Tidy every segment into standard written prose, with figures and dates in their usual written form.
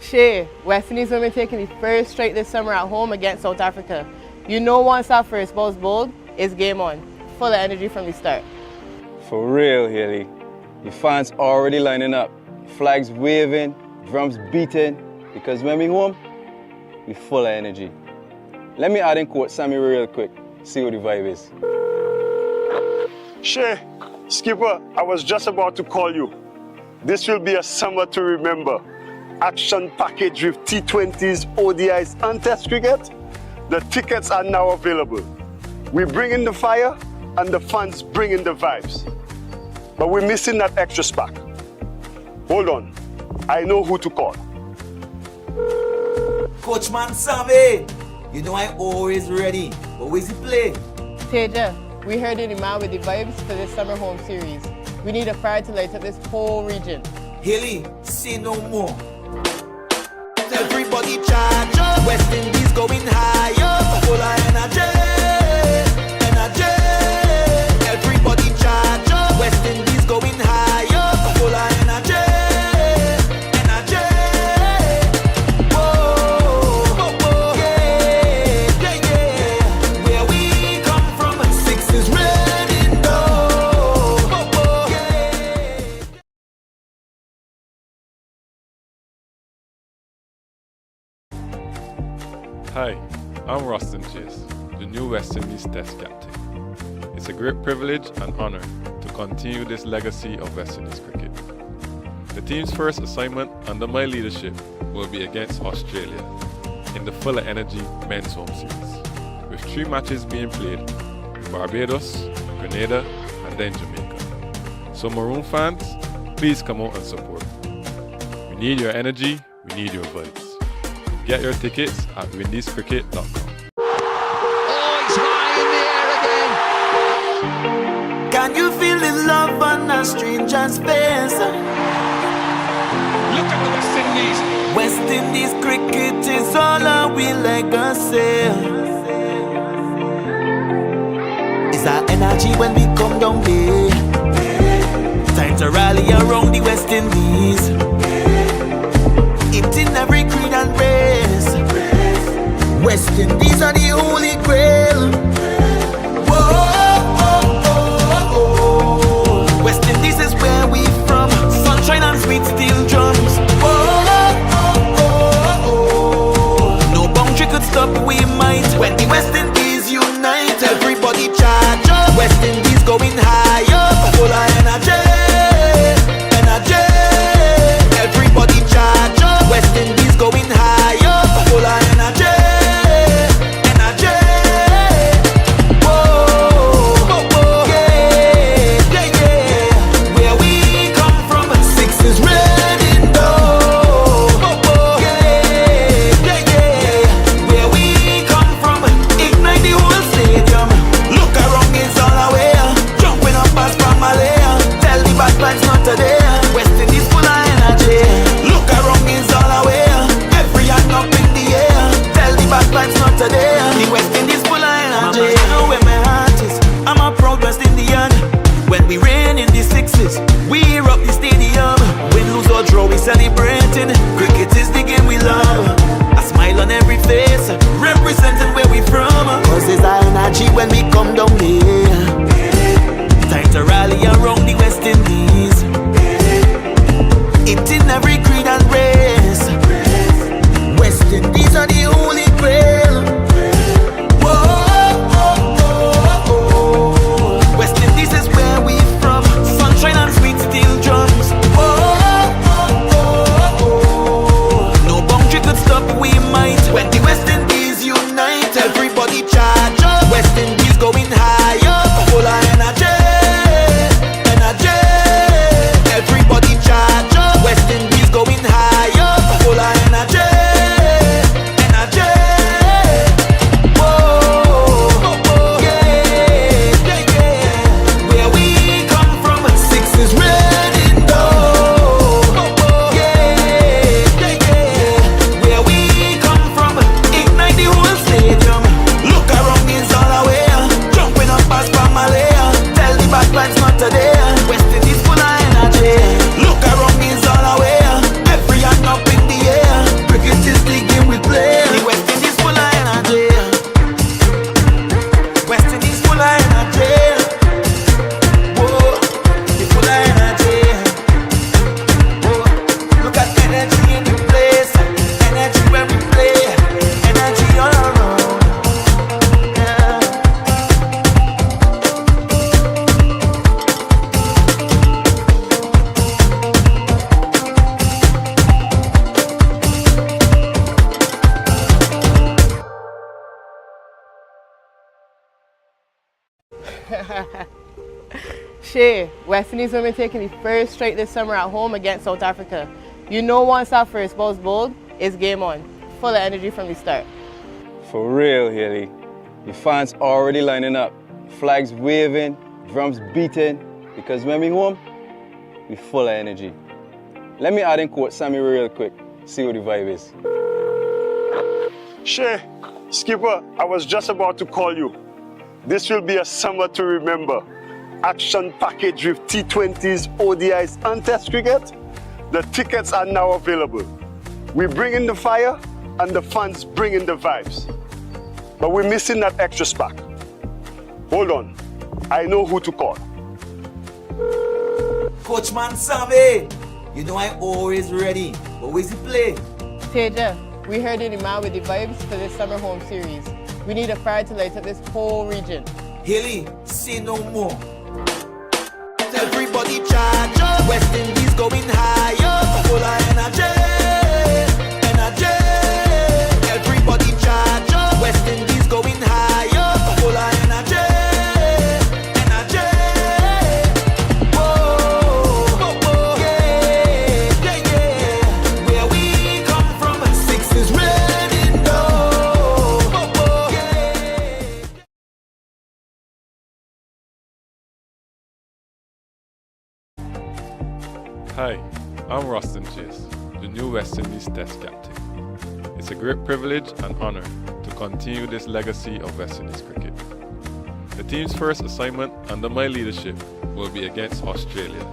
Shay, West Indies women taking the first straight this summer at home against South Africa. You know once our first ball's bowled, it's game on. Full of energy from the start. For real, Haley. The fans already lining up. Flags waving, drums beating. Because when we home, we full of energy. Let me add in quote Sammy real quick. See what the vibe is. Shay, Skipper, I was just about to call you. This will be a summer to remember. Action package with T20s, ODIs and Test cricket. The tickets are now available. We bring in the fire and the fans bring in the vibes. But we're missing that extra spark. Hold on, I know who to call. Coachman Sammy, you know I'm always ready. But where's he play? Teja, we heard you're the man with the vibes for this summer home series. We need a fire to light up this whole region. Haley, say no more. Everybody charge up. West Indies going higher. Full of energy, energy. Everybody charge up. West Indies going higher. Full of energy, energy. Whoa, whoa, whoa. Yeah, yeah, yeah. Where we come from, six is ready, no. Whoa, whoa, yeah. Hi, I'm Rustin Chase, the new West Indies Test captain. It's a great privilege and honor to continue this legacy of West Indies cricket. The team's first assignment under my leadership will be against Australia in the Full of Energy Men's Home Series, with 3 matches being played in Barbados, Grenada, and then Jamaica. So Maroon fans, please come out and support. We need your energy, we need your vibes. Get your tickets at windiescricket.com. Oh, it's high in the air again. Can you feel the love on a stranger's face? Look at the West Indies. West Indies cricket is all our we legacy. It's our energy when we come down there. Time to rally around the West Indies. It's in every creed and race. West Indies are the holy grail. Whoa, oh, oh, oh. West Indies is where we from. Sunshine and sweet steel drums. Whoa, oh, oh, oh. No boundary could stop we might. When the West Indies unite, everybody charge up. West Indies going higher. Full of energy, energy. Everybody charge up. West Indies going higher. Full of energy, energy. Shay, West Indies women taking the first straight this summer at home against South Africa. You know once our first ball's bowled, it's game on. Full of energy from the start. For real, Haley. The fans already lining up. Flags waving, drums beating. Because when we home, we full of energy. Let me add in quote Sammy real quick. See what the vibe is. Shay, skipper, I was just about to call you. This will be a summer to remember. Action package with T20s, ODIs and Test cricket. The tickets are now available. We bring in the fire and the fans bring in the vibes. But we're missing that extra spark. Hold on, I know who to call. Coachman Sammy, you know I'm always ready. But where's he play? Teja, we heard you're the man with the vibes for this summer home series. We need a fire to light up this whole region. Haley, say no more. Everybody charge up. West Indies going higher. Full of energy. Energy. Everybody charge up. West Indies going higher. Full of energy. Energy. Whoa. Whoa, whoa. Yeah. Yeah, yeah. Where we come from, six is ready. No. Whoa, whoa. Yeah. Hi, I'm Rustin Chase, the new West Indies Test captain. It's a great privilege and honor to continue this legacy of West Indies cricket. The team's first assignment under my leadership will be against Australia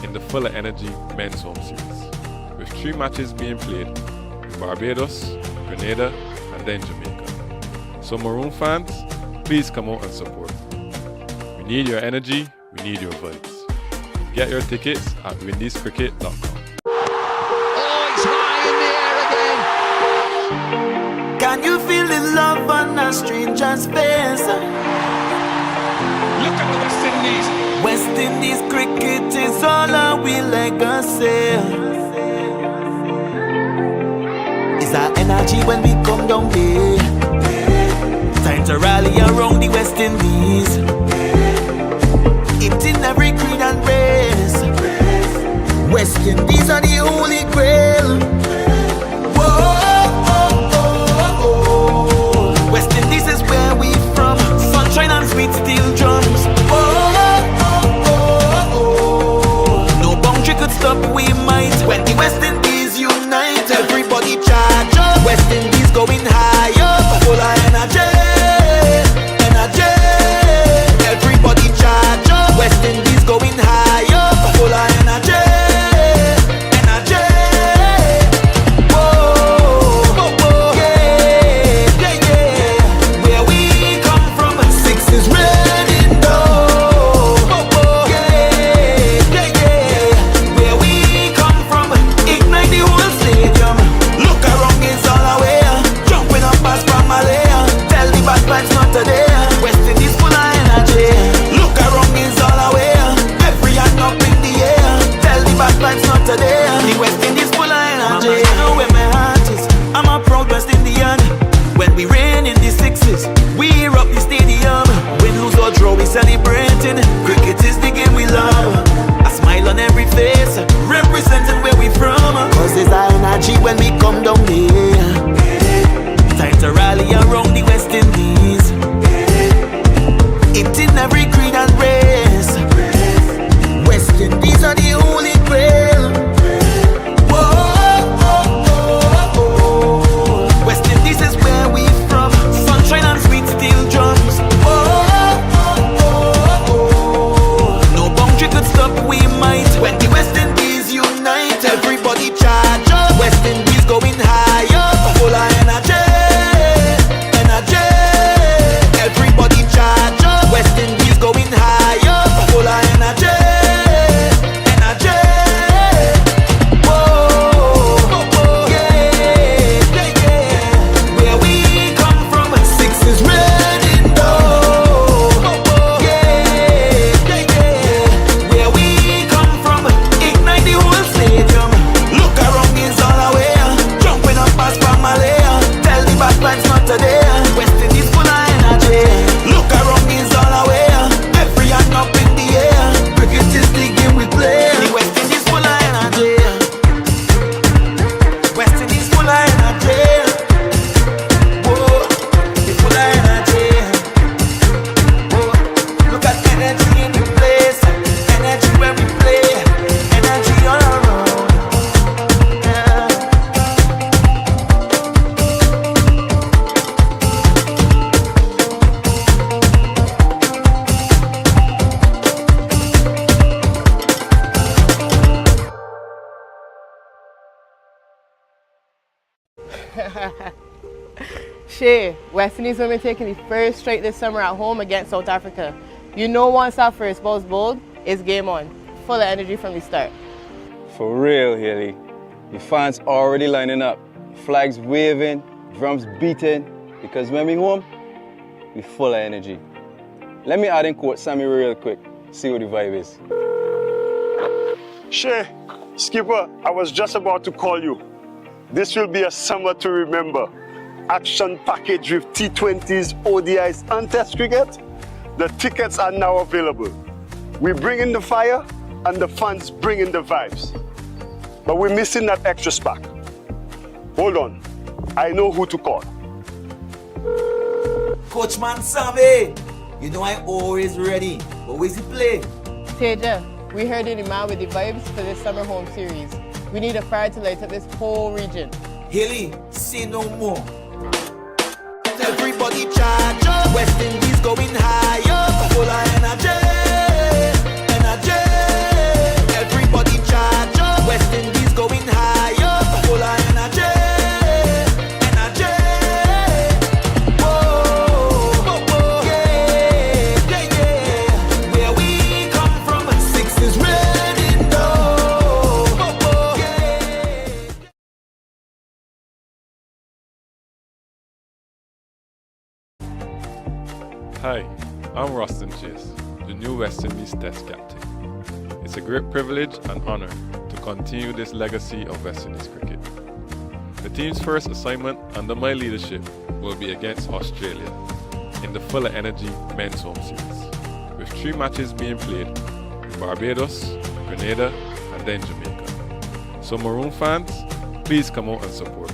in the Full of Energy Men's Home Series, with 3 matches being played in Barbados, Grenada, and then Jamaica. So Maroon fans, please come out and support. We need your energy, we need your vibes. Get your tickets at windiescricket.com. Oh, it's high in the air again. Can you feel the love on a stranger's face? Look at the West Indies. West Indies cricket is all our we legacy. It's our energy when we come down here. Time to rally around the West Indies. It's in every creed and race. West Indies are the holy grail. Whoa, oh, oh, oh. West Indies is where we from. Sunshine and sweet steel drums. Whoa, oh, oh, oh. No boundary could stop we might. When the West Indies unite, everybody charge up. West Indies going higher. Full of energy. Energy. Everybody charge up. West Indies going higher. Full of energy. Energy. Whoa. Whoa, whoa. Yeah. Yeah, yeah. Where we come from, six is ready. No. Whoa, whoa. Yeah. Yeah, yeah. Where we come from, ignite the whole stadium. Look around, it's all away. Jumping up as from Malaya. Tell the bad vibes not today. West Indies full of energy. Look around, it's all away. Every hand up in the air. Tell the bad vibes not today. The West Indies full of energy. You know where my heart is. I'm a proud West Indian. When we reign in the sixes, we hear up the stadium. Win, lose or draw, we celebrating. Cricket is the game we love. A smile on every face, representing where we from. Cause there's our energy when we come down here. Time to rally around the West Indies. It's in every creed and race. West Indies are the holy grail. Whoa, oh, oh, oh. West Indies is where we from. Sunshine and sweet steel drums. Whoa, oh, oh, oh. No boundary could stop we might. When the West Indies unite, everybody charge up. West Indies going higher. Shay, West Indies women taking the first straight this summer at home against South Africa. You know once that first ball's bowled, it's game on. Full of energy from the start. For real, Haley. The fans already lining up. Flags waving, drums beating. Because when we home, we full of energy. Let me add in quote Sammy real quick. See what the vibe is. Shay, skipper, I was just about to call you. This will be a summer to remember. Action package with T20s, ODIs and Test cricket. The tickets are now available. We bring in the fire and the fans bring in the vibes. But we're missing that extra spark. Hold on, I know who to call. Coachman Sammy, you know I'm always ready. But where's he play? Teja, we heard you're the man with the vibes for this summer home series. We need a fire to light up this whole region. Haley, say no more. Everybody charge up. West Indies going higher. Full of energy, energy. Everybody charge up. West Indies going higher. Full of energy, energy. Whoa, whoa, whoa. Yeah, yeah, yeah. Where we come from, six is ready, no. Whoa, whoa. Yeah. Hi, I'm Rustin Chase, the new West Indies Test captain. It's a great privilege and honor to continue this legacy of West Indies cricket. The team's first assignment under my leadership will be against Australia in the Full of Energy Men's Home Series, with 3 matches being played in Barbados, Grenada, and then Jamaica. So Maroon fans, please come out and support.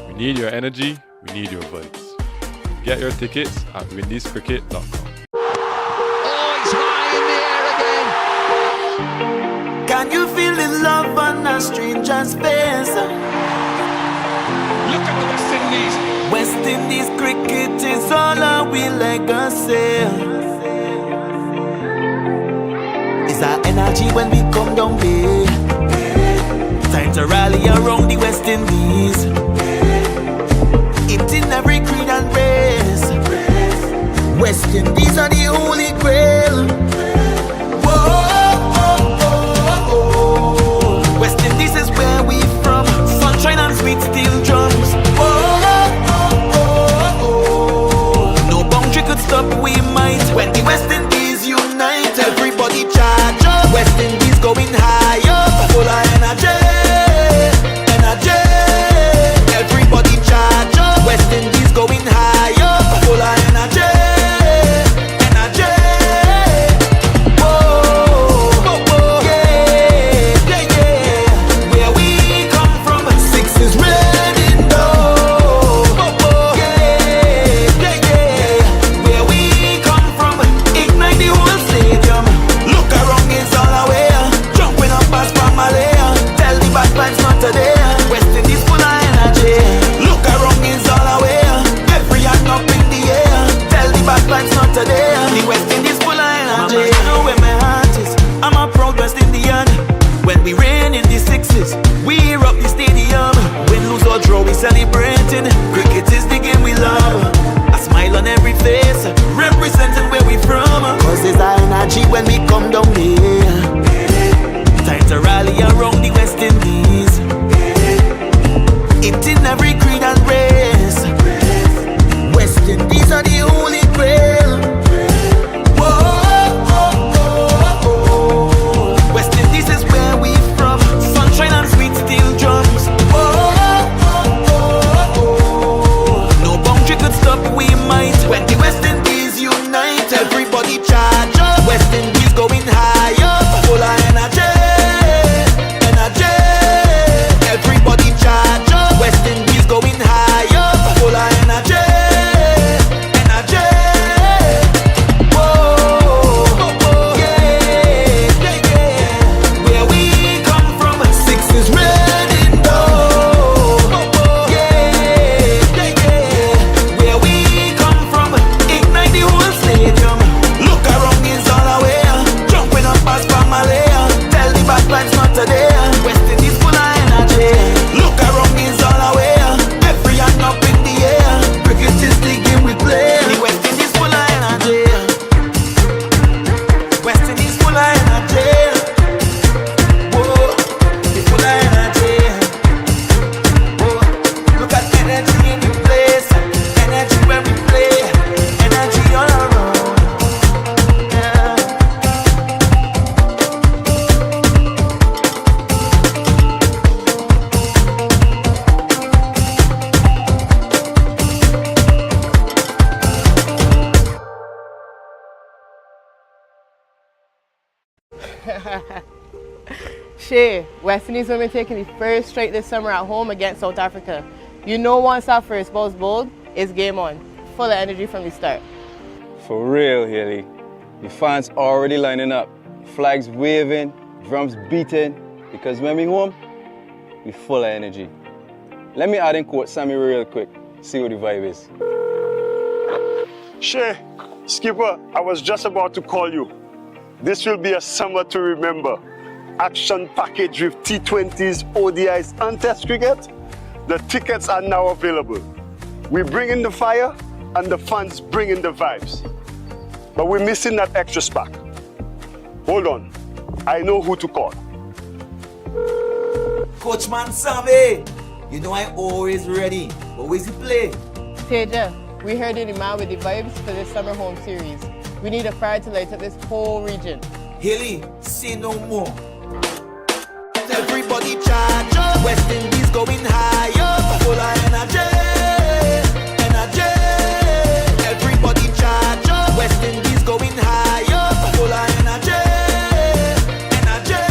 We need your energy, we need your vibes. Get your tickets at windiescricket.com. Oh, it's high in the air again. Can you feel the love on a stranger's face? Look at the West Indies. West Indies cricket is all our we legacy. It's our energy when we come down here. Time to rally around the West Indies. It's in every creed and race. West Indies are the holy grail. Whoa, West Indies is where we from. Sunshine and sweet steel drums. No boundary could stop we might. When the West Indies unite, everybody charge up. West Indies going higher. Full of energy, energy. Shay, West Indies women taking the first straight this summer at home against South Africa. You know once our first ball's bowled, it's game on. Full of energy from the start. For real, Haley. The fans already lining up. Flags waving, drums beating. Because when we home, we full of energy. Let me add in quote Sammy real quick. See what the vibe is. Shay, skipper, I was just about to call you. This will be a summer to remember. Action package with T20s, ODIs and Test cricket. The tickets are now available. We bring in the fire and the fans bring in the vibes. But we're missing that extra spark. Hold on, I know who to call. Coachman Sammy, you know I'm always ready. But where's he play? Teja, we heard you're the man with the vibes for this summer home series. We need a fire to light up this whole region. Haley, say no more. Everybody charge up. West Indies going higher. Full of energy, energy. Everybody charge up. West Indies going higher. Full of energy, energy.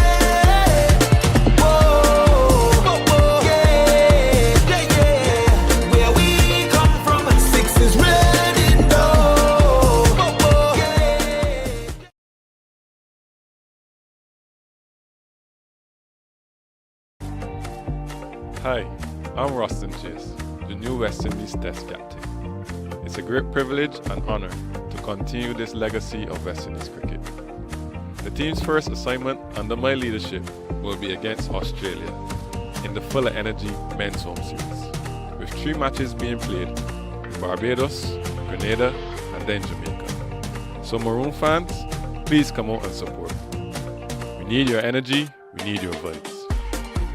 Whoa, whoa, whoa. Yeah, yeah, yeah. Where we come from, six is red in dough. Whoa, whoa, yeah. Hi, I'm Rustin Chase, the new West Indies Test captain. It's a great privilege and honor to continue this legacy of West Indies cricket. The team's first assignment under my leadership will be against Australia in the Full of Energy Men's Home Series, with 3 matches being played in Barbados, Grenada, and then Jamaica. So Maroon fans, please come out and support. We need your energy, we need your vibes.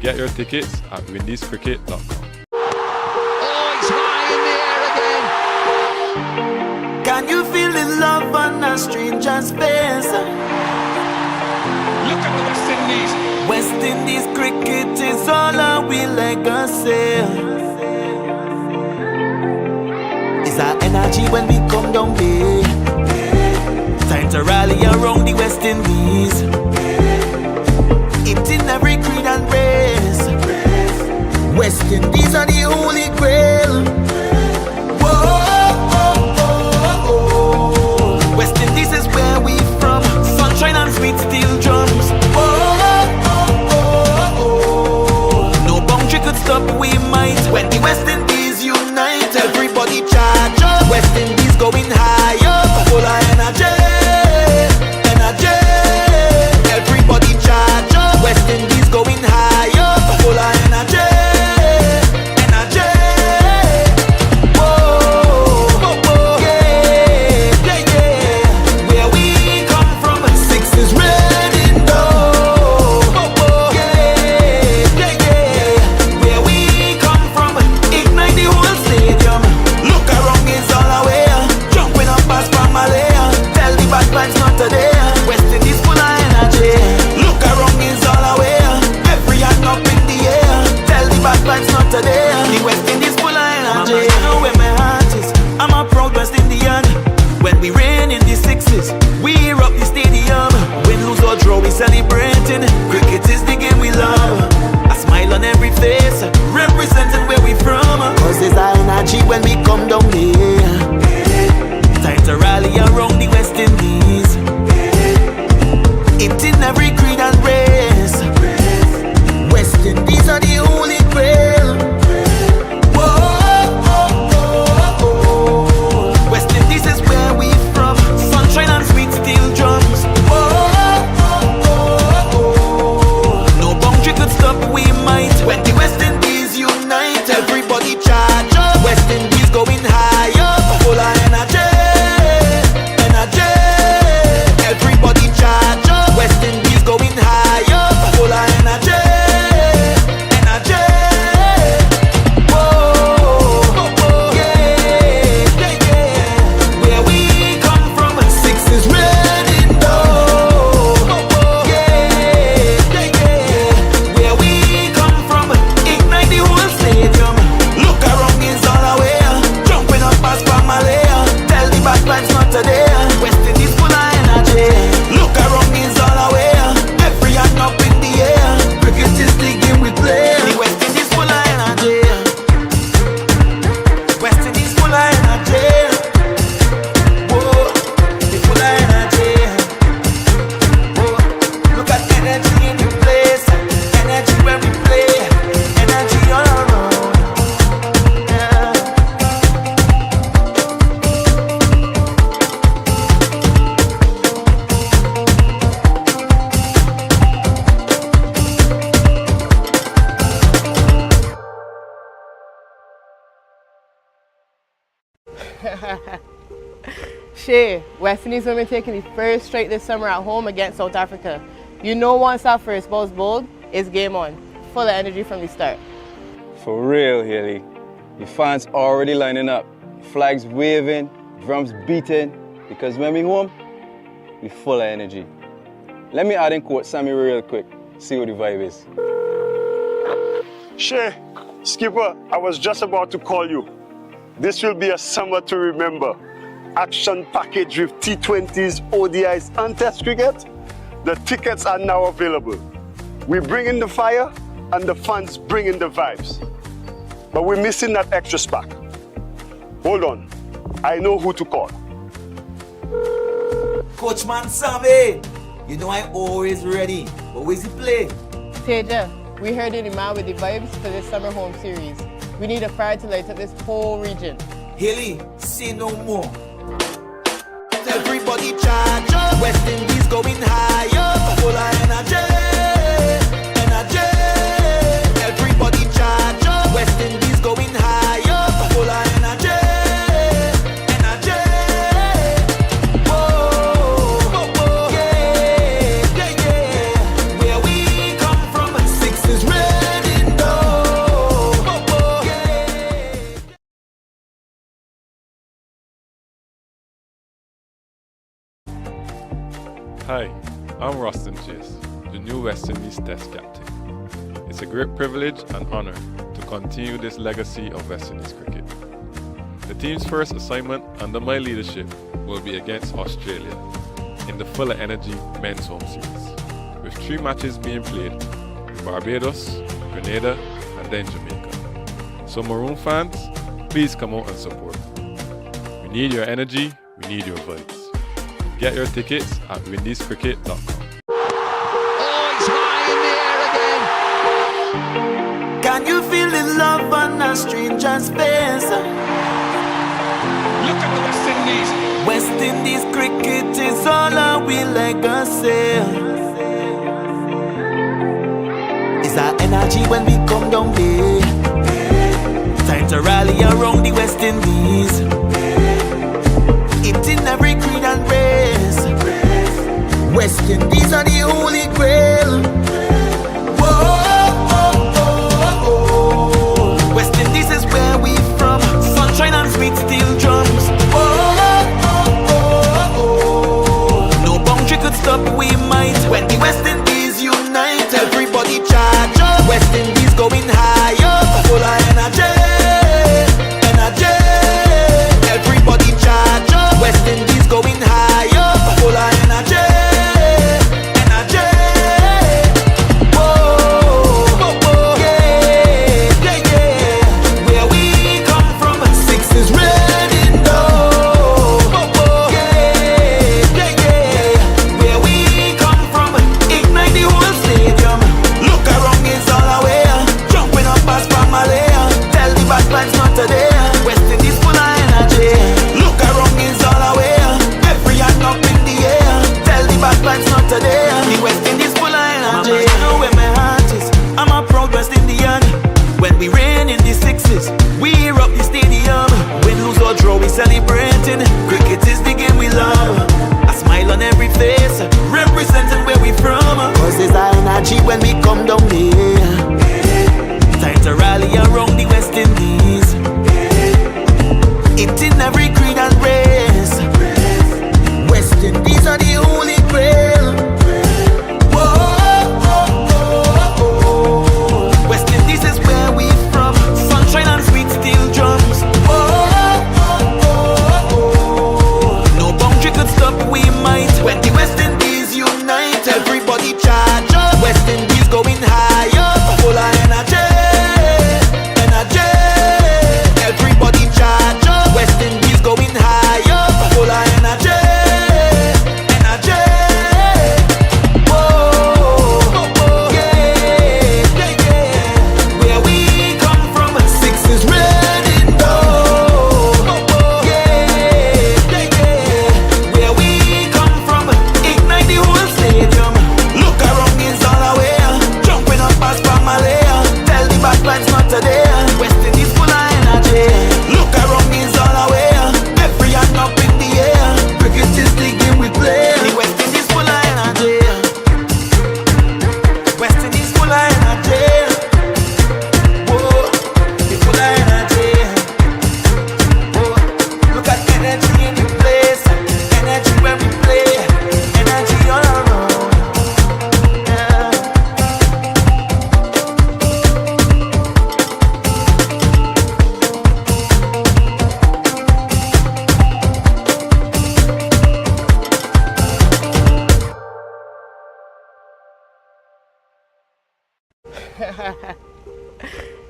Get your tickets at windiescricket.com. Oh, it's high in the air again. Can you feel the love on a stranger's face? Look at the West Indies. West Indies cricket is all our legacy. It's our energy when we come down here. Time to rally around the West Indies. It's in every creed and race. West Indies are the holy grail. Whoa, oh, oh, oh. West Indies is where we from. Sunshine and sweet steel drums. Whoa, oh, oh, oh. No boundary could stop, we might. When the West Indies unite, everybody charge up. West Indies going higher. Full of energy, energy. Everybody charge up. West Indies going higher. Full of energy, energy. Whoa, whoa, whoa. Yeah, yeah, yeah. Where we come from, six is red in dough. Whoa, whoa. Yeah, yeah, yeah. Where we come from, ignite the whole stadium. Look around, it's all away. Jumping up as from Malaya. Tell the bad vibes not today. West Indies full of energy. Look around, it's all away. Every hand up in the air. Tell the bad vibes not today. The West Indies full of energy. You know where my heart is. I'm a proud West Indian. When we reign in the 60s, we hear up the stadium. Win, lose or draw, we celebrating. Cricket is the game we love. A smile on every face, representing where we from. Cause there's our energy when we come down here. Time to rally around the West Indies. It's in every creed and race. West Indies are the holy grail. Whoa, oh, oh, oh. West Indies is where we from. Sunshine and sweet steel drums. Whoa, oh, oh, oh. No boundary could stop, we might. When the West Indies unite, everybody charge up. West Indies go Shay, West Indies women taking the first straight this summer at home against South Africa. You know once our first ball's bowled, it's game on. Full of energy from the start. For real, Haley. The fans already lining up. Flags waving, drums beating. Because when we home, we full of energy. Let me add in quote Sammy real quick. See what the vibe is. Shay, skipper, I was just about to call you. This will be a summer to remember. Action package with T20s, ODIs and Test cricket. The tickets are now available. We bring in the fire and the fans bring in the vibes. But we're missing that extra spark. Hold on, I know who to call. Coachman Sammy, you know I'm always ready. But where's he play? Teja, we heard you're the man with the vibes for this summer home series. We need a fire to light up this whole region. Haley, say no more. Everybody charge up. West Indies going higher. Full of energy, energy. Everybody charge up. West Indies going higher. Full of energy, energy. Whoa, whoa, whoa. Yeah, yeah, yeah. Where we come from, six is red in dough. Whoa, whoa, yeah. Hi, I'm Rustin Chase, the new West Indies Test captain. It's a great privilege and honor to continue this legacy of West Indies cricket. The team's first assignment under my leadership will be against Australia in the Full of Energy Men's Home Series, with 3 matches being played in Barbados, Grenada, and then Jamaica. So Maroon fans, please come out and support. We need your energy, we need your vibes. Get your tickets at windiescricket.com. Oh, it's high in the air again. Can you feel the love on a stranger's face? Look at the West Indies. West Indies cricket is all our we legacy. It's our energy when we come down there. Time to rally around the West Indies. It's in every creed and race. West Indies are the holy grail. Whoa, oh, oh, oh. West Indies is where we from. Sunshine and sweet steel drums. Whoa, oh, oh, oh. No boundary could stop we might. When the West Indies unite, everybody charge up. West Indies going higher. Full of energy, energy. Everybody charge up. West Indies going higher. Full of energy, energy. Whoa, whoa, whoa. Yeah, yeah, yeah. Where we come from, six is red in dough. Whoa, whoa. Yeah, yeah, yeah. Where we come from, ignite the whole stadium. Look around, it's all away. Jumping up past Pamela. Tell the bad vibes not today. West Indies full of energy. Look around, it's all away. Every hand up in the air. Tell the bad vibes not today. The West Indies full of energy. You know where my heart is. I'm a proud West Indian. When we rain in the sixes, we rock the stadium. Win, lose or draw, we celebrating. Cricket is the game we love. A smile on every face, representing where we from. Cause there's our energy when we come down here. Time to rally around the West Indies. It's in every creed and race. West Indies are the holy grail. Whoa, oh, oh, oh. West Indies is where we from. Sunshine and sweet steel drums. Whoa, oh, oh, oh. No boundary could stop we might. When the West Indies unite, everybody charge up. West Indies going higher. Full of energy, energy.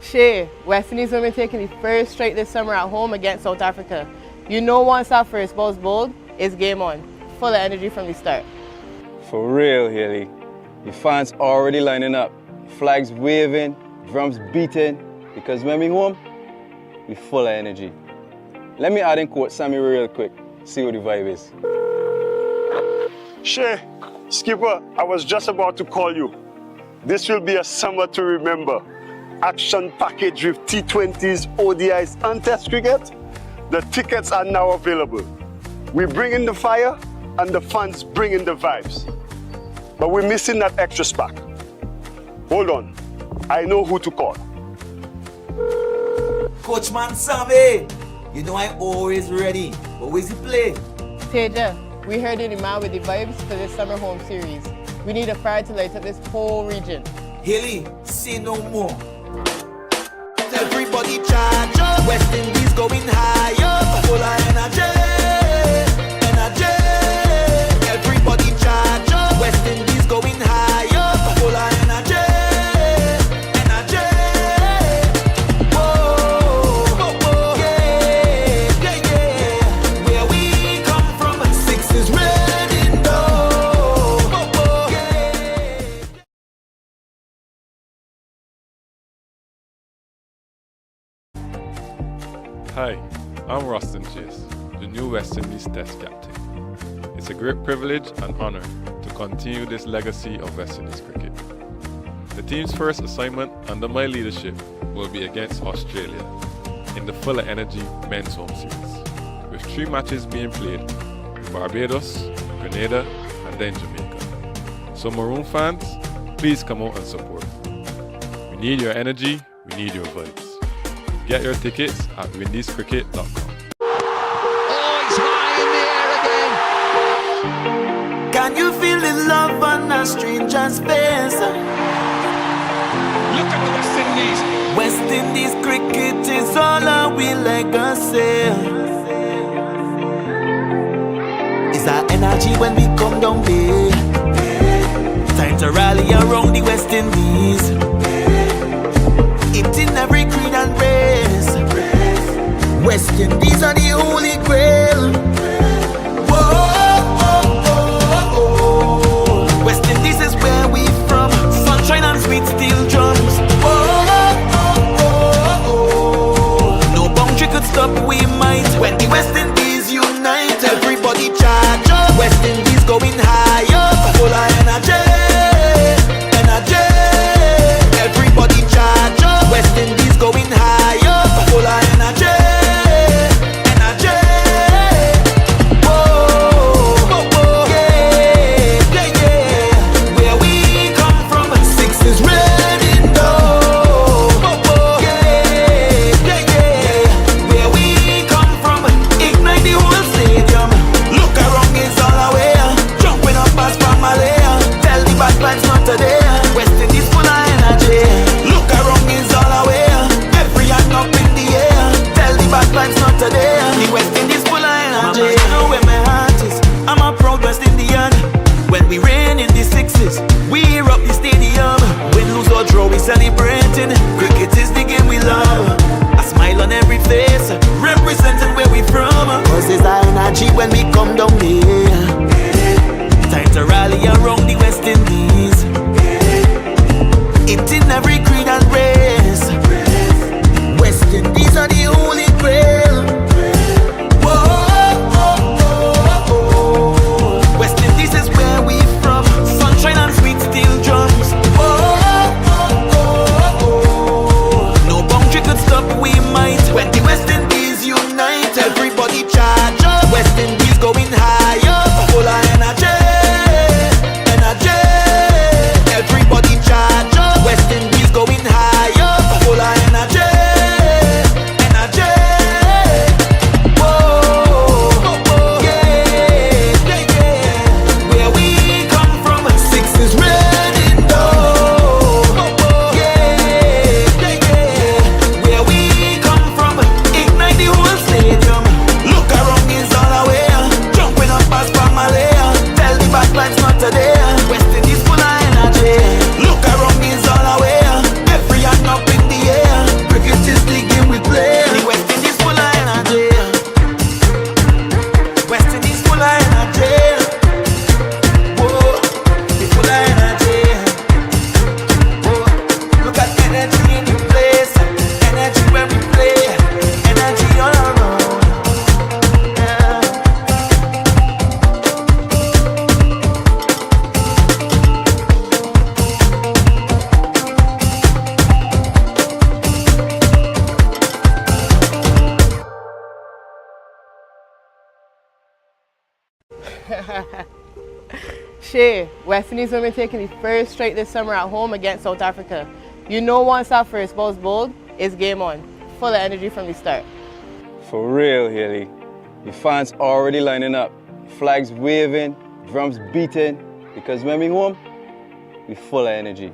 Shay, West Indies women taking the first straight this summer at home against South Africa. You know once that first ball's bowled, it's game on. Full of energy from the start. For real, Haley. The fans already lining up. Flags waving, drums beating. Because when we home, we full of energy. Let me add in quote Sammy real quick. See what the vibe is. Shay, Skipper, I was just about to call you. This will be a summer to remember. Action package with T20s, ODIs and Test cricket. The tickets are now available. We bring in the fire and the fans bring in the vibes. But we're missing that extra spark. Hold on, I know who to call. Coach Man Sammy, you know I'm always ready. But where's he play? Teja, we heard you're the man with the vibes for this summer home series. We need a fire to light up this whole region. Haley, say no more. Everybody charge up. West Indies going higher. Full of energy, energy. Everybody charge up. West Indies going higher. Full of energy, energy. Whoa, whoa, whoa. Yeah, yeah, yeah. Where we come from, six is ready, no. Whoa, whoa, yeah. Hi, I'm Rustin Chase, the new West Indies Test captain. It's a great privilege and honor to continue this legacy of West Indies cricket. The team's first assignment under my leadership will be against Australia in the Full of Energy Men's Home Series, with 3 matches being played in Barbados, Grenada, and then Jamaica. So Maroon fans, please come out and support. We need your energy, we need your vibes. Get your tickets at windiescricket.com. Oh, it's high in the air again. Can you feel the love on a stranger's face? Look at the West Indies. West Indies cricket is all our legacy. It's our energy when we come down there. Time to rally around the West Indies. It's in every creed and race. West Indies are the holy grail. Whoa, oh, oh, oh. West Indies is where we from. Sunshine and sweet steel drums. Whoa, oh, oh, oh. No boundary could stop we might. When the West Indies unite, everybody charge up. West Indies going higher. Full of energy, energy. Everybody charge up. West Indies going higher. Full of energy, energy. Whoa, whoa, whoa. Yeah, yeah, yeah. Where we come from, six is ready, no. Whoa, whoa. Yeah, yeah, yeah. Where we come from, ignite the whole stadium. Look around, it's all away. Jumping up past Pamalia. Tell the bad vibes not today. West Indies full of energy. Look around, it's all away. Every hand up in the air. Tell the bad vibes not today. The West Indies full of energy. Mama, you know where my heart is. I'm a proud West Indian. When we reign in the sixes, we hear up the stadium. Win, lose or draw, we celebrating. Cricket is the game we love. A smile on every face, representing where we from. Cause it's our energy when we come down here. Time to rally around the West Indies. It's in every creed and race. West Indies are the holy grail. Whoa, oh, oh, oh. West Indies is where we from. Sunshine and sweet steel drums. Whoa, oh, oh, oh. No boundary could stop we might. When the West Indies unite, everybody charge up. West Indies going higher. Full of energy, energy. Shay, West Indies women taking the first straight this summer at home against South Africa. You know once that first ball's bowled, it's game on. Full of energy from the start. For real, Haley. The fans already lining up. Flags waving, drums beating, because when we home, we full of energy.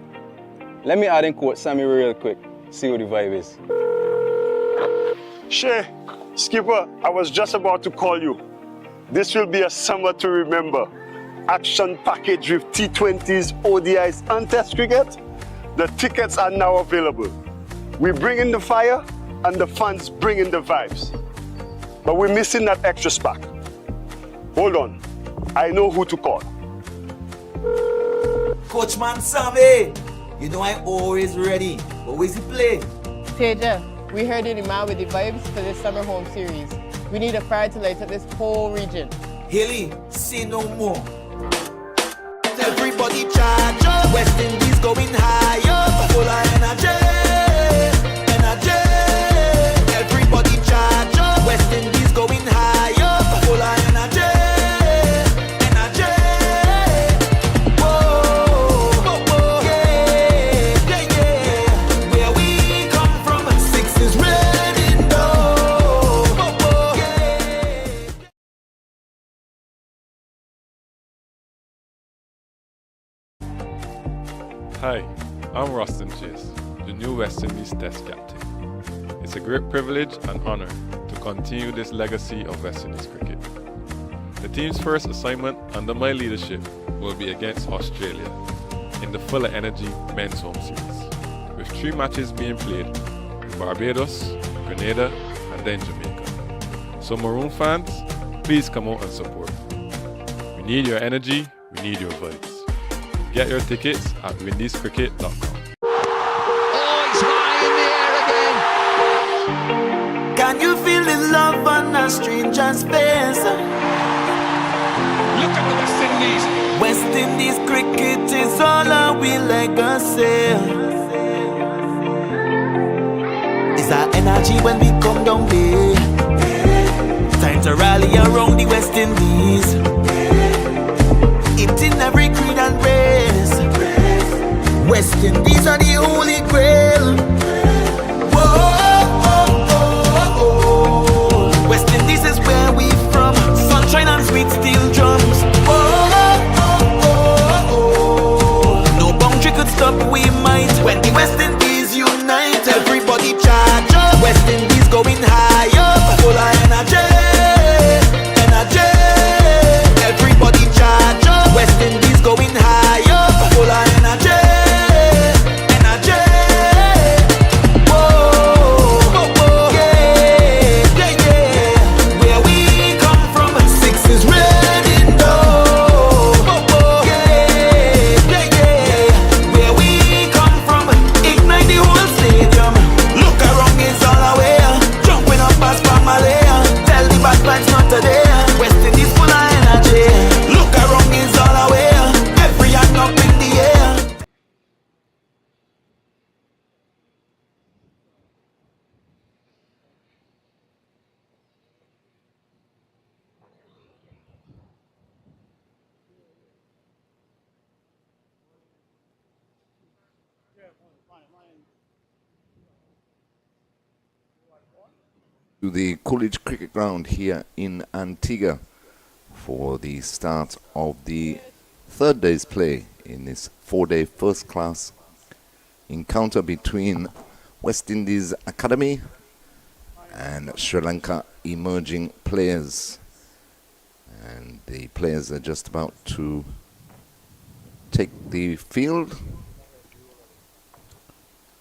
Let me add in quote Sammy real quick, see what the vibe is. Shay, Skipper, I was just about to call you. This will be a summer to remember. Action package with T20s, ODIs and Test cricket. The tickets are now available. We bring in the fire and the fans bring in the vibes. But we're missing that extra spark. Hold on, I know who to call. Coachman Sammy, you know I'm always ready. Always he play. Teja, we heard you're the man with the vibes for this summer home series. We need a fire to light up this whole region. Haley, say no more. Everybody charge up. West Indies going higher. Full of energy, energy. Everybody charge up. West Indies going higher. Full of energy, energy. Whoa, whoa, whoa. Yeah, yeah, yeah. Where we come from, six is ready, no. Whoa, whoa, yeah. Hi, I'm Rustin Chase, the new West Indies Test captain. It's a great privilege and honor to continue this legacy of West Indies cricket. The team's first assignment under my leadership will be against Australia in the Full of Energy Men's Home Series, with 3 matches being played in Barbados, Grenada, and then Jamaica. So Maroon fans, please come out and support. We need your energy, we need your vibes. Get your tickets at windiescricket.com. Oh, it's high in the air again. Can you feel the love on a stranger's face? Look at the West Indies. West Indies cricket is all our we legacy. Is our energy when we come down there. Time to rally around the West Indies. It's in every creed and race. West Indies are the holy grail. Whoa, oh, oh, oh. West Indies is where we from. Sunshine and sweet steel drums. Whoa, oh, oh, oh. No boundary could stop we might. When the West Indies unite, everybody charge up. West Indies going higher. Full of energy, energy. Everybody charge up. West Indies going higher. Full of energy, energy. Whoa, whoa, whoa. Yeah, yeah, yeah. Where we come from, six is ready, no. Whoa, whoa. Yeah, yeah, yeah. Where we come from, ignite the whole stadium. Look around, it's all aware. Jumping up past Pamela. Tell the bad vibes not today. West Indies full of energy. Look around, it's all aware. Every hand up in the air. To the College Cricket Ground here in Antigua for the start of the third day's play in this 4-day first-class encounter between West Indies Academy and Sri Lanka emerging players. And the players are just about to take the field,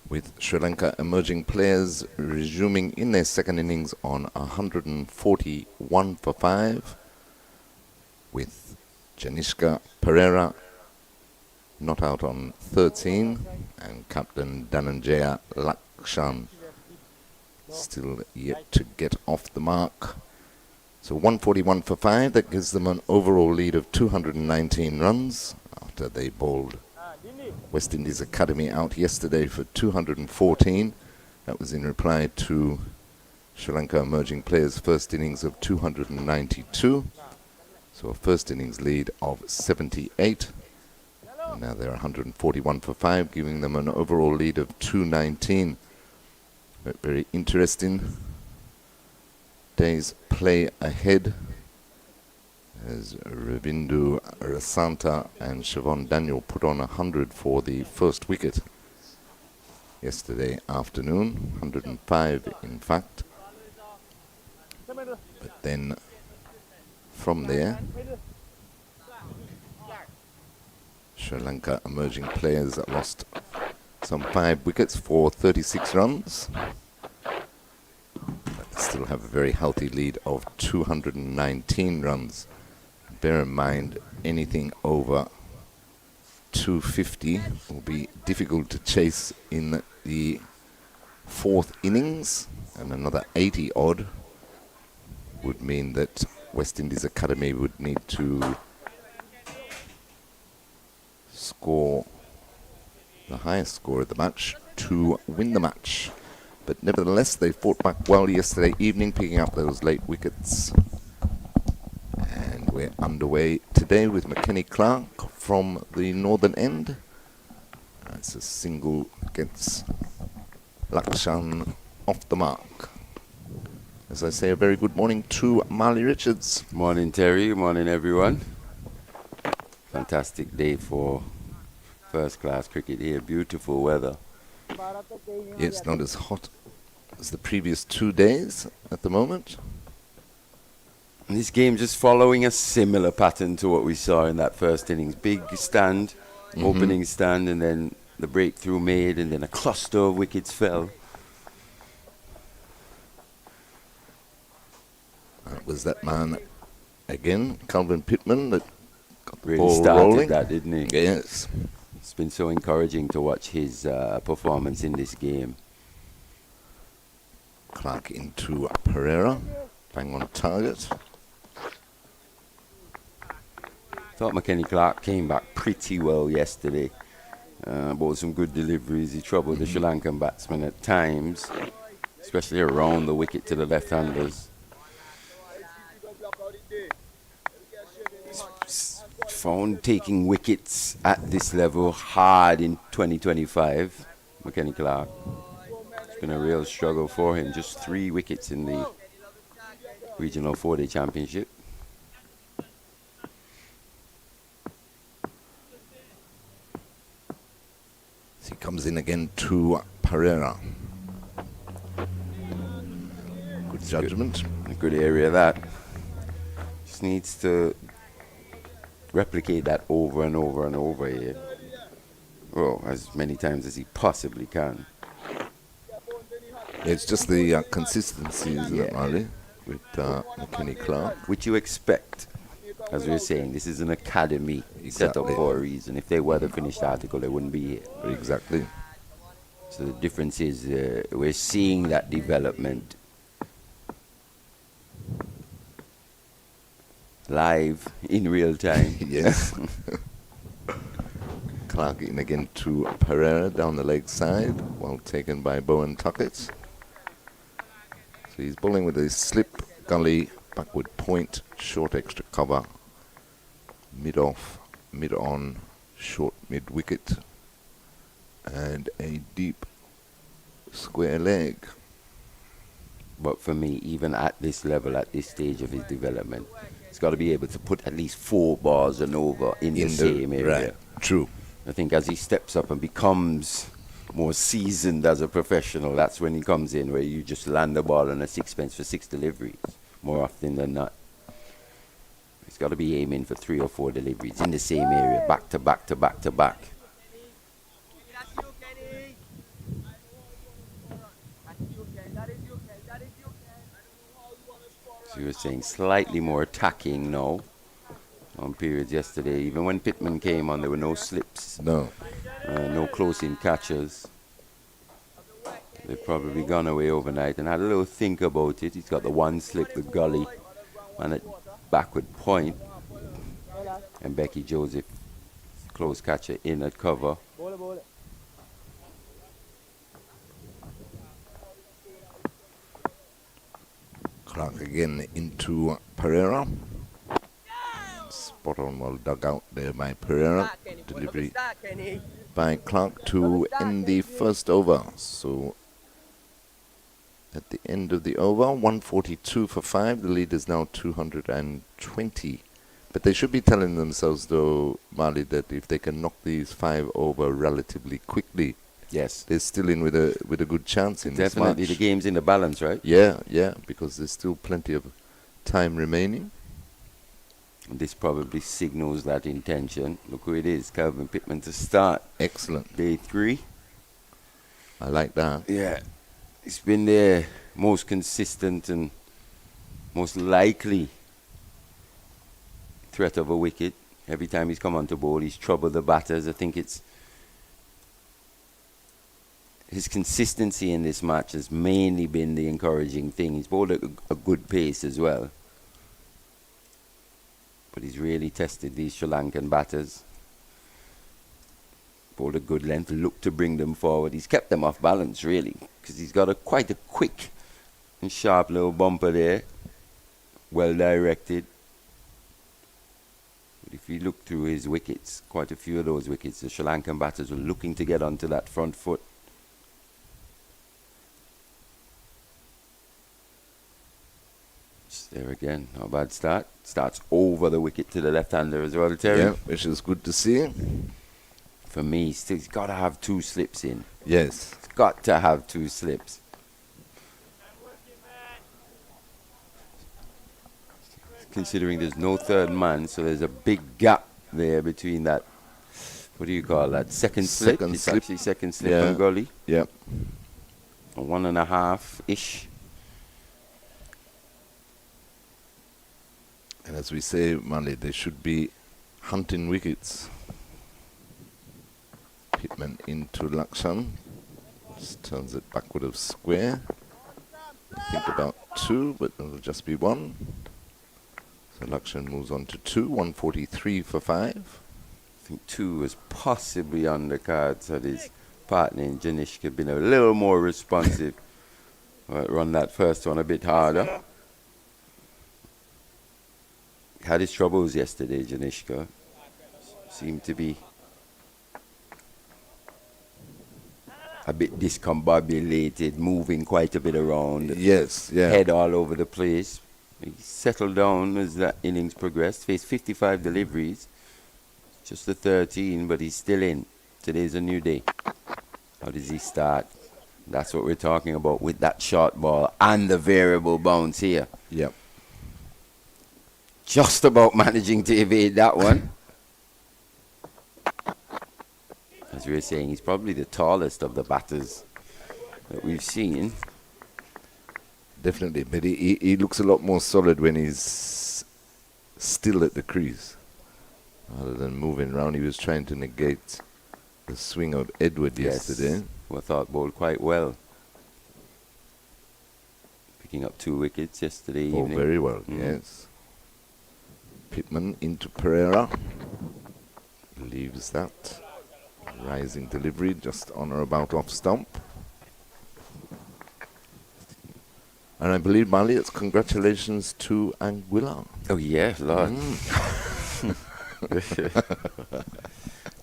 with Sri Lanka emerging players resuming in their second innings on 141 for 5, with Janishka Pereira not out on 13, and Captain Dhananjaya Lakshan still yet to get off the mark. So 141 for 5, that gives them an overall lead of 219 runs after they bowled West Indies Academy out yesterday for 214. That was in reply to Sri Lanka emerging players' first innings of 292. So a first innings lead of 78. And now they're 141 for 5, giving them an overall lead of 219. But very interesting day's play ahead as Ravindu Rasanta and Siobhan Daniel put on 100 for the first wicket yesterday afternoon, 105 in fact. But then from there, Sri Lanka emerging players lost some 5 wickets for 36 runs. But still have a very healthy lead of 219 runs. Bear in mind, anything over 250 will be difficult to chase in the fourth innings, and another 80 odd would mean that West Indies Academy would need to score the highest score of the match to win the match. But nevertheless, they fought back well yesterday evening, picking up those late wickets. And we're underway today with McKenny Clark from the northern end. That's a single against Lakshan off the mark. As I say, a very good morning to Marley Richards. Morning, Terry. Morning, everyone. Fantastic day for first-class cricket here. Beautiful weather. It's not as hot as the previous 2 days at the moment. And this game just following a similar pattern to what we saw in that first innings. Big stand, opening stand, and then the breakthrough made, and then a cluster of wickets fell. That was that man again, Calvin Pittman, that got the Really ball started rolling. that, didn't he? Yes. It's been so encouraging to watch his performance in this game. Clark into Pereira, bang on target. Thought McKenny Clark came back pretty well yesterday. Bought some good deliveries. He troubled the Sri Lankan batsmen at times, especially around the wicket to the left-handers. Found taking wickets at this level hard in 2025, McKenny Clark. It's been a real struggle for him. Just 3 wickets in the Regional 4-Day Championship. He comes in again to Pereira. Good judgment. A good area, that. Just needs to replicate that over and over and over here. Well, as many times as he possibly can. It's just the consistency, isn't it, Marley, with McKenny Clark? Which you expect. As we were saying, this is an academy set up for a reason. If they were the finished article, they wouldn't be here. Exactly. So the difference is we're seeing that development live in real time. Yes. Clark in again to Pereira down the leg side, well taken by Bowen Tuckett. So he's bowling with a slip, gully, backward point, short extra cover, mid off, mid on, short mid wicket, and a deep square leg. But for me, even at this level, at this stage of his development, he's got to be able to put at least 4 bars and over in the same area. Right. True. I think as he steps up and becomes more seasoned as a professional, that's when he comes in, where you just land the ball on a sixpence for 6 deliveries, more often than not. He's got to be aiming for 3 or 4 deliveries in the same area, back to back to back to back. So you were saying slightly more attacking now on periods yesterday. Even when Pittman came on, there were no slips. No. No close-in catches. They've probably gone away overnight and had a little think about it. He's got the one slip, the gully, and a backward point. And Becky Joseph, close catcher in at cover. Clark again into Pereira. spot on, well dug out there by Pereira. Delivery by Clark to end the first over. So at the end of the over, 142 for 5. The lead is now 220. But they should be telling themselves, though, Marley, that if they can knock these 5 over relatively quickly, yes, they're still in with a good chance in this match. Definitely, the game's in the balance, right? Yeah, because there's still plenty of time remaining. And this probably signals that intention. Look who it is, Calvin Pittman to start. Excellent. Day 3. I like that. Yeah, he's been their most consistent and most likely threat of a wicket. Every time he's come onto board, he's troubled the batters. I think it's his consistency in this match has mainly been the encouraging thing. He's bowled a good pace as well. But he's really tested these Sri Lankan batters. Bowled a good length, looked to bring them forward. He's kept them off balance, really, because he's got quite a quick and sharp little bumper there. Well directed. But if you look through his wickets, quite a few of those wickets, the Sri Lankan batters were looking to get onto that front foot. There again, not a bad start. Starts over the wicket to the left-hander as well, Terry. Yeah, which is good to see. For me, he's got to have 2 slips in. Yes. He's got to have 2 slips. Considering there's no third man, so there's a big gap there between that, what do you call that, second slip? Second it's slip. actually second slip on gully. Yep. 1.5-ish. And as we say, Marley, they should be hunting wickets. Pittman into Lakshan. Just turns it backward of square. I think about 2, but it'll just be 1. So Lakshan moves on to 2, 143 for 5. I think 2 was possibly on the cards had his partner in Janishka been a little more responsive. Run that first one a bit harder. Had his troubles yesterday, Janishka. Seemed to be a bit discombobulated, moving quite a bit around. Yes, yeah. Head all over the place. He settled down as that innings progressed. Faced 55 deliveries. Just the 13, but he's still in. Today's a new day. How does he start? That's what we're talking about with that short ball and the variable bounce here. Yep. Just about managing to evade that one. As we were saying, he's probably the tallest of the batters that we've seen. Definitely, but he looks a lot more solid when he's still at the crease. Rather than moving around, he was trying to negate the swing of Edward yesterday. Who I thought bowled quite well. Picking up 2 wickets yesterday evening. Oh, very well, yes. Pittman into Pereira. Leaves that. Rising delivery, just on or about off stump. And I believe, Mali, it's congratulations to Anguilla. Oh, yeah, Lord.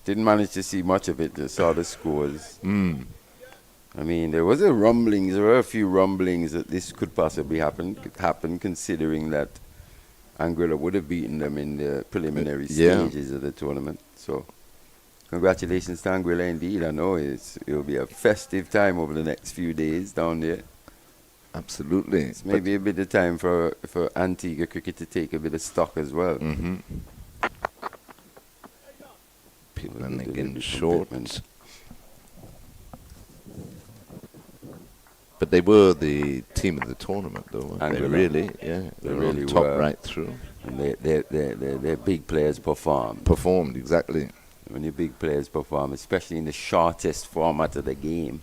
Didn't manage to see much of it, just saw the scores. I mean, there were a few rumblings that this could possibly happen considering that Anguilla would have beaten them in the preliminary stages of the tournament. So, congratulations to Anguilla indeed. I know it'll be a festive time over the next few days down there. Absolutely. It's maybe a bit of time for Antigua cricket to take a bit of stock as well. Pittman again short. But they were the team of the tournament, though. They really, they really top were. Right through. And their big players performed. Performed, exactly. When your big players perform, especially in the shortest format of the game,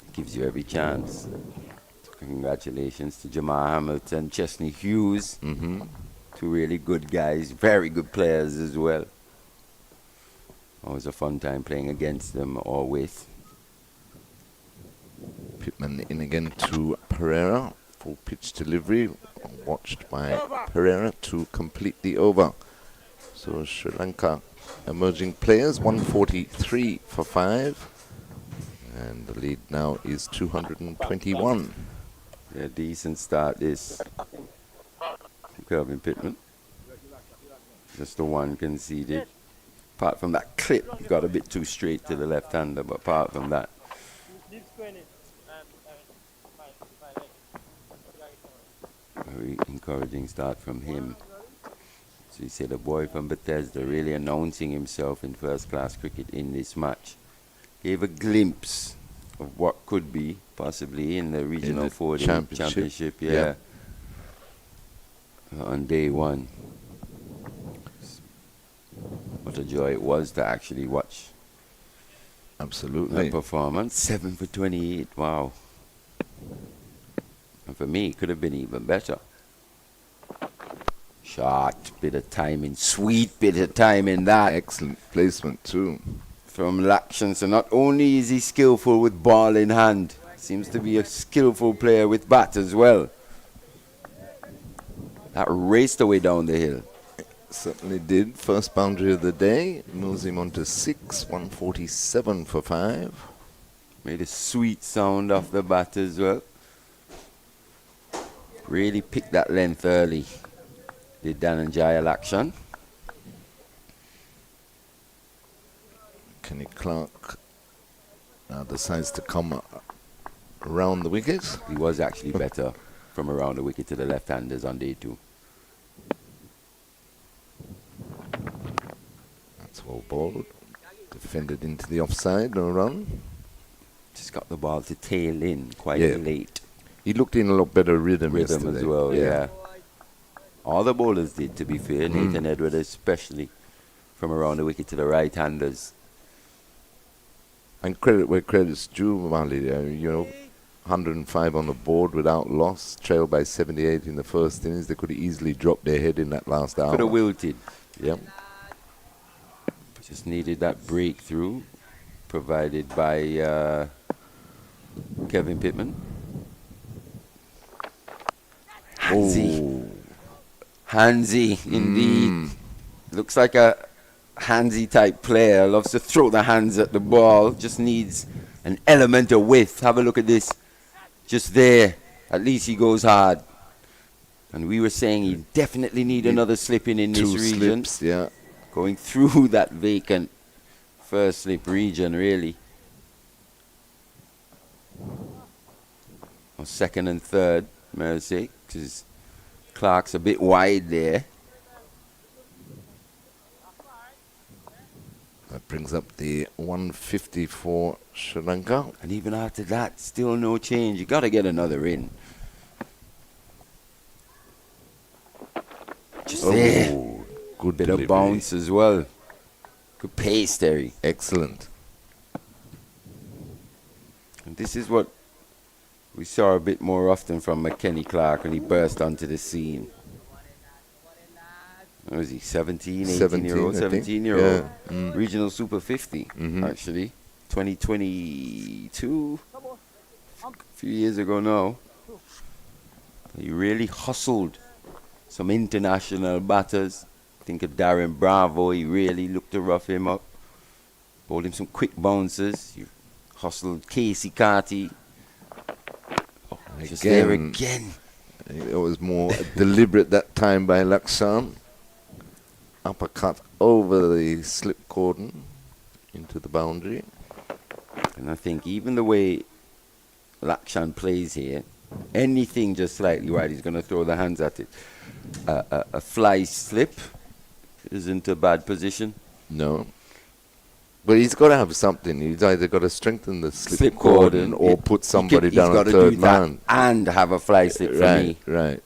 it gives you every chance. So congratulations to Jamal Hamilton, Chesney Hughes, 2 really good guys, very good players as well. Always a fun time playing against them or with. Pittman in again to Pereira. Full pitch delivery. watched by Pereira to complete the over. So Sri Lanka emerging players 143 for 5, and the lead now is 221. Yeah, decent start this. Kelvin Pittman. Just the one conceded. Apart from that clip, got a bit too straight to the left-hander, but apart from that. Very encouraging start from him. So you see the boy from Bethesda really announcing himself in first-class cricket in this match. Gave a glimpse of what could be possibly in the regional 40 championship. Yeah. On day one. What a joy it was to actually watch. Absolutely. That performance. 7 for 28. Wow. And for me, it could have been even better. Shot, bit of timing, sweet bit of timing that. Excellent placement too. From Lakshan. So not only is he skillful with ball in hand, seems to be a skillful player with bat as well. That raced away down the hill. Certainly did. First boundary of the day. Moves him on to 6, 147 for 5. Made a sweet sound off the bat as well. Really picked that length early. Did Dhananjaya Lakshan. Kenny Clark now decides to come around the wicket. He was actually better from around the wicket to the left-handers on day 2. That's well bowled. Defended into the offside, no run. Just got the ball to tail in quite late. He looked in a lot better rhythm yesterday. As well, yeah. All the bowlers did, to be fair. Nathan Edwards especially, from around the wicket to the right-handers. And credit where credit's due, Mali. 105 on the board without loss, trailed by 78 in the first innings. They could have easily dropped their head in that last hour. Could have wilted. Yep. Just needed that breakthrough provided by Kevin Pittman. Handsy, indeed. Looks like a handsy type player. Loves to throw the hands at the ball. Just needs an element of width. Have a look at this. Just there. At least he goes hard. And we were saying he definitely need another slip in this region. Slips, yeah. Going through that vacant first slip region, really. Or second and third, may I say, because Clark's a bit wide there. That brings up the 150 for Sri Lanka. And even after that, still no change. You got to get another in. Just there. Good bit delivery. of bounce as well. Good pace, Terry. Excellent. And this is what we saw a bit more often from Kenny Clark when he burst onto the scene. What was he, 17, 18-year-old? 17-year-old. Yeah. Regional Super 50, actually. 2022. A few years ago now. He really hustled some international batters. Think of Darren Bravo. He really looked to rough him up. Bowled him some quick bounces. He hustled Casey Carty. Just there again. It was more deliberate that time by Lakshan. Uppercut over the slip cordon into the boundary. And I think even the way Lakshan plays here, anything just slightly right, he's going to throw the hands at it. A fly slip isn't a bad position. No. But he's got to have something. He's either got to strengthen the slip cordon or put somebody down on third man. And have a fly slip for me. Right.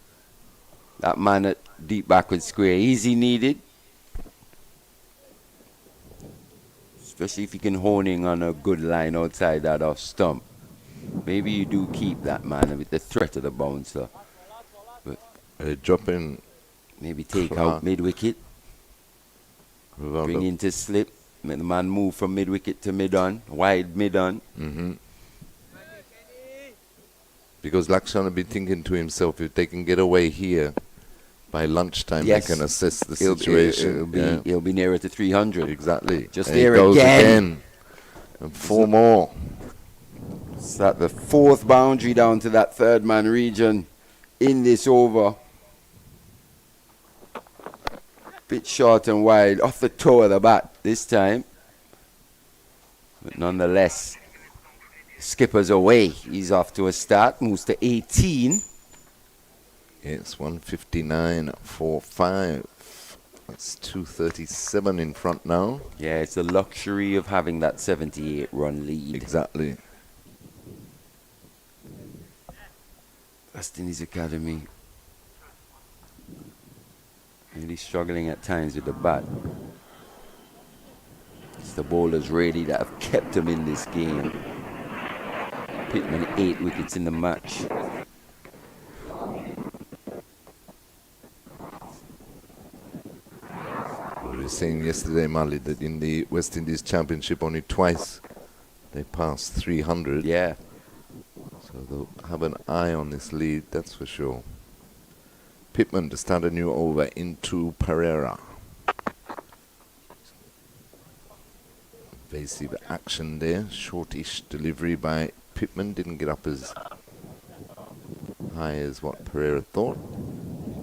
That man at deep backward square, easy needed. Especially if you can hone in on a good line outside that off stump. Maybe you do keep that man with the threat of the bouncer. But drop in. Maybe take out mid-wicket. Bring into slip. Make the man move from mid-wicket to mid-on. Wide mid-on. Because Lakshan will be thinking to himself, if they can get away here by lunchtime, Yes. they can assess the situation. He'll be nearer to 300. Exactly. Just there there he goes again. And 4 more. It's at the 4th boundary down to that 3rd man region in this over. Bit short and wide off the toe of the bat this time. But nonetheless, skipper's away. He's off to a start, moves to 18. It's 159.45. That's 237 in front now. Yeah, it's the luxury of having that 78-run lead. Exactly. West Indies Academy really struggling at times with the bat. It's the bowlers really that have kept them in this game. Pittman 8 wickets in the match. We were saying yesterday, Mali, that in the West Indies Championship only twice they passed 300. Yeah. So they'll have an eye on this lead, that's for sure. Pittman to start a new over into Pereira. Evasive action there. Shortish delivery by Pittman. Didn't get up as high as what Pereira thought.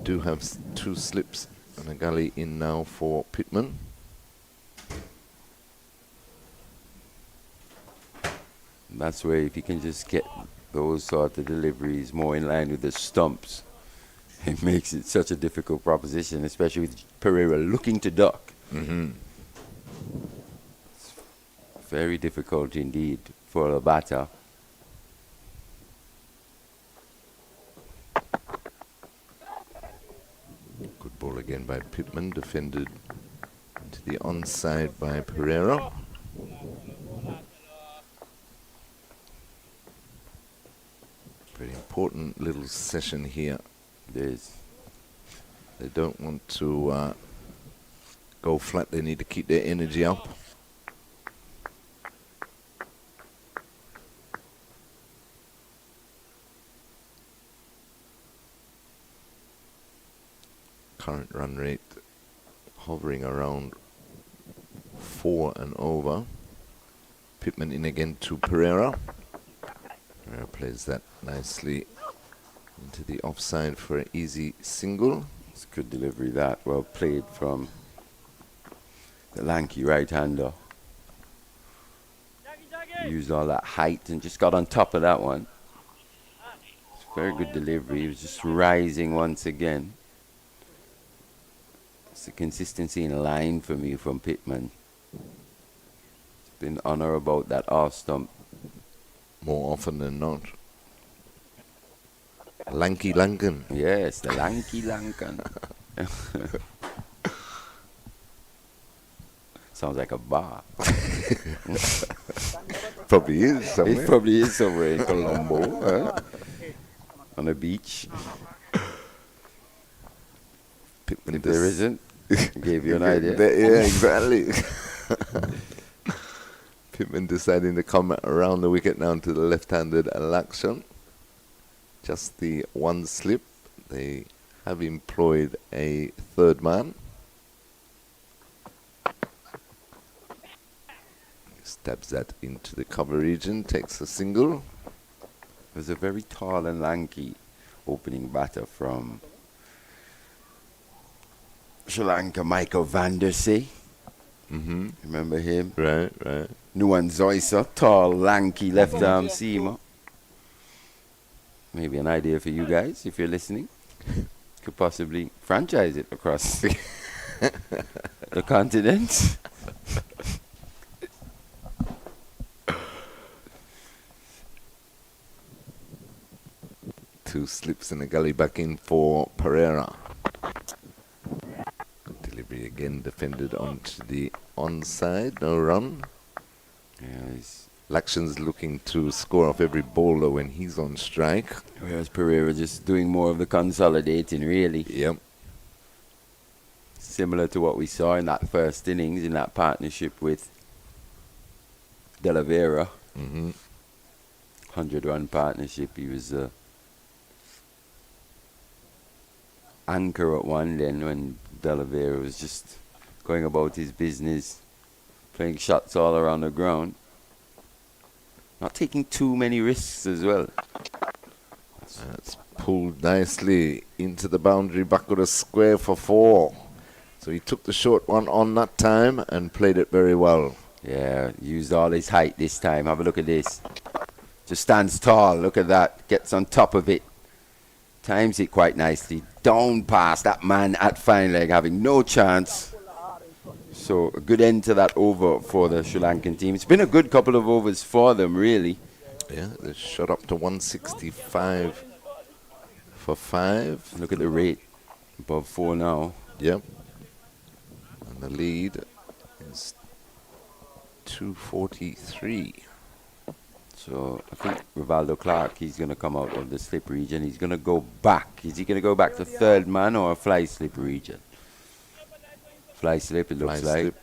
Do have 2 slips and a gully in now for Pittman. That's where if you can just get those sort of deliveries more in line with the stumps, it makes it such a difficult proposition, especially with Pereira looking to duck. Mm-hmm. It's very difficult indeed for a batter. Good ball again by Pittman, defended to the onside by Pereira. Very important little session here. It is. They don't want to go flat. They need to keep their energy up. Current run rate hovering around 4 and over. Pittman in again to Pereira. Pereira plays that nicely into the offside for an easy single. It's a good delivery that. Well played from the lanky right-hander. Used all that height and just got on top of that one. It's a very good delivery. He was just rising once again. It's the consistency in line for me from Pittman. It's been honor about that off stump. More often than not. Lanky Lankan. Yes, the lanky Lankan. Sounds like a bar. Probably is somewhere. It probably is somewhere in Colombo, huh? On a beach. Pittman If there isn't, gave you an idea. Yeah, exactly. Pittman deciding to come around the wicket now to the left-handed Lakshan. Just the 1 slip. They have employed a 3rd man. Stabs that into the cover region, takes a single. There's a very tall and lanky opening batter from Sri Lanka, Michael van der See. Mm-hmm. Remember him? Right. Nuwan Zoysa, tall, lanky left-arm seamer. Maybe an idea for you guys, if you're listening. Could possibly franchise it across the continent. Two slips in the gully back in for Pereira. Delivery again defended onto the onside, no run. Yeah, Lakshan's looking to score off every bowler when he's on strike. whereas Pereira just doing more of the consolidating, really. Yep. Similar to what we saw in that first innings, in that partnership with De La Vera. Mm-hmm. 100-run partnership. He was anchor at one then when Delavera was just going about his business, playing shots all around the ground. Not taking too many risks as well. That's pulled nicely into the boundary, back with a square for 4. So he took the short one on that time and played it very well. Yeah, used all his height this time. Have a look at this. Just stands tall. Look at that. Gets on top of it. Times it quite nicely. Down past that man at fine leg, having no chance. So a good end to that over for the Sri Lankan team. It's been a good couple of overs for them, really. Yeah, they shot up to 165 for 5. Look at the rate. Above 4 now. Yep. And the lead is 243. So I think Rivaldo Clark, he's going to come out of the slip region. He's going to go back. Is he going to go back to third man or a fly slip region? Fly slip, it looks like.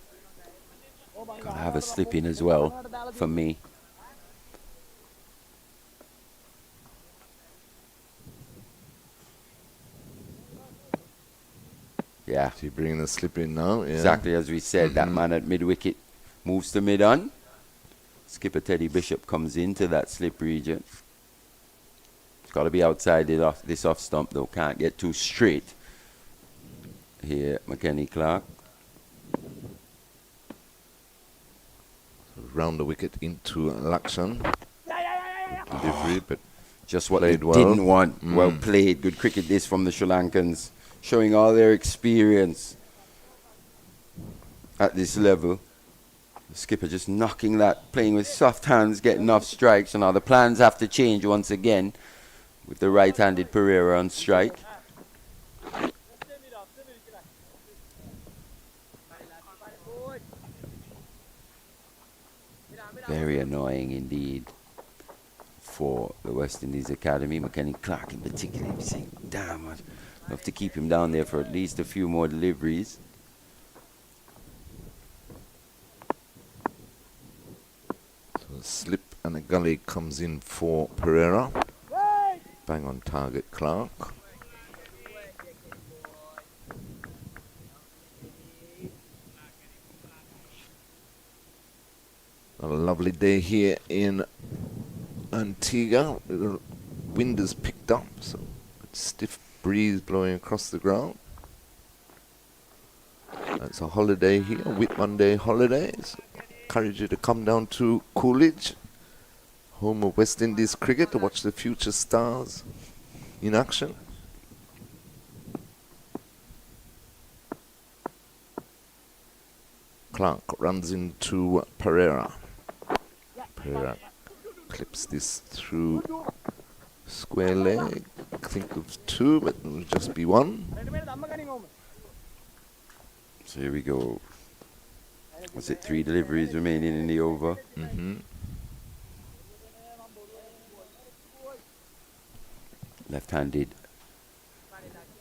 Gotta have a slip in as well, for me. Yeah. So you're bringing the slip in now? Yeah. Exactly as we said, that man at mid-wicket moves to mid-on. Skipper Teddy Bishop comes into that slip region. It's got to be outside this off stump, though. Can't get too straight. Here, McKenny Clark. Round the wicket into Lakshan. Delivery, but just what they well. didn't want. Well played. Good cricket this from the Sri Lankans. Showing all their experience at this level. The skipper just knocking that, playing with soft hands, getting off strikes. And now the plans have to change once again with the right-handed Pereira on strike. Very annoying indeed for the West Indies Academy. McKenny Clark in particular, he's saying, damn, I'd love to keep him down there for at least a few more deliveries. So a slip and a gully comes in for Pereira. Bang on target, Clark. A lovely day here in Antigua. The wind has picked up, so a stiff breeze blowing across the ground. It's a holiday here, Whit Monday holidays. Encourage you to come down to Coolidge, home of West Indies cricket, to watch the future stars in action. Clark runs into Pereira. Pereira clips this through square leg. I think of 2, but it will just be 1. So here we go. Was it 3 deliveries remaining in the over? Left-handed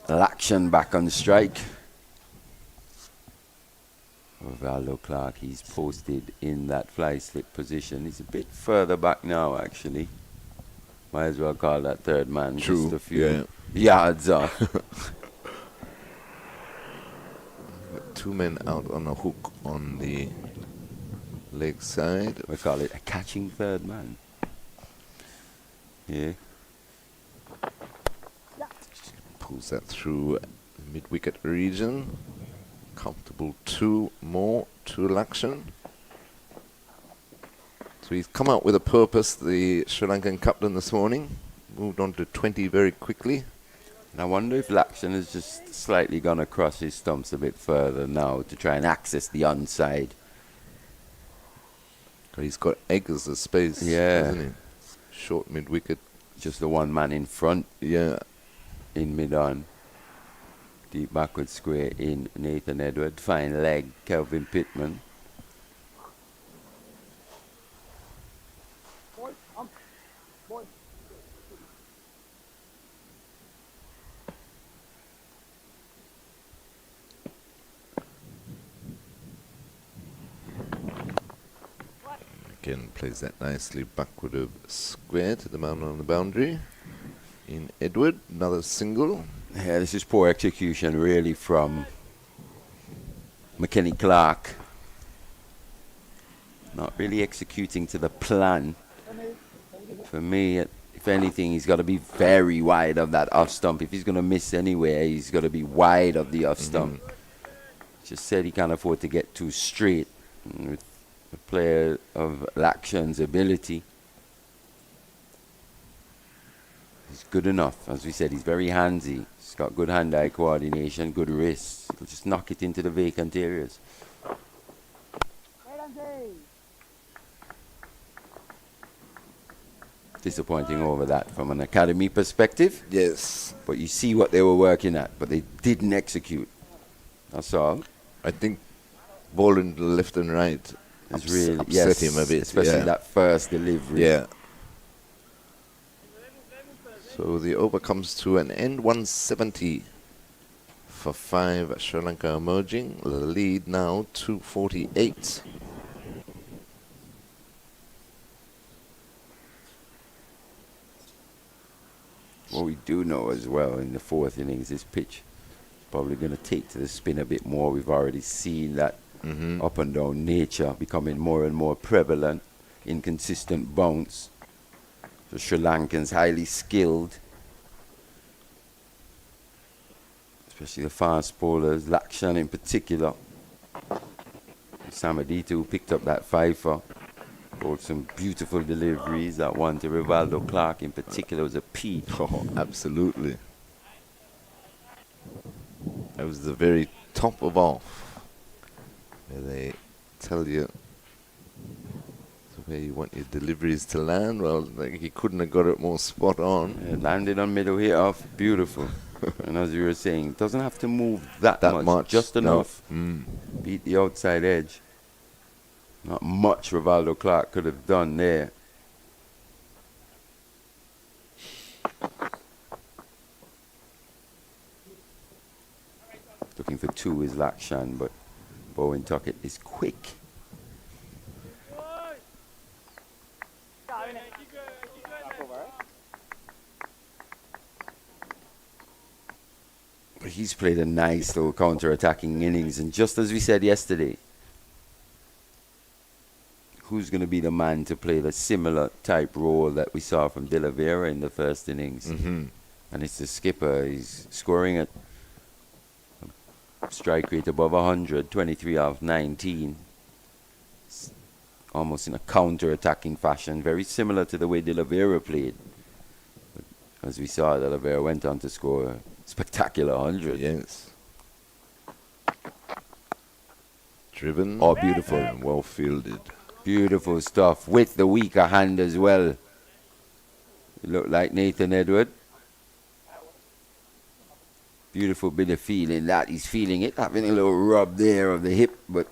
Lakshan back on strike. Rivaldo Clark, he's posted in that fly slip position. He's a bit further back now, actually. Might as well call that third man. True. Just a few yards off. 2 men out on a hook on the leg side. We call it a catching third man. Yeah. Pulls that through the mid-wicket region. Comfortable 2 more to Lakshan. So he's come out with a purpose, the Sri Lankan captain this morning. Moved on to 20 very quickly. And I wonder if Lakshan has just slightly gone across his stumps a bit further now to try and access the onside. He's got acres of space, hasn't he? Short mid-wicket. Just the one man in front. Yeah. In mid-on. Deep backward square in Nathan Edward. Fine leg, Kelvin Pittman. Again, plays that nicely backward of square to the man on the boundary. In Edward, another single. Yeah, this is poor execution really from McKenny Clark. Not really executing to the plan. For me, if anything, he's got to be very wide of that off stump. If he's going to miss anywhere, he's got to be wide of the off stump. Just said he can't afford to get too straight. And with a player of Lakshan's ability, he's good enough. As we said, he's very handsy. He's got good hand-eye coordination, good wrists. He'll just knock it into the vacant areas. Disappointing over that from an academy perspective. Yes. But you see what they were working at, but they didn't execute. That's all. I think bowling left and right It's really upset him a bit. especially that first delivery. Yeah. So the over comes to an end, 170 for 5. Sri Lanka emerging. The lead now 248. What we do know as well in the fourth innings, this pitch is probably going to take to the spin a bit more. We've already seen that up and down nature becoming more and more prevalent, inconsistent bounce. The Sri Lankans highly skilled, especially the fast bowlers, Lakshan in particular. Samadita, who picked up that fifer, brought some beautiful deliveries. That one to Rivaldo Clark in particular was a peach. Oh, absolutely. That was the very top of off, where they tell you the way you want your deliveries to land. Well, like, he couldn't have got it more spot on. It landed on middle hit off, beautiful. And as you were saying, doesn't have to move that much, just enough. Beat the outside edge. Not much Rivaldo Clark could have done there. Looking for 2 is Lakshan, but Bowen Tuckett is quick. He's played a nice little counter-attacking innings, and just as we said yesterday, who's going to be the man to play the similar type role that we saw from De La Vera in the first innings? And it's the skipper. He's scoring at a strike rate above 100, 23 off 19. It's almost in a counter-attacking fashion, very similar to the way De La Vera played. But as we saw, De La Vera went on to score a spectacular 100. Yes. Driven. Oh, beautiful. And well fielded. Beautiful stuff with the weaker hand as well. It looked like Nathan Edward. Beautiful bit of feeling that. He's feeling it, having a little rub there of the hip, but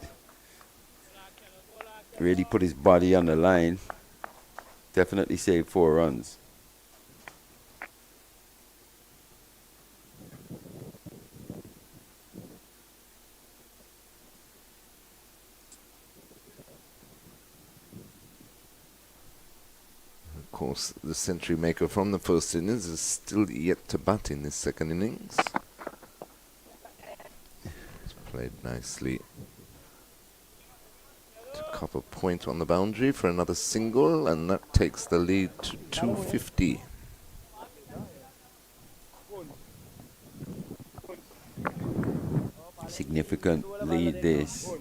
really put his body on the line. Definitely saved 4 runs. Of course, the century maker from the first innings is still yet to bat in this second innings. It's played nicely. To cover point on the boundary for another single, and that takes the lead to 250. Significant lead this.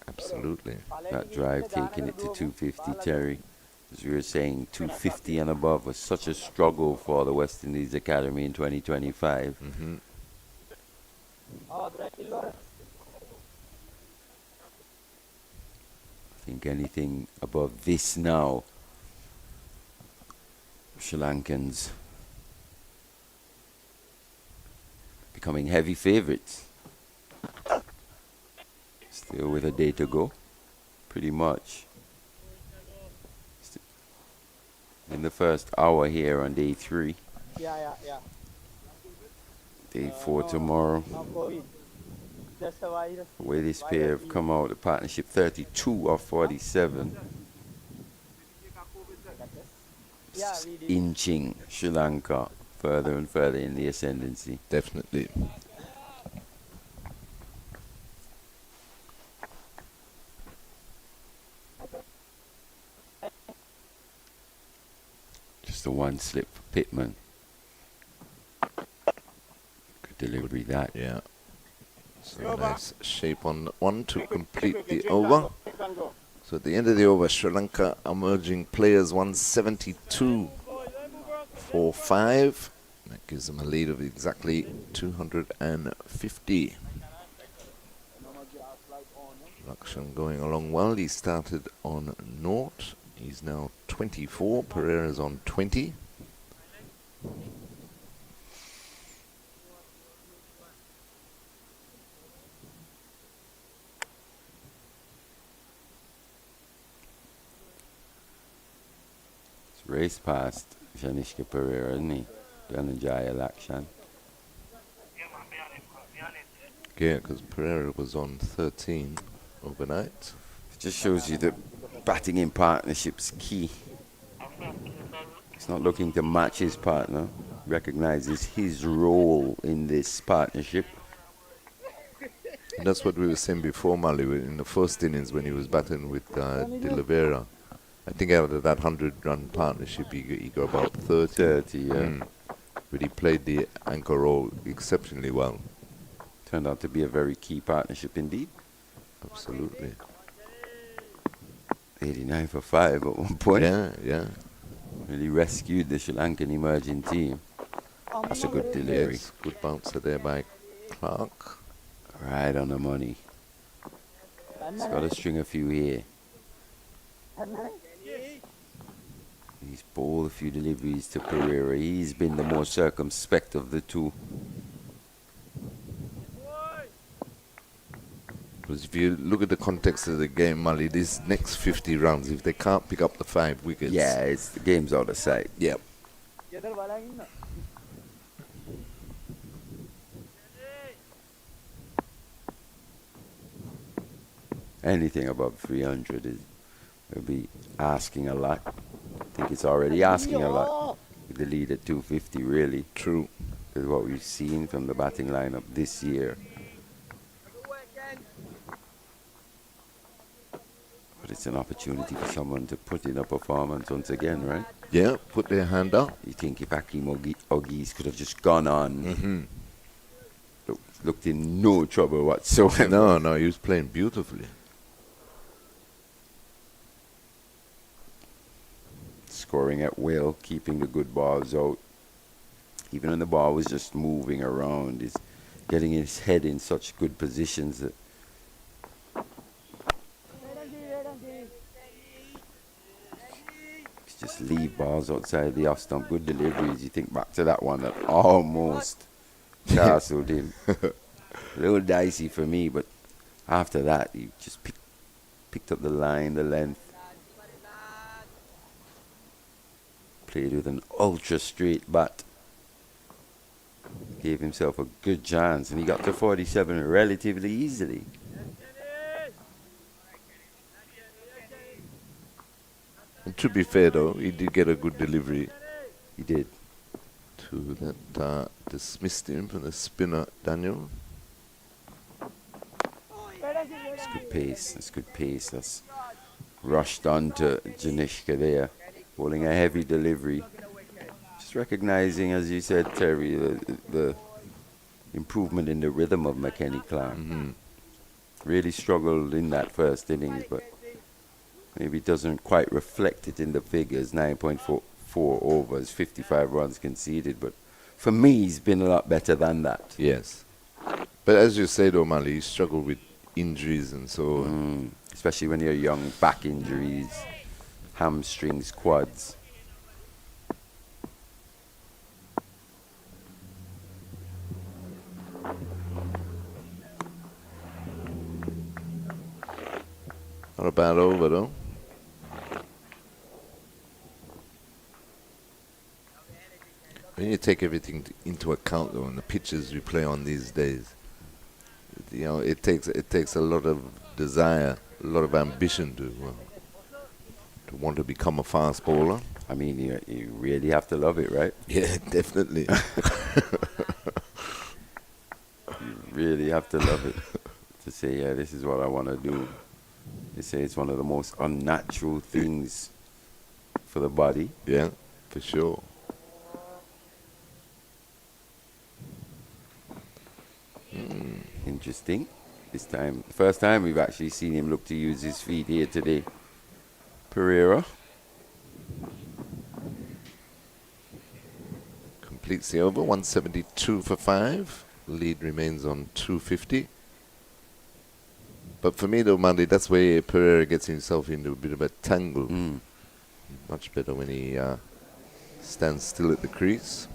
Absolutely. That drive taking it to 250, Terry. As we were saying, 250 and above was such a struggle for the West Indies Academy in 2025. I think anything above this now, Sri Lankans becoming heavy favourites. Still with a day to go, pretty much. In the first hour here on day 3. Day 4 tomorrow. The way this pair have come out, the partnership 32 of 47. Just inching Sri Lanka further and further in the ascendancy. Definitely. Just a one slip for Pittman. Good delivery that. Yeah. So nice shape on one to complete the over. So at the end of the over, Sri Lanka emerging players 172.45. That gives them a lead of exactly 250. Lakshan going along well. He started on 0. He's now 24. Pereira's on 20. It's race past Janishka Pereira, isn't he? Dhananjaya Lakshan. Yeah, because Pereira was on 13 overnight. It just shows you that batting in partnership's key. He's not looking to match his partner, recognizes his role in this partnership. And that's what we were saying before, Mali, in the first innings when he was batting with De Oliveira. I think out of that 100-run partnership, he got about 30. 30, yeah. But he played the anchor role exceptionally well. Turned out to be a very key partnership indeed. Absolutely. 89 for 5 at one point. Yeah, yeah. Really rescued the Sri Lankan emerging team. That's a good delivery. Yes, good bouncer there by Clark. Right on the money. He's got to string a few here. He's bowled a few deliveries to Pereira. He's been the more circumspect of the two. Because if you look at the context of the game, Mali, these next 50 rounds, if they can't pick up the 5 wickets... Yeah, the game's out of sight. Yeah. Anything above 300 will be asking a lot. I think it's already asking a lot. With the lead at 250, really. True. Is what we've seen from the batting lineup this year. But it's an opportunity for someone to put in a performance once again, right? Yeah, put their hand up. You think if Hakeem Ogis could have just gone on, looked in no trouble whatsoever. No, he was playing beautifully. Scoring at will, keeping the good balls out. Even when the ball was just moving around, he's getting his head in such good positions that just leave balls outside the off stump. Good deliveries. You think back to that one that almost castled him. A little dicey for me, but after that, he just picked up the line, the length. Played with an ultra straight bat. Gave himself a good chance, and he got to 47 relatively easily. And to be fair, though, he did get a good delivery. He did. To that dismissed him from the spinner, Daniel. That's good pace. That's good pace. That's rushed on to Janishka there, bowling a heavy delivery. Just recognizing, as you said, Terry, the improvement in the rhythm of McKenny Clark. Really struggled in that first innings, but maybe doesn't quite reflect it in the figures. 9.4 overs, 55 runs conceded. But for me, he's been a lot better than that. Yes. But as you said, O'Malley, he struggled with injuries and so on. Especially when you're young, back injuries, hamstrings, quads. Not a bad over, though. When you take everything into account, though, and the pitches we play on these days, you know, it takes a lot of desire, a lot of ambition to want to become a fast bowler. I mean, you really have to love it, right? Yeah, definitely. You really have to love it to say, yeah, this is what I want to do. They say it's one of the most unnatural things for the body. Yeah, for sure. Interesting. This time, first time we've actually seen him look to use his feet here today. Pereira. Completes the over, 172 for 5. Lead remains on 250. But for me, though, Mandy, that's where Pereira gets himself into a bit of a tangle. Much better when he stands still at the crease.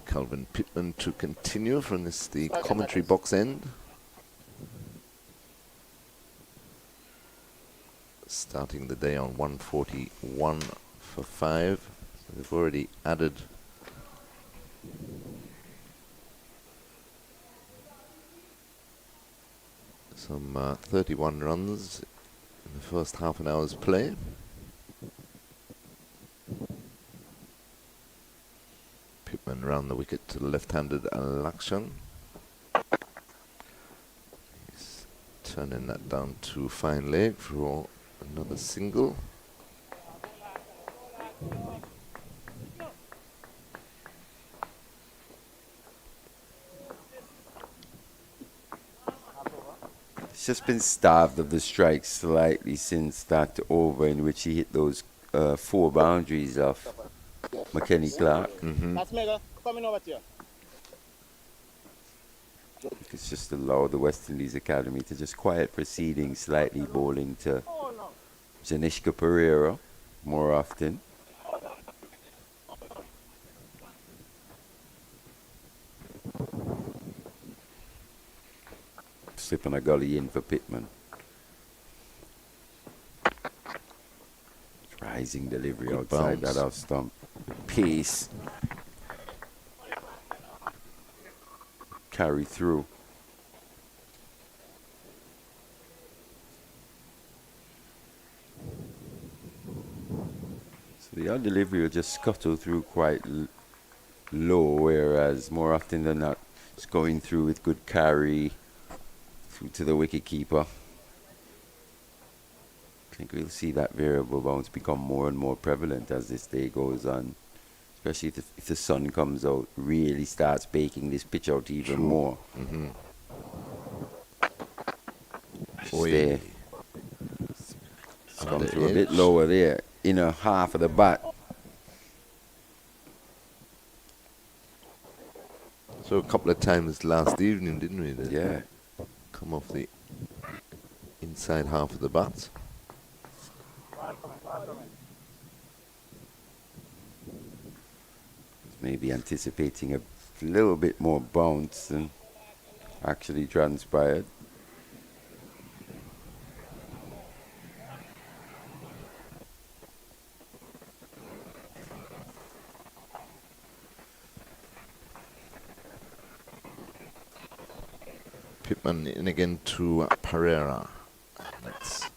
Calvin Pittman to continue from the commentary box end. Starting the day on 141 for 5. They've already added some 31 runs in the first half an hour's play. Pittman round the wicket to the left-handed Lakshan. He's turning that down to fine leg for another single. He's just been starved of the strikes slightly since that over in which he hit those 4 boundaries off McKenny Clark. That's mega. Coming over to you. It's just allowed the West Indies Academy to just quiet proceedings, slightly bowling to Janishka Pereira more often. Slipping a gully in for Pittman. Rising delivery Good outside bounce. that off stump. Pace. Carry through. So the odd delivery will just scuttle through quite low, whereas more often than not, it's going through with good carry through to the wicket keeper. I think we'll see that variable bounce become more and more prevalent as this day goes on. Especially if the sun comes out, really starts baking this pitch out even more. Just there. It's gone through a bit lower there. Inner half of the bat. So a couple of times last evening, didn't we? Yeah. Come off the inside half of the bat. Maybe anticipating a little bit more bounce than actually transpired. Pittman in again to Pereira. That's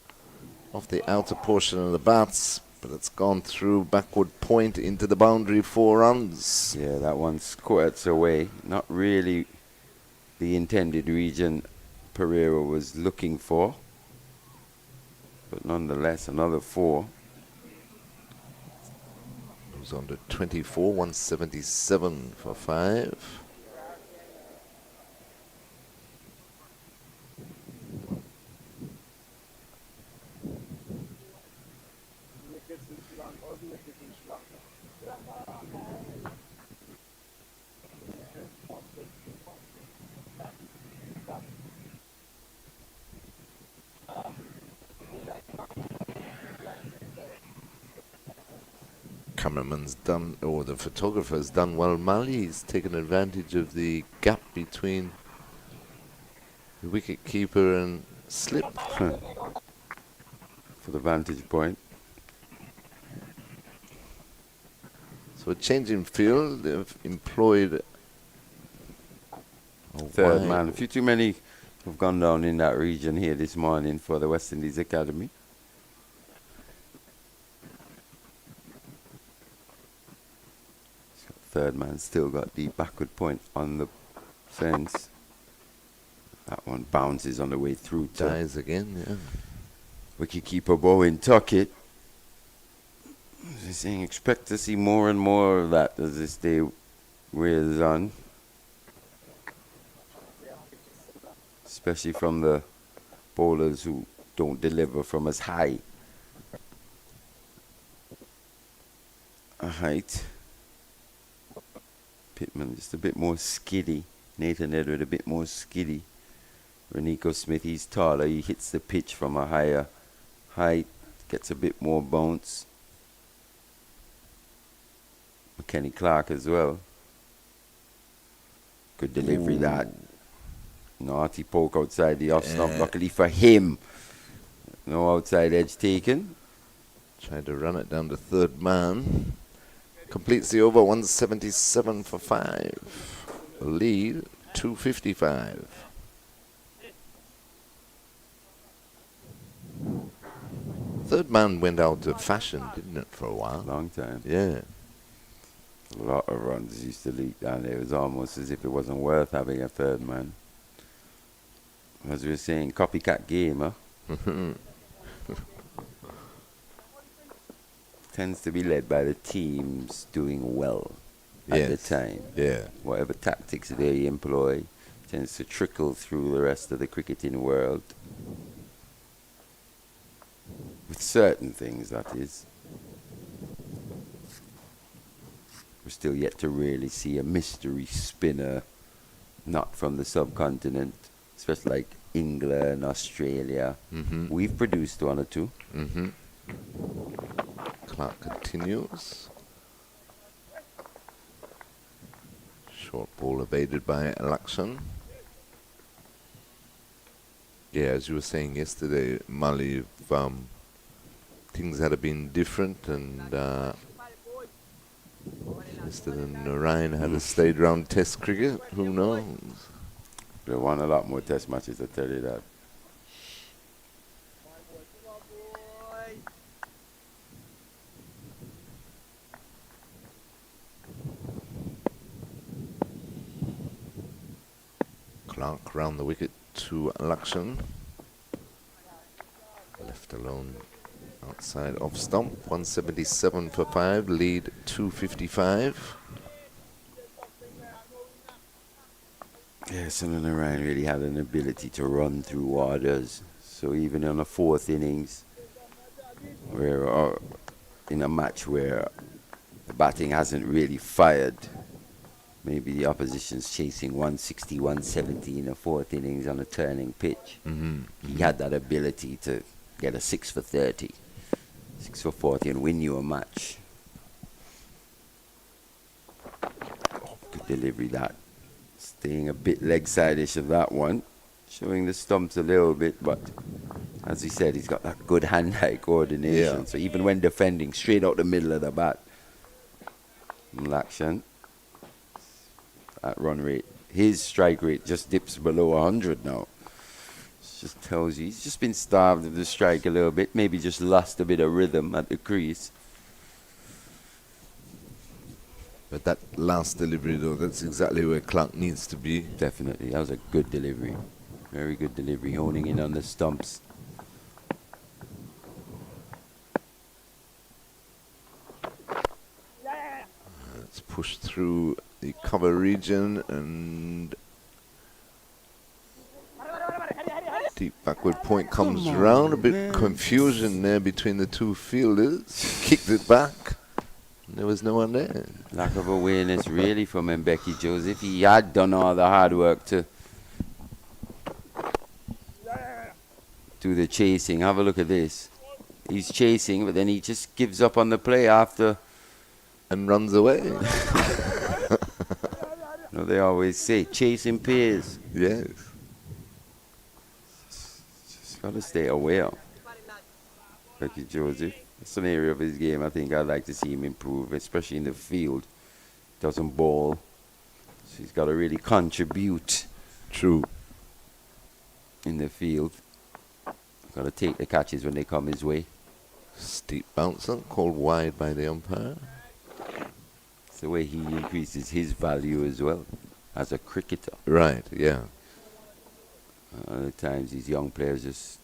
off the outer portion of the bats, but it's gone through backward point into the boundary, 4 runs. Yeah, that one squirts away. Not really the intended region Pereira was looking for, but nonetheless, another 4. Moves on to 24, 177 for 5. Cameraman's done, or the photographer's done well. Mali's taken advantage of the gap between the wicket keeper and slip. For the vantage point. So a change in field, they've employed a Third wide- man. A few too many who've gone down in that region here this morning for the West Indies Academy. Third man still got the backward point on the fence. That one bounces on the way through. Dies again, yeah. Wicketkeeper Bowen Tuckett. He's saying expect to see more and more of that as this day wears on. Especially from the bowlers who don't deliver from as high a height. Pittman just a bit more skiddy. Nathan Edward a bit more skiddy. Renico Smith, he's taller. He hits the pitch from a higher height. Gets a bit more bounce. Kenny Clark as well. Good delivery that. Naughty poke outside the off stump. Luckily for him. No outside edge taken. Tried to run it down to third man. Completes the over 177 for 5. Lead 255. Third man went out of fashion, didn't it, for a while? Long time. Yeah. A lot of runs used to leak down there. It was almost as if it wasn't worth having a third man. As we were saying, copycat game, huh? Tends to be led by the teams doing well at the time. Yeah. Whatever tactics they employ tends to trickle through the rest of the cricketing world. With certain things, that is. We're still yet to really see a mystery spinner not from the subcontinent, especially like England, Australia. We've produced one or two. Clark continues. Short ball evaded by Laxon. Yeah, as you were saying yesterday, Mali, if things had been different and Mr. Narayan had stayed around Test cricket, who knows? They won a lot more Test matches, I tell you that. Clark round the wicket to Laxon. Left alone outside off stump. 177 for 5. Lead 255. Yeah, Sunil Narayan really had an ability to run through waters. So even in the fourth innings, where in a match where the batting hasn't really fired, maybe the opposition's chasing 160, 170 in the fourth innings on a turning pitch. He had that ability to get a 6 for 30, 6 for 40 and win you a match. Good delivery that. Staying a bit leg side-ish of that one. Showing the stumps a little bit, but as he said, he's got that good hand-eye coordination. Yeah. So even when defending, straight out the middle of the bat. Laxon. That run rate, his strike rate just dips below 100 now. It just tells you he's just been starved of the strike a little bit, maybe just lost a bit of rhythm at the crease. But that last delivery, though, that's exactly where Clark needs to be. Definitely, that was a good delivery. Very good delivery, honing in on the stumps. It's pushed through the cover region and deep backward point comes round. A bit confusion there between the two fielders. Kicked it back. There was no one there. Lack of awareness really from Mbeki Joseph. He had done all the hard work to do the chasing. Have a look at this. He's chasing, but then he just gives up on the play after. And runs away. You know, they always say, chasing pays. Yes. Just got to stay aware. Mbeki Joseph. It's an area of his game I think I'd like to see him improve, especially in the field. Doesn't bowl. So he's got to really contribute. True. in the field. Got to take the catches when they come his way. Steep bouncer called wide by the umpire. It's the way he increases his value as well as a cricketer. Right, yeah. Other times these young players just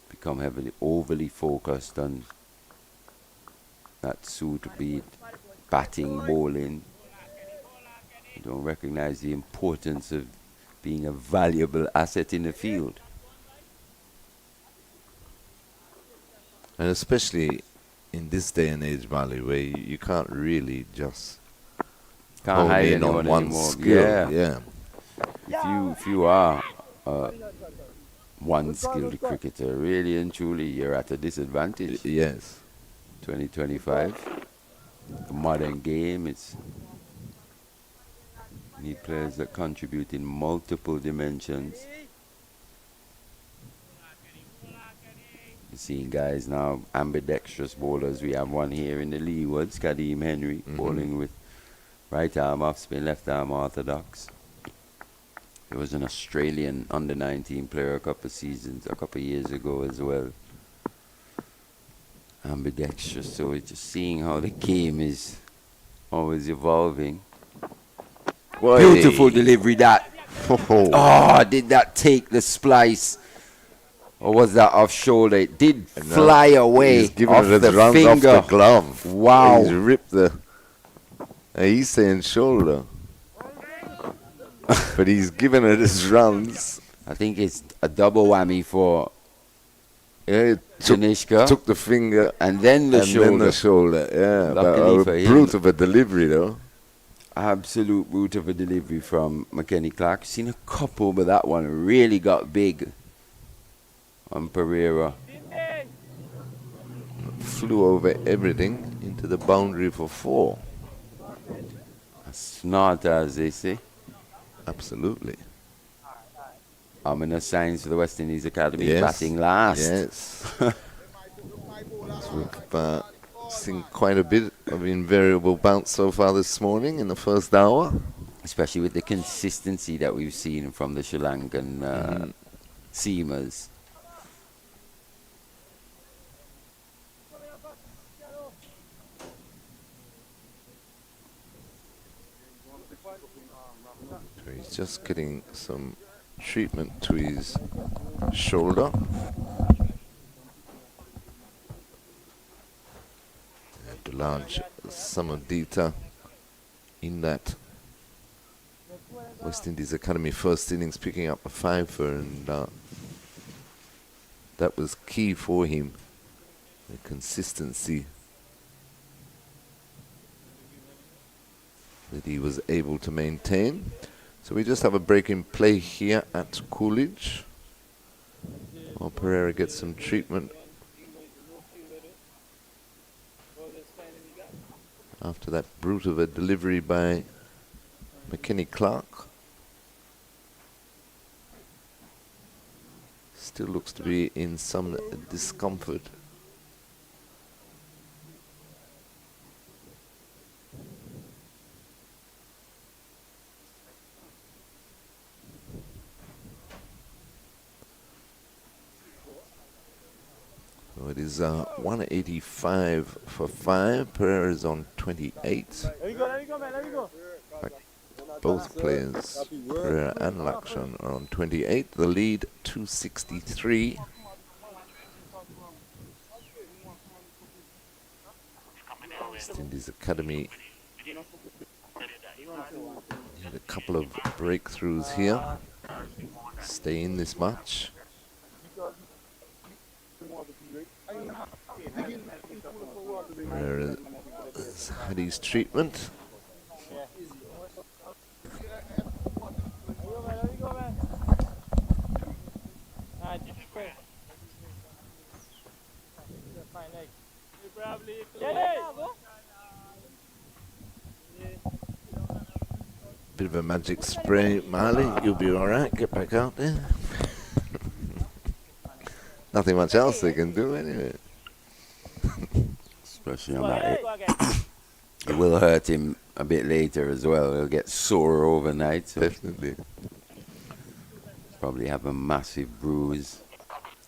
become overly focused on that suit, be it batting, bowling. They don't recognize the importance of being a valuable asset in the field. And especially in this day and age, Valley, where you can't really just Can't hide in on anyone one anymore. skill. Yeah. If you are one skilled cricketer, really and truly, you're at a disadvantage. Yes. 2025, the modern game, you need players that contribute in multiple dimensions. You're seeing guys now, ambidextrous bowlers. We have one here in the Leewards, Kadeem Henry, bowling with right arm off spin, left arm orthodox. There was an Australian under-19 player a couple of years ago as well. Ambidextrous, so it's just seeing how the game is always evolving. Boy. Beautiful delivery that. Oh, did that take the splice? Or was that off shoulder? It did fly away. He's giving off it the a run finger. off the glove. Wow. He's ripped he's saying shoulder. But he's given it his runs. I think it's a double whammy for Janishka. Took the finger and then the shoulder. Then the shoulder, yeah. Luckily But for a him. brute of a delivery, though. Absolute brute of a delivery from McKenny Clark. Seen a couple, but that one really got big on Pereira. Flew over everything into the boundary for 4. A snort, as they say. Absolutely. Ominous signs for the West Indies Academy, Yes. batting last. Yes. We've seen quite a bit of invariable bounce so far this morning in the first hour. Especially with the consistency that we've seen from the Sri Lankan seamers. So he's just getting some treatment to his shoulder. And a large Samadita in that West Indies Academy first innings, picking up a 5-fer, and that was key for him, the consistency that he was able to maintain. So we just have a break in play here at Coolidge while Pereira gets some treatment after that brute of a delivery by McKenny Clark. Still looks to be in some discomfort. So it is 185 for 5. Pereira is on 28. Both players, Pereira and Lakshan, are on 28. The lead, 263. West Indies Academy had a couple of breakthroughs here. Stay in this match. Pereira has had his treatment. Bit of a magic spray, Marley. You'll be all right. Get back out there. Nothing much else they can do anyway. Especially on that. It will hurt him a bit later as well. He'll get sore overnight. So definitely. Probably have a massive bruise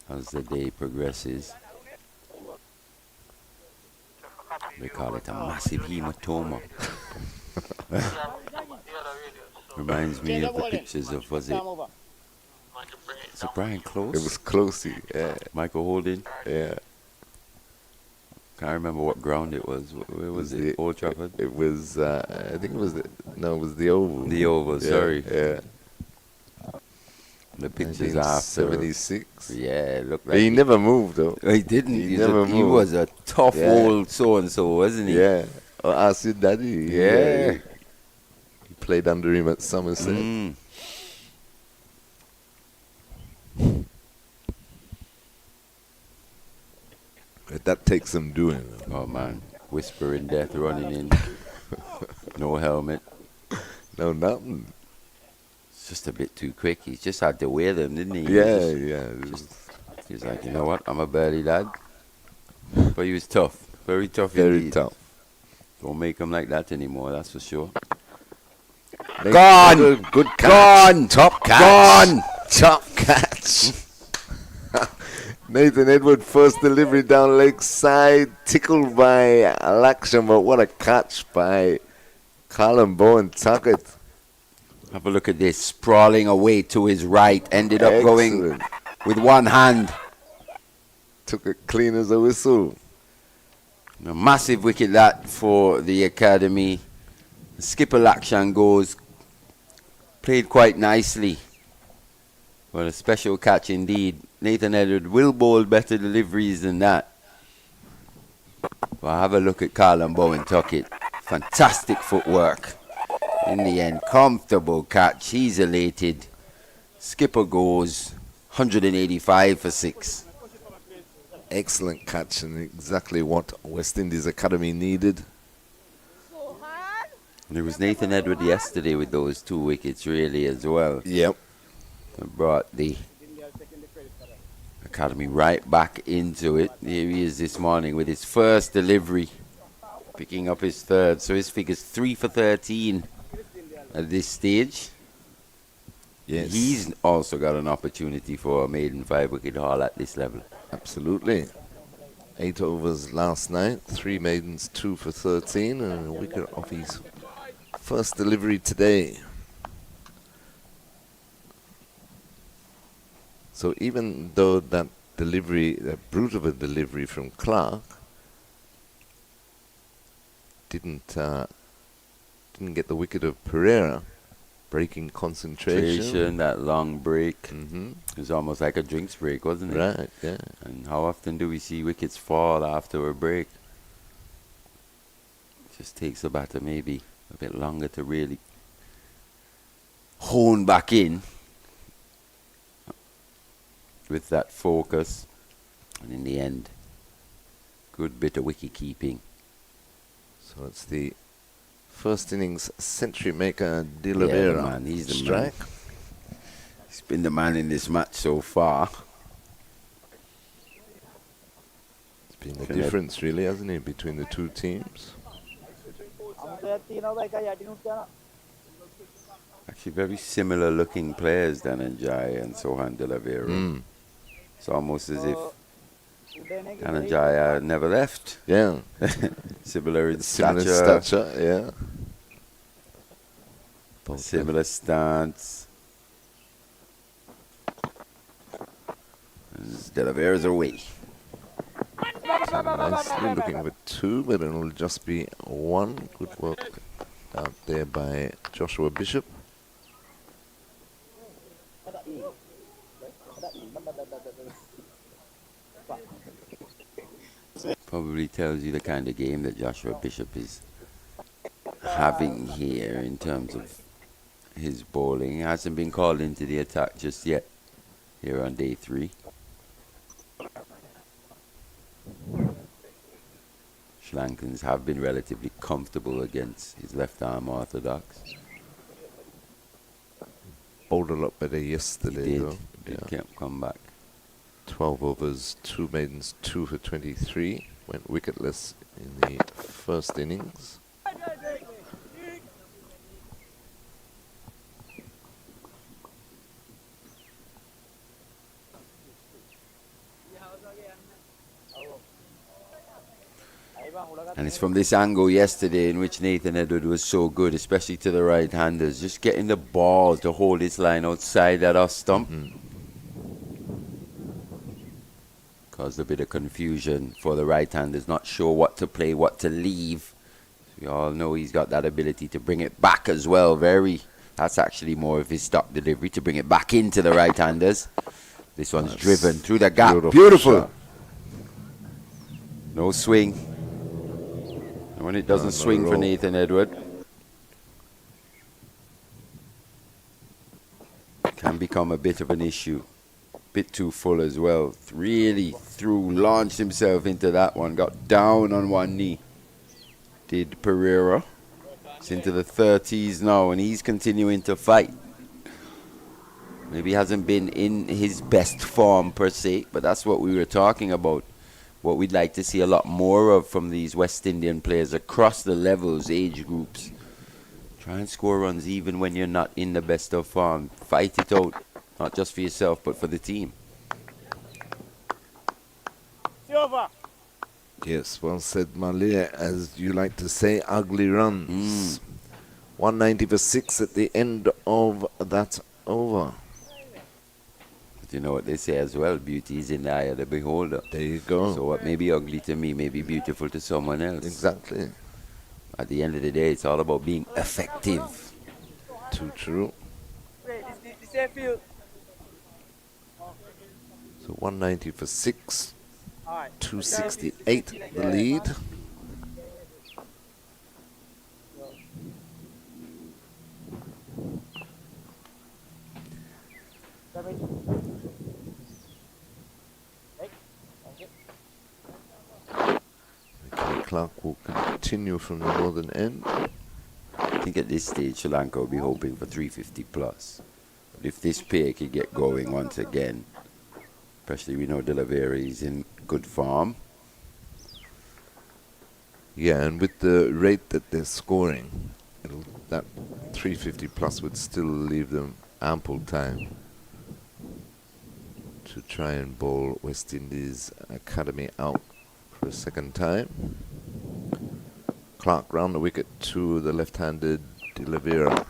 as the day progresses. They call it a massive hematoma. Reminds me of the pictures of, was it Brian Close? It was Closey, yeah. Michael Holding? Yeah. Can't remember what ground it was. Where was it? Old Trafford? It was, I think it was, it was the Oval. The Oval, yeah, sorry. Yeah. The pictures after. 76. Yeah, looked like. But he never moved, though. He didn't. He never moved. He was a tough old so-and-so, wasn't he? Yeah. Or Acid Daddy. Yeah. He played under him at Somerset. Mm. But that takes some doing. Oh, man. Whispering death running in. No helmet. No, nothing. It's just a bit too quick. He just had to wear them, didn't he? Yeah. He's like, you know what? I'm a burly lad. But he was tough. Very tough Very indeed. tough. Don't make him like that anymore, that's for sure. Gone! Good catch. Gone! Top catch. Gone! Top catch. Nathan Edward, first delivery down leg side, tickled by Alakshan, but what a catch by Colin Bowen Tuckett. Have a look at this. Sprawling away to his right. Ended up going with one hand. Took it clean as a whistle. A massive wicket that for the academy. Skipper Lakshan goes. Played quite nicely. Well, a special catch indeed. Nathan Edward will bowl better deliveries than that. Well, have a look at Colin Bowen Tuckett. Fantastic footwork. In the end, comfortable catch. He's elated. Skipper goes 185 for 6. Excellent catch and exactly what West Indies Academy needed. And it was Nathan Edward yesterday with those 2 wickets really as well. Yep. That brought the academy right back into it. Here he is this morning with his first delivery, picking up his third. So his figure's 3 for 13 at this stage. Yes. He's also got an opportunity for a maiden 5-wicket haul at this level. Absolutely. 8 overs last night, 3 maidens, 2 for 13, and a wicket off his first delivery today. So even though that delivery, that brute of a delivery from Clark, didn't get the wicket of Pereira, breaking concentration. That long break. Mm-hmm. It was almost like a drinks break, wasn't it? Right, yeah. And how often do we see wickets fall after a break? It just takes the batter maybe a bit longer to really hone back in with that focus. And in the end, good bit of wicket keeping. So it's the first innings century maker De Oliveira. Yeah, man, he's the strike. man. He's been the man in this match so far. It's been the difference, really, hasn't it, between the two teams? Actually, very similar looking players, Dhananjaya and Sohan De Oliveira. It's almost as if Dhananjaya never left. Yeah. Similar in stature, yeah. Similar stance. De Oliveira's away. So nicely looking for 2, but it'll just be 1. Good work out there by Joshua Bishop. Probably tells you the kind of game that Joshua Bishop is having here in terms of his bowling. He hasn't been called into the attack just yet here on day 3. Sri Lankans have been relatively comfortable against his left arm orthodox. Bowled a lot better yesterday, though. Did come back. 12 overs, 2 maidens, 2 for 23. Went wicketless in the first innings. And it's from this angle yesterday in which Nathan Edward was so good, especially to the right-handers, just getting the ball to hold his line outside that off stump. Caused a bit of confusion for the right-handers, not sure what to play, what to leave. We all know he's got that ability to bring it back as well. That's actually more of his stock delivery, to bring it back into the right-handers. This one's driven through the gap. Beautiful. Shot. No swing. And when it doesn't swing for Nathan Edward, it can become a bit of an issue. Bit too full as well. Really launched himself into that one. Got down on one knee. Did Pereira. It's into the 30s now, and he's continuing to fight. Maybe hasn't been in his best form per se, but that's what we were talking about. What we'd like to see a lot more of from these West Indian players across the levels, age groups. Try and score runs even when you're not in the best of form. Fight it out, not just for yourself, but for the team. Yes, well said, Malia. As you like to say, ugly runs. 190 for 6 at the end of that over. But you know what they say as well, beauty is in the eye of the beholder. There you go. So what may be ugly to me may be beautiful to someone else. Exactly. At the end of the day, it's all about being effective. Too true. So 190 for 6. 268 the lead. McKenny Clark will continue from the northern end. I think at this stage, Sri Lanka will be hoping for 350 plus. But if this pair can get going once again, especially we know De La Vera is in good form. Yeah, and with the rate that they're scoring, that 350 plus would still leave them ample time to try and bowl West Indies Academy out for a second time. Clark round the wicket to the left-handed De La Vera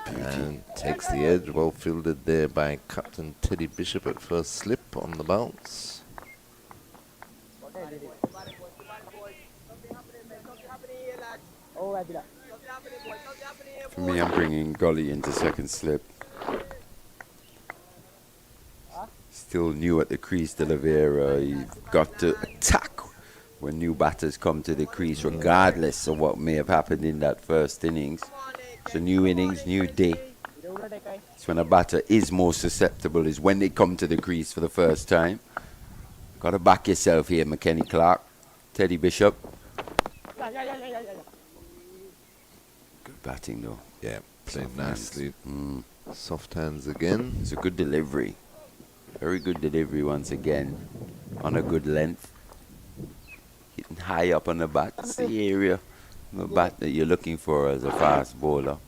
and takes the edge, well fielded there by Captain Teddy Bishop at first slip on the bounce. For me, I'm bringing Gully into second slip. Still new at the crease, De La Vera. You've got to attack when new batters come to the crease, regardless of what may have happened in that first innings. It's a new innings, new day. It's when a batter is most susceptible, is when they come to the crease for the first time. Got to back yourself here, McKenny Clark. Teddy Bishop. Good batting, though. Yeah, played Soft nicely. hands. Soft hands again. It's a good delivery. Very good delivery once again. On a good length. Hitting high up on the bat. It's the area of the bat that you're looking for as a fast bowler.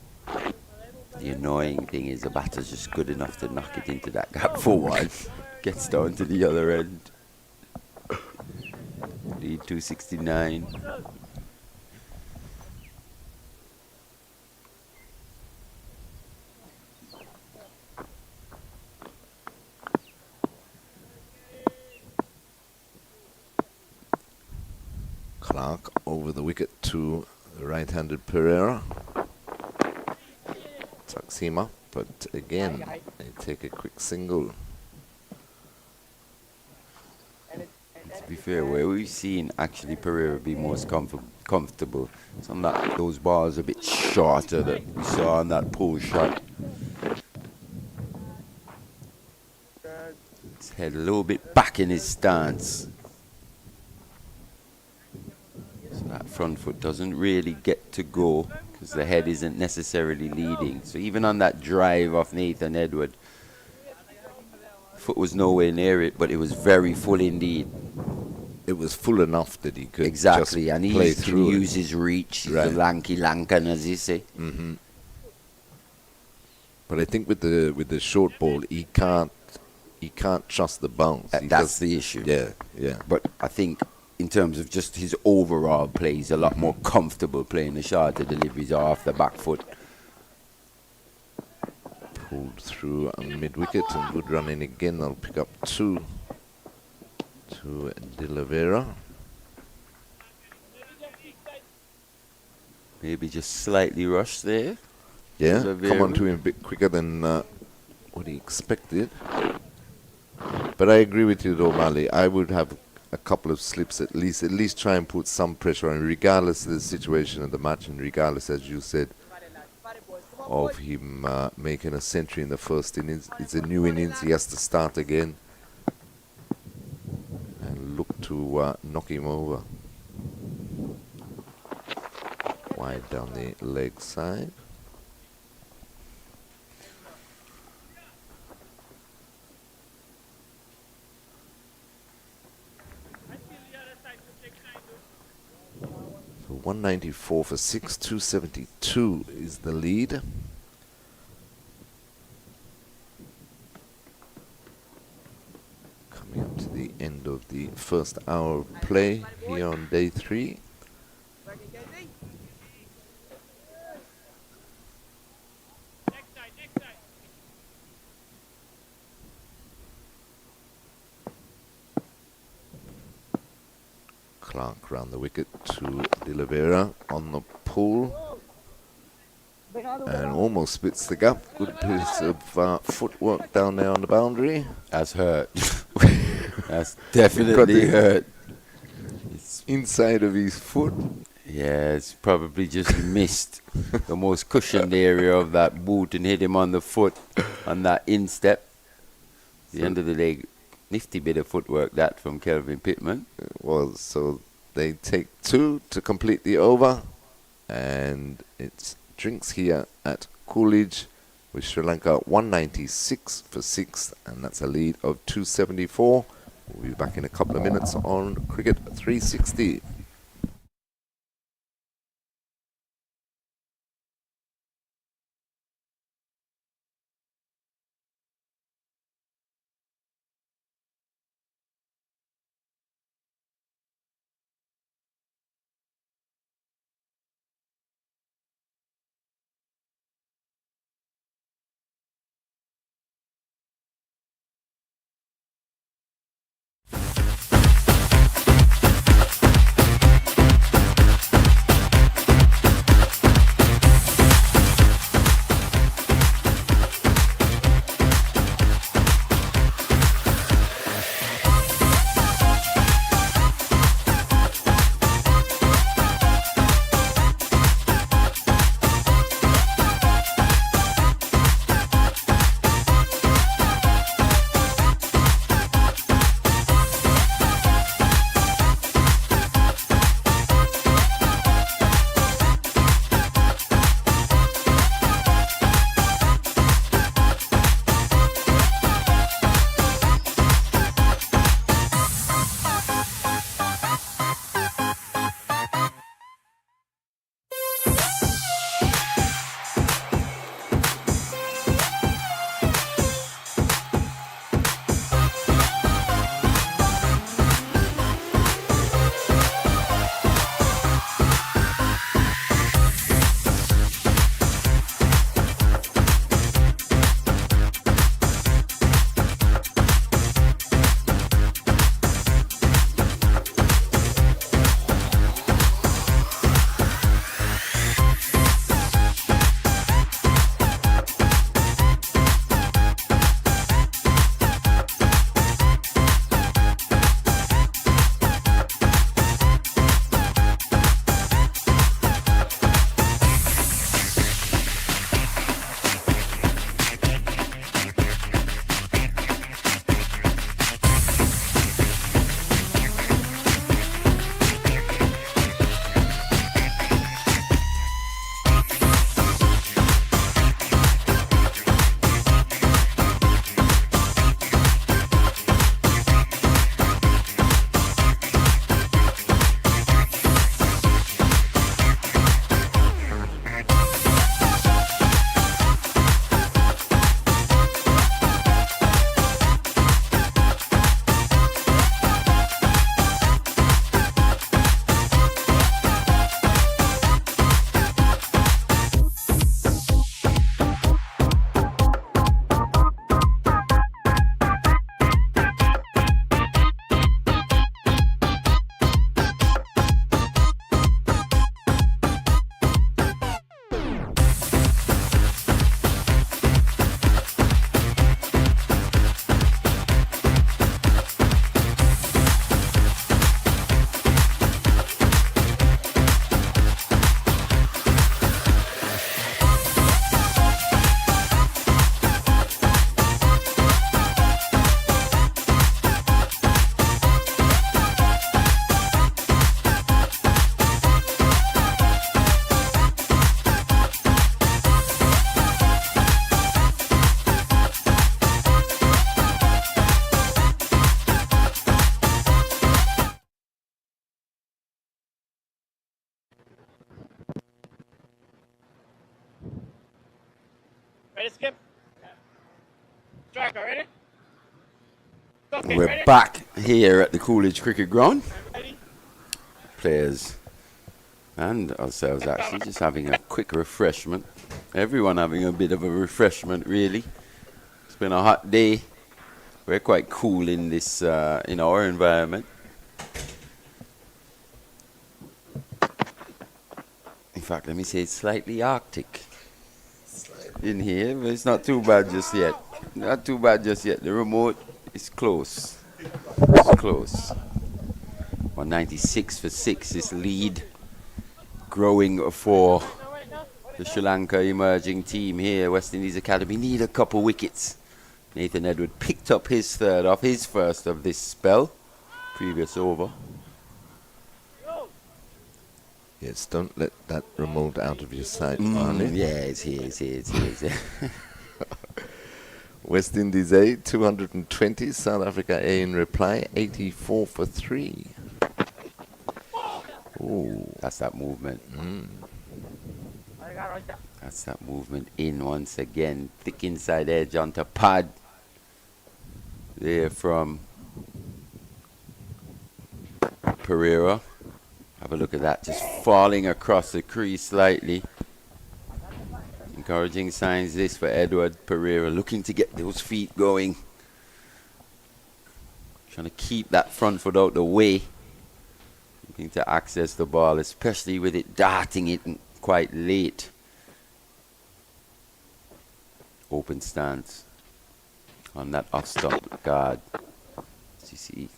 The annoying thing is the batter's just good enough to knock it into that gap for one. Gets down to the other end. Lead 269. Clark over the wicket to the right-handed Pereira. Tucks him up, but again, they take a quick single. To be fair, where we've seen actually Pereira be most comfortable, it's on that those balls a bit shorter that we saw on that pull shot. His head a little bit back in his stance. So that front foot doesn't really get to go because the head isn't necessarily leading. So even on that drive off Nathan Edward, foot was nowhere near it, but it was very full indeed. It was full enough that he could exactly, just and he play can through use it. his reach. He's Right. the Lankan, as you say. But I think with the short ball, he can't trust the bounce. He That's just- the issue. Yeah, yeah. But I think in terms of just his overall play, he's a lot more comfortable playing the shorter deliveries off the back foot. Pulled through mid-wicket and good running again. They'll pick up 2 to De La Vera. Maybe just slightly rushed there. Yeah, De La come on Vera. to him a bit quicker than what he expected. But I agree with you though, Mali. I would have a couple of slips at least try and put some pressure on, regardless of the situation of the match and regardless, as you said, of him making a century in the first innings. It's a new innings, he has to start again and look to knock him over. Wide down the leg side. So 194 for 6, 272 is the lead. Coming up to the end of the first hour of play here on day 3. Clark round the wicket to De La Vera on the pull and almost splits the gap. Good piece of footwork down there on the boundary. That's hurt. That's definitely hurt. It's inside of his foot. Yeah, it's probably just missed the most cushioned area of that boot and hit him on the foot on that instep. The end of the leg. Nifty bit of footwork that from Kelvin Pittman. Was so they take 2 to complete the over, and it's drinks here at Coolidge with Sri Lanka 196 for 6, and that's a lead of 274. We'll be back in a couple of minutes on Cricket 360. Ready, Skip? Striker, ready? We're back here at the Coolidge Cricket Ground. Players and ourselves actually just having a quick refreshment. Everyone having a bit of a refreshment, really. It's been a hot day. We're quite cool in this, in our environment. In fact, let me say it's slightly Arctic in here, but it's not too bad just yet. Not too bad just yet. The remote is close. It's close. 196 for 6 is lead. Growing for the Sri Lanka emerging team here. West Indies Academy need a couple wickets. Nathan Edward picked up his third off his first of this spell. Previous over. Yes, don't let that remote out of your sight, Marley. Yeah, it's here. West Indies A, 220. South Africa A in reply, 84 for 3. Ooh. That's that movement. That's that movement in once again. Thick inside edge onto pad. There from Pereira. Have a look at that, just falling across the crease slightly. Encouraging signs this for Edward Pereira, looking to get those feet going. Trying to keep that front foot out the way. Looking to access the ball, especially with it darting it quite late. Open stance on that off-stop guard. As you see,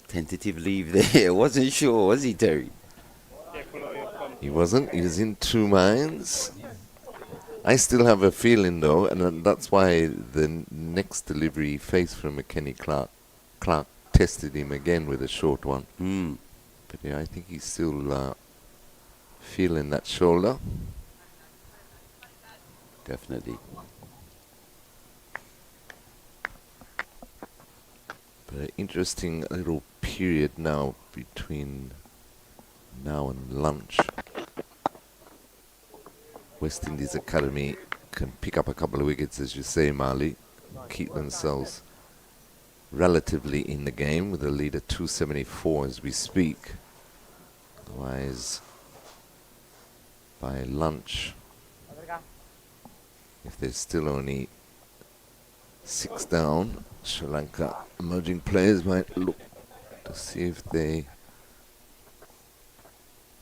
tentative leave there. Wasn't sure, was he, Terry? He wasn't. He was in two minds. I still have a feeling, though, and that's why the next delivery he faced from McKenny Clark tested him again with a short one. But yeah, I think he's still feeling that shoulder. Definitely. But an interesting little period now between now and lunch. West Indies Academy can pick up a couple of wickets, as you say, Marley, keep themselves relatively in the game with a lead at 274 as we speak. Otherwise, by lunch, if there's still only 6 down, Sri Lanka emerging players might look to see if they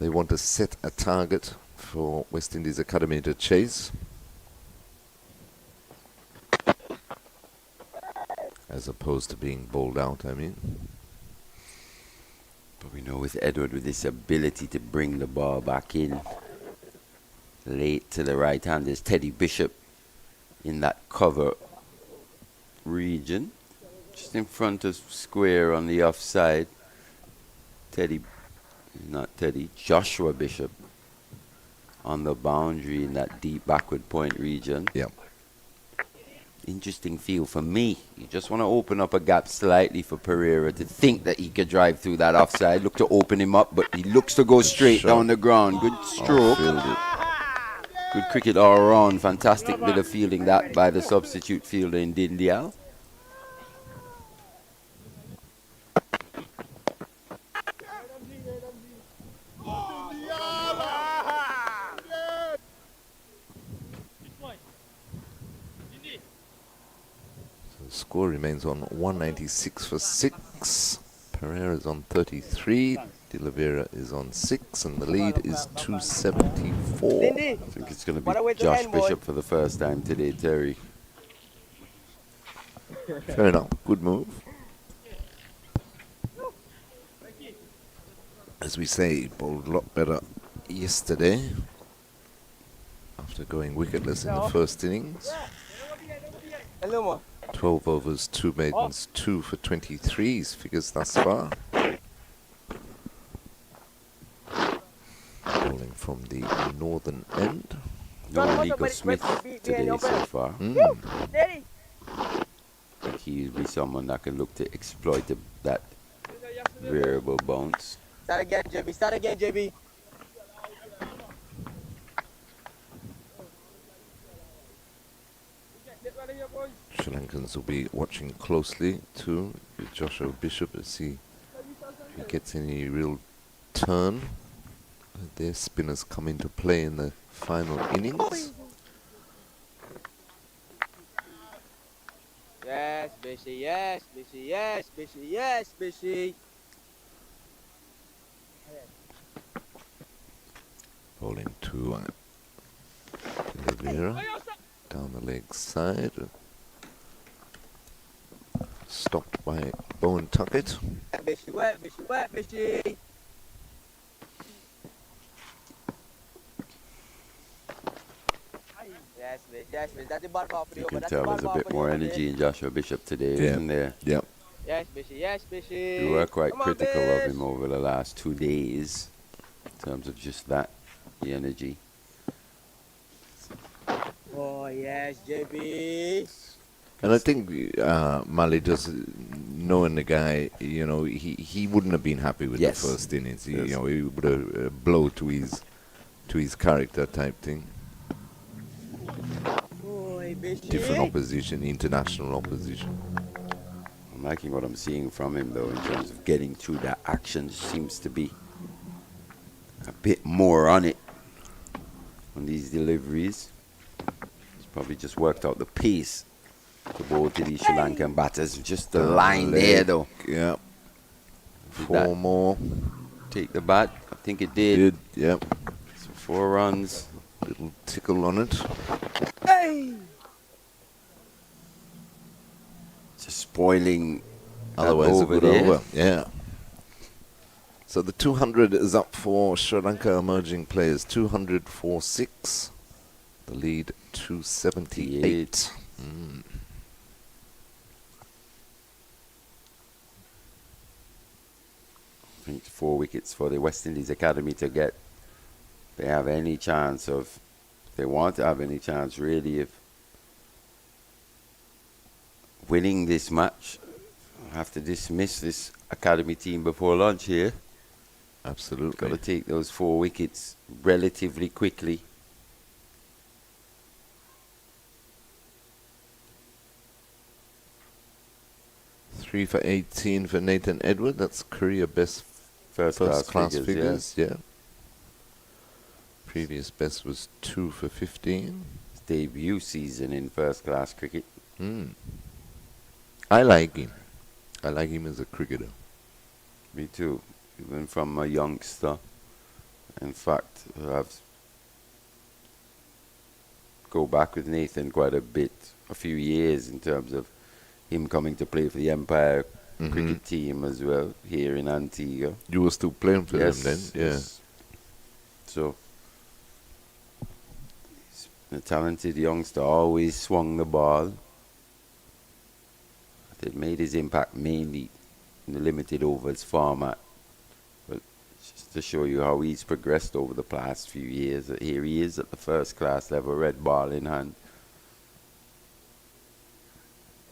want to set a target for West Indies Academy to chase, as opposed to being bowled out, I mean. But we know with Edward, with this ability to bring the ball back in late to the right hand, there's Teddy Bishop in that cover region, just in front of square on the offside. Joshua Bishop on the boundary in that deep backward point region. Yeah. Interesting feel for me. You just want to open up a gap slightly for Pereira to think that he could drive through that offside. Look to open him up, but he looks to go straight down the ground. Good stroke. Good cricket all around. Fantastic bit of fielding that by the substitute fielder in Dindial. Score remains on 196 for 6. Pereira is on 33. De Oliveira is on 6, and the lead is 274. I think it's going to be Josh Bishop for the first time today, Terry. Fair enough. Good move. As we say, he bowled a lot better yesterday after going wicketless in the first innings. 12 overs, 2 maidens, 2 for 23 his figures thus far. Bowling from the northern end. No Nico Smith today so far. I think he'll be someone that can look to exploit that variable bounce. Start again, JB. Start again, JB. Sri Lankans will be watching closely too with Joshua Bishop to see if he gets any real turn. Their spinners come into play in the final innings. Yes, Bishy, yes, Bishy, yes, Bishy, yes, Bishy. Bowling to Oliveira down the leg side. Stopped by Bowen Tuckett. Bishy, wet, Bishy, wet, Bishy. Yes, Bishy, yes, Bishy. That's the ball for You you, can but that's tell the ball there's a for bit you, more but energy in Joshua Bishop today, Yeah. isn't there? Yep. Yes, Bishy, yes, Bishy. We were quite Come on, critical of Bish. him over the last 2 days in terms of just that, the energy. Oh, yes, JB. And I think Mali just knowing the guy, you know, he wouldn't have been happy with Yes. the first innings. He, Yes. You know, he would have blow to his character type thing. Boy, Bishy. Different opposition, international opposition. I'm liking what I'm seeing from him, though, in terms of getting through that action. Seems to be a bit more on it on these deliveries. He's probably just worked out the pace to bowl to these Sri Lankan batters. Just the Down line the there, leg, though. Yeah. Did 4 that more. take the bat? I think it did. Did, yep. So 4 runs. Little tickle on it. Hey. Just spoiling that Otherwise, a over good there. over. Yeah. So the 200 is up for Sri Lanka emerging players. 200 for 6. The lead 278. I think 4 wickets for the West Indies Academy to get. They have any chance of, they want to have any chance really of winning this match. I have to dismiss this Academy team before lunch here. Absolutely. Got to take those 4 wickets relatively quickly. Three for 18 for Nathan Edward. That's career best First class figures, yeah. Previous best was 2 for 15. His debut season in first class cricket. I like him. I like him as a cricketer. Me too. Even from a youngster. In fact, I've go back with Nathan quite a bit, a few years in terms of him coming to play for the Empire cricket team as well here in Antigua. You were still playing for them then? Yeah. Yes. So, he's a talented youngster, always swung the ball. It made his impact mainly in the limited overs format. But just to show you how he's progressed over the past few years, here he is at the first class level, red ball in hand.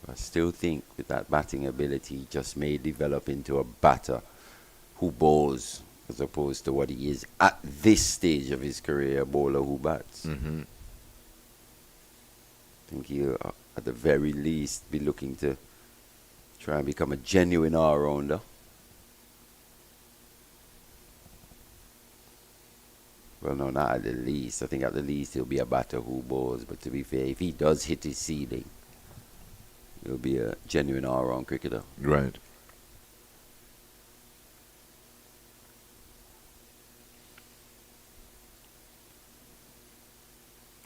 I still think with that batting ability, he just may develop into a batter who bowls as opposed to what he is at this stage of his career, a bowler who bats. I think he'll, at the very least, be looking to try and become a genuine all-rounder. Well, no, not at the least. I think at the least he'll be a batter who bowls. But to be fair, if he does hit his ceiling, he'll be a genuine all-round cricketer. Right.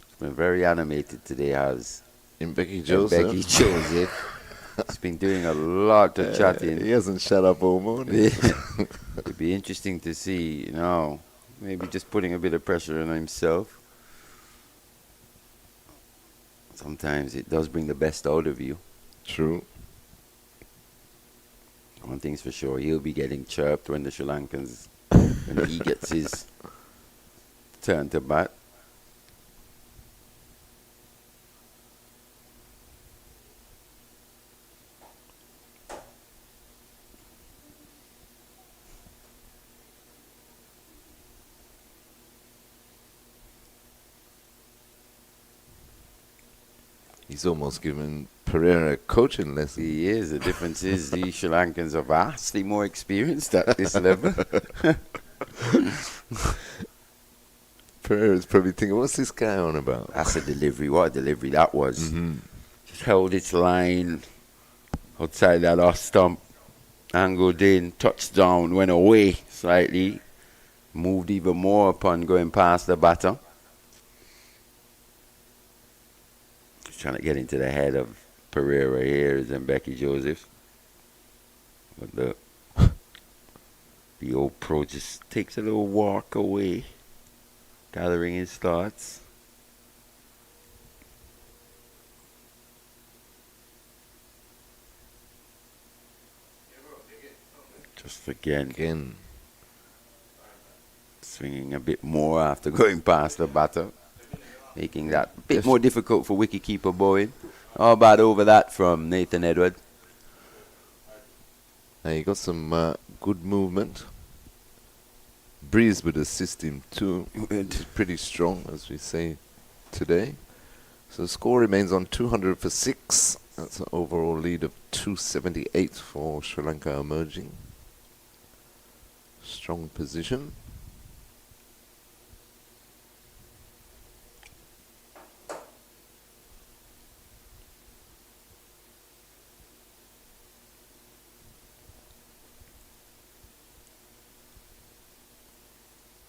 It's been very animated today, has Becky Joseph. Becky Joseph. He's been doing a lot of chatting. He hasn't shut up all morning. It'd be interesting to see, maybe just putting a bit of pressure on himself. Sometimes it does bring the best out of you. True. One thing's for sure, he'll be getting chirped when the Sri Lankans, when he gets his turn to bat. He's almost given Pereira a coaching lesson. He is. The difference is the Sri Lankans are vastly more experienced at this level. Pereira's probably thinking, what's this guy on about? That's a delivery. What a delivery that was. Just held its line outside that off stump. Angled in, touched down, went away slightly. Moved even more upon going past the batter. Just trying to get into the head of Pereira here is Becky Joseph. But the old pro just takes a little walk away, gathering his thoughts. Just again. Swinging a bit more after going past the batter, making that a bit more difficult for wicketkeeper Bowen. How about over that from Nathan Edward? He got some good movement. Breeze would assist him too. He's pretty strong, as we say today. So the score remains on 200 for 6. That's an overall lead of 278 for Sri Lanka emerging. Strong position.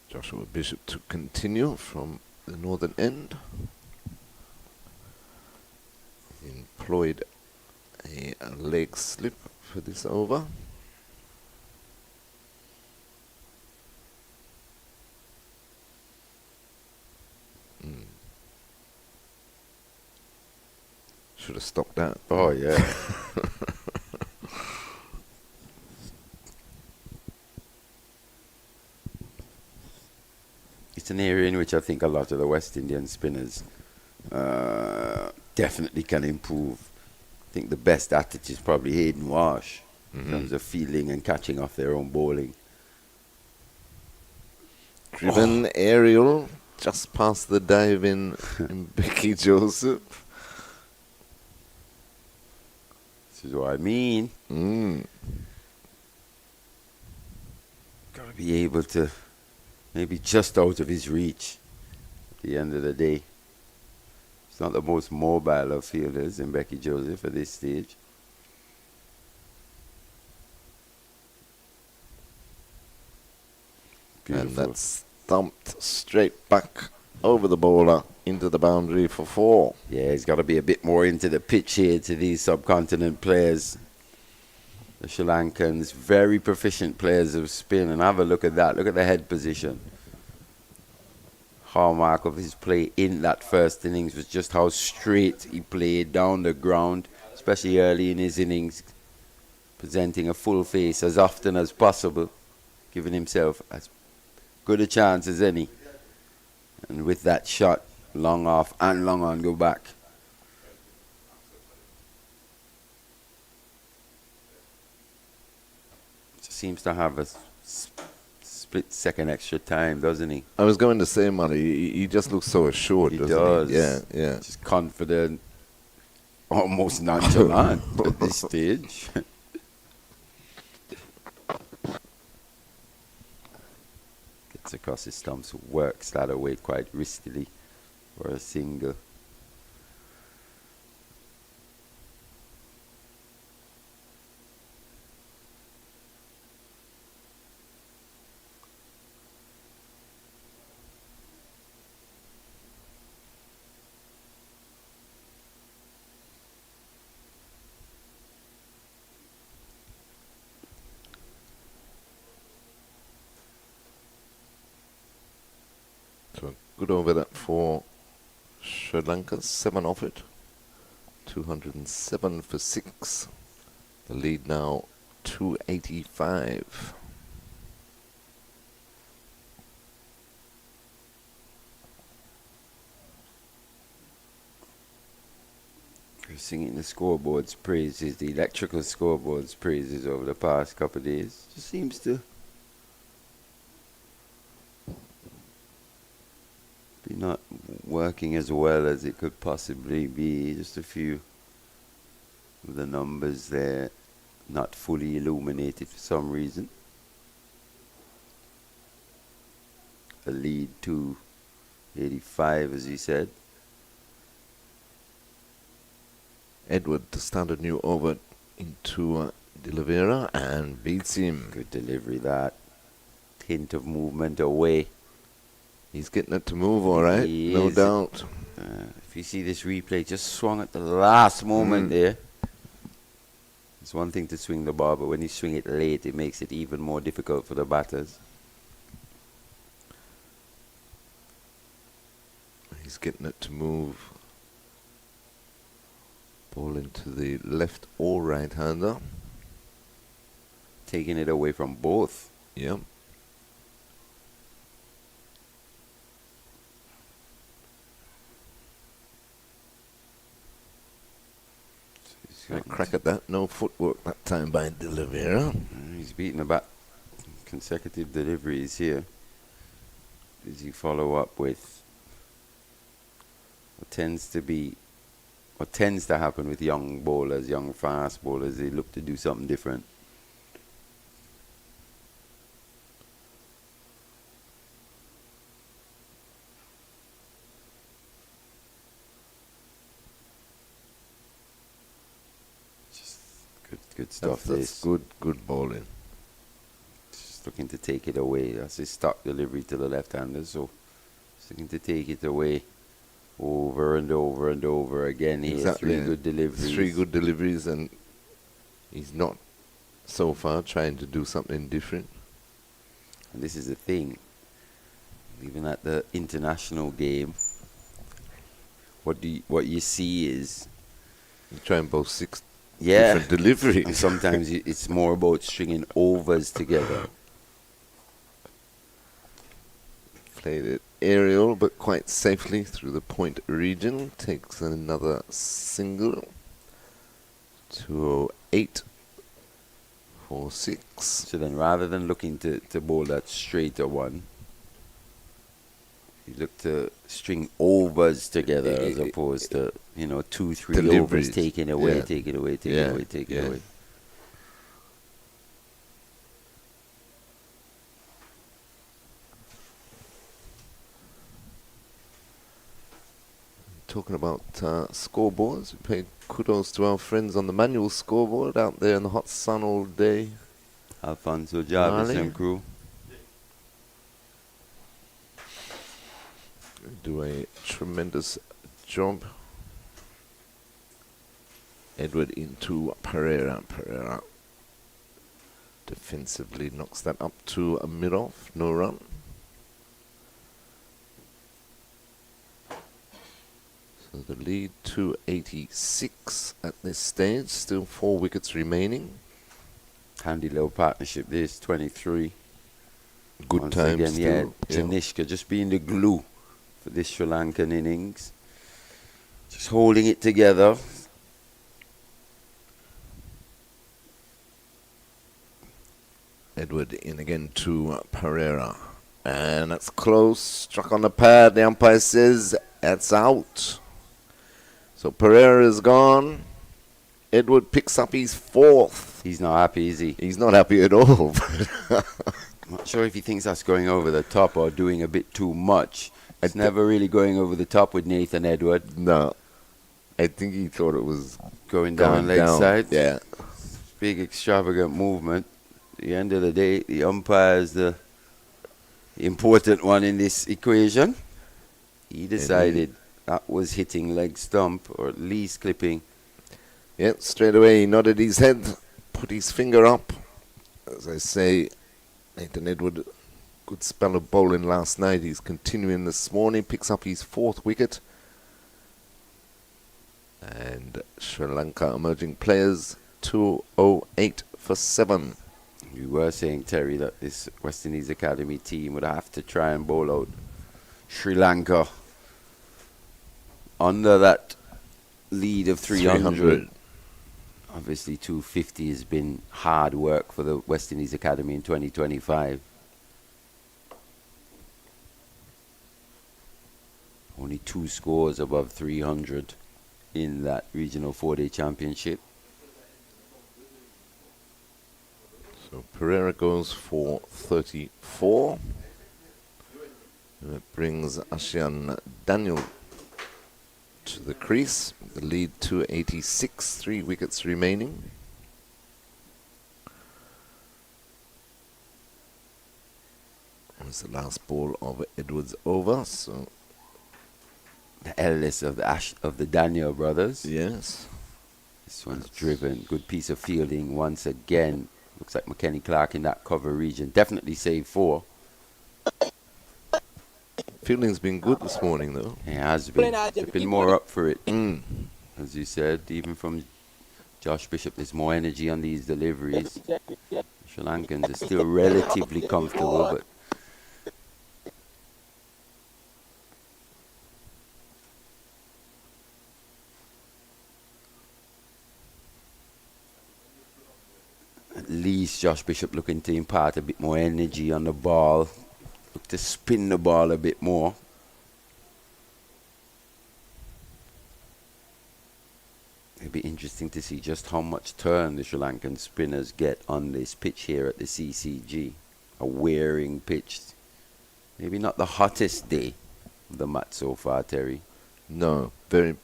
Joshua Bishop to continue from the northern end. He employed a leg slip for this over. Should have stopped that. Oh, yeah. It's an area in which I think a lot of the West Indian spinners definitely can improve. I think the best at it is probably Hayden Walsh in terms of fielding and catching off their own bowling. Driven aerial just past the dive in Becky Joseph. This is what I mean. Got to be able to maybe just out of his reach at the end of the day. He's not the most mobile of fielders in Becky Joseph at this stage. Beautiful. And that's thumped straight back over the bowler into the boundary for 4. Yeah, he's got to be a bit more into the pitch here to these subcontinent players. The Sri Lankans, very proficient players of spin. And have a look at that. Look at the head position. Hallmark of his play in that first innings was just how straight he played down the ground, especially early in his innings, presenting a full face as often as possible, giving himself as good a chance as any. And with that shot, long off and long on, go back. Just seems to have a split second extra time, doesn't he? I was going to say, Murray, he just looks so assured, doesn't he? Yeah. Just confident, almost nonchalant at this stage. Gets across his stumps, works that away quite ristily for a single. So good over that for Sri Lanka, 7 off it. 207 for 6. The lead now 285. We're singing the scoreboard's praises, the electrical scoreboard's praises over the past couple of days. Just seems to be not working as well as it could possibly be. Just a few of the numbers there not fully illuminated for some reason. A lead to 85, as he said. Edward to start a new over into De Oliveira and beats him. Good delivery, that. Hint of movement away. He's getting it to move all right, no doubt. If you see this replay, just swung at the last moment there. It's one thing to swing the ball, but when you swing it late, it makes it even more difficult for the batters. He's getting it to move. Ball into the left or right-hander. Taking it away from both. Yep. A crack at that. No footwork that time by De Oliveira. He's beaten about consecutive deliveries here. Does he follow up with what tends to happen with young bowlers, young fast bowlers? They look to do something different. Good stuff. That's good bowling. Just looking to take it away. That's his stock delivery to the left-hander. So just looking to take it away over and over and over again. He has 3 good deliveries. 3 good deliveries, and he's not so far trying to do something different. And this is the thing. Even at the international game, what you see is you try and bowl 6 Yeah, different deliveries. and sometimes it's more about stringing overs together. Played it aerial, but quite safely through the point region. Takes another single. 208 for 6. So then, rather than looking to bowl that straighter one, you look to string overs together as opposed to 2, 3 deliveries. overs taken away, Yeah. taken away, taken Yeah. away, taken Yeah. away. Talking about scoreboards, we paid kudos to our friends on the manual scoreboard out there in the hot sun all day. Alfonso Jarvis Marley. and crew. Do a tremendous job. Edward into Pereira. Pereira defensively knocks that up to a mid-off, no run. So the lead to 86 at this stage, still 4 wickets remaining. Handy little partnership. There's 23. Good Once time again, still. yeah, Janishka just being the glue for this Sri Lankan innings. Just holding it together. Edward in again to Pereira. And that's close. Struck on the pad. The umpire says that's out. So Pereira is gone. Edward picks up his 4th. He's not happy, is he? He's not happy at all. I'm not sure if he thinks that's going over the top or doing a bit too much. It's never really going over the top with Nathan Edward. No. I think he thought it was going down leg side. Yeah. Big extravagant movement. At the end of the day, the umpire is the important one in this equation. He decided that was hitting leg stump, or at least clipping. Yeah, straight away he nodded his head, put his finger up. As I say, Nathan Edward, good spell of bowling last night. He's continuing this morning, picks up his 4th wicket. And Sri Lanka emerging players, 208 for 7. We were saying, Terry, that this West Indies Academy team would have to try and bowl out Sri Lanka under that lead of 300. Obviously, 250 has been hard work for the West Indies Academy in 2025. Only 2 scores above 300 in that regional 4-day championship. So Pereira goes for 34. And it brings Ashian Daniel to the crease. The lead to 86, 3 wickets remaining. It's the last ball of Edwards over, so the eldest of the Daniel brothers. Yes. This one's driven. Good piece of fielding once again. Looks like McKenny Clark in that cover region. Definitely saved 4. Fielding's been good this morning, though. It has been. They've been more up for it. As you said, even from Josh Bishop, there's more energy on these deliveries. Sri Lankans are still relatively comfortable, but at least Josh Bishop looking to impart a bit more energy on the ball. Look to spin the ball a bit more. It'd be interesting to see just how much turn the Sri Lankan spinners get on this pitch here at the CCG. A wearing pitch. Maybe not the hottest day of the match so far, Terry. No, very,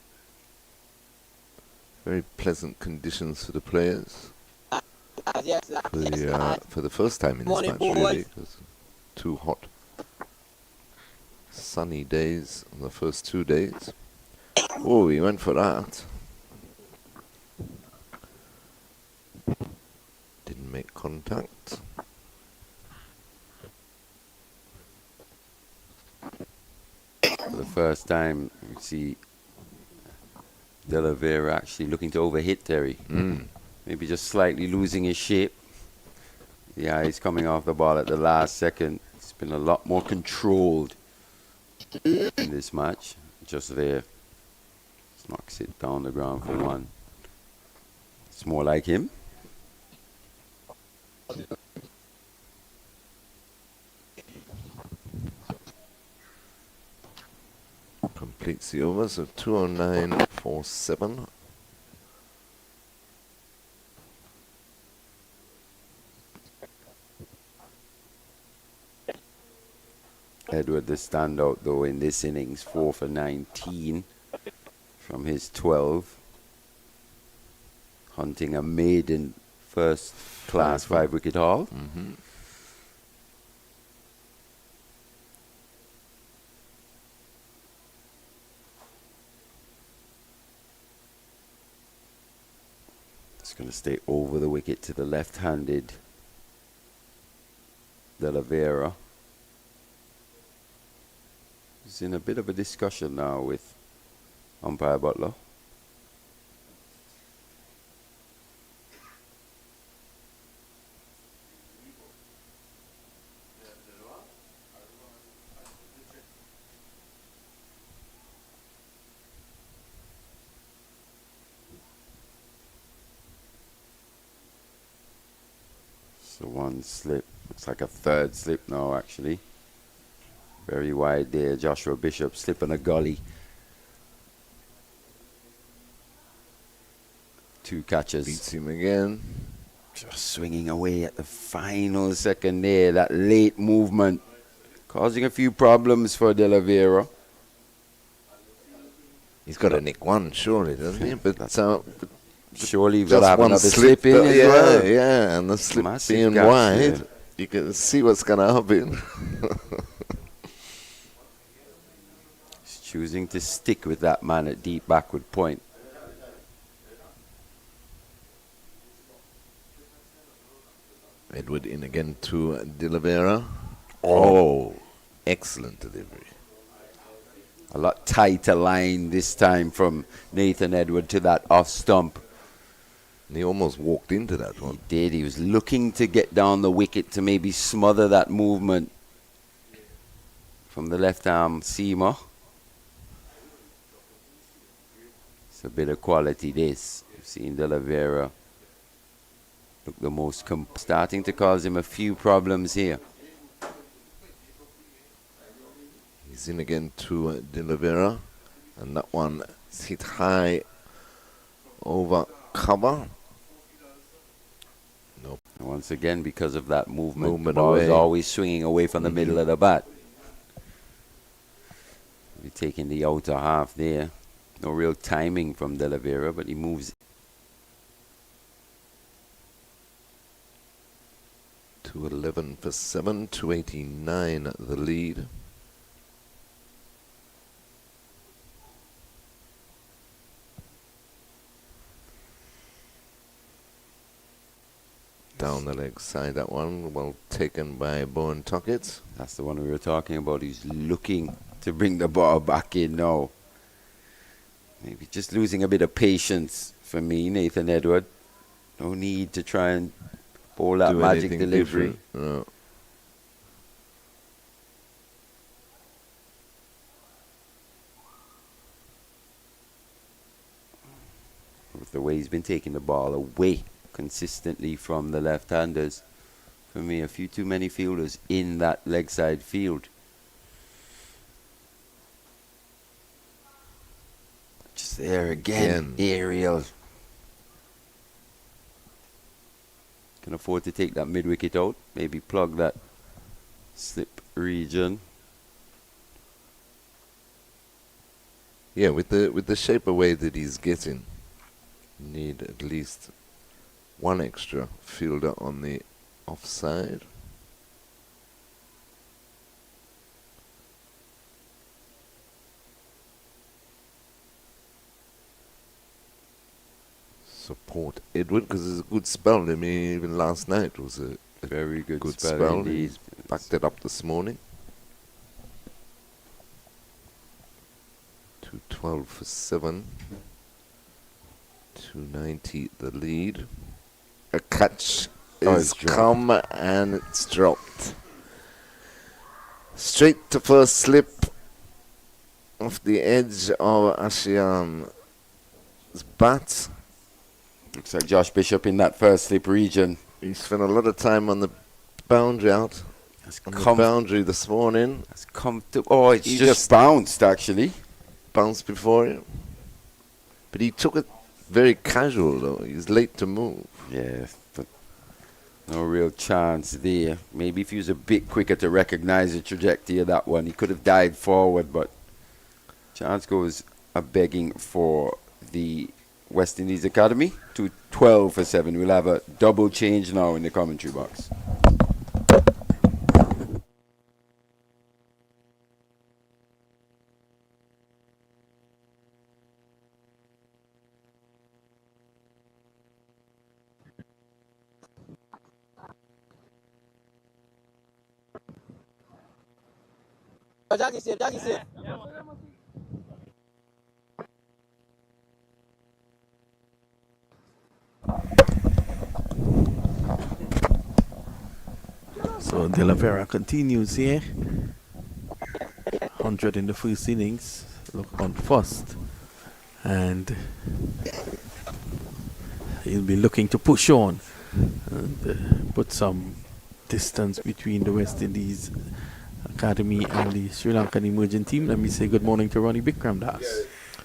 very pleasant conditions for the players. For the first time in this match, really, because too hot. Sunny days on the first 2 days. Oh, he went for that. Didn't make contact. For the first time, we see De La Vera actually looking to overhit Terry. Maybe just slightly losing his shape. Yeah, he's coming off the ball at the last second. It's been a lot more controlled in this match. Just there. Just knocks it down the ground for 1. It's more like him. Completes the over, so 209.47. Edward the standout though in this innings, 4 for 19 from his 12. Hunting a maiden first class 5-wicket haul. It's going to stay over the wicket to the left-handed De La Vera. He's in a bit of a discussion now with umpire Butler. So 1 slip. Looks like a 3rd slip now, actually. Very wide there. Joshua Bishop slipping a gully. 2 catches. Beats him again. Just swinging away at the final second there. That late movement causing a few problems for De La Vera. He's got to nick 1, surely, doesn't he? But surely you've got to have one another slip in as well. Yeah, and the slip Massive being gaps wide, there. you can see what's going to happen. He's choosing to stick with that man at deep backward point. Edward in again to De La Vera. Oh, excellent delivery. A lot tighter line this time from Nathan Edward to that off stump. And he almost walked into that one. He did. He was looking to get down the wicket to maybe smother that movement from the left arm seamer. It's a bit of quality this. You've seen De La Vera look the most starting to cause him a few problems here. He's in again to De Oliveira, and that one is hit high over cover. Nope. Once again, because of that movement the Movement ball is away. always swinging away from the middle of the bat. We're taking the outer half there. No real timing from De Oliveira, but he moves. 211 for 7, 289 the lead. Down the leg side, that one, well taken by Bowen Tuckett. That's the one we were talking about. He's looking to bring the ball back in now. Maybe just losing a bit of patience for me, Nathan Edward. No need to try and pull that magic delivery. No. With the way he's been taking the ball away consistently from the left-handers. For me, a few too many fielders in that leg side field. Just there again. Aerial. Can afford to take that mid-wicket out. Maybe plug that slip region. Yeah, with the shape away that he's getting, need at least one extra fielder on the offside. Support Edward, because it's a good spell. I mean, even last night was a very good spell indeed. He's backed it up this morning. 212 for 7. 290 the lead. A catch is come and it's dropped. Straight to first slip off the edge of Ashiam's bat. Looks like Josh Bishop in that first slip region. He spent a lot of time on the boundary out. On the boundary this morning. It's come to, oh, it's just bounced actually. Bounced before him. But he took it very casual though. He's late to move. Yeah, but no real chance there. Maybe if he was a bit quicker to recognize the trajectory of that one, he could have dived forward, but chance goes a begging for the West Indies Academy to 12 for 7. We'll have a double change now in the commentary box. So De Oliveira continues here. 100 in the first innings. Look on first. And he'll be looking to push on and put some distance between the West Indies Academy and the Sri Lankan emerging team. Let me say good morning to Ronnie Bikram Das.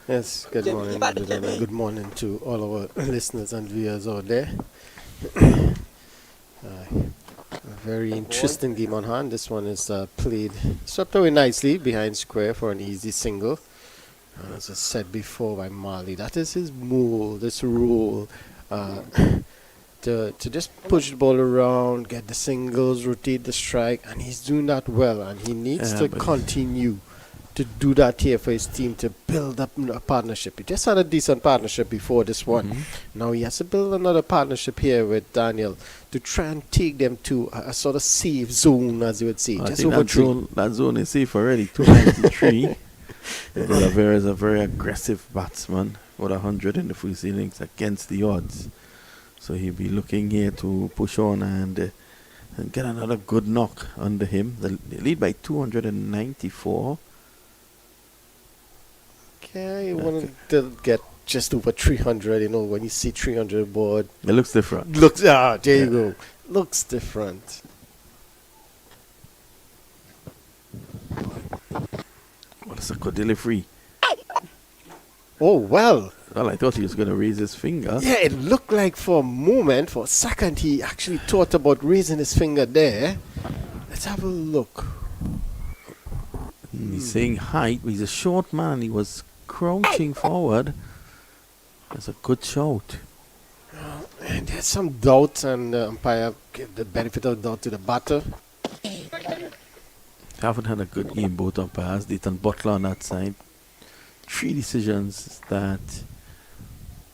Yes, good morning. Good morning to all our listeners and viewers out there. A very interesting game on hand. This one is played, swept away nicely behind square for an easy single. As I said before by Marley, that is his mold, this rule. To just push the ball around, get the singles, rotate the strike, and he's doing that well, and he needs to continue to do that here for his team to build up a partnership. He just had a decent partnership before this one. Now he has to build another partnership here with Daniel to try and take them to a sort of safe zone, as you would say. I just think over that zone is safe already, 293. De Oliveira is a very aggressive batsman with 100 in the first innings against the odds. So he'll be looking here to push on and get another good knock under him. They lead by 294. Okay, you want to get just over 300, you know, when you see 300 board. It looks different. There you go. Looks different. That's a good delivery. Oh, well. Well, I thought he was going to raise his finger. Yeah, it looked like for a moment, for a second, he actually thought about raising his finger there. Let's have a look. He's saying height. He's a short man. He was crouching forward. That's a good shout. And there's some doubt, and the umpire give the benefit of the doubt to the batter. Haven't had a good game, both umpires. Dayton Butler on that side. 3 decisions that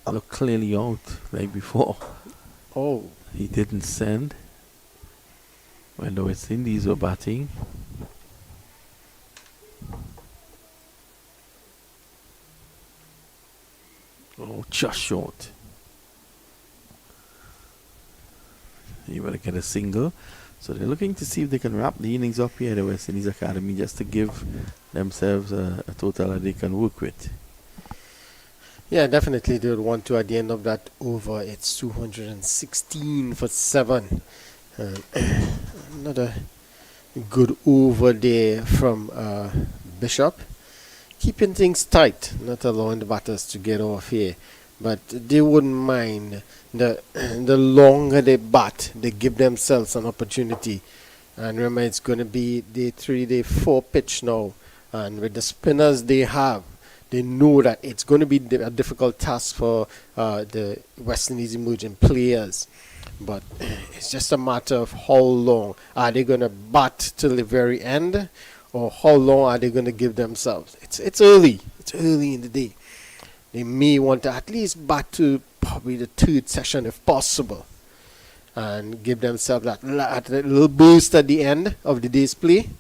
look clearly out, like before. Oh. He didn't send when the West Indies were batting. Oh, just short. You better get a single. So they're looking to see if they can wrap the innings up here at the West Indies Academy just to give themselves a total that they can work with. Yeah, definitely they would want to at the end of that over. It's 216 for 7. Another good over there from Bishop. Keeping things tight, not allowing the batters to get off here. But they wouldn't mind. The longer they bat, they give themselves an opportunity. And remember, it's going to be day 3, day 4 pitch now. And with the spinners they have, they know that it's going to be a difficult task for the West Indies emerging players. But it's just a matter of how long. Are they going to bat till the very end? Or how long are they going to give themselves? It's early. It's early in the day. They may want to at least bat to probably the 3rd session if possible. And give themselves that little boost at the end of the day's play.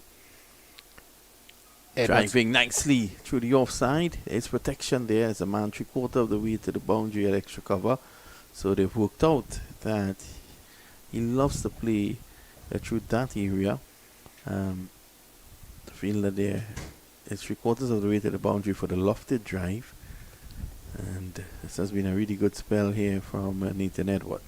Driving nicely through the offside. There's protection there. There's a man 3/4 of the way to the boundary at extra cover. So they've worked out that he loves to play through that area. The fielder there is 3/4 of the way to the boundary for the lofted drive. And this has been a really good spell here from Nathan Edward.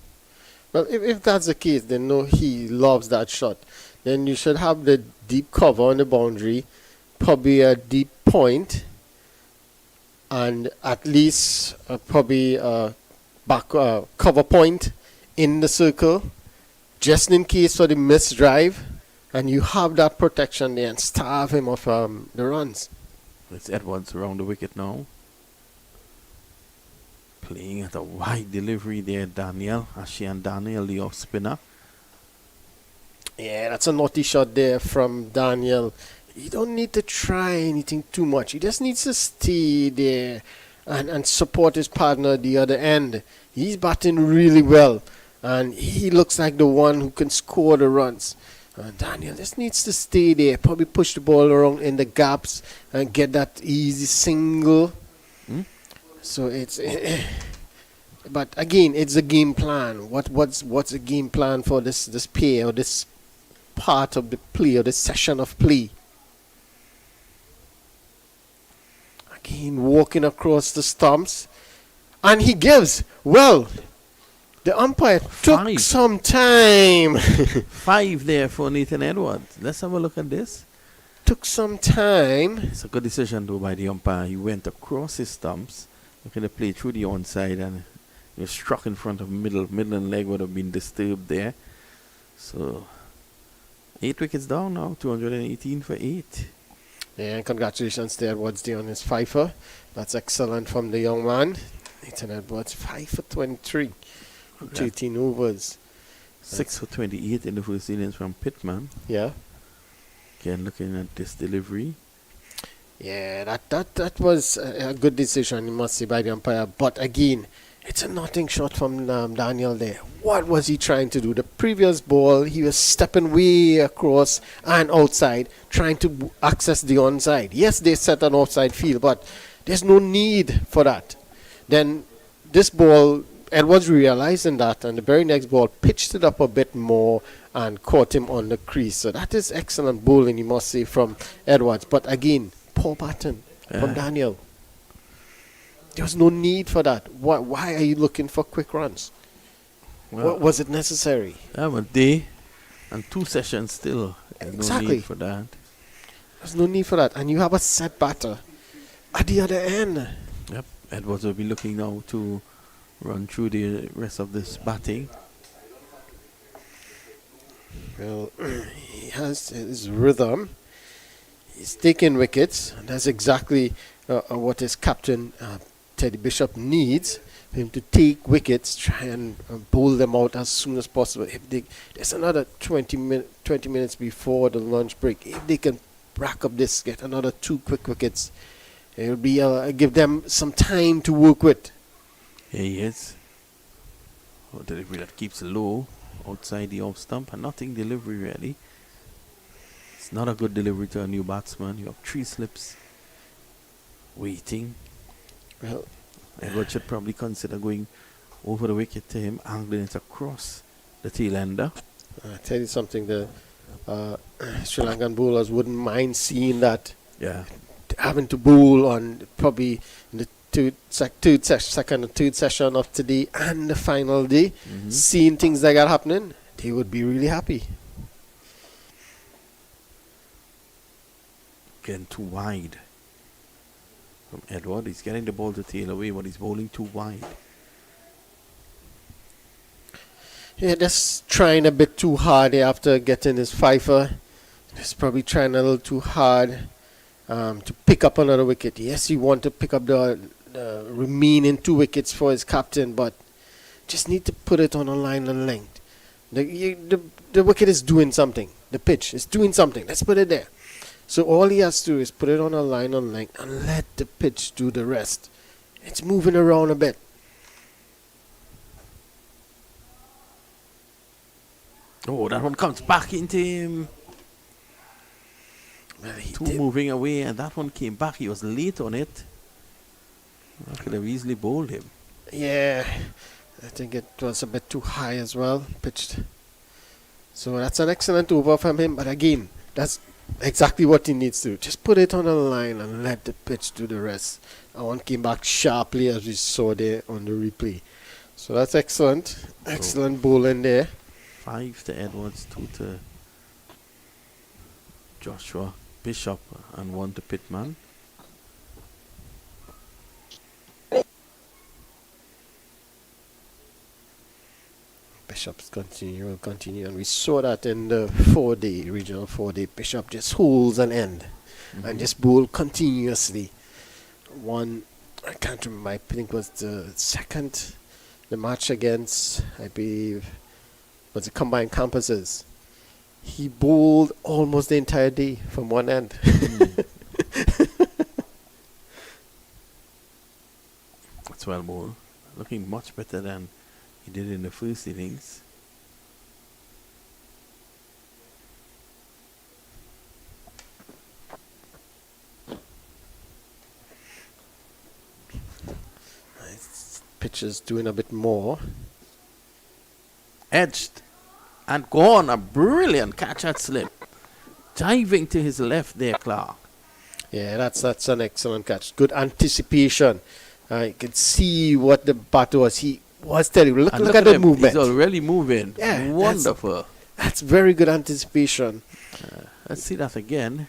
Well, if that's the case, then no, he loves that shot. Then you should have the deep cover on the boundary, probably a deep point, and at least probably a back cover point in the circle, just in case for the missed drive, and you have that protection there and starve him of the runs. It's Edwards around the wicket now. Playing at a wide delivery there, Daniel. Ashian Daniel, the off spinner. Yeah, that's a naughty shot there from Daniel. You don't need to try anything too much. He just needs to stay there and support his partner at the other end. He's batting really well, and he looks like the one who can score the runs. Daniel just needs to stay there, probably push the ball around in the gaps and get that easy single. So it's, but again, it's a game plan. What's a game plan for this play or this part of the play or this session of play? Again, walking across the stumps, and he gives. Well, the umpire took some time. 5 there for Nathan Edwards. Let's have a look at this. Took some time. It's a good decision though by the umpire. He went across his stumps. Looking to play through the onside, and he was struck in front of middle leg would have been disturbed there. So 8 wickets down now, 218 for 8. Yeah, and congratulations to Edwards there on his fifer. That's excellent from the young man. Nathan Edwards, 5 for 23. 13 overs. 6 for 28 in the first innings from Pittman. Yeah. Again, looking at this delivery. Yeah, that was a good decision, you must say, by the umpire. But again, it's a nothing shot from Daniel there. What was he trying to do? The previous ball, he was stepping way across and outside, trying to access the onside. Yes, they set an outside field, but there's no need for that. Then this ball, Edwards realizing that, and the very next ball pitched it up a bit more and caught him on the crease. So that is excellent bowling, you must say, from Edwards. But again, poor pattern from Daniel. There was no need for that. Why are you looking for quick runs? Well, was it necessary? A day and 2 sessions still. Exactly. No need for that. There's no need for that. And you have a set batter at the other end. Yep. Edwards will be looking now to run through the rest of this batting. Well, he has his rhythm. He's taking wickets. And that's exactly what his captain, Teddy Bishop, needs. For him to take wickets, try and bowl them out as soon as possible. If there's another 20 minutes before the lunch break. If they can rack up this, get another 2 quick wickets, it'll be give them some time to work with. Here he is. Delivery that keeps low outside the off stump, and nothing delivery really. It's not a good delivery to a new batsman. You have 3 slips waiting. Well, Edward should probably consider going over the wicket to him, angling it across the tail ender. I tell you something, the Sri Lankan bowlers wouldn't mind seeing that. Yeah. Having to bowl on probably in the second and third session of today and the final day, seeing things like that happening, they would be really happy. Getting too wide from Edward. He's getting the ball to tail away, but he's bowling too wide. Yeah, just trying a bit too hard after getting his fifer. Just probably trying a little too hard to pick up another wicket. Yes, he want to pick up the remaining 2 wickets for his captain, but just need to put it on a line and length. The wicket is doing something. The pitch is doing something. Let's put it there. So all he has to do is put it on a line and length and let the pitch do the rest. It's moving around a bit. Oh, that one comes back into him. Well, moving away, and that one came back. He was late on it. I could have easily bowled him. Yeah, I think it was a bit too high as well, pitched. So that's an excellent over from him. But again, that's exactly what he needs to do. Just put it on a line and let the pitch do the rest. That one came back sharply as we saw there on the replay. So that's excellent. Excellent bowling there. 5 to Edwards, 2 to Joshua Bishop, and 1 to Pittman. Bishop's will continue, and we saw that in the 4-day, regional 4-day. Bishop just holds an end and just bowl continuously. I can't remember, I think it was the match against, I believe, was the combined campuses. He bowled almost the entire day from one end. That's well bowled. Looking much better than he did in the first innings. Pitcher's doing a bit more. Edged and gone. A brilliant catch at slip. Diving to his left there, Clark. Yeah, that's an excellent catch. Good anticipation. You can see what the batter was. He was terrible. Look at the movement. He's already moving. Yeah, wonderful. That's very good anticipation. Let's see that again.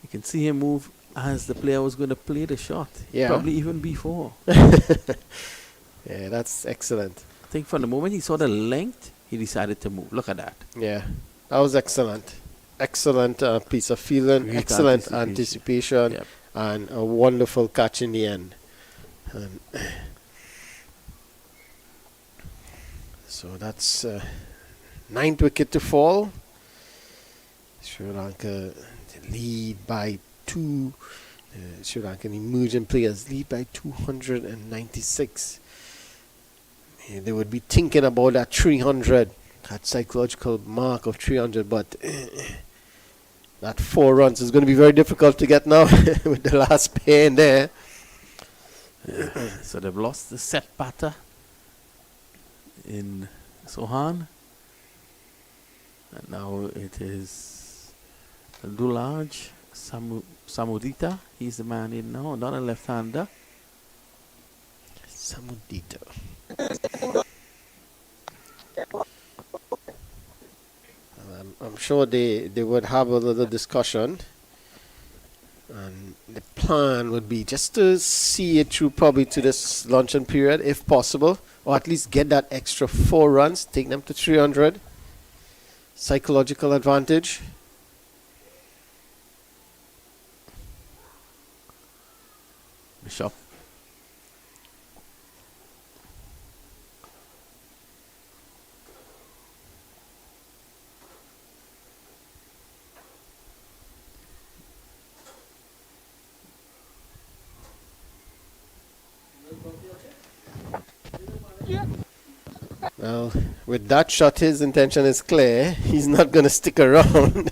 You can see him move as the player was going to play the shot. Yeah. Probably even before. Yeah, that's excellent. I think from the moment he saw the length, he decided to move. Look at that. Yeah, that was excellent. Excellent piece of feeling, Great excellent anticipation, Yep. and a wonderful catch in the end. And so that's 9th wicket to fall. Sri Lanka lead by 2. Sri Lankan emerging players lead by 296. They would be thinking about that 300, that psychological mark of 300, but that 4 runs is going to be very difficult to get now with the last pair in there. So they've lost the set batter in Sohan. And now it is Dulaj Samudita. He's the man in now, not a left-hander. Samudita. I'm sure they would have a little discussion And the plan would be just to see it through probably to this luncheon period if possible, or at least get that extra 4 runs, take them to 300. Psychological advantage. Bishop. Well, with that shot, his intention is clear. He's not going to stick around.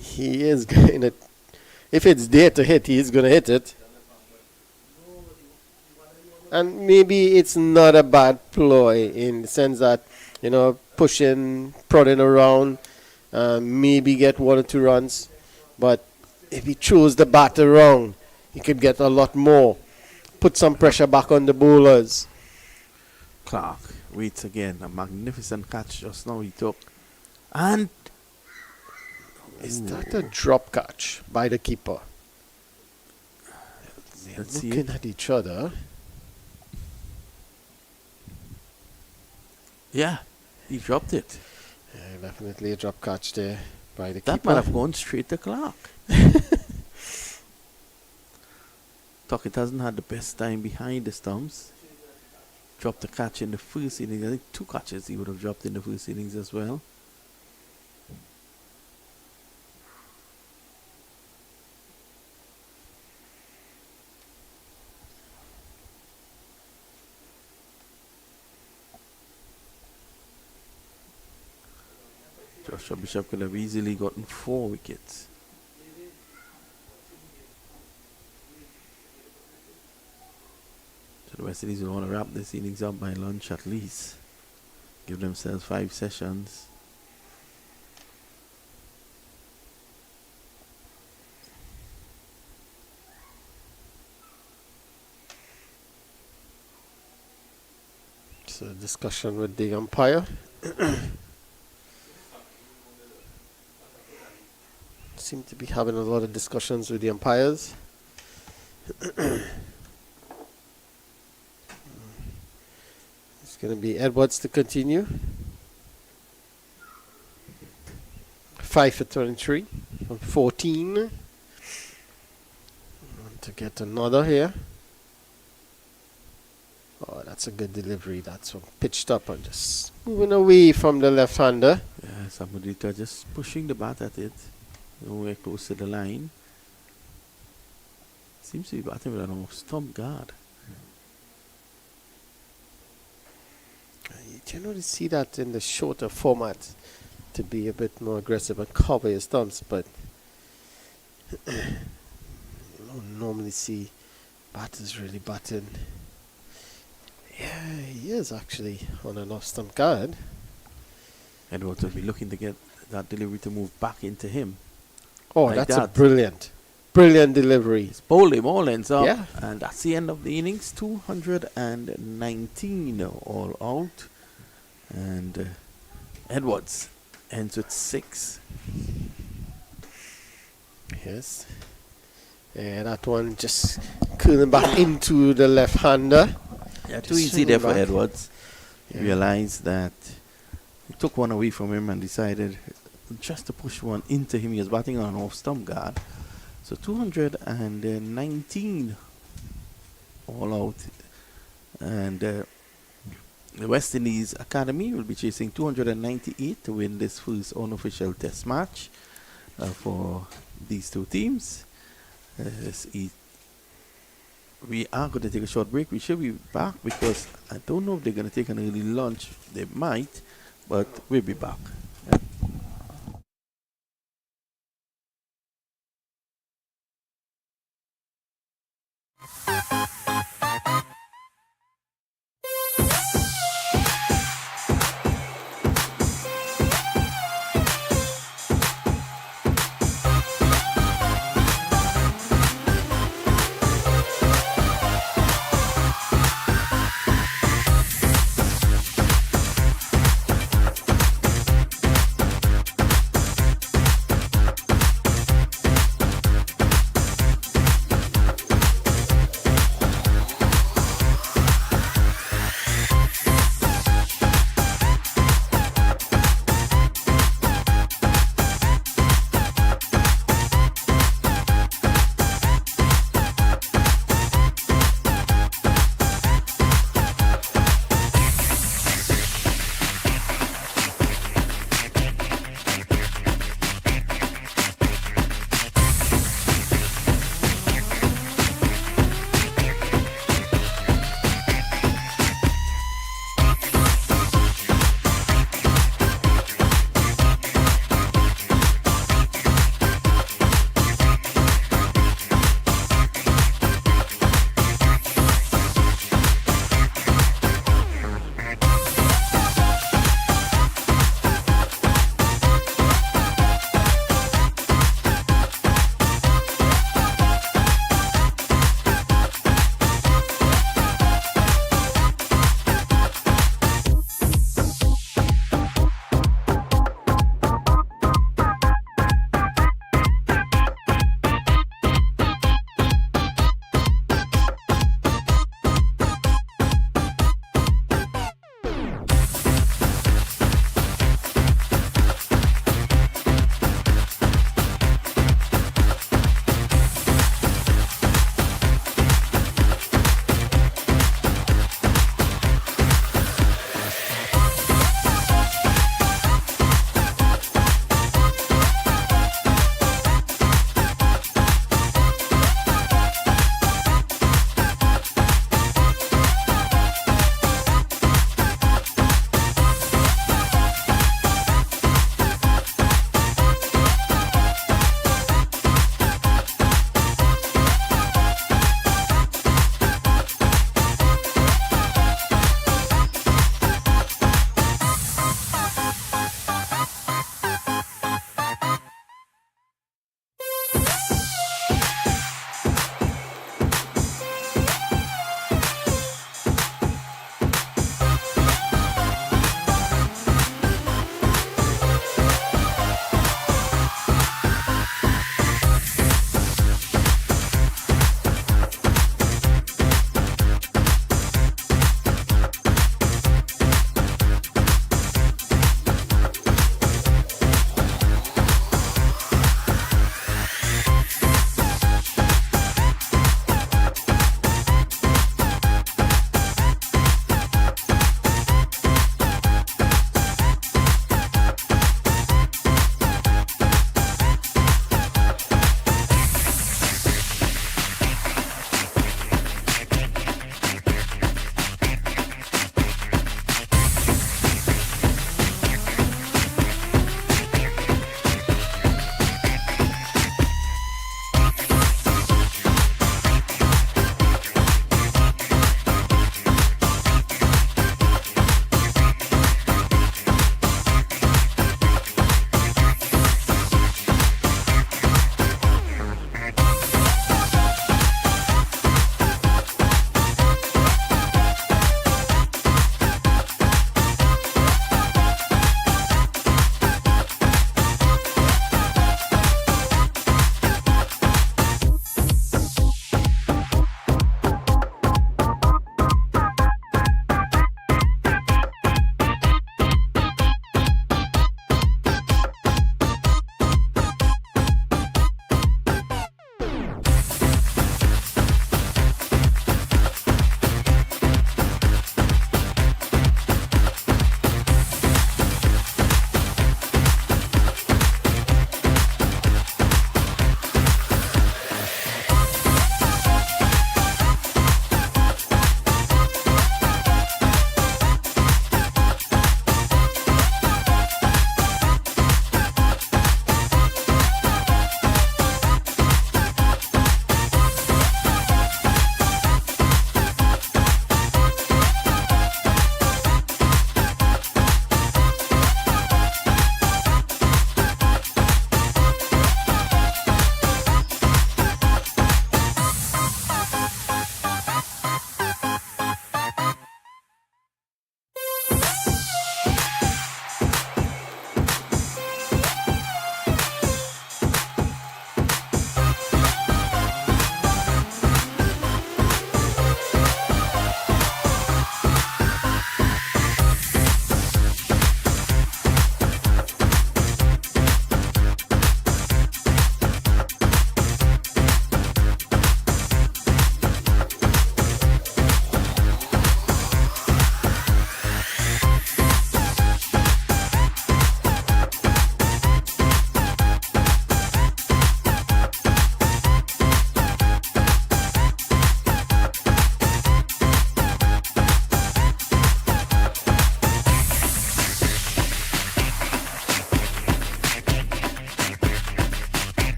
He is going to, if it's there to hit, he is going to hit it. And maybe it's not a bad ploy in the sense that, pushing, prodding around, maybe get 1 or 2 runs. But if he throws the bat around, he could get a lot more. Put some pressure back on the bowlers. Clark waits again. A magnificent catch just now he took. And is that a drop catch by the keeper? They're looking at each other. Yeah, he dropped it. Yeah, definitely a drop catch there by the keeper. That might have gone straight to Clark. Tuckett hasn't had the best time behind the stumps. Dropped a catch in the first innings. I think 2 catches he would have dropped in the first innings as well. Joshua Bishop could have easily gotten 4 wickets. So the West Indies will want to wrap this innings up by lunch at least. Give themselves 5 sessions. So discussion with the umpire. Seem to be having a lot of discussions with the umpires. It's going to be Edwards to continue. 5 for 23 from 14. Want to get another here. Oh, that's a good delivery. That's pitched up and just moving away from the left-hander. Yeah, somebody just pushing the bat at it. Nowhere close to the line. Seems to be batting with an off-stump guard. You generally see that in the shorter format to be a bit more aggressive and cover your stumps, but you don't normally see batters really batting. Yeah, he is actually on an off-stump guard. Edwards will be looking to get that delivery to move back into him. Oh, like that's a brilliant delivery. It's bowled him all ends up. Yeah. And that's the end of the innings. 219 all out. And Edwards ends with 6. Yes. Yeah, that one just curling back into the left-hander. Yeah, too easy there for Edwards. He realized that he took one away from him and decided just to push one into him. He was batting on an off-stump guard. So 219 all out. And the West Indies Academy will be chasing 298 to win this first unofficial test match for these 2 teams. We are going to take a short break. We should be back because I don't know if they're going to take an early lunch. They might, but we'll be back. Yeah.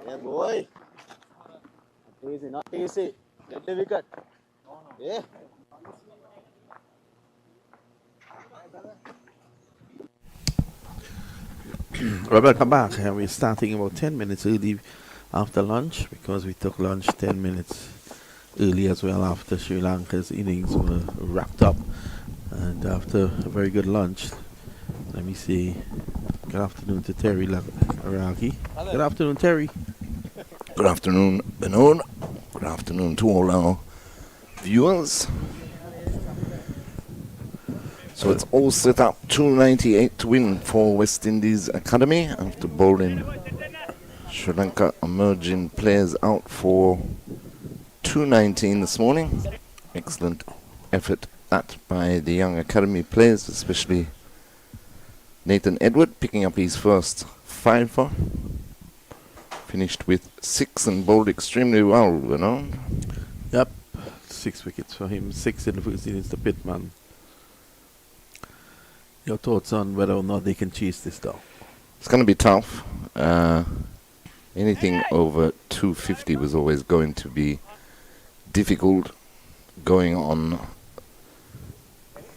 Yeah, boy. Not easy. Get the wicket. Yeah. Welcome back. We're starting about 10 minutes early after lunch because we took lunch 10 minutes early as well after Sri Lanka's innings were wrapped up. And after a very good lunch, let me say good afternoon to Terry Araki. Good afternoon, Terry. Good afternoon, Benoit. Good afternoon to all our viewers. So it's all set up 298 to win for West Indies Academy after bowling Sri Lanka emerging players out for 219 this morning. Excellent effort that by the young academy players, especially Nathan Edward picking up his first fiver. Finished with 6 and bowled extremely well, you know. Yep, 6 wickets for him, 6 in the first innings, the pitman. Your thoughts on whether or not they can chase this down? It's going to be tough. Anything over 250 was always going to be difficult going on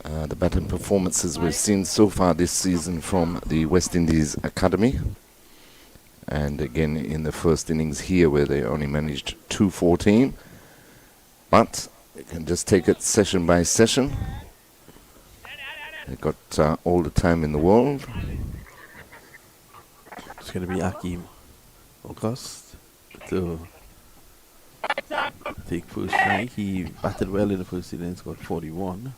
the batting performances we've seen so far this season from the West Indies Academy. And again in the first innings here where they only managed 214. But they can just take it session by session. They've got all the time in the world. It's going to be Akeem August to take first strike. He batted well in the first innings, got 41.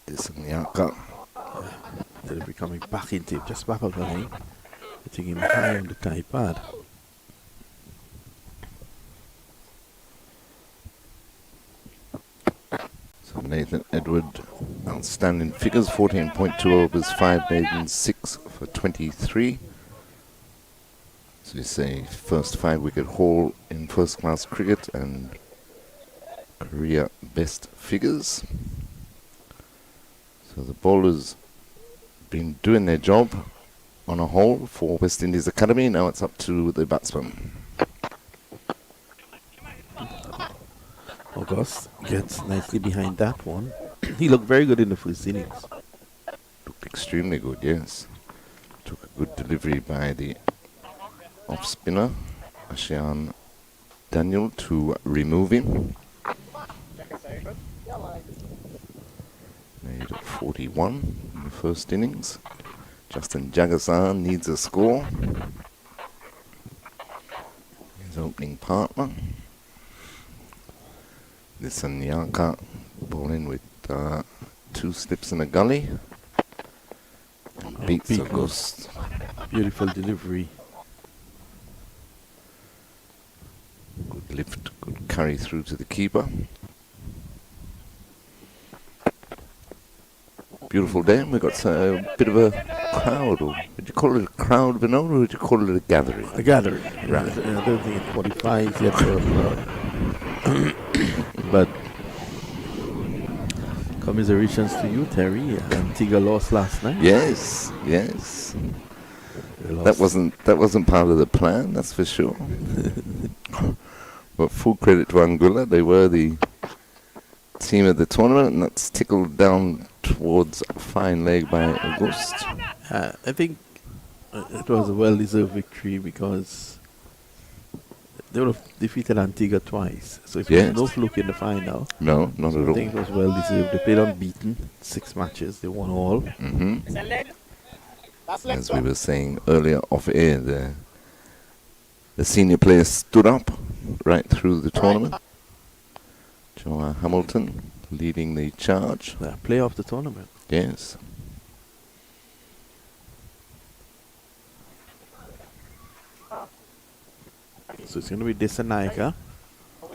This is Lanka. They'll be coming back into it, just back of the line. Hitting him high on the tie pad. So Nathan Edward, outstanding figures, 14.2 overs, 5 maidens, 6 for 23. So you say first 5 wicket haul in first class cricket and career best figures. So the bowlers been doing their job on a whole for West Indies Academy. Now it's up to the batsman. August gets nicely behind that one. He looked very good in the first innings. Looked extremely good, yes. Took a good delivery by the off spinner, Ashian Daniel, to remove him. Made 41 in the first innings. Justin Jagasan needs a score. His opening partner. This and Lanka bowling with 2 slips in a gully. And beats August. Beautiful delivery. Good lift, good carry through to the keeper. Beautiful day. We've got a bit of a crowd, or would you call it a crowd, Vinod, or would you call it a gathering? A gathering. Right. I don't think it qualifies yet for a crowd. But commiserations to you, Terry. Antigua lost last night. Yes, yes. That wasn't part of the plan, that's for sure. But full credit to Anguilla. They were the team of the tournament, and that's tickled down towards a fine leg by August. I think it was a well-deserved victory because they would have defeated Antigua twice. So it was no fluke in the final. No, not at all. I think it was well-deserved. They played unbeaten, 6 matches. They won all. As we were saying earlier off air, the senior players stood up right through the tournament. Joe Hamilton leading the charge. Player of the tournament. Yes. So it's going to be Desanayaka.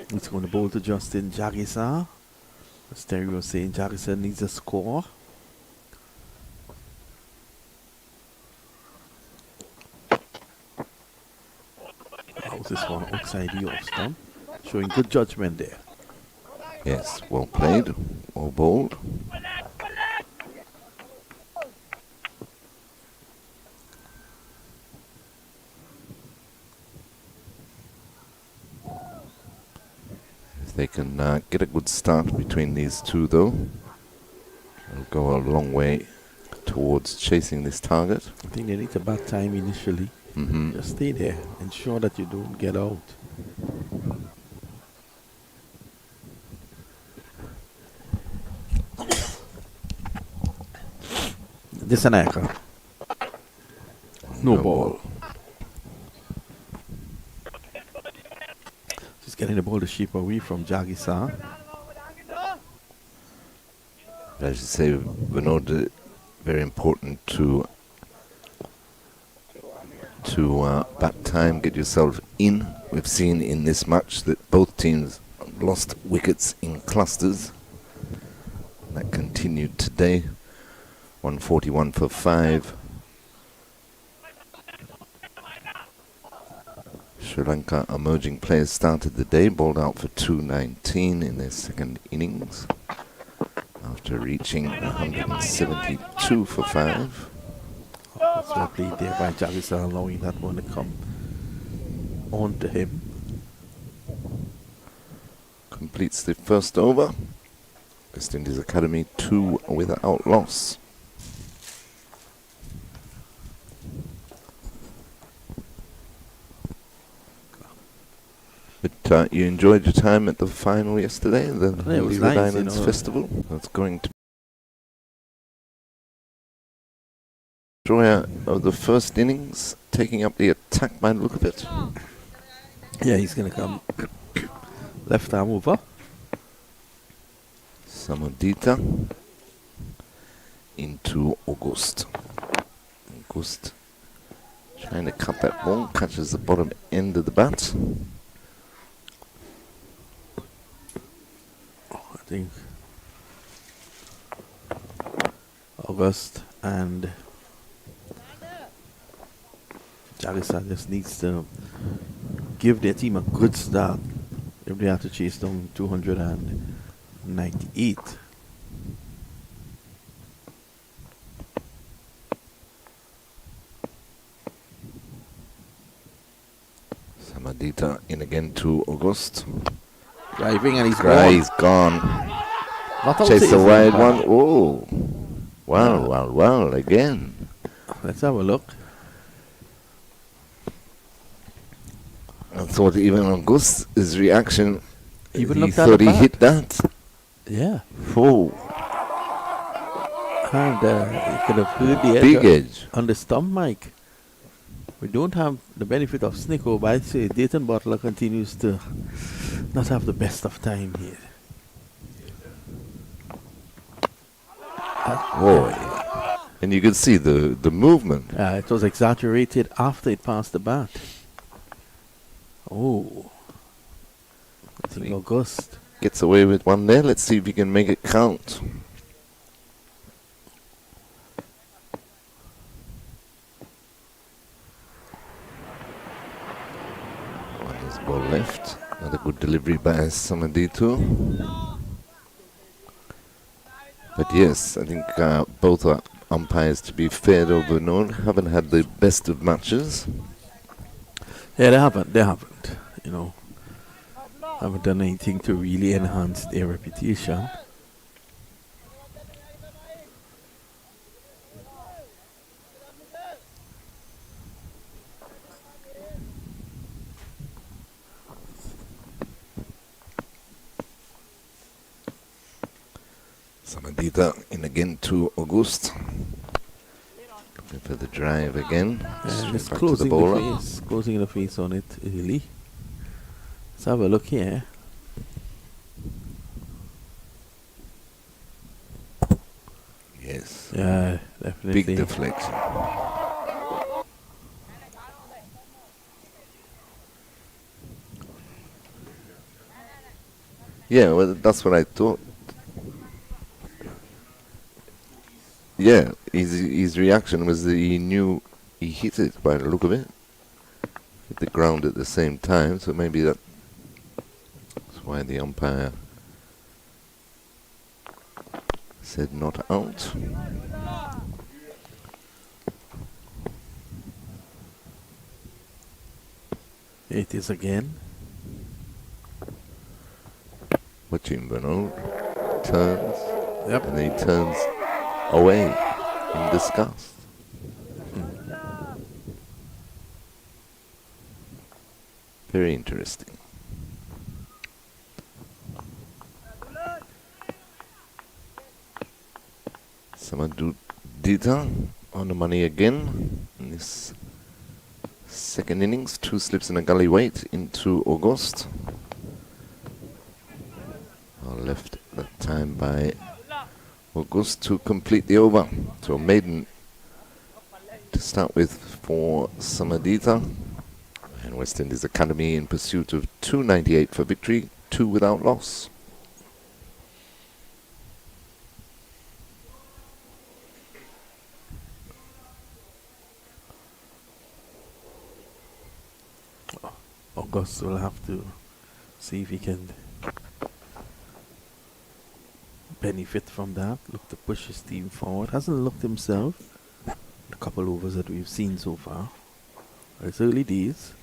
It's going to bowl to Justin Jagisa. As Terry was saying, Jagisa needs a score. How's this one outside the off stump? Showing good judgment there. Yes, well played, well bowled. they can get a good start between these two, though, it'll go a long way towards chasing this target. I think they need to bat time initially. Just stay there. Ensure that you don't get out. This an anchor. No ball. Just getting the ball to sheep away from Jagisa. As you say, Vinod, very important to bat time, get yourself in. We've seen in this match that both teams lost wickets in clusters. That continued today. 141 for 5. Sri Lanka emerging players started the day, bowled out for 219 in their second innings after reaching 172 for 5. That's well played there by Jagisa, allowing that one to come on to him. Completes the first over. West Indies Academy 2 without loss. But you enjoyed your time at the final yesterday, the Yeah, it was Leeward nice, Islands Festival. That's going to destroyer of the first innings, taking up the attack by the look of it. Yeah, he's going to come left arm over. Samadita into August. August trying to cut that ball, catches the bottom end of the bat. I think August and Jagisa just needs to give their team a good start if they have to chase down 298. Samadita in again to August. Driving and he's He's gone. Chase the wide one. Oh. Well, again. Let's have a look. I thought even August's reaction, Even he looked at thought the he bat. hit that. Yeah. Oh. And you could have heard the Big edge. on the stump mic. We don't have the benefit of Snicko, but I'd say Dayton Butler continues to not have the best of time here. Boy. And you could see the movement. It was exaggerated after it passed the bat. Oh. I think August gets away with one there. Let's see if he can make it count. One is ball left. Another good delivery by Samadito. But yes, I think both are umpires, to be fair to Vernon, haven't had the best of matches. Yeah, they haven't. You know, haven't done anything to really enhance their reputation. Samadita in again to August. Looking for the drive again. And it's Straight back to the closing bowler. closing the face on it early. Let's have a look here. Yes. Yeah, definitely. Big deflection. Yeah, well, that's what I thought. Yeah, his reaction was that he knew he hit it by the look of it. Hit the ground at the same time, so maybe that's why the umpire said not out. It is again. Watch him, Bernard. Turns. Yep. And then he turns away in disgust. Very interesting. Samadou Dita on the money again in this second innings. 2 slips and a gully weight into August. Left that time by August to complete the over. So maiden to start with for Samadita. And West Indies Academy in pursuit of 298 for victory, 2 without loss. August will have to see if he can benefit from that. Look to push his team forward. Hasn't looked himself. The couple overs that we've seen so far. It's early days.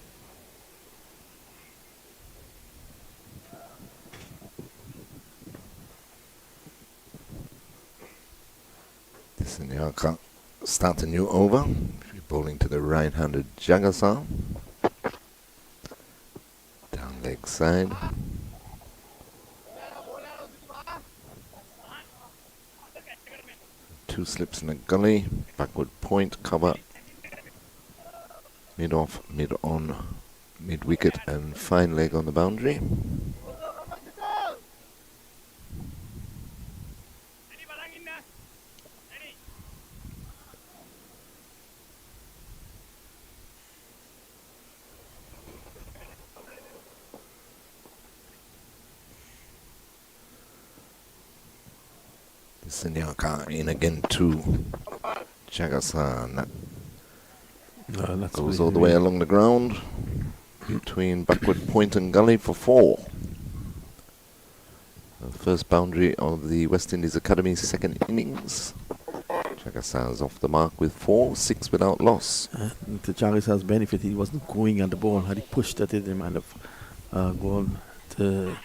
Nyaka start a new over. Bowling to the right-handed Jagasar. Down leg side. Two slips in a gully. Backward point cover. Mid off, mid on, mid wicket, and fine leg on the boundary. Sinyaka in again to Jagasar. That goes all the way along the ground between backward point and gully for 4. The first boundary of the West Indies Academy second innings. Jagasar's off the mark with 4, 6 without loss. To Jagasar's benefit, he wasn't going at the ball. Had he pushed at it, he might have gone to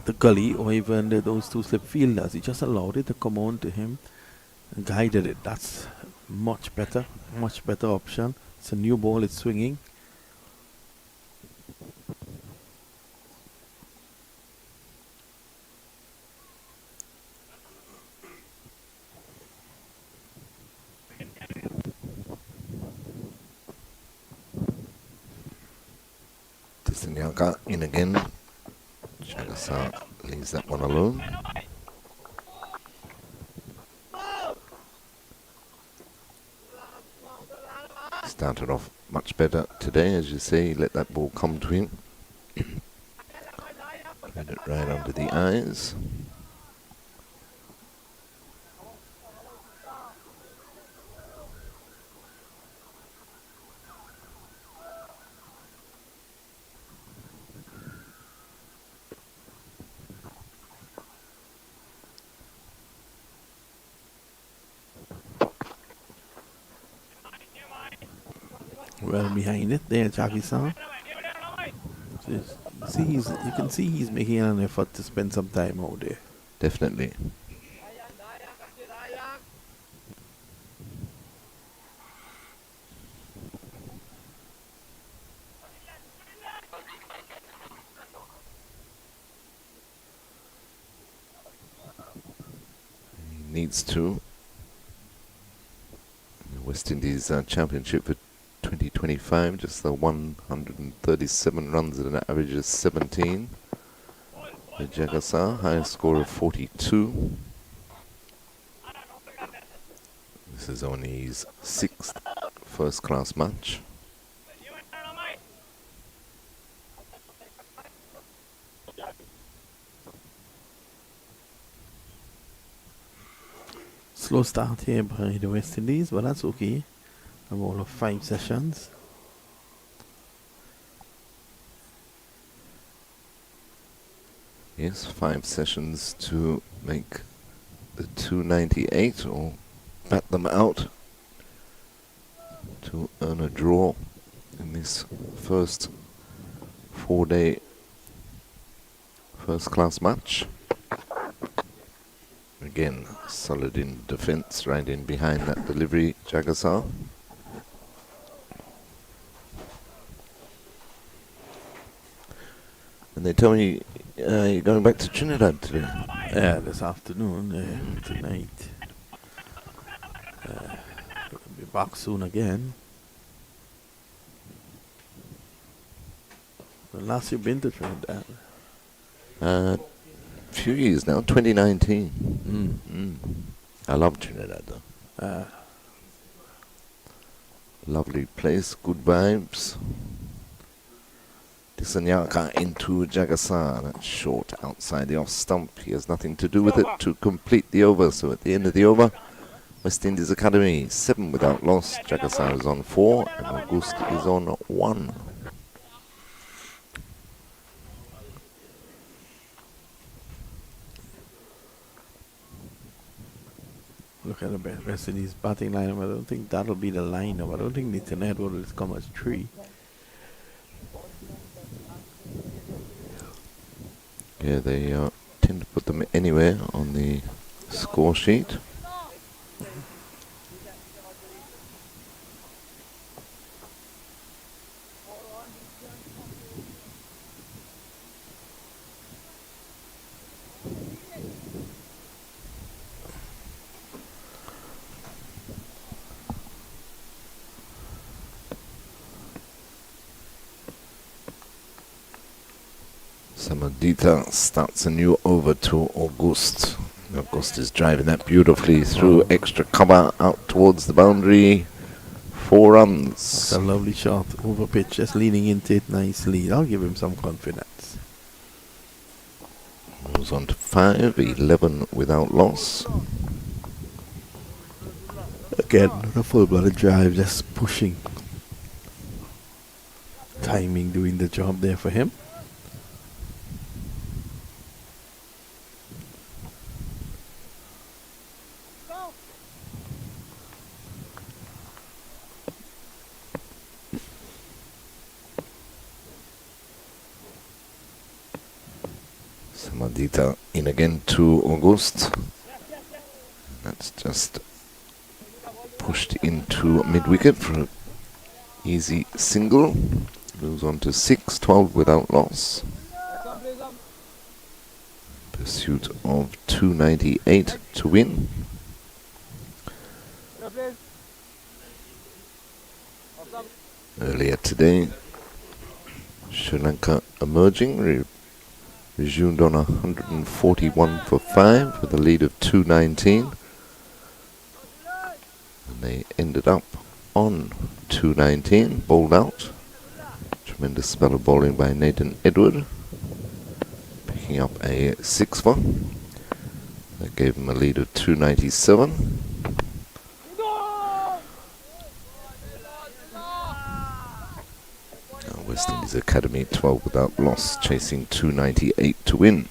the gully or even those 2 slip fielders. He just allowed it to come on to him and guided it. That's much better option. It's a new ball, it's swinging. Nyaka in again. Jagasar leaves that one alone. Started off much better today, as you say. Let that ball come to him. Get it right under the eyes. Well behind it there, Jagasar. You can see he's making an effort to spend some time out there. Definitely. He needs to. The West Indies Championship for 2025, just the 137 runs at an average of 17. The Jagasar, highest score of 42. This is only his 6th first-class match. Slow start here by the West Indies, but that's okay. A ball of 5 sessions. Yes, 5 sessions to make the 298 or bat them out to earn a draw in this first 4-day First class match. Again, solid in defense, right in behind that delivery, Jagasar. And they tell me you're going back to Trinidad today. Yeah, this afternoon, tonight. I'll be back soon again. When last you been to Trinidad? Few years now, 2019. I love Trinidad though. Lovely place, good vibes. Disanyaka into Jagasar, that's short outside the off stump. He has nothing to do with it to complete the over. So at the end of the over, West Indies Academy 7 without loss. Jagasar is on 4 and August is on 1. Look at the rest of these batting lineup. I don't think that'll be the lineup. I don't think Nathan Edward will come as 3. Yeah, they tend to put them anywhere on the score sheet. Samadita starts a new over to August. August is driving that beautifully through extra cover out towards the boundary. 4 runs. That's a lovely shot. Over pitch, just leaning into it nicely. I'll give him some confidence. Moves on to 5, 11 without loss. Again, a full-blooded drive, just pushing. Timing doing the job there for him. Samadita in again to August. That's just pushed into mid-wicket for an easy single. Moves on to 6, 12 without loss. Pursuit of 298 to win. Earlier today, Sri Lanka emerging, resumed on 141 for 5 with a lead of 219. And they ended up on 219, bowled out. Tremendous spell of bowling by Nathan Edward, picking up a 6-for. That gave him a lead of 297. West Indies Academy 12 without loss, chasing 298 to win.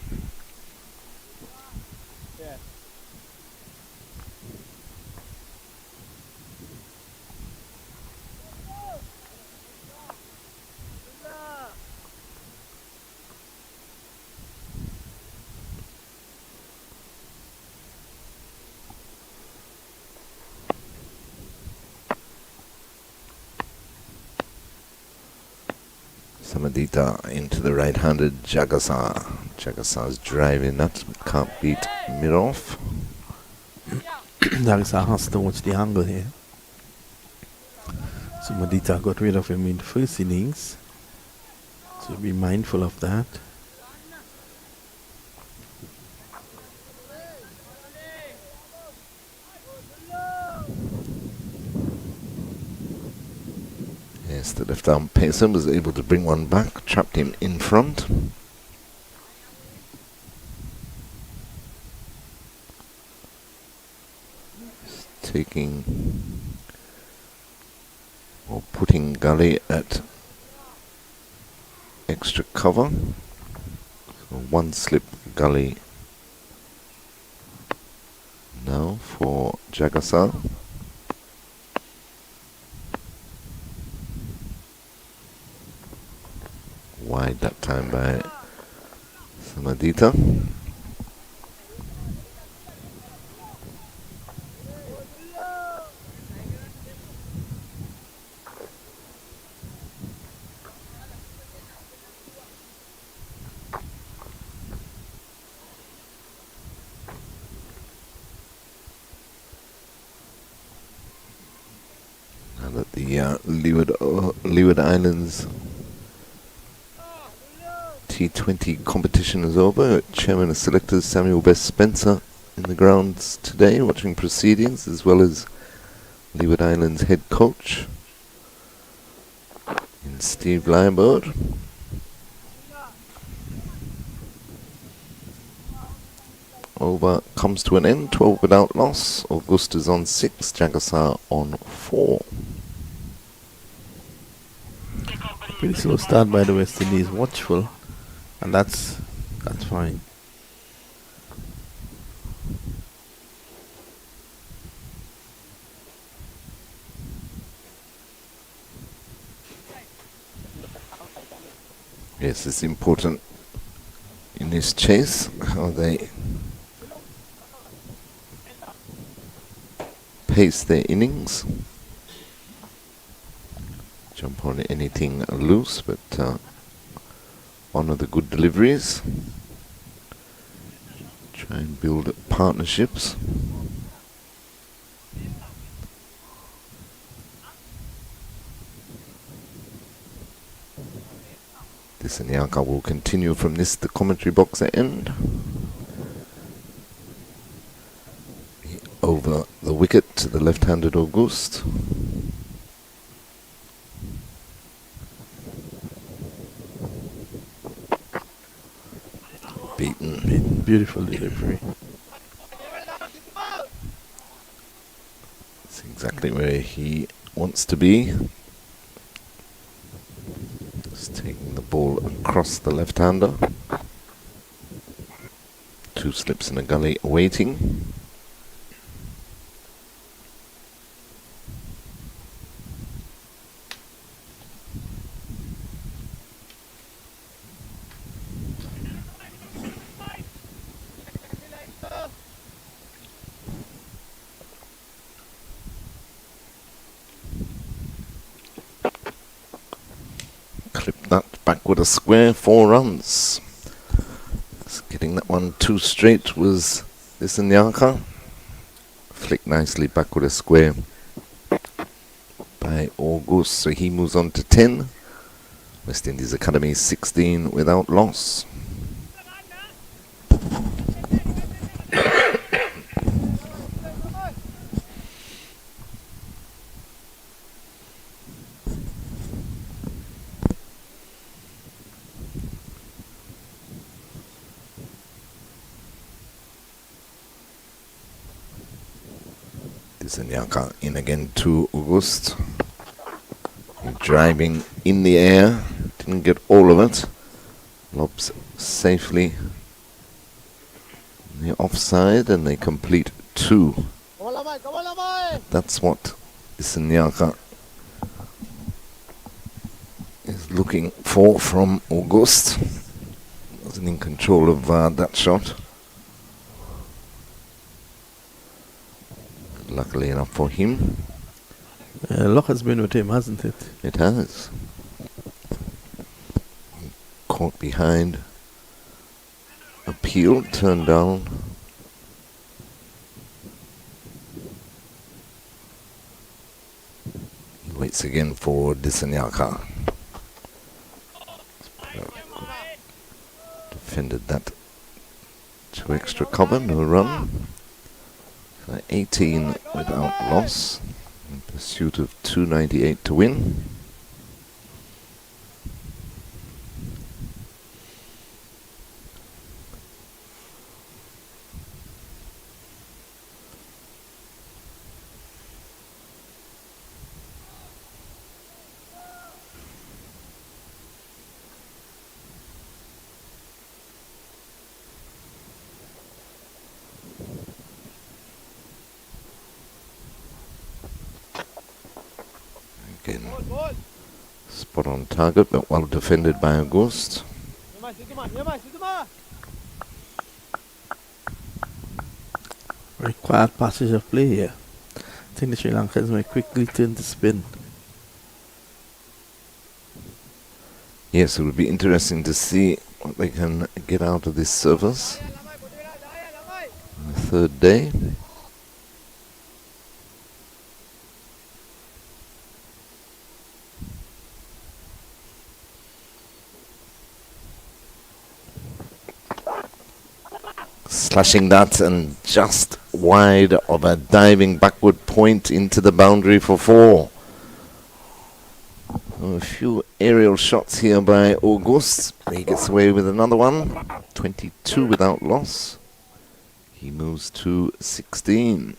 Samadita into the right-handed Jagasar. Jagasar's driving that, can't beat mid-off. Jagasar has to watch the angle here. Samadita got rid of him in the first innings, so be mindful of that. Yes, the left-arm pacer was able to bring one back, trapped him in front. Taking or putting Gully at extra cover. So 1 slip Gully now for Jagasar. Wide that time by Samadita. Peter. Now that the Leeward Islands T20 competition is over, Chairman of Selectors Samuel Best Spencer in the grounds today watching proceedings, as well as Leeward Islands head coach in Steve Lyberg. Over comes to an end, 12 without loss. August is on 6, Jagassar on 4. Pretty slow start by the West Indies, watchful, and that's fine. Yes, it's important in this chase how they pace their innings. Jump on anything loose, but honor the good deliveries. Try and build partnerships. This and Lanka will continue from this, the commentary box at end. Over the wicket to the left-handed August. Beaten. Beautiful delivery. It's exactly where he wants to be. Just taking the ball across the left-hander. 2 slips in a gully waiting. That back with a square, 4 runs. Just getting that one 2 straight was this and Lanka. Flicked nicely back with a square by August, so he moves on to 10. West Indies Academy 16 without loss. Lanka in again to August. Driving in the air, didn't get all of it. Lobs safely in the offside, and they complete 2. That's what Lanka is looking for from August. Wasn't in control of that shot. Luckily enough for him. Luck has been with him, hasn't it? It has. Caught behind. Appealed, turned down. He waits again for Disanyaka. Defended that 2 extra cover, no run. 18 without loss, in pursuit of 298 to win. Spot on target, but well defended by August. A quiet passage of play here. I think the Sri Lankans might quickly turn to spin. Yes, it would be interesting to see what they can get out of this service on the third day. Slashing that and just wide of a diving backward point into the boundary for 4. A few aerial shots here by August. He gets away with another one. 22 without loss. He moves to 16.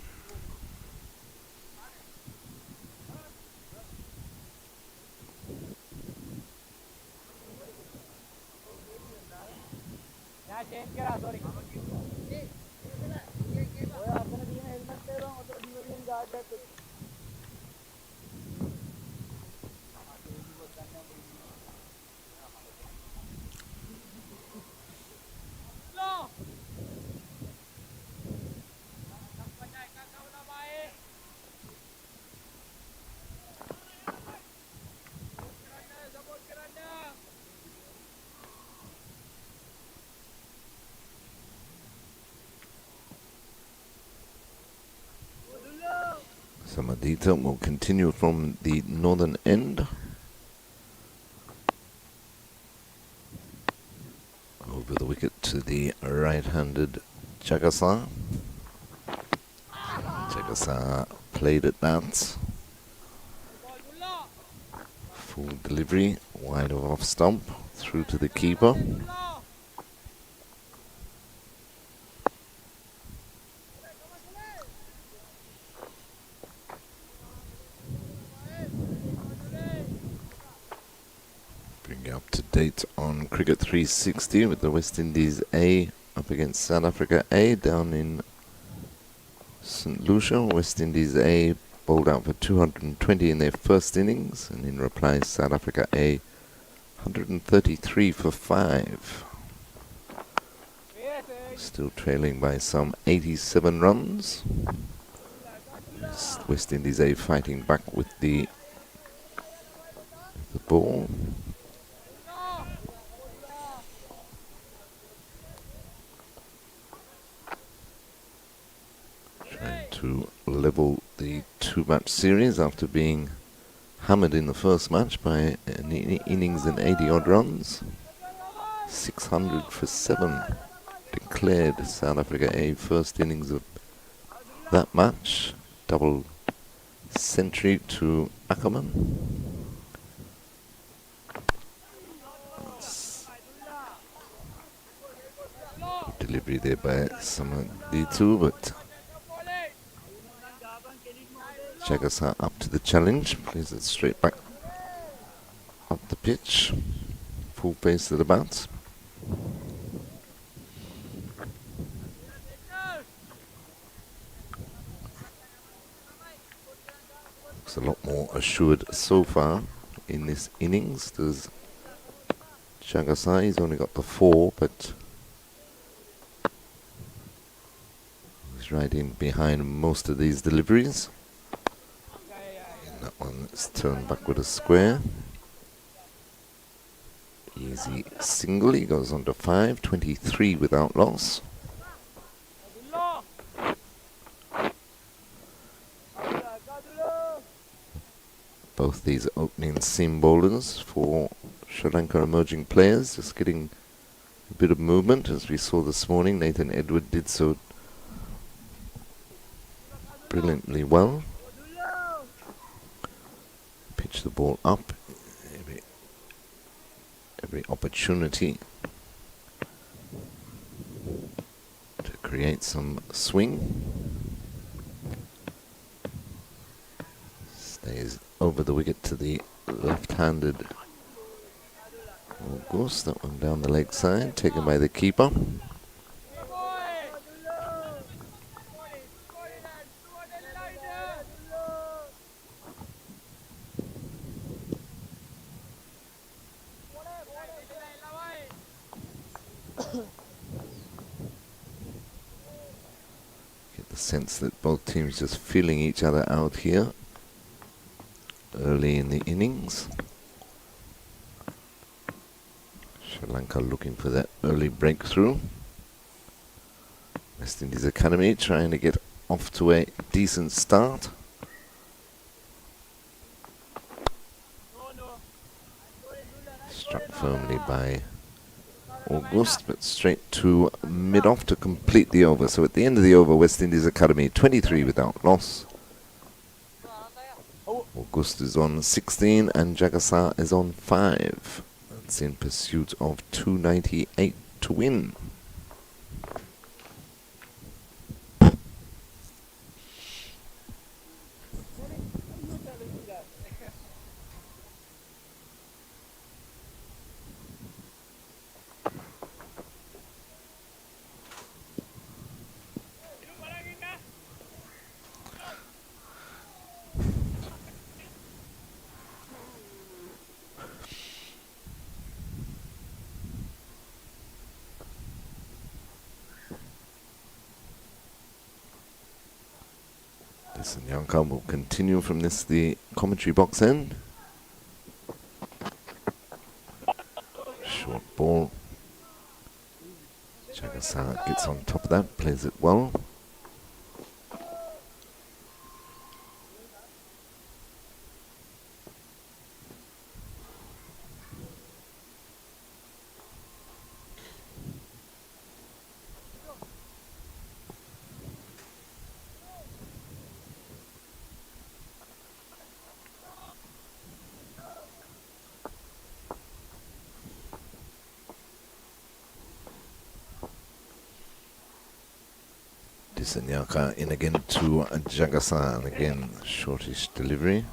Samadita will continue from the northern end. Over the wicket to the right-handed Jagasa. Jagasa played at that. Full delivery, wide of off stump, through to the keeper. Up to date on Cricket 360 with the West Indies A up against South Africa A down in St. Lucia. West Indies A bowled out for 220 in their first innings, and in reply South Africa A 133 for 5. Still trailing by some 87 runs. West Indies A fighting back with the ball. Trying to level the 2-match series after being hammered in the first match by an innings and 80-odd runs. 600 for 7 declared South Africa A first innings of that match. Double century to Ackerman. Delivery there by Samadita, but Jagasa up to the challenge, plays it straight back up the pitch, full pace at the bat. Looks a lot more assured so far in this innings. There's Jagasa, he's only got the 4, but he's right in behind most of these deliveries. That one is turned back with a square. Easy single, he goes on to 5, 23 without loss. Both these opening seam bowlers for Sri Lanka emerging players, just getting a bit of movement, as we saw this morning. Nathan Edward did so brilliantly well. Pitch the ball up, every opportunity to create some swing. Stays over the wicket to the left-handed August. That one down the leg side, taken by the keeper. sense that both teams just feeling each other out here early in the innings. Sri Lanka looking for that early breakthrough. West Indies Academy trying to get off to a decent start. Struck firmly by August, but straight to mid-off to complete the over. So at the end of the over, West Indies Academy 23 without loss. August is on 16 and Jagasar is on 5. That's in pursuit of 298 to win. And Lanka will continue from this, the commentary box end. Short ball. Jagasar gets on top of that, plays it well. Disanyaka in again to Jagasar, and again shortish delivery.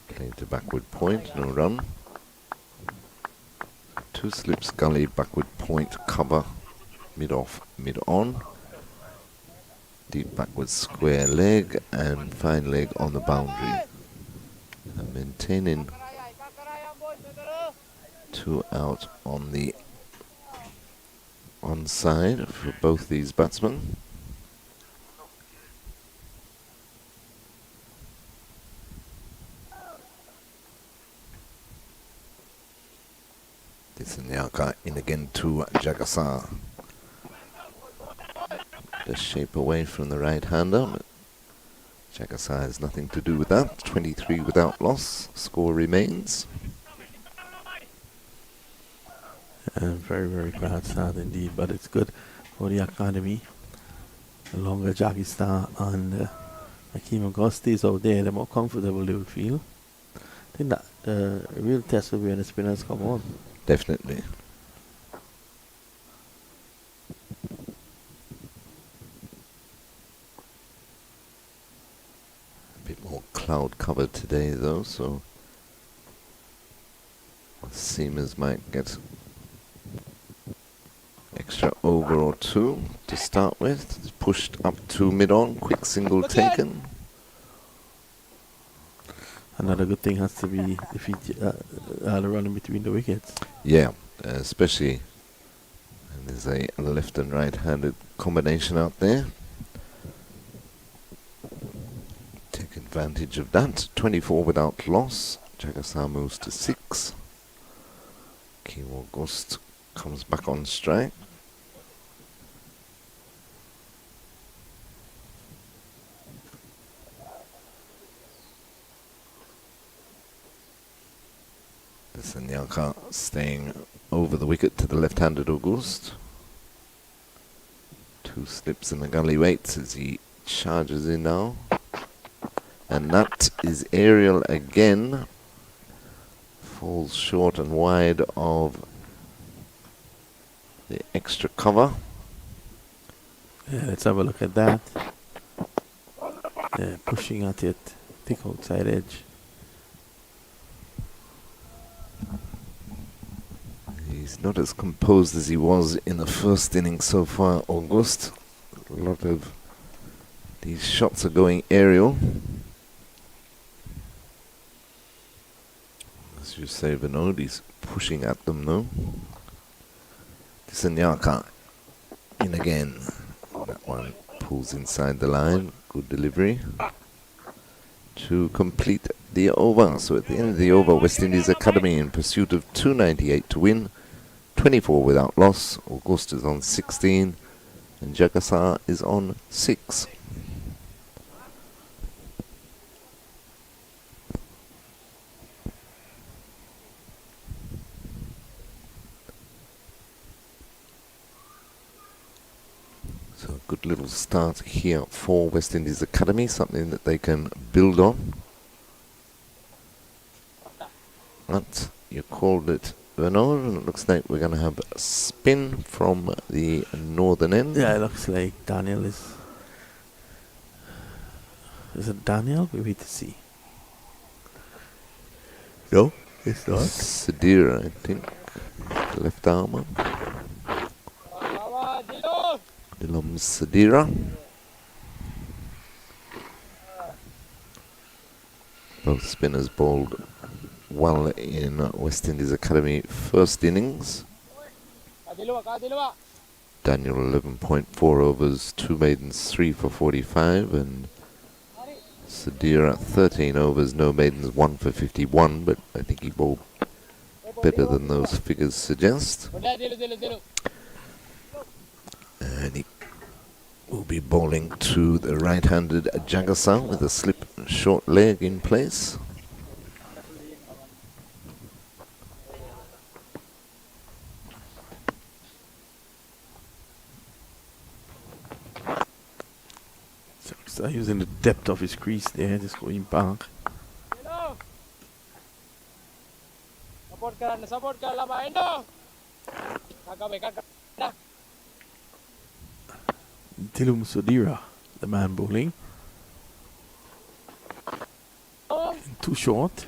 Played to backward point, no run. Two slips, gully, backward point, cover, mid-off, mid-on. Deep backward square leg and fine leg on the boundary. And maintaining 2 out on the onside for both these batsmen. Disanyaka in again to Jagasar. The shape away from the right-hander. Jagasar has nothing to do with that. 23 without loss. Score remains. Very, very bad start indeed, but it's good for the academy. The longer Jackie Star and Hakeem Auguste is out there, the more comfortable they will feel. I think that the real test will be when the spinners come on. Definitely. A bit more cloud cover today though, so the seamers might get extra over or two to start with. It's pushed up to mid-on, quick single taken. Another good thing has to be if the running between the wickets. Yeah, especially and there's a left and right-handed combination out there. Take advantage of that. 24 without loss. Jagasar moves to 6. Kim August comes back on strike. Sanyanka staying over the wicket to the left-handed August. 2 slips and the gully waits as he charges in now. And that is aerial again. Falls short and wide of the extra cover. Yeah, let's have a look at that. Yeah, pushing at it, thick outside edge. He's not as composed as he was in the first inning so far, August. A lot of these shots are going aerial. As you say, Vinod, he's pushing at them though. Disanyaka in again. That one pulls inside the line. Good delivery to complete the over. So at the end of the over, West Indies Academy in pursuit of 298 to win, 24 without loss. August is on 16 and Jagassar is on 6. So a good little start here for West Indies Academy, something that they can build on. But you called it Bernard, and it looks like we're going to have a spin from the northern end. Yeah, it looks like Daniel is... Is it Daniel? We wait to see. No, it's not. Sadira, I think. Left armour. Dilom Sadira. Both spinners bowled well in West Indies Academy first innings. Daniel 11.4 overs, 2 maidens, 3 for 45, and Sadira 13 overs, no maidens, 1 for 51, but I think he bowled better than those figures suggest. And he will be bowling to the right-handed Jagassar with a slip short leg in place. So using the depth of his crease there, just going back. Dilum Sudira, the man bowling. Too short.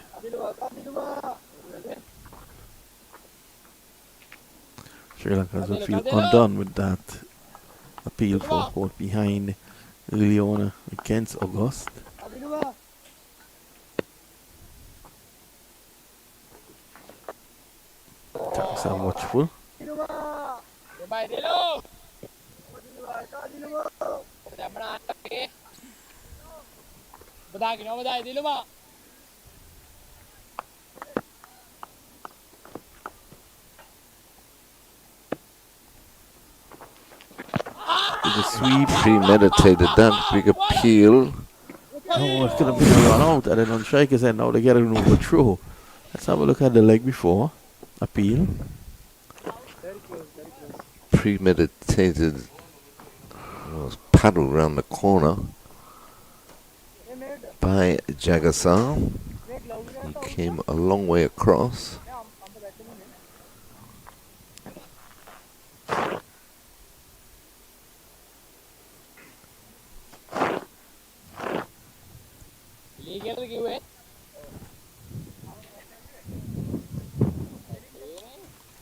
Sri Lanka will feel undone with that appeal for hold behind Leona against August. Tanks are watchful. The sweep premeditated that big appeal. Oh, it's going to be a run out. And then on strikers end now they get an overthrow. Let's have a look at the leg before. Appeal. Premeditated. Was paddled around the corner by Jagassar. He came a long way across.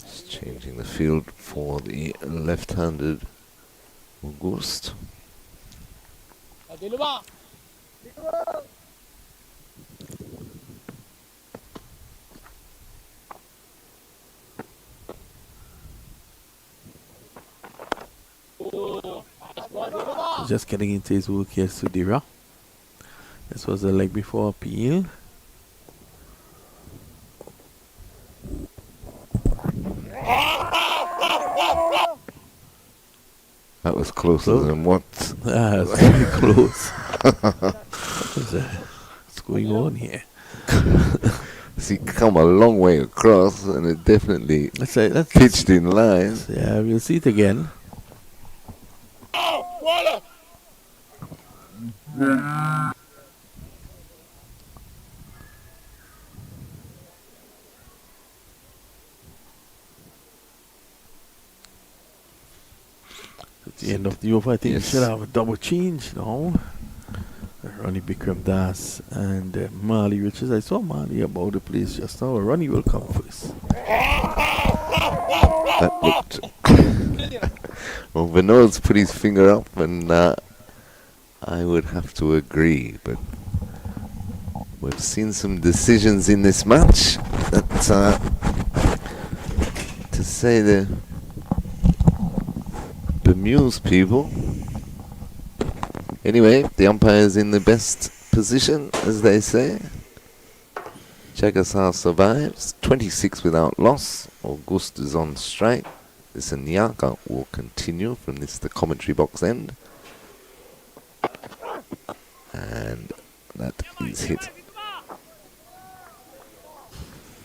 Just changing the field for the left-handed August. Just getting into his work here, Sudira. This was the leg before appeal. That was closer than what? Ah, it's very close. What's going on here? See, come a long way across, and it definitely pitched in line. Yeah, we'll see it again. At the end of the over, I think we should have a double change now. Ronnie Bikram Das and Marley Richards. I saw Marley about the place just now. Ronnie will come first. That looked... Well, Vinod's put his finger up, and I would have to agree, but we've seen some decisions in this match that, to say the bemuse people. Anyway, the umpire's in the best position, as they say. Jagasar survives, 26 without loss. August is on strike. This Nyaka will continue from this the commentary box end. And that is hit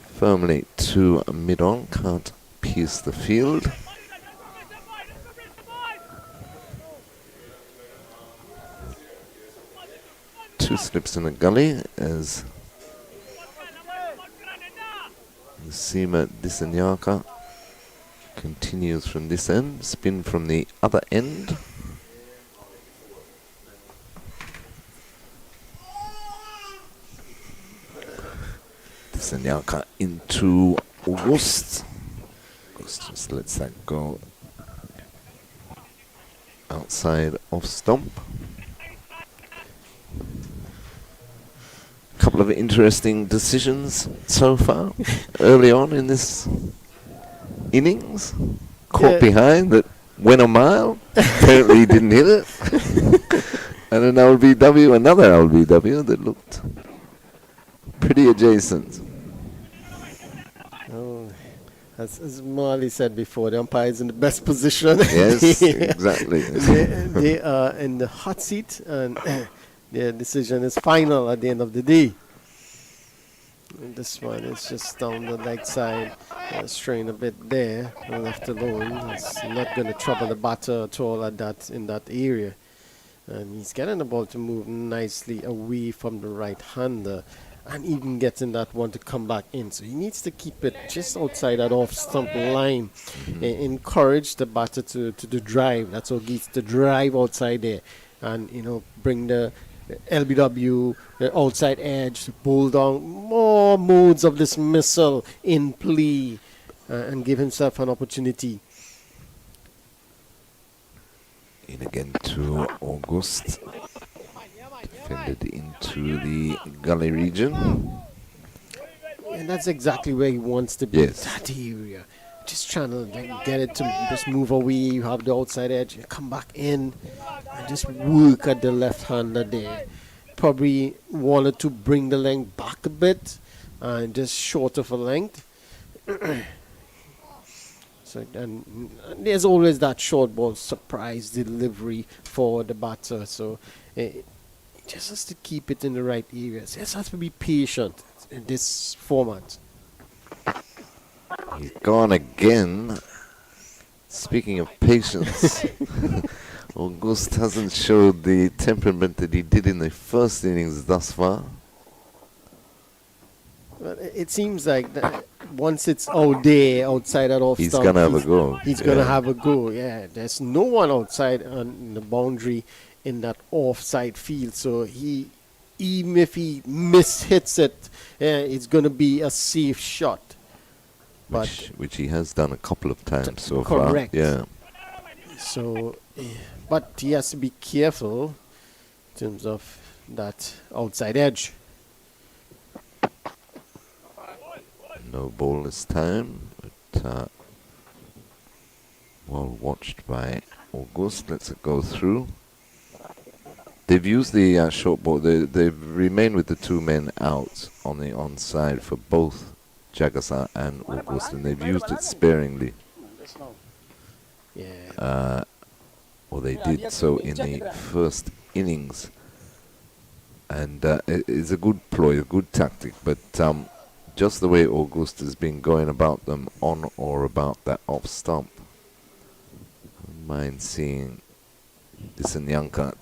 firmly to mid-on, can't pierce the field. Two slips in the gully as the seamer Disanyaka continues from this end, spin from the other end. Disanyaka into August. August just lets that go outside off stump. Couple of interesting decisions so far early on in this innings. Caught behind that went a mile. Apparently he didn't hit it. And an LBW, another LBW that looked pretty adjacent. Oh, as Marley said before, the umpire is in the best position. Yes, exactly. They are in the hot seat, and their decision is final at the end of the day. And this one is just down the leg side, straying a bit there, left alone. It's not going to trouble the batter at all in that area. And he's getting the ball to move nicely away from the right-hander, and even getting that one to come back in. So he needs to keep it just outside that off-stump line. Encourage the batter to drive. That's what gets the drive outside there. And, bring the LBW, the outside edge, bowl down more modes of this missile in play, and give himself an opportunity. In again to August. Defended into the gully region. And that's exactly where he wants to be, yes. That area. Just trying to get it to just move away. You have the outside edge, you come back in, and just work at the left-hander there. Probably wanted to bring the length back a bit, and just short of a length. So, and there's always that short ball surprise delivery for the batter. So it just has to keep it in the right areas. Just has to be patient in this format. He's gone again. Speaking of patience, August hasn't showed the temperament that he did in the first innings thus far. Well, it seems like that once it's out there, outside that off he's stump, going to have a go. He's going to have a go, yeah. There's no one outside on the boundary in that offside field. So even if he mishits it, it's going to be a safe shot. Which he has done a couple of times so correct. far. Yeah. So, but he has to be careful in terms of that outside edge. No ball this time, but well watched by August. Lets it go through. They've used the short ball. They've remained with the two men out on the onside for both Jagasar and August, and they've used it sparingly. Yeah. Well, they did so in the first innings, and it's a good ploy, a good tactic, but just the way August has been going about them on or about that off stump. I don't mind seeing this Lanka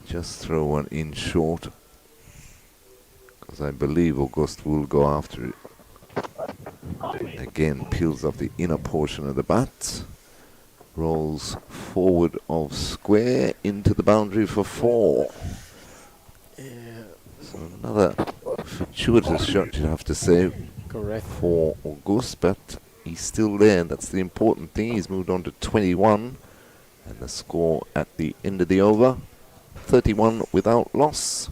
just throw one in short, because I believe August will go after it. Again, peels off the inner portion of the bat, rolls forward of square into the boundary for 4. So another fortuitous shot, you'd have to say, correct, for August, but he's still there. That's the important thing. He's moved on to 21, and the score at the end of the over, 31 without loss.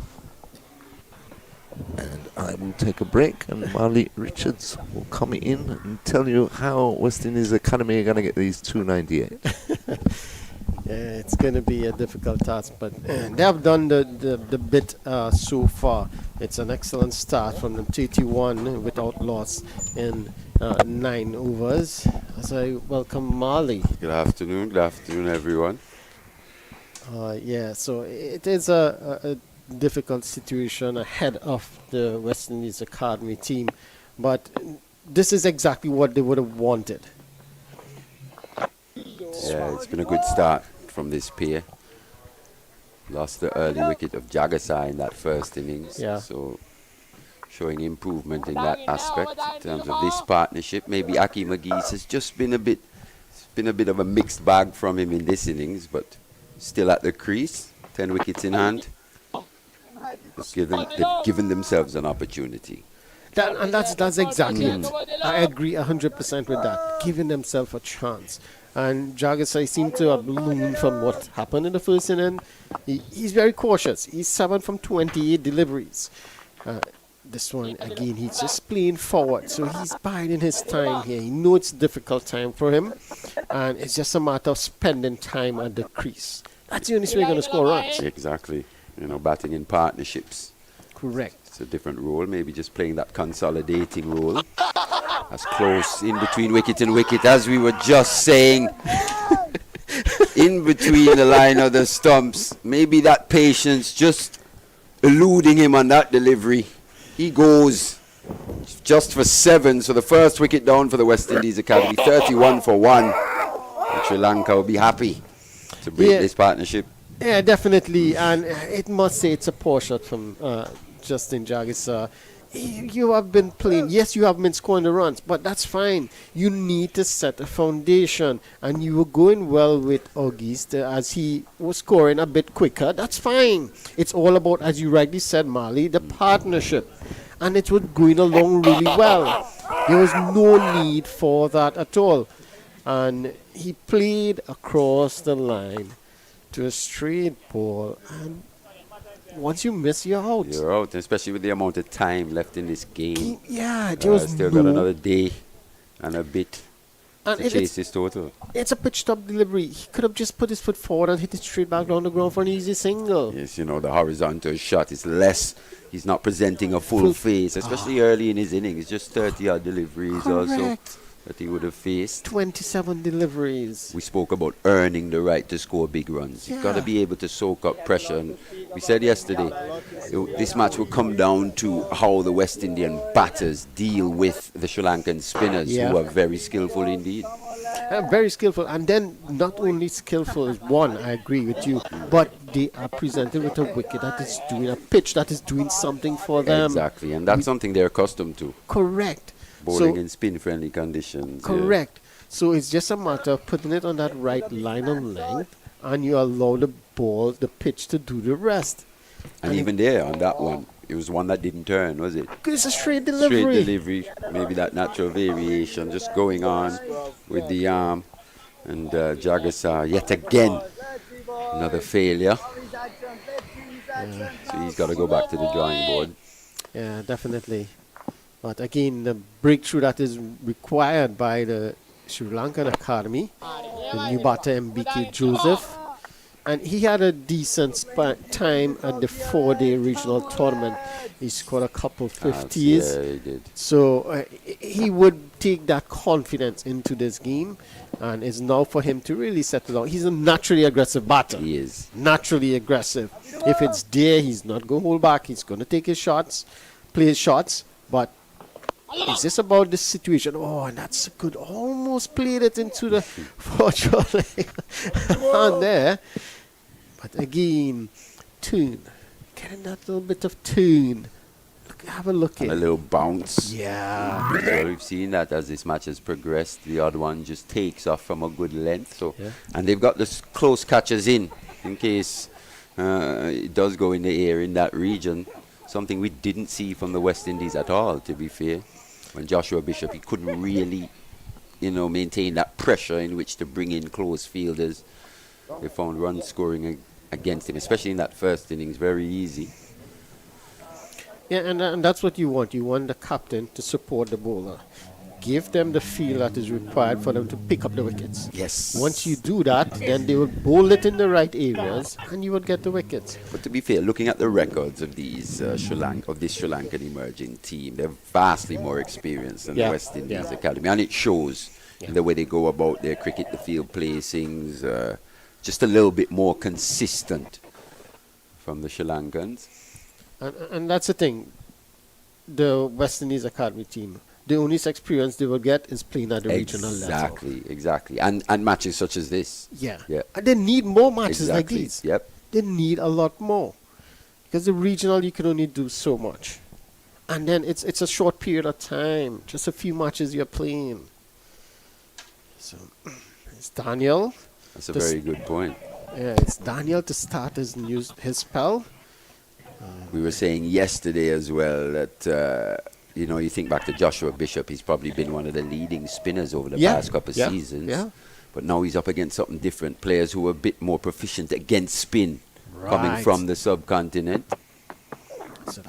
And I will take a break, and Marley Richards will come in and tell you how West Indies Academy are going to get these 298. Yeah, it's going to be a difficult task, but they have done the bit so far. It's an excellent start from them 31 without loss in 9 overs. As I welcome Marley. Good afternoon, everyone. Yeah, so it is a difficult situation ahead of the West Indies Academy team, but this is exactly what they would have wanted. Yeah, it's been a good start from this pair. Lost the early wicket of Jagasai in that first innings. Yeah. So showing improvement in that aspect in terms of this partnership. Maybe Aki McGee's has just been a bit of a mixed bag from him in this innings, but still at the crease, 10 wickets in hand. They've given themselves an opportunity. That's exactly it. I agree 100% with that. Giving themselves a chance. And Jagasai seemed to have learned from what happened in the first inning. He's very cautious. He's 7 from 28 deliveries. This one, again, he's just playing forward. So he's biding his time here. He knows it's a difficult time for him. And it's just a matter of spending time at the crease. That's the only way you're going to score runs. Exactly. Batting in partnerships. Correct. It's a different role. Maybe just playing that consolidating role. As close in between wicket and wicket as we were just saying. In between the line of the stumps. Maybe that patience just eluding him on that delivery. He goes just for 7. So the first wicket down for the West Indies Academy. 31 for 1. And Sri Lanka will be happy to break this partnership. Yeah, definitely. And it must say it's a poor shot from Justin Jagisar. You have been playing. Yes, you have been scoring the runs, but that's fine. You need to set a foundation, and you were going well with August as he was scoring a bit quicker. That's fine. It's all about, as you rightly said, Marley, the partnership, and it was going along really well. There was no need for that at all, and he played across the line to a straight ball, and once you miss, you're out. You're out, especially with the amount of time left in this game. Yeah, there was still got another day and a bit and to chase his total. It's a pitch top delivery. He could have just put his foot forward and hit it straight back down the ground for an easy single. Yes, the horizontal shot is less. He's not presenting a full face, especially early in his innings. Just 30-odd deliveries also that he would have faced. 27 deliveries. We spoke about earning the right to score big runs. You've got to be able to soak up pressure. And we said yesterday, this match will come down to how the West Indian batters deal with the Sri Lankan spinners, who are very skillful indeed. Very skillful. And then not only skillful is one, I agree with you, but they are presented with a wicket that is doing a pitch that is doing something for them. Exactly, and that's something they're accustomed to. Correct. Bowling in spin-friendly conditions. Correct. Yeah. So it's just a matter of putting it on that right line of length, and you allow the ball, the pitch to do the rest. And even there, on that one, it was one that didn't turn, was it? It's a straight delivery. Straight delivery. Maybe that natural variation just going on with the arm. And Jagasar, yet again, another failure. So he's got to go back to the drawing board. Yeah, definitely. But again, the breakthrough that is required by the Sri Lankan Academy, the new batter MBK Joseph, and he had a decent time at the 4-day regional tournament. He scored a couple 50s. Yeah, he did. So he would take that confidence into this game, and it's now for him to really settle down. He's a naturally aggressive batter. He is. Naturally aggressive. If it's there, he's not going to hold back. He's going to take his shots, play his shots, but is this about this situation? Oh, and that's good. Almost played it into the fortune on there. But again, tune. Getting that little bit of tune. Have a look at it. A little bounce. Yeah. So we've seen that as this match has progressed. The odd one just takes off from a good length. So, and they've got the close catches in case it does go in the air in that region. Something we didn't see from the West Indies at all, to be fair. When Joshua Bishop, he couldn't really, maintain that pressure in which to bring in close fielders. They found run scoring against him, especially in that first innings, very easy. Yeah, and that's what you want. You want the captain to support the bowler. give them the feel that is required for them to pick up the wickets. Yes. Once you do that, then they will bowl it in the right areas, and you will get the wickets. But to be fair, looking at the records of these this Sri Lankan emerging team, they're vastly more experienced than the West Indies Academy, and it shows in the way they go about their cricket, the field placings, just a little bit more consistent from the Sri Lankans. And that's the thing. The West Indies Academy team, the only experience they will get is playing at the regional level. Exactly. And matches such as this. Yeah. And they need more matches like Exactly. these. Yep. They need a lot more. Because the regional, you can only do so much. And then it's a short period of time. Just a few matches you're playing. So, it's Daniel. That's a very good point. Yeah, it's Daniel to start his spell. We were saying yesterday as well that, you think back to Joshua Bishop, he's probably been one of the leading spinners over the past couple of seasons. Yeah. But now he's up against something different. Players who are a bit more proficient against spin coming from the subcontinent. So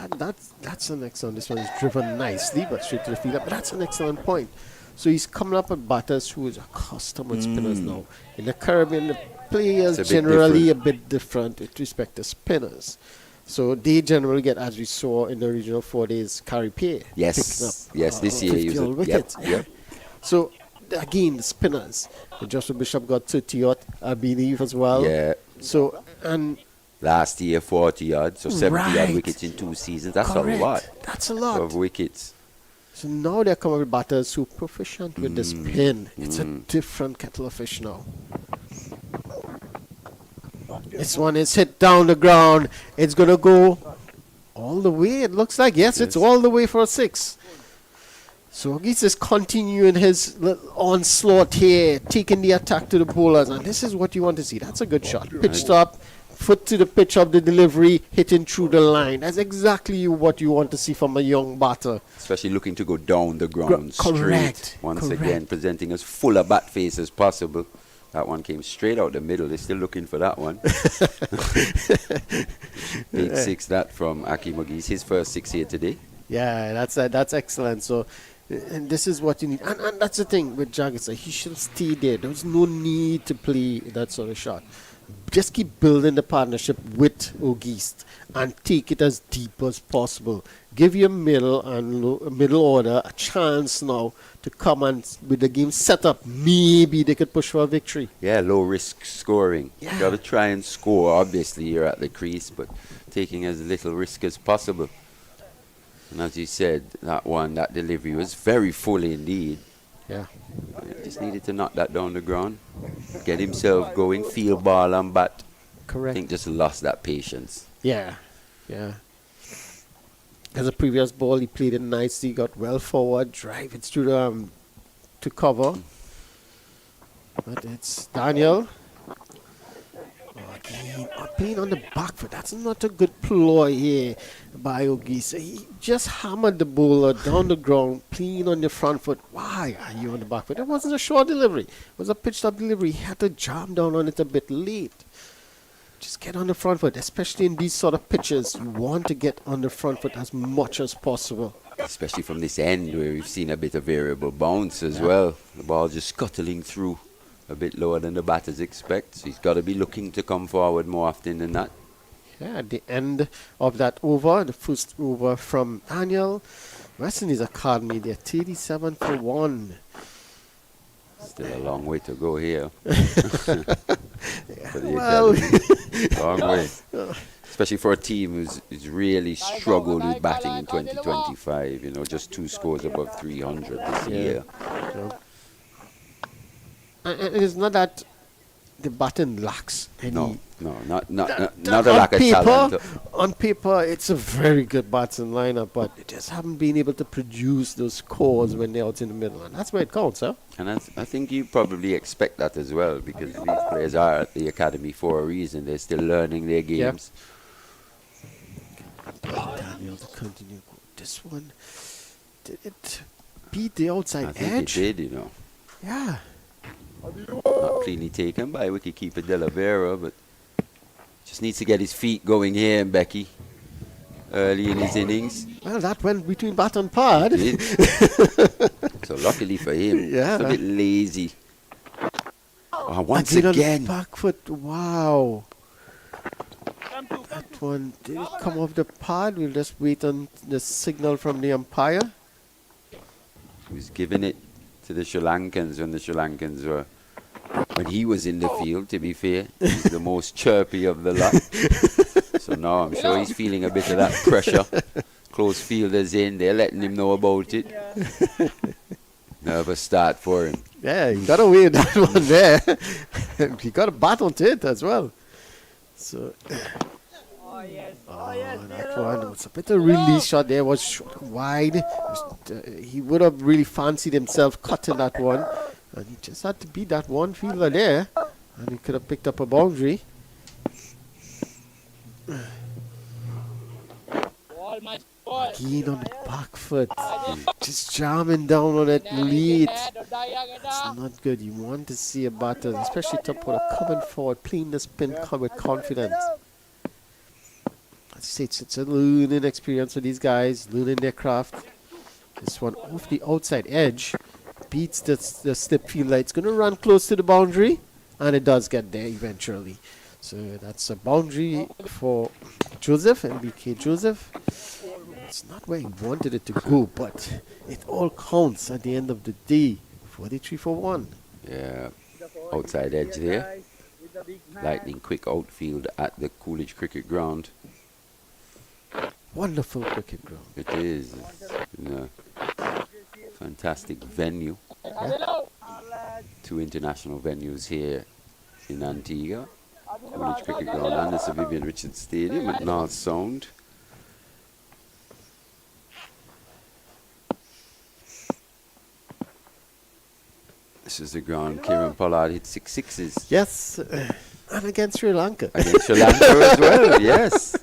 that's an excellent. This one is driven nicely, but straight to the fielder. But that's an excellent point. So he's coming up with batters who is accustomed with spinners now. In the Caribbean, the players generally a bit different with respect to spinners. So they generally get, as we saw in the regional 4 days, carry pay. Yes, this year 50 odd wickets. Yep. So again, the spinners. Joshua Bishop got 30 odd, I believe, as well. Yeah. So and last year 40 odd, so 70 odd wickets in 2 seasons. That's Correct. a lot. That's a lot of wickets. So now they're coming with batters who are proficient with the spin. It's a different kettle of fish now. This one is hit down the ground. It's going to go all the way. It looks like, yes, it's all the way for a 6. So Geese is continuing his onslaught here, taking the attack to the bowlers. And this is what you want to see. That's a good shot. Pitched up, foot to the pitch of the delivery, hitting through the line. That's exactly what you want to see from a young batter. Especially looking to go down the ground straight. Correct. Once again, presenting as full a bat face as possible. That one came straight out the middle. They're still looking for that one. Big 6 that from Aki Magis. His first 6 here today. Yeah, that's excellent. So, and this is what you need. And that's the thing with Jaggers. He should stay there. There's no need to play that sort of shot. Just keep building the partnership with Auguste and take it as deep as possible. Give your middle and middle order a chance now to come and with the game set up. Maybe they could push for a victory. Yeah, low risk scoring. Yeah. Got to try and score. Obviously, you're at the crease, but taking as little risk as possible. And as you said, that delivery was very full indeed. Yeah. Just needed to knock that down the ground, get himself going, feel ball and bat. Correct. I think just lost that patience. Yeah. As a previous ball, he played it nicely, got well forward, drive it through the, to cover. But it's Daniel. Again, playing on the back foot. That's not a good ploy here by Ogisa. He just hammered the bowler down the ground, playing on the front foot. Why are you on the back foot? It wasn't a short delivery. It was a pitched up delivery. He had to jam down on it a bit late. Just get on the front foot, especially in these sort of pitches. You want to get on the front foot as much as possible. Especially from this end where we've seen a bit of variable bounce as well. The ball just scuttling through a bit lower than the batters expect. So he's got to be looking to come forward more often than that. Yeah, at the end of that over, the first over from Daniel, West Indies Academy, they're 37 for 1. Still a long way to go here. Well, long way. Especially for a team who's really struggled with batting in 2025. Just 2 scores above 300 this year. And it's not that the batting lacks any. No, not a lack of talent. On paper, it's a very good batting lineup, but they just haven't been able to produce those scores when they're out in the middle, and that's where it counts, huh? And I think you probably expect that as well, because these players are at the academy for a reason. They're still learning their games. Daniel to continue. This one, did it beat the outside edge? I think it did, Yeah. Not cleanly taken by wicketkeeper De La Vera, but just needs to get his feet going here, Becky, early in his innings. Well, that went between bat and pad. It did. So So luckily for him, Yeah. it's a bit lazy. Oh, once On the again. back foot. Wow. That one did it come off the pad. We'll just wait on the signal from the umpire. He was giving it to the Sri Lankans when the Sri Lankans were, when he was in the field, to be fair. He's the most chirpy of the lot. So now I'm sure he's feeling a bit of that pressure. Close fielders in, they're letting him know about it. Nervous start for him. Yeah, he got away with that one there. He got a bat onto it as well. So, that one was a bit of release shot there. Was short wide. He would have really fancied himself cutting that one, and he just had to beat that one fielder there, and he could have picked up a boundary. Again on the back foot, just jamming down on it late. That's not good. You want to see a batter, especially top order, coming forward, playing the spin with confidence. I say it's a learning experience for these guys, learning their craft. This one off the outside edge beats the slip fielder. It's going to run close to the boundary, and it does get there eventually. So that's a boundary for Joseph, MBK Joseph. It's not where he wanted it to go, but it all counts at the end of the day. 43 for 1. Yeah, outside edge there. Lightning quick outfield at the Coolidge Cricket Ground. Wonderful cricket ground. It is. Fantastic venue. Yeah. 2 international venues here in Antigua. Coolidge Cricket Ground and the Sir Vivian Richards Stadium at North Sound. This is the ground Kieran Pollard hit 6 sixes. Yes, and against Sri Lanka. Against Sri Lanka as well, yes.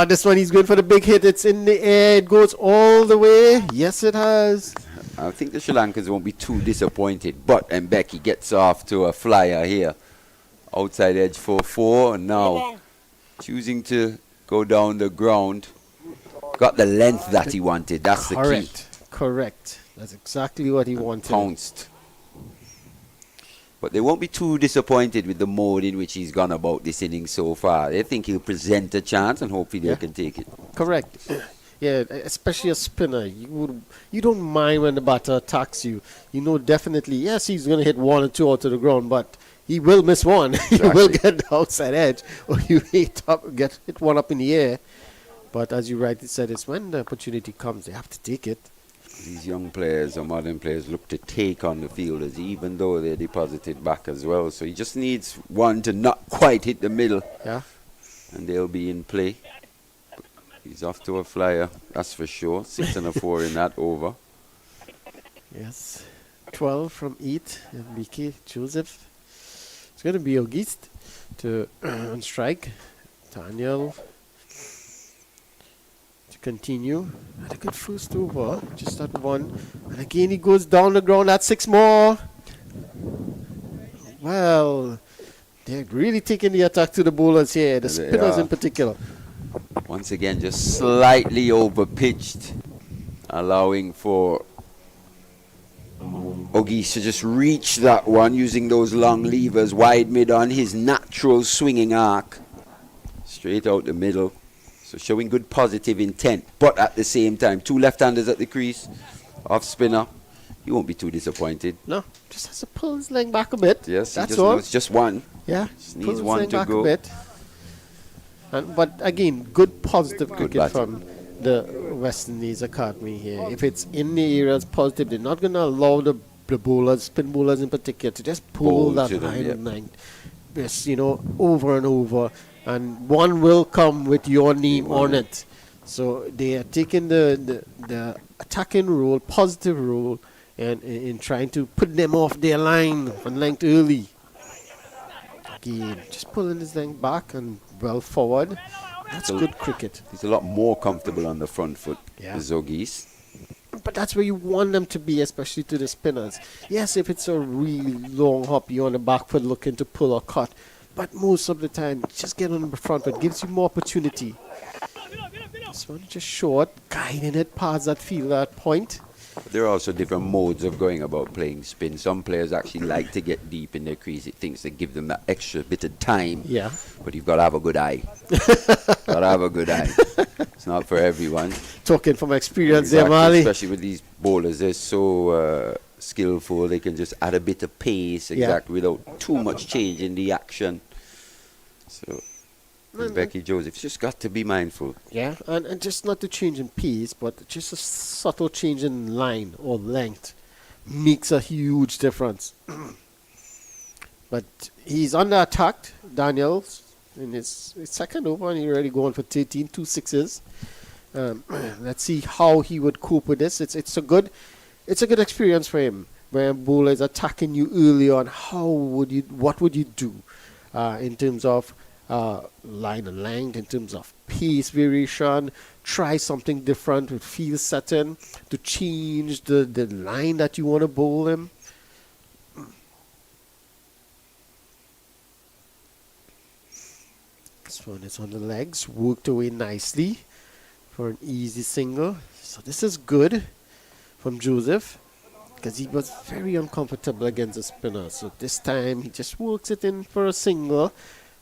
This one he's going for the big hit. It's in the air. It goes all the way. Yes, it has. I think the Sri Lankans won't be too disappointed. But Mbeki gets off to a flyer here. Outside edge for 4. And now choosing to go down the ground. Got the length that he wanted. That's the key. Correct. That's exactly what he wanted. Pounced. But they won't be too disappointed with the mode in which he's gone about this inning so far. They think he'll present a chance and hopefully they can take it. Correct. Yeah, especially a spinner. You don't mind when the batter attacks you. You know definitely, yes, he's going to hit 1 or 2 out of the ground, but he will miss one. He will get the outside edge, or you hit one up in the air. But as you rightly said, it's when the opportunity comes, they have to take it. These young players or modern players look to take on the fielders, even though they're deposited back as well. So he just needs one to not quite hit the middle. Yeah. And they'll be in play. He's off to a flyer, that's for sure. 6 and a 4 in that over. Yes. 12 from 8. MBK Joseph. It's going to be August to on strike. Daniel to continue. Had a good first over. Just that one. And again he goes down the ground. That's 6 more. Well, they're really taking the attack to the bowlers here. The spinners in particular. Once again, just slightly over-pitched, allowing for Ogis to just reach that one using those long levers wide mid on his natural swinging arc. Straight out the middle. So showing good positive intent, but at the same time, 2 left-handers at the crease, off spinner. You won't be too disappointed. No, just has to pull his leg back a bit. Yes, that's just all. It's just one. Yeah, just needs one to go. A bit. But again, good positive cricket from the West Indies Academy here. If it's in the areas positive, they're not going to allow the bowlers, spin bowlers in particular, to just pull that line and line. Yes, over and over. And one will come with your name on it. So they are taking the attacking role, positive role, and in trying to put them off their line and length early. Again, just pulling his leg back and well forward. That's good cricket. He's a lot more comfortable on the front foot, Zogis. But that's where you want them to be, especially to the spinners. Yes, if it's a really long hop, you're on the back foot looking to pull or cut. But most of the time, just get on the front foot. Gives you more opportunity. This one just short, guiding it past that field, that point. There are also different modes of going about playing spin. Some players actually like to get deep in their crease. It thinks they give them that extra bit of time. Yeah. But you've got to have a good eye. Got to have a good eye. It's not for everyone. Talking from experience Exactly, there, Marley. especially with these bowlers. They're so skillful. They can just add a bit of pace, without too much change in the action. So Becky Joseph's just got to be mindful. Yeah, and just not to change in pace, but just a subtle change in line or length makes a huge difference. But he's under attack, Daniels, in his second over, and he's already going for 13, 2 sixes. Let's see how he would cope with this. It's a good experience for him. When a bowler is attacking you early on, what would you do in terms of line and length, in terms of pace variation? Try something different with field setting to change the line that you want to bowl him. This one is on the legs, worked away nicely for an easy single. So this is good from Joseph, because he was very uncomfortable against the spinner. So this time he just works it in for a single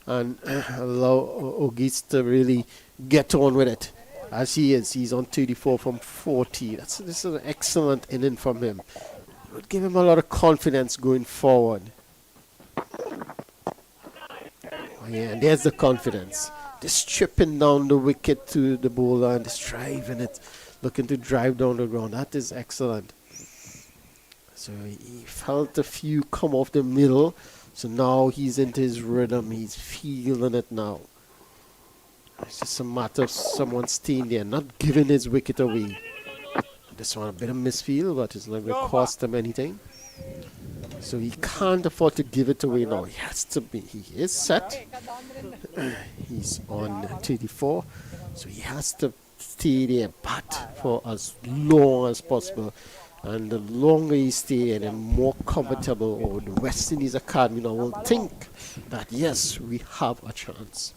and allow Ogis to really get on with it. As he is, he's on 34 from 40. This is an excellent inning from him. It would give him a lot of confidence going forward. Oh yeah, and there's the confidence. Just chipping down the wicket to the bowler and just driving it, looking to drive down the ground. That is excellent. So he felt a few come off the middle. So now he's into his rhythm. He's feeling it now. It's just a matter of someone staying there, not giving his wicket away. This one a bit of misfield, but it's not going to cost him anything. So he can't afford to give it away now. He has to be. He is set. He's on 34. So he has to stay there, bat for as long as possible. And the longer he stays, the more comfortable or the West Indies Academy now will think that, yes, we have a chance.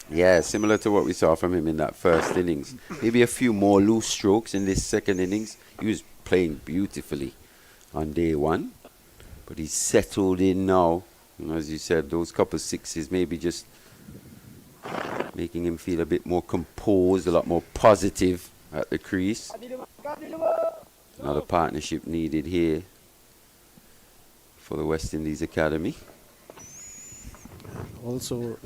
Yeah, similar to what we saw from him in that first innings. Maybe a few more loose strokes in this second innings. He was playing beautifully on day one, but he's settled in now. And as you said, those couple sixes maybe just making him feel a bit more composed, a lot more positive at the crease. Another partnership needed here for the West Indies Academy. Also,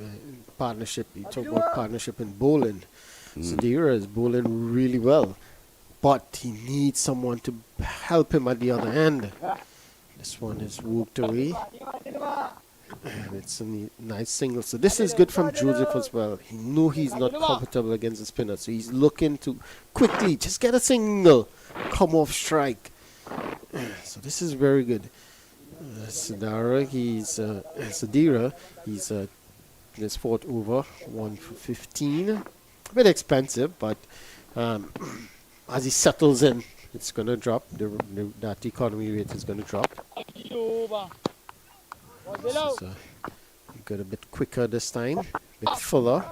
partnership. You talk about partnership in bowling. Sadira is bowling really well, but he needs someone to help him at the other end. This one is walked away. It's a nice single. So this is good from Joseph as well. He knew he's not comfortable against the spinner, so he's looking to quickly just get a single, come off strike. So this is very good. Sadira, he's his fourth over, 1 for 15. A bit expensive, but as he settles in, it's going to drop. That economy rate is going to drop. Got a bit quicker this time, a bit fuller.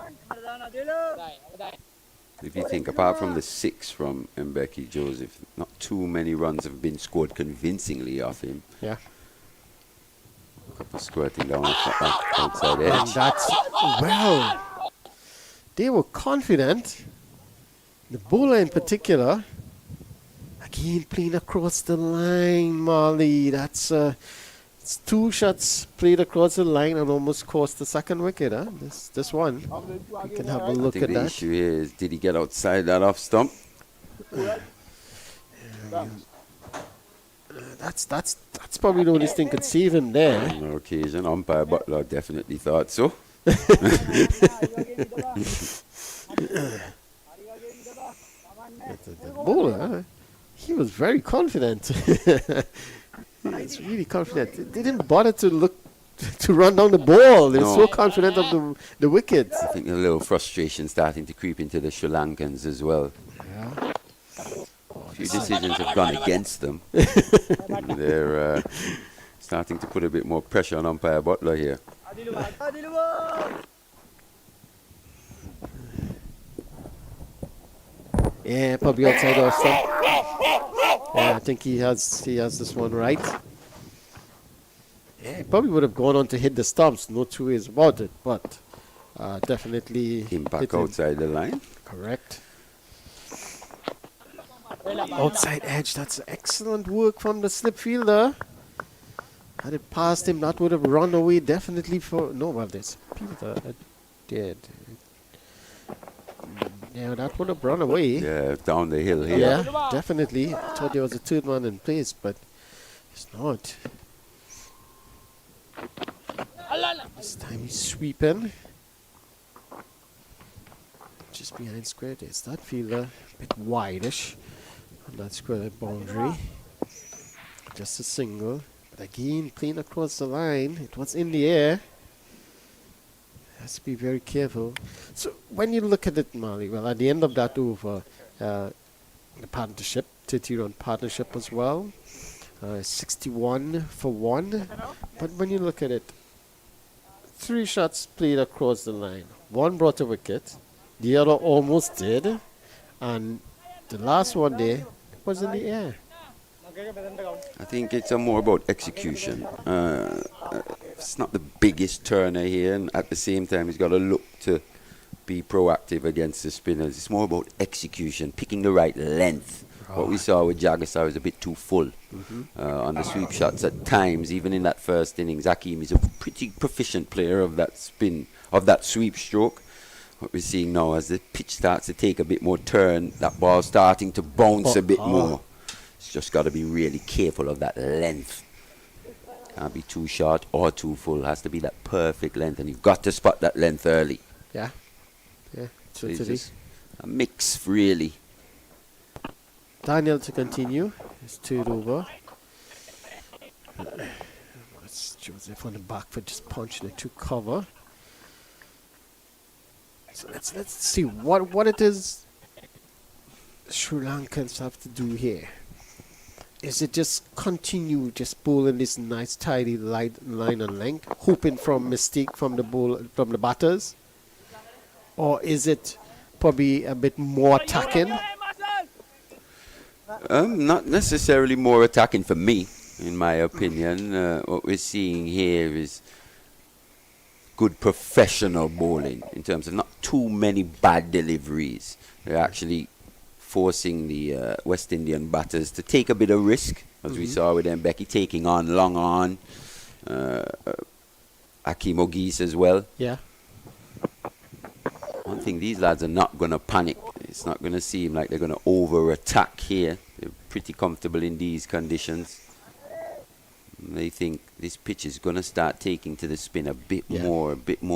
If you think, apart from the 6 from Mbeki Joseph, not too many runs have been scored convincingly off him. Yeah. A couple squirting down the outside edge. And that's, well, they were confident. The bowler in particular, again playing across the line, Marley. That's it's 2 shots played across the line and almost cost the second wicket. This one, you can have a look at the that. issue here is, did he get outside that off stump? That's probably the only thing could save him there. On no occasion, umpire Butler definitely thought so. The bowler, he was very confident. He's really confident. They didn't bother to look to run down the ball. They were so confident of the wickets. I think a little frustration starting to creep into the Sri Lankans as well. Yeah. A few decisions have gone against them. They're starting to put a bit more pressure on umpire Butler here. Yeah, probably outside off stump. Yeah, I think he has this one right. Yeah, he probably would have gone on to hit the stumps, no two ways about it, but definitely Impact outside the line. Correct. Outside edge, that's excellent work from the slip fielder. Had it passed him, that would have run away definitely for... No, well, there's Peter did. Yeah, that would have run away. Yeah, down the hill here. Yeah, definitely. I thought there was a third man in place, but it's not. This time he's sweeping. Just behind square, there's that fielder. A bit wideish on that square boundary. Just a single. But again, playing across the line. It was in the air. Has to be very careful. So when you look at it, Marley, well, at the end of that over, the partnership, 30-run partnership as well, 61 for 1. But when you look at it, 3 shots played across the line. 1 brought a wicket, the other almost did, and the last one there was in the air. I think it's more about execution. It's not the biggest turner here, and at the same time, he's got to look to be proactive against the spinners. It's more about execution, picking the right length. What we saw with Jagasar was a bit too full on the sweep shots at times. Even in that first innings, Hakeem is a pretty proficient player of that spin, of that sweep stroke. What we're seeing now, as the pitch starts to take a bit more turn, that ball's starting to bounce a bit more. It's just got to be really careful of that length. Can't be too short or too full. Has to be that perfect length, and you've got to spot that length early. Yeah. Yeah. So it's just a mix, really. Daniel to continue. It's 2 over. It's Joseph on the back for just punching it to cover. So let's see what it is Sri Lankans have to do here. Is it just continue just bowling this nice tidy line and length, hoping from mistake from the batters, or is it probably a bit more attacking? Not necessarily more attacking for me, in my opinion. What we're seeing here is good professional bowling in terms of not too many bad deliveries. They're actually forcing the West Indian batters to take a bit of risk, as we saw with Mbeki taking on long on, Hakeem Ogis as well. Yeah. One thing, these lads are not going to panic. It's not going to seem like they're going to over-attack here. They're pretty comfortable in these conditions. They think this pitch is going to start taking to the spin a bit more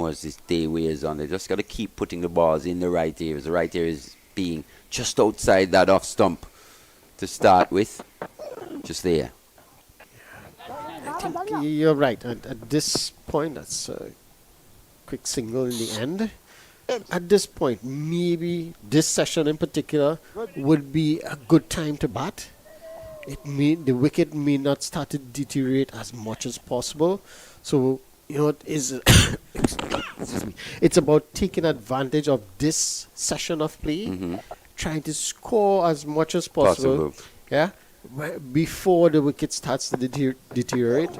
as this day wears on. They just got to keep putting the balls in the right areas. The right areas being just outside that off stump to start with. Just there. I think you're right. At this point, that's a quick single in the end. At this point, maybe this session in particular would be a good time to bat. The wicket may not start to deteriorate as much as possible. So, it is it's about taking advantage of this session of play, trying to score as much as possible. Yeah, before the wicket starts to deteriorate.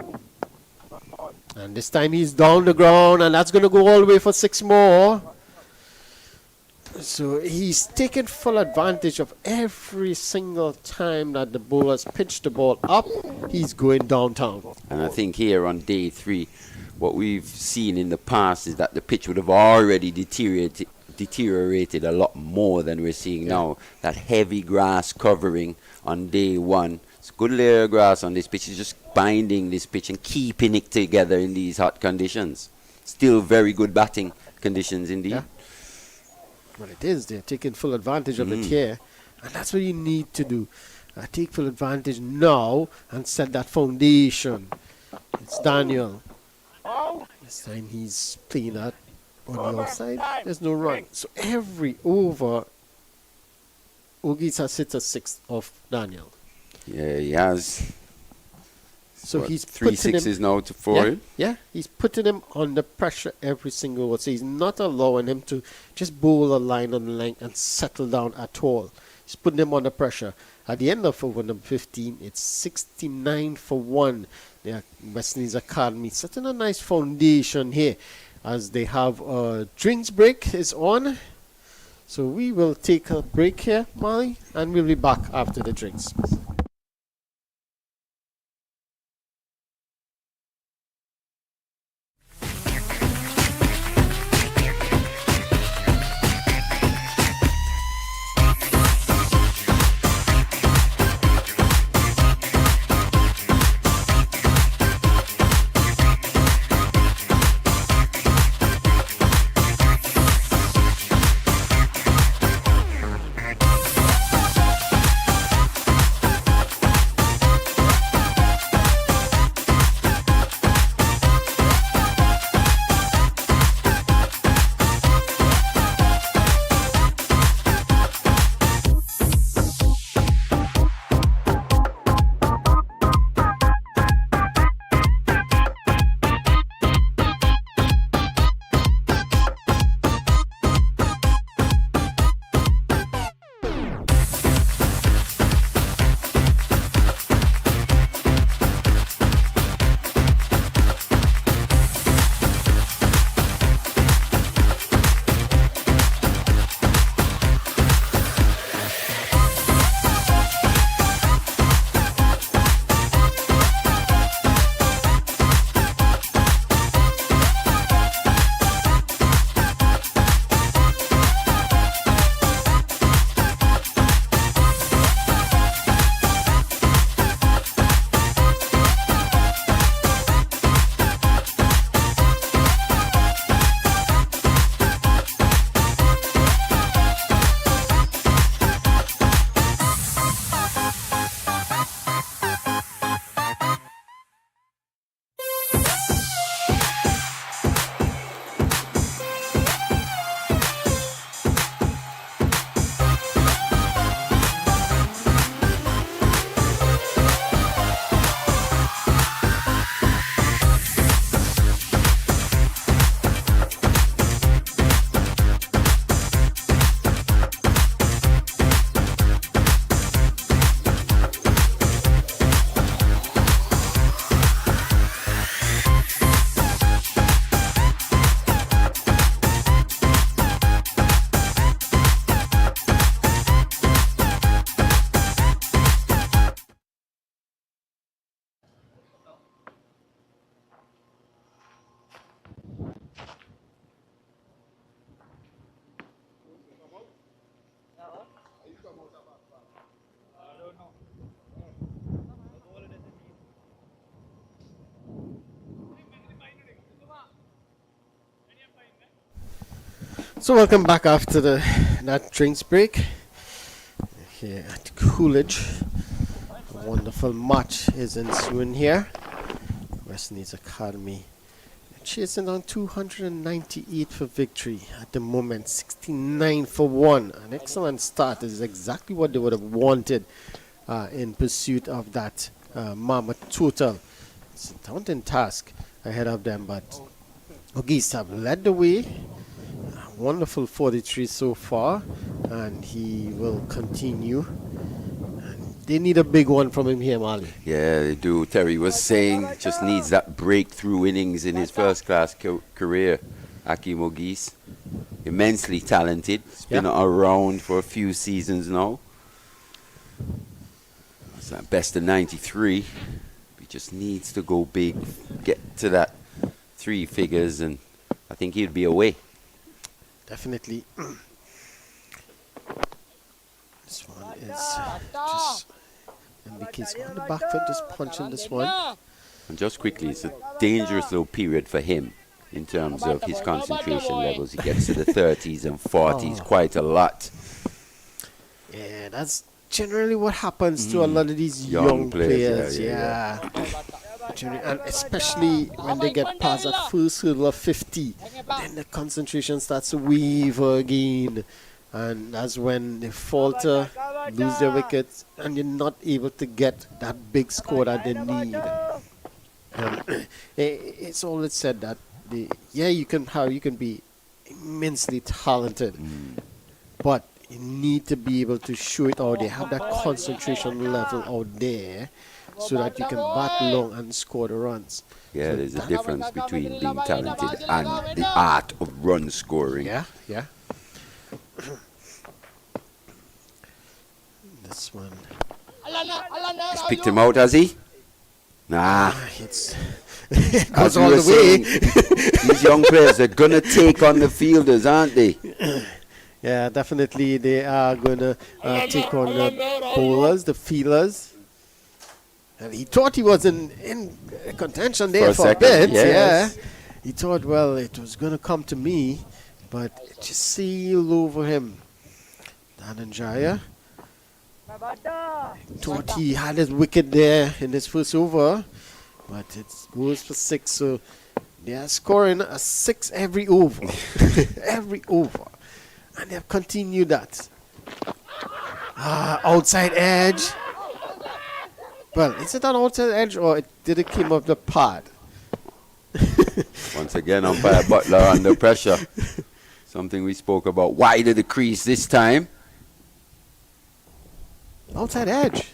And this time he's down the ground, and that's going to go all the way for 6 more. So he's taken full advantage of every single time that the bowlers pitch the ball up, he's going downtown. And I think here on day 3, what we've seen in the past is that the pitch would have already deteriorated a lot more than we're seeing now. That heavy grass covering on day 1. It's a good layer of grass on this pitch. It's just binding this pitch and keeping it together in these hot conditions. Still very good batting conditions indeed. Yeah. Well, it is. They're taking full advantage of it here. And that's what you need to do. Take full advantage now and set that foundation. It's Daniel. This time he's playing that on the outside. There's no run. So every over, Ogis has hit a 6 off Daniel. Yeah, he has. So he's 3 sixes now to 4. Yeah, he's putting him under pressure every single over. So he's not allowing him to just bowl a line on length and settle down at all. He's putting them under pressure. At the end of over number 15, it's 69-1. The West Indies Academy setting a nice foundation here as they have drinks break is on. So we will take a break here, Molly, and we'll be back after the drinks. So welcome back after that drinks break here at Coolidge. A wonderful match is ensuing here. West Indies Academy chasing down 298 for victory at the moment, 69-1. An excellent start is exactly what they would have wanted in pursuit of that mammoth total. It's a daunting task ahead of them, but Ogis have led the way. Wonderful 43 so far, and he will continue. And they need a big one from him here, Mali. Yeah, they do. Terry was saying just needs that breakthrough innings in his first-class career. Akeem Ogis, immensely talented. He's been around for a few seasons now. It's that best of 93. He just needs to go big, get to that 3 figures, and I think he'd be away. Definitely. This one is just MBK's on the back foot, just punching this one. And just quickly, it's a dangerous little period for him in terms of his concentration levels. He gets to the 30s and 40s quite a lot. Yeah, that's generally what happens to a lot of these young players. Yeah. And especially when they get past that first hurdle of 50, then the concentration starts to waver again, and that's when they falter, lose their wickets, and you're not able to get that big score that they need. It's always said that you can be immensely talented, but you need to be able to show it out there, have that concentration level out there, so that you can bat long and score the runs. Yeah, So there's a that- difference between being talented and the art of run scoring. Yeah, yeah. This one. He's picked him out, has he? Nah. It's As goes we all were the saying, way. these young players are going to take on the fielders, aren't they? Yeah, definitely they are going to take on the bowlers, the fielders. And he thought he was in contention there for a bit. yes. Yeah. He thought, well, it was going to come to me, but it just sailed over him. Dhananjaya thought he had his wicket there in his first over, but it goes for 6. So they are scoring a 6 every over. Every over. And they've continued that. Outside edge. Well, is it an outside edge or did it come off the pad? Once again, umpire Butler under pressure. Something we spoke about. Wide of the crease this time. Outside edge.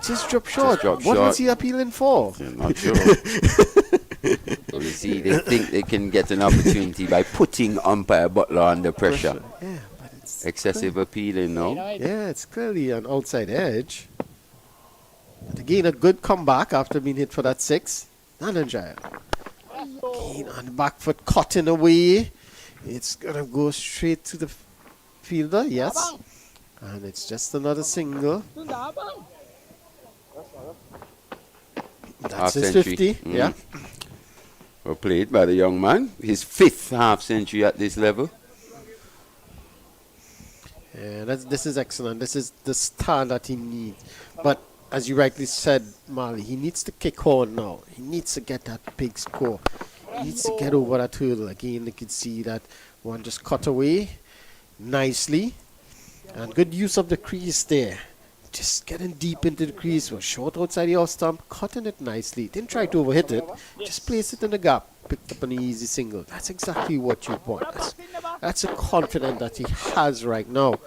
Just drop short. drop What short. was he appealing for? I'm not sure. So you see, they think they can get an opportunity by putting umpire Butler under pressure. Yeah, but it's excessive appealing, no? Yeah, it's clearly an outside edge. But again, a good comeback after being hit for that 6. Dhananjaya. Again, on the back foot, cutting away. It's going to go straight to the fielder, yes. And it's just another single. That's Half his century. 50, yeah. Well played by the young man. His 5th half century at this level. Yeah, this is excellent. This is the start that he needs. But as you rightly said, Marley, he needs to kick on now. He needs to get that big score. He needs to get over that hurdle. Again, you can see that one just cut away nicely. And good use of the crease there. Just getting deep into the crease. Was short outside the off stump, cutting it nicely. Didn't try to overhit it. Just place it in the gap. Picked up an easy single. That's exactly what you want. That's a confidence that he has right now.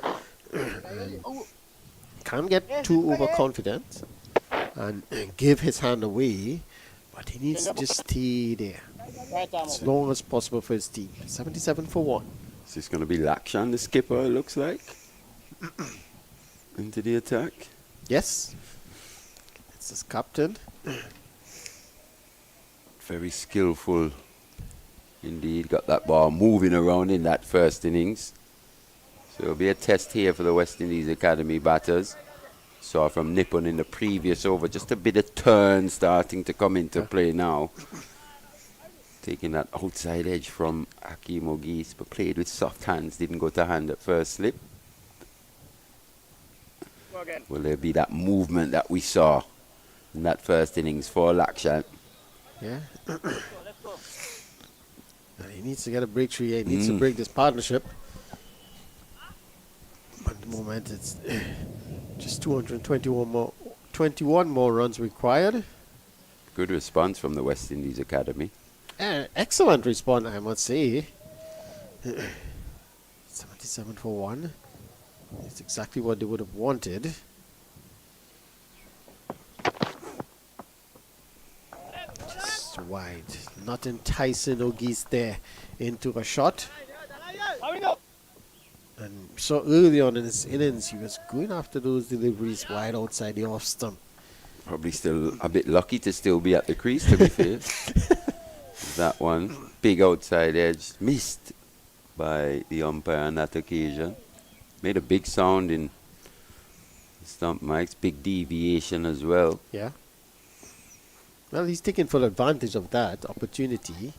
Can't get too overconfident and give his hand away, but he needs to just stay there as long as possible for his team. 77 for 1. Is this going to be Lakshan, the skipper, it looks like? Into the attack? Yes. It's his captain. Very skillful indeed. Got that ball moving around in that first innings. So it'll be a test here for the West Indies Academy batters. Saw from Nippon in the previous over, just a bit of turn starting to come into play now. Taking that outside edge from Hakeem Ogis, but played with soft hands, didn't go to hand at first slip. Will there be that movement that we saw in that first innings for Lakshan? Yeah. He needs to get a breakthrough here. He needs to break this partnership. At the moment, it's just 21 more runs required. Good response from the West Indies Academy. Excellent response, I must say. 77 for 1. It's exactly what they would have wanted. Just wide. Not enticing Ogis there into a shot. And so early on in his innings, he was going after those deliveries wide outside the off stump. Probably still a bit lucky to still be at the crease, to be fair. That one, big outside edge, missed by the umpire on that occasion. Made a big sound in stump mics, big deviation as well. Yeah. Well, he's taking full advantage of that opportunity.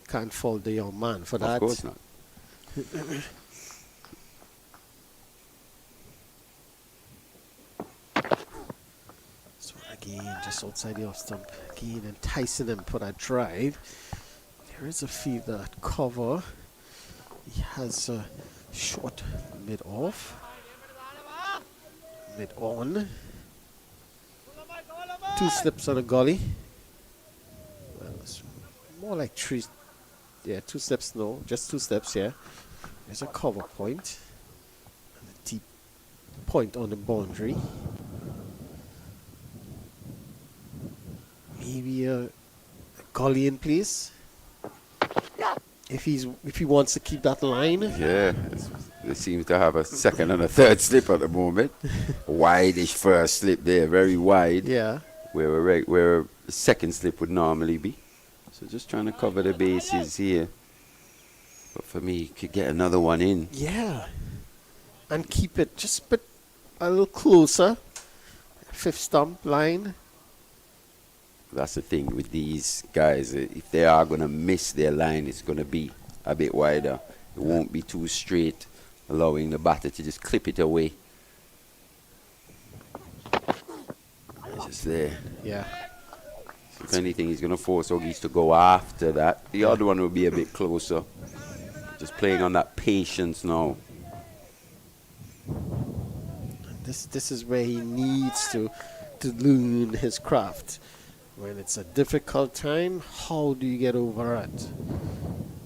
Can't fault the young man for that. Of course not. So again, just outside the off stump. Again, enticing him for that drive. There is a fielder at cover. He has a short mid off. Mid on. 2 slips on a gully. Well, it's more like 3. Yeah, 2 steps, no. Just 2 steps, yeah. There's a cover point. And a deep point on the boundary. Maybe a gully in place. If he wants to keep that line. Yeah, they seem to have a second and a third slip at the moment. Wide-ish first slip there, very wide. Yeah. Where a second slip would normally be. So just trying to cover the bases here. But for me, you could get another one in. Yeah. And keep it just a little closer. Fifth stump line. That's the thing with these guys. If they are going to miss their line, it's going to be a bit wider. It won't be too straight, allowing the batter to just clip it away. It's just there. Yeah. If anything, he's going to force Oggies to go after that. The other one will be a bit closer. Just playing on that patience now. This is where he needs to learn his craft. When it's a difficult time, how do you get over it?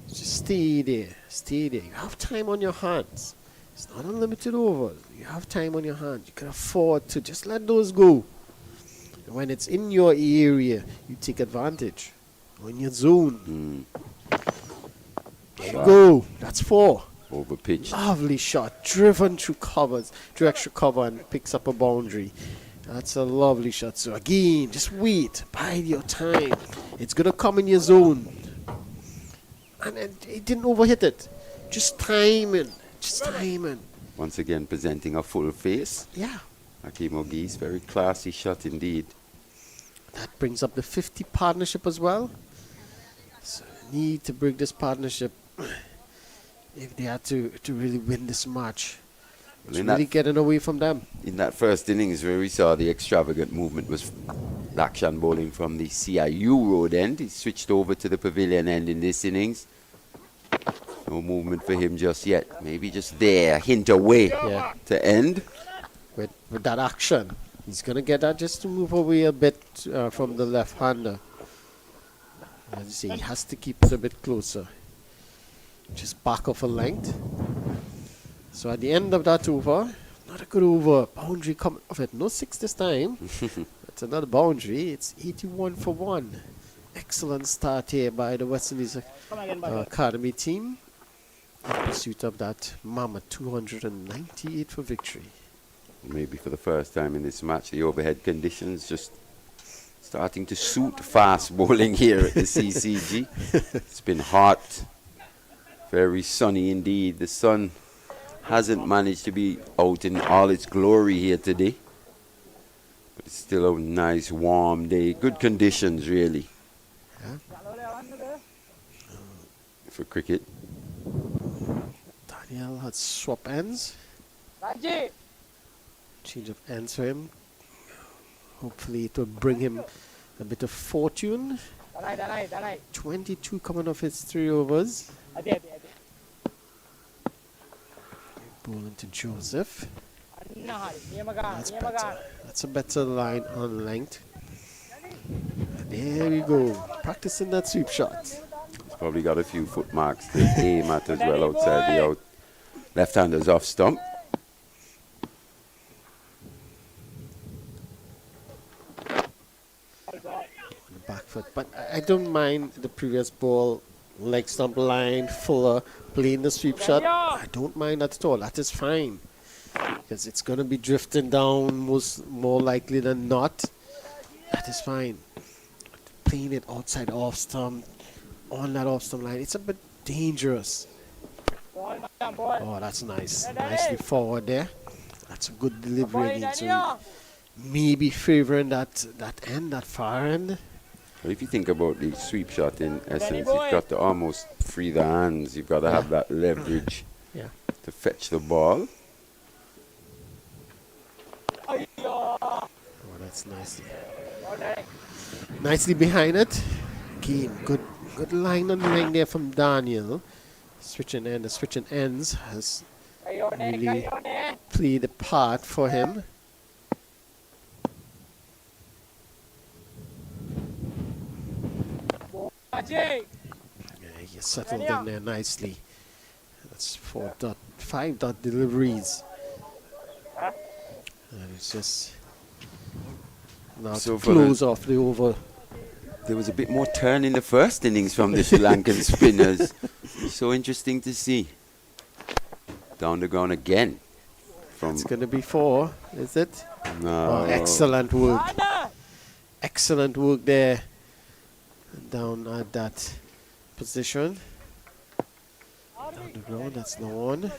Just stay there, stay there. You have time on your hands. It's not unlimited overs. You have time on your hands. You can afford to just let those go. And when it's in your area, you take advantage. Or in your zone. There you go. That's 4. Over pitch. Lovely shot. Driven through covers. Through extra cover and picks up a boundary. That's a lovely shot. So again, just wait. Bide your time. It's going to come in your zone. And it didn't overhit it. Just timing. Just timing. Once again, presenting a full face. Yeah. Hakeem Oggies, very classy shot indeed. That brings up the 50 partnership as well. So need to break this partnership if they had to really win this match. It's really getting away from them. In that first innings where we saw the extravagant movement was Lakshan bowling from the CIU road end. He switched over to the pavilion end in this innings. No movement for him just yet. Maybe just there, hint away to end. With that action, he's going to get that just to move away a bit from the left-hander. As you say, he has to keep it a bit closer. Just back off a length. So at the end of that over, not a good over. Boundary coming off it. No 6 this time. It's another boundary. It's 81 for 1. Excellent start here by the West Indies Academy team. In pursuit of that Mama 298 for victory. Maybe for the first time in this match, the overhead conditions just starting to suit fast bowling here at the CCG. It's been hot. Very sunny indeed. The sun hasn't managed to be out in all its glory here today. But it's still a nice warm day. Good conditions really. For cricket. Daniel had swap ends. Change of ends for him. Hopefully it will bring him a bit of fortune. 22 coming off his 3 overs. Bowling to Joseph. That's better. That's a better line on length. There we go. Practicing that sweep shot. He's probably got a few foot marks to aim at as well outside the out. Left-hander's off stump. Back foot, but I don't mind the previous ball, leg stump line, fuller, playing the sweep shot. I don't mind that at all. That is fine because it's going to be drifting down more likely than not. That is fine. Playing it outside off stump, on that off stump line, it's a bit dangerous. Oh, that's nice. Nicely forward there. That's a good delivery again. So maybe favoring that end, that far end. Well, if you think about the sweep shot in essence, you've got to almost free the hands. You've got to have that leverage to fetch the ball. Oh, that's nice. Nicely behind it. Again, good line on line there from Daniel. Switching ends has really played a part for him. Yeah, he settled in there nicely. That's 4.5 dot deliveries. And it's just now So to for close off the over. There was a bit more turn in the first innings from the Sri Lankan spinners. So interesting to see. Down the ground again. It's going to be 4, is it? No. Oh, excellent work. Excellent work there. Down at that position. Down the ground, that's no one.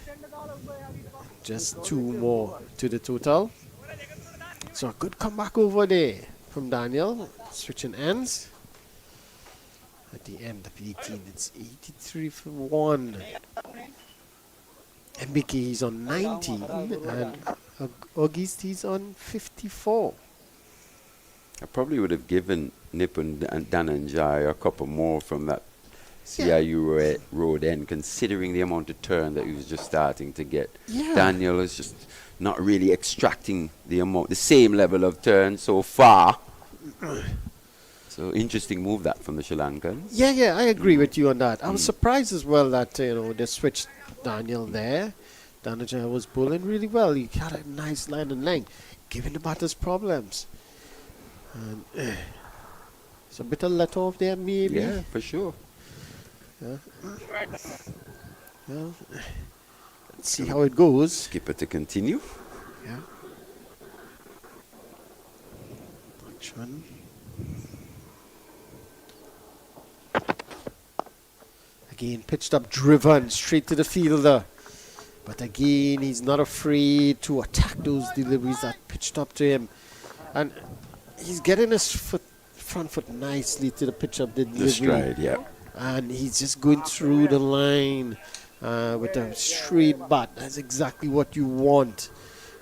Just 2 more to the total. So a good comeback over there from Daniel. Switching ends. At the end of 18, it's 83 for 1. MBK is on 19 and August is on 54. I probably would have given Nipun and Dhananjay a couple more from that CIU road end, considering the amount of turn that he was just starting to get. Yeah. Daniel is just not really extracting the same level of turn so far. So interesting move that from the Sri Lankans. Yeah, I agree with you on that. I was surprised as well that they switched Daniel there. Dhananjay was bowling really well. He had a nice line and length, giving the batters problems. And it's a bit of let off there, maybe. Yeah, for sure. Yeah. Well, let's see how it goes. Skipper to continue. Yeah. Action. Again, pitched up, driven straight to the fielder. But again, he's not afraid to attack those deliveries that pitched up to him. And he's getting his front foot nicely to the pitch up delivery. The stride, yeah. And he's just going through the line with a straight bat. That's exactly what you want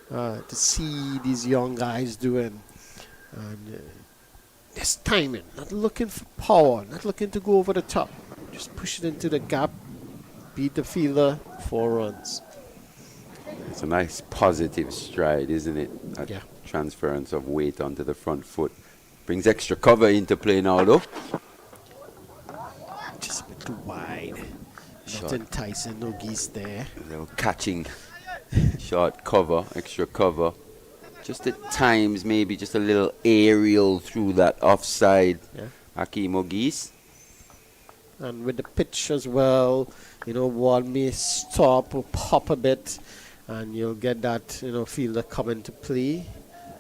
to see these young guys doing. And just timing, not looking for power, not looking to go over the top. Just push it into the gap, beat the fielder, 4 runs. It's a nice positive stride, isn't it? That Yeah. transference of weight onto the front foot. Brings extra cover into play now, though. Just a bit too wide. Short. Not enticing, no geese there. A little catching. Short cover, extra cover. Just at times, maybe just a little aerial through that offside. Yeah. Hakeem Ogis. And with the pitch as well, one may stop or pop a bit, and you'll get that, fielder come into play.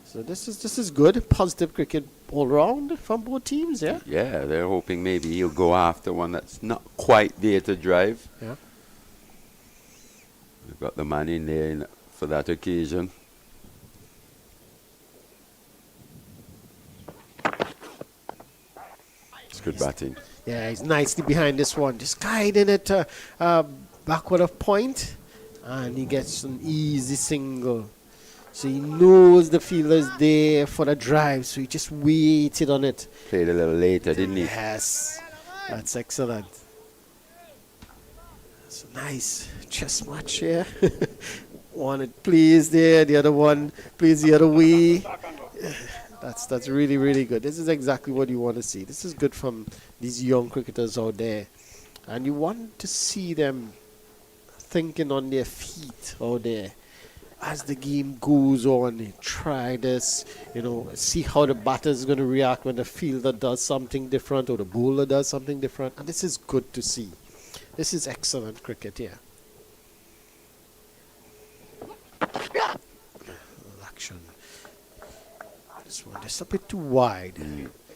So this is good. Positive cricket all round from both teams, yeah? Yeah, they're hoping maybe he'll go after one that's not quite there to drive. Yeah. We've got the man in there for that occasion. It's good batting. Yeah, he's nicely behind this one. Just guiding it backward of point, and he gets an easy single. So he knows the fielder's there for the drive, so he just waited on it. Played a little later, didn't he? Yes, that's excellent. It's a nice chess match here. One it plays there, the other one plays the other way. That's really, really good. This is exactly what you want to see. This is good from these young cricketers out there. And you want to see them thinking on their feet out there. As the game goes on, they try this, see how the batter is going to react when the fielder does something different or the bowler does something different. And this is good to see. This is excellent cricket here. Action. This one just a bit too wide.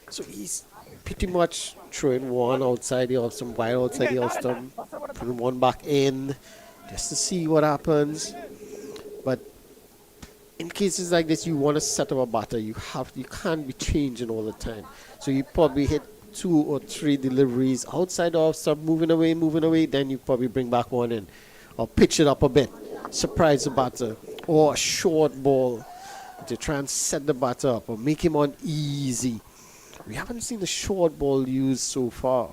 So he's pretty much throwing one outside the off stump, wide outside the off stump, putting one back in just to see what happens. But in cases like this, you want to set up a batter. You can't be changing all the time. So you probably hit 2 or 3 deliveries outside off stump, moving away. Then you probably bring back one in, or pitch it up a bit, surprise the batter, or a short ball to try and set the batter up or make him uneasy. We haven't seen the short ball used so far.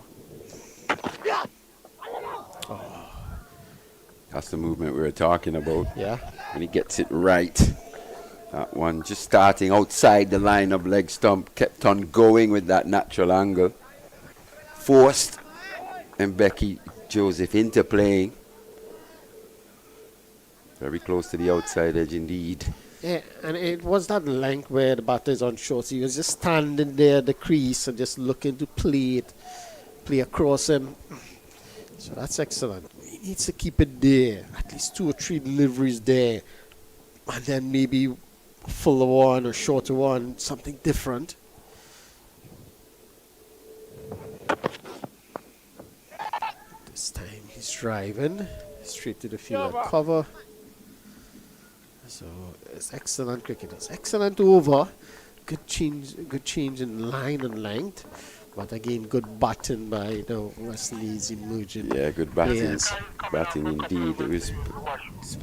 That's the movement we were talking about. Yeah. When he gets it right. That one just starting outside the line of leg stump, kept on going with that natural angle. Forced Mbeki Joseph into playing. Very close to the outside edge indeed. Yeah, and it was that length where the batter is on short. So he was just standing there at the crease and just looking to play across him. So that's excellent. He needs to keep it there. At least 2 or 3 deliveries there. And then maybe a fuller one or shorter one, something different. This time he's driving straight to the field and cover. So it's excellent cricket. It's excellent over. Good change in line and length. But again, good batting by the West Indies emerging. Yeah, good batting. Players. Batting indeed.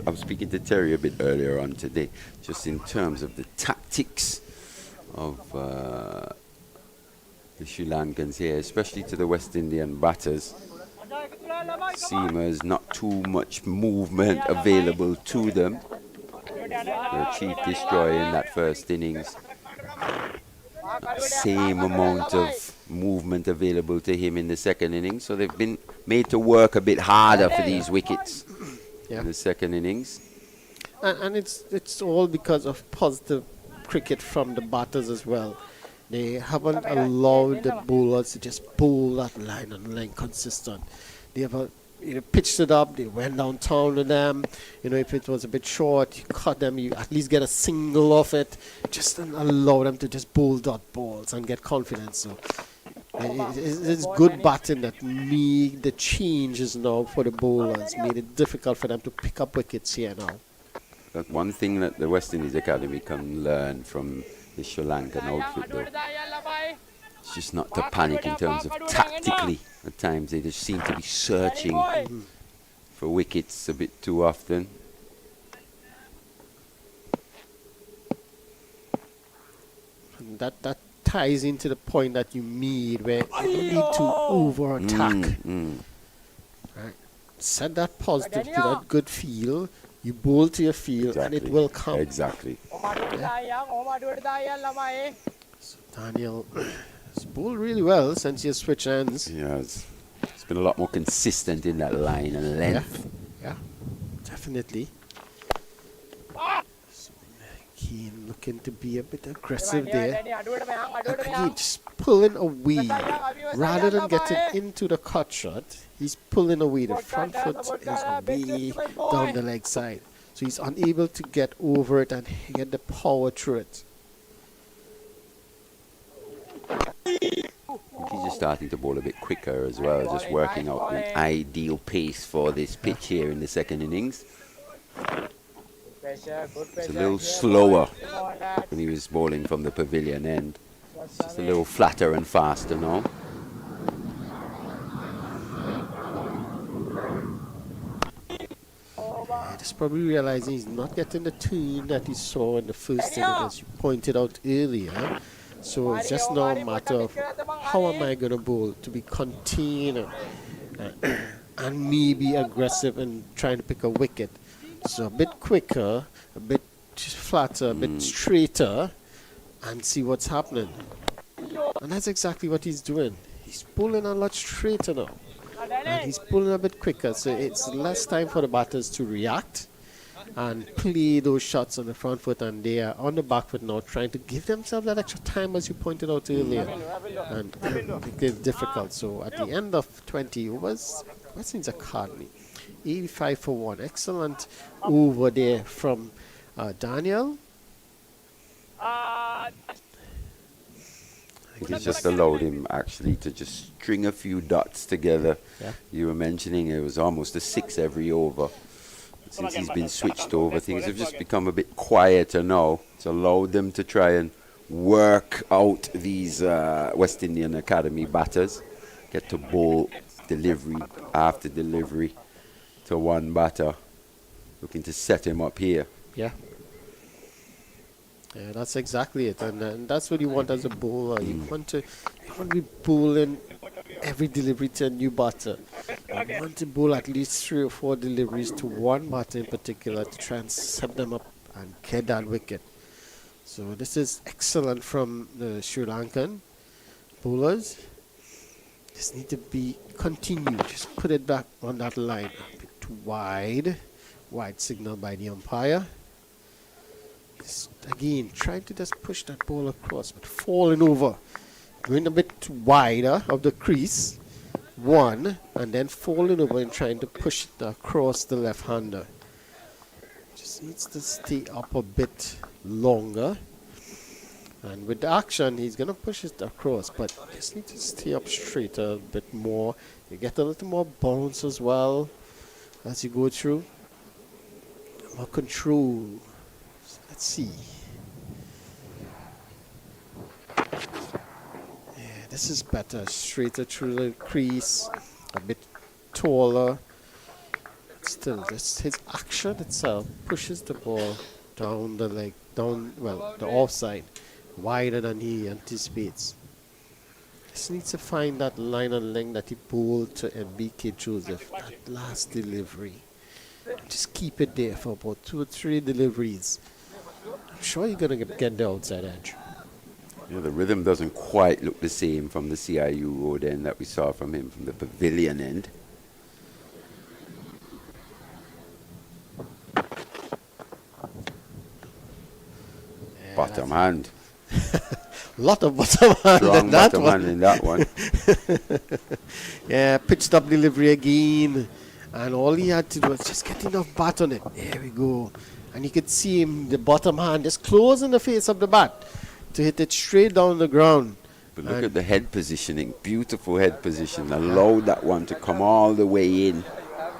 I was speaking to Terry a bit earlier on today, just in terms of the tactics of the Sri Lankans here, especially to the West Indian batters. Seamers, not too much movement available to them. The chief destroyer in that first innings. Same amount of movement available to him in the second innings. So they've been made to work a bit harder for these wickets in the second innings. And it's all because of positive cricket from the batters as well. They haven't allowed the bowlers to just bowl that line and length consistent. They have pitched it up, they went downtown with them. If it was a bit short, you cut them, you at least get a single off it. Just allow them to just bowl dot balls and get confidence. So it's good batting that made the changes now for the bowlers, made it difficult for them to pick up wickets here now. But one thing that the West Indies Academy can learn from the Sri Lankan outfit, though, it's just not to panic in terms of tactically. At times they just seem to be searching for wickets a bit too often. And that ties into the point that you made where you need to over-attack. Right. Set that positive to that good feel. You bowl to your field and it will come. Exactly. Yeah. So Daniel has bowled really well since he has switched hands. Yeah, it's been a lot more consistent in that line and length. Yeah, definitely. So Keane looking to be a bit aggressive there. And again, just pulling away. Rather than getting into the cut shot, he's pulling away. The front foot is way down the leg side. So he's unable to get over it and get the power through it. He's just starting to bowl a bit quicker as well, just working out an ideal pace for this pitch here in the second innings. It's a little slower when he was bowling from the pavilion end. Just a little flatter and faster now. He's probably realizing he's not getting the turn that he saw in the first inning, as you pointed out earlier. So it's just now a matter of how am I going to bowl to be contained and maybe aggressive in trying to pick a wicket. So a bit quicker, a bit flatter, a bit straighter, and see what's happening. And that's exactly what he's doing. He's bowling a lot straighter now. And he's pulling a bit quicker, so it's less time for the batters to react and play those shots on the front foot, and they are on the back foot now trying to give themselves that extra time, as you pointed out earlier, and it's difficult. So at the end of 20 overs, West Indies Academy 85 for 1. Excellent over there from Daniel. I think it's just allowed him actually to just string a few dots together. Yeah. You were mentioning it was almost a 6 every over. Since he's been switched over, things have just become a bit quieter now. It's allowed them to try and work out these West Indian Academy batters. Get to bowl delivery after delivery to one batter. Looking to set him up here. Yeah. Yeah, that's exactly it, and that's what you want as a bowler. You want to be bowling every delivery to a new batter. You want to bowl at least 3 or 4 deliveries to one batter in particular to try and set them up and get that wicket. So this is excellent from the Sri Lankan bowlers. Just need to be continued. Just put it back on that line. A bit too wide. Wide signal by the umpire. Again, trying to just push that ball across, but falling over. Going a bit wider of the crease. One, and then falling over and trying to push it across the left-hander. Just needs to stay up a bit longer. And with the action, he's going to push it across, but just need to stay up straight a bit more. You get a little more bounce as well as you go through. More control. So let's see. Yeah, this is better. Straighter through the crease. A bit taller. Still, just his action itself pushes the ball down the leg, the offside, wider than he anticipates. Just needs to find that line and length that he pulled to MBK Joseph, that last delivery. Just keep it there for about 2 or 3 deliveries. I'm sure you're going to get the outside edge. Yeah, the rhythm doesn't quite look the same from the CIU road end that we saw from him from the pavilion end. Bottom hand. Lot of bottom hand Strong in that bottom one. hand in that one. Yeah, pitched up delivery again. And all he had to do was just get enough bat on it. There we go. And you could see him, the bottom hand, just closing the face of the bat to hit it straight down the ground. But look at the head positioning. Beautiful head position. Allowed that one to come all the way in.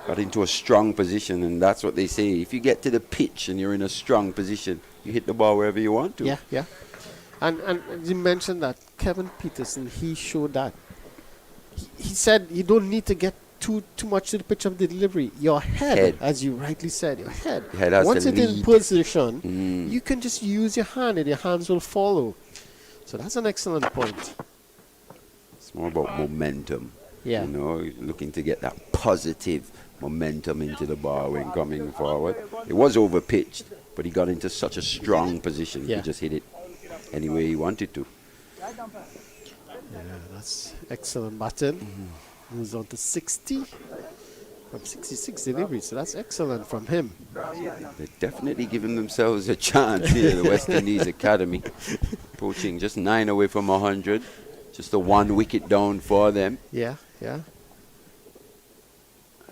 Got into a strong position, and that's what they say. If you get to the pitch and you're in a strong position, you hit the ball wherever you want to. Yeah, yeah. And you mentioned that Kevin Peterson, he showed that. He said you don't need to get too much to the pitch of the delivery. Your head, as you rightly said, your head. Once it's in position, you can just use your hand and your hands will follow. So that's an excellent point. It's more about momentum. Yeah. You know, looking to get that positive momentum into the ball when coming forward. It was over pitched, but he got into such a strong position. He could just hit it any way he wanted to. Yeah, that's excellent batting. Moves on to 60 from 66 deliveries, so that's excellent from him. They're definitely giving themselves a chance here, the West Indies Academy. Poaching just 9 away from 100. Just a 1 wicket down for them. Yeah, yeah.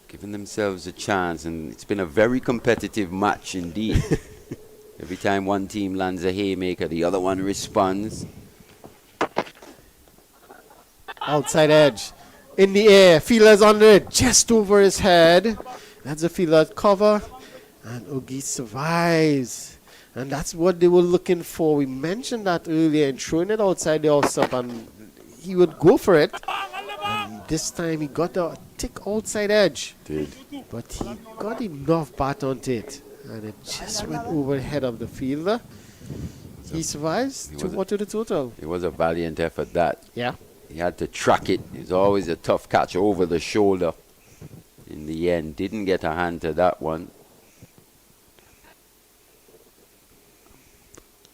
Giving themselves a chance, and it's been a very competitive match indeed. Every time one team lands a haymaker, the other one responds. Outside edge. In the air. Fielder's under it. Just over his head. That's a fielder cover. And Ogie survives. And that's what they were looking for. We mentioned that earlier, and throwing it outside the off-stop, and he would go for it. And this time he got a thick outside edge. Did. But he got enough bat onto it. And it just went over the head of the fielder. He survives. 2 more to the total. It was a valiant effort, that. Yeah. He had to track it. It's always a tough catch over the shoulder. In the end, didn't get a hand to that one.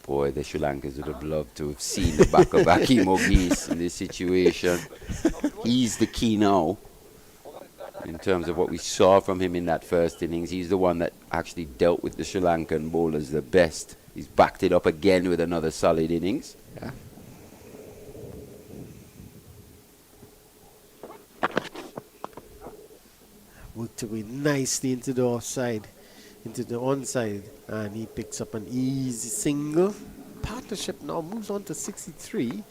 Boy, the Sri Lankans would have loved to have seen the back of Akeem Ogies in this situation. He's the key now. In terms of what we saw from him in that first innings, he's the one that actually dealt with the Sri Lankan bowlers the best. He's backed it up again with another solid innings. Yeah. Worked away nicely into the offside, into the onside, and he picks up an easy single. Partnership now moves on to 63.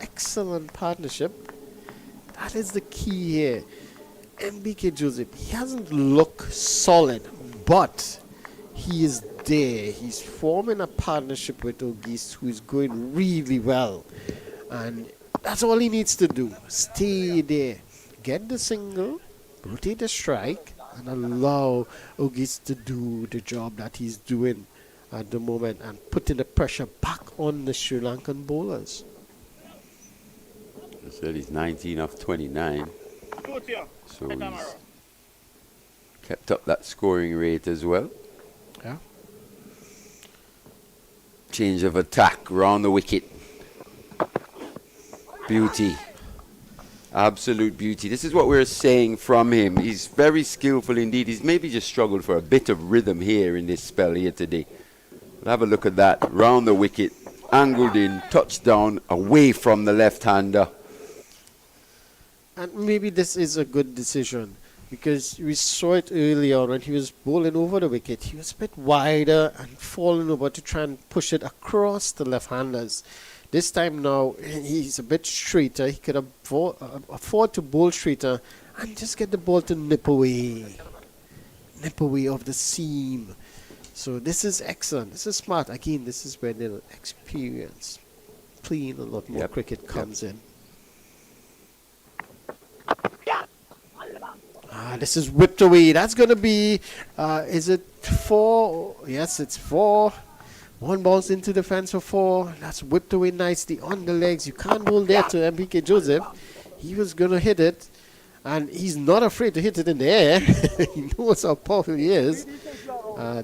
Excellent partnership. That is the key here. MBK Joseph, he hasn't looked solid, but he is there. He's forming a partnership with Ogies, who is going really well. And that's all he needs to do. Stay there. Get the single, rotate the strike, and allow Ogies to do the job that he's doing at the moment and putting the pressure back on the Sri Lankan bowlers. I said he's 19 off 29. So he's kept up that scoring rate as well. Yeah. Change of attack round the wicket. Beauty. Absolute beauty. This is what we're saying from him. He's very skillful indeed. He's maybe just struggled for a bit of rhythm here in this spell here today. We'll have a look at that. Round the wicket, angled in, touchdown, away from the left-hander. And maybe this is a good decision because we saw it earlier when he was bowling over the wicket. He was a bit wider and falling over to try and push it across the left-handers. This time now, he's a bit straighter. He could afford to bowl straighter and just get the ball to nip away of the seam. So this is excellent. This is smart. Again, this is where the experience, playing a lot more cricket comes in. This is whipped away. That's going to be, is it 4? Yes, it's 4. One bounce into the fence for 4. That's whipped away nicely on the legs. You can't bowl there to MPK Joseph. He was going to hit it. And he's not afraid to hit it in the air. He knows how powerful he is.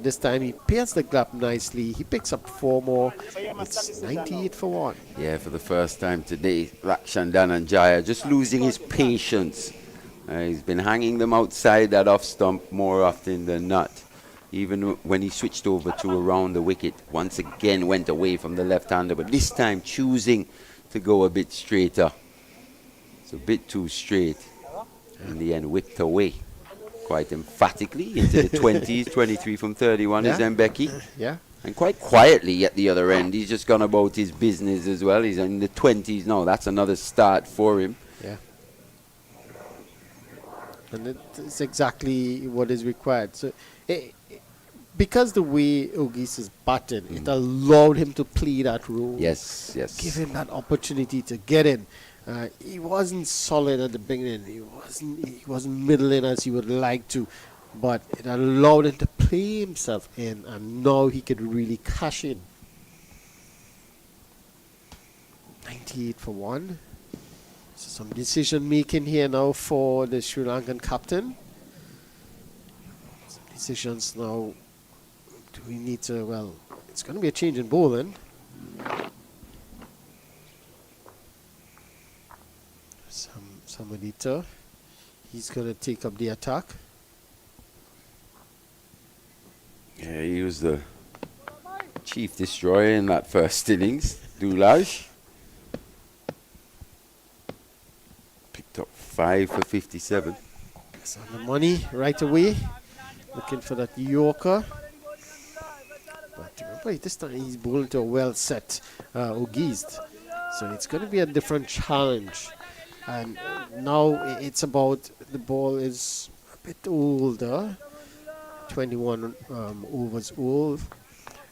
This time he pairs the glove nicely. He picks up 4 more. It's 98 for 1. Yeah, for the first time today, Rakshandan Jaya just losing his patience. He's been hanging them outside that off stump more often than not. Even when he switched over to around the wicket, once again went away from the left-hander, but this time choosing to go a bit straighter. It's a bit too straight. In the end, whipped away quite emphatically into the 20s. 23 from 31 is Mbeki. Yeah. And quite quietly at the other end. He's just gone about his business as well. He's in the 20s now. That's another start for him. Yeah. And it's exactly what is required. So, because the way Ogis is batting, it allowed him to play that role. Yes, yes. Give him that opportunity to get in. He wasn't solid at the beginning. He wasn't middling as he would like to, but it allowed him to play himself in, and now he could really cash in. 98 for 1. So some decision making here now for the Sri Lankan captain. Some decisions now. Do we need to? Well, it's going to be a change in bowling. Samadita, he's going to take up the attack. Yeah, he was the chief destroyer in that first innings. Dulaj picked up 5 for 57. That's on the money right away. Looking for that Yorker. But remember, this time he's bowling to a well set Ogist. So it's going to be a different challenge. And now it's about the ball is a bit older, 21 overs old,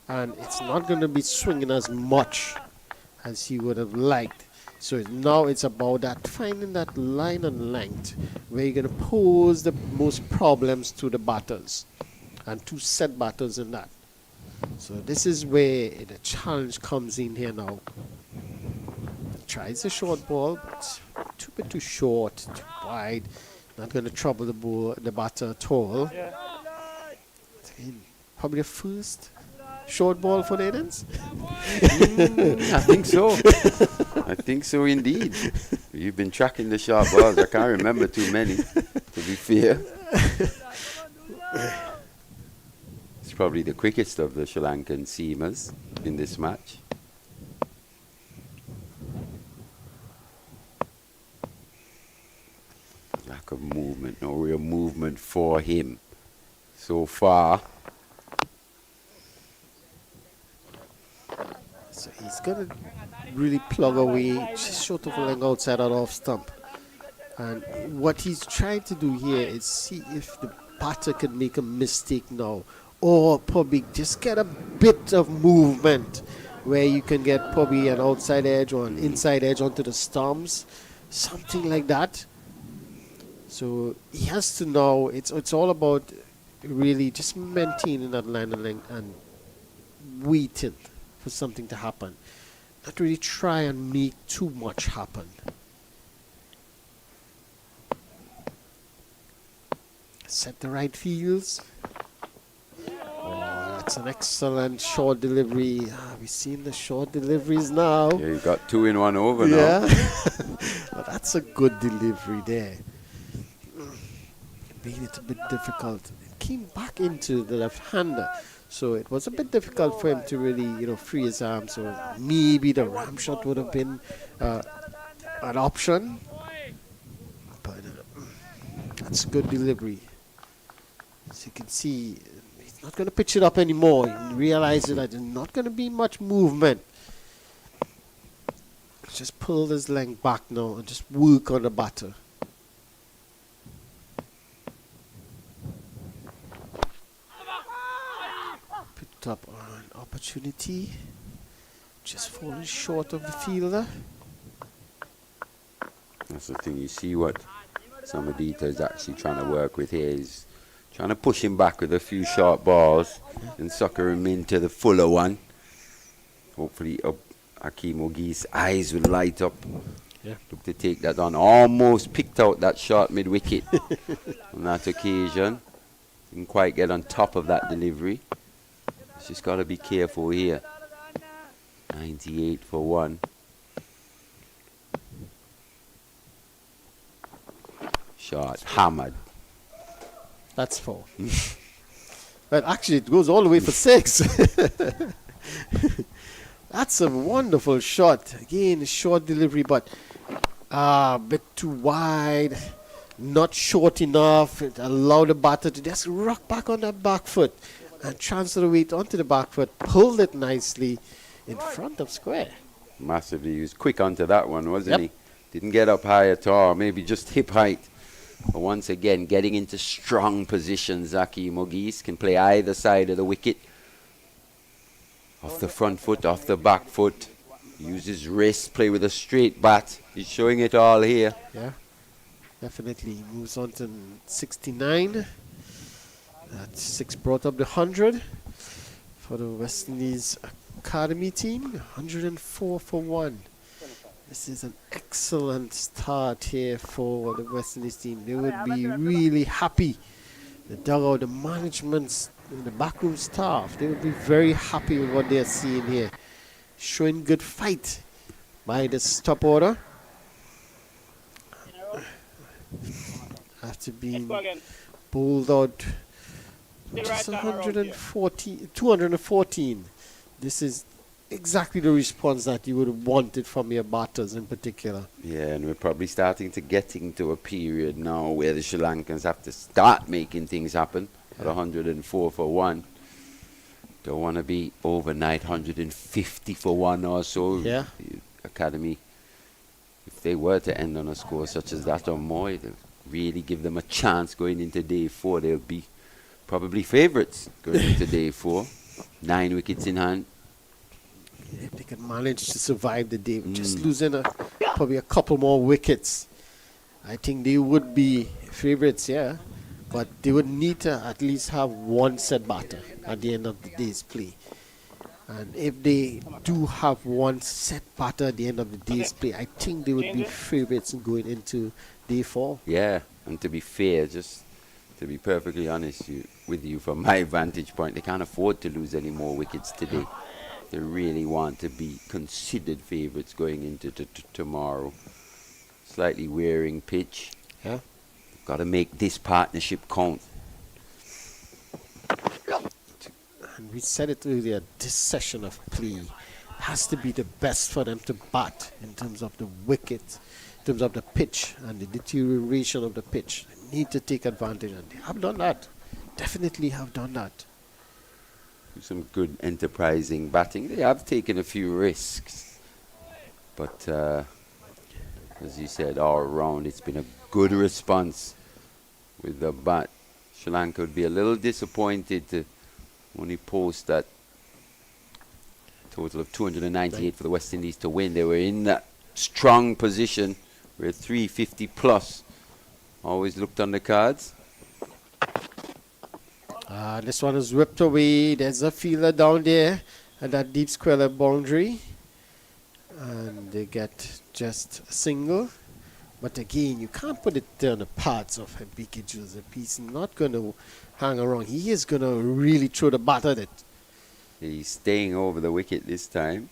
and it's not going to be swinging as much as he would have liked. So now it's about that finding that line and length where you're going to pose the most problems to the batters and to set batters in that. So this is where the challenge comes in here now. Tries a short ball, but too bit too short, too wide. Not going to trouble the batter at all. Probably the first short ball for the innings. I think so. I think so indeed. You've been tracking the sharp balls. I can't remember too many, to be fair. It's probably the quickest of the Sri Lankan seamers in this match. Lack of movement, no real movement for him so far. So he's going to really plug away just short of a length outside that off stump. And what he's trying to do here is see if the batter can make a mistake now, or probably just get a bit of movement where you can get probably an outside edge or an inside edge onto the stumps, something like that. So he has to know it's all about really just maintaining that line of length and waiting for something to happen. Not really try and make too much happen. Set the right fields. Oh, That's an excellent short delivery. We've seen the short deliveries now. Yeah, you got 2 in 1 over now. Yeah. Well, that's a good delivery there. It made it a bit difficult. It came back into the left-hander. So it was a bit difficult for him to really, free his arm. So maybe the ram shot would have been an option. But that's a good delivery. As you can see, he's not going to pitch it up anymore. He realizes that there's not going to be much movement. Just pull his length back now and just work on the batter. Picked up an opportunity. Just falling short of the fielder. That's the thing. You see what Samadita is actually trying to work with here. He's trying to push him back with a few sharp balls and sucker him into the fuller one. Hopefully Hakeem Ogie's eyes will light up. Yeah. Look to take that on. Almost picked out that shot mid-wicket on that occasion. Didn't quite get on top of that delivery. He's just got to be careful here. 98 for 1. Shot hammered. That's 4. Well, actually, it goes all the way for 6. That's a wonderful shot. Again, a short delivery, but a bit too wide. Not short enough. It allowed the batter to just rock back on that back foot and transfer the weight onto the back foot. Pulled it nicely in front of square. Massively. He was quick onto that one, wasn't he? Didn't get up high at all. Maybe just hip height. But once again, getting into strong positions, Hakeem Ogies can play either side of the wicket. Off the front foot, off the back foot. Use his wrist, play with a straight bat. He's showing it all here. Yeah, definitely. He moves on to 69. That 6 brought up the 100 for the West Indies Academy team. 104 for 1. This is an excellent start here for the West Indies team. They would be really happy. The dugout, the management, the backroom staff, they would be very happy with what they're seeing here. Showing good fight by this top order. After being bowled out just 214. This is exactly the response that you would have wanted from your batters in particular. Yeah, and we're probably starting to get into a period now where the Sri Lankans have to start making things happen at 104 for 1. Don't want to be overnight 150 for 1 or so. Yeah. The Academy, if they were to end on a score such as that or more, it'll really give them a chance going into day 4. They'll be probably favourites going into day 4. 9 wickets in hand. If they can manage to survive the day, just losing probably a couple more wickets, I think they would be favourites, yeah. But they would need to at least have one set batter at the end of the day's play. And if they do have one set batter at the end of the day's play, I think they would be favourites going into day 4. Yeah, and to be fair, just to be perfectly honest with you, from my vantage point, they can't afford to lose any more wickets today. They really want to be considered favourites going into tomorrow. Slightly wearing pitch. Yeah. Got to make this partnership count. And we said it earlier, this session of play has to be the best for them to bat in terms of the wicket, in terms of the pitch and the deterioration of the pitch. They need to take advantage, and they have done that. Definitely have done that. Some good enterprising batting. They have taken a few risks. But as you said, all around it's been a good response with the bat. Sri Lanka would be a little disappointed to only post that total of 298 for the West Indies to win. They were in that strong position where 350 plus always looked on the cards. This one is whipped away. There's a fielder down there at that deep square left boundary. And they get just a single. But again, you can't put it on the pads of Mbike Joseph. He's not going to hang around. He is going to really throw the bat at it. He's staying over the wicket this time.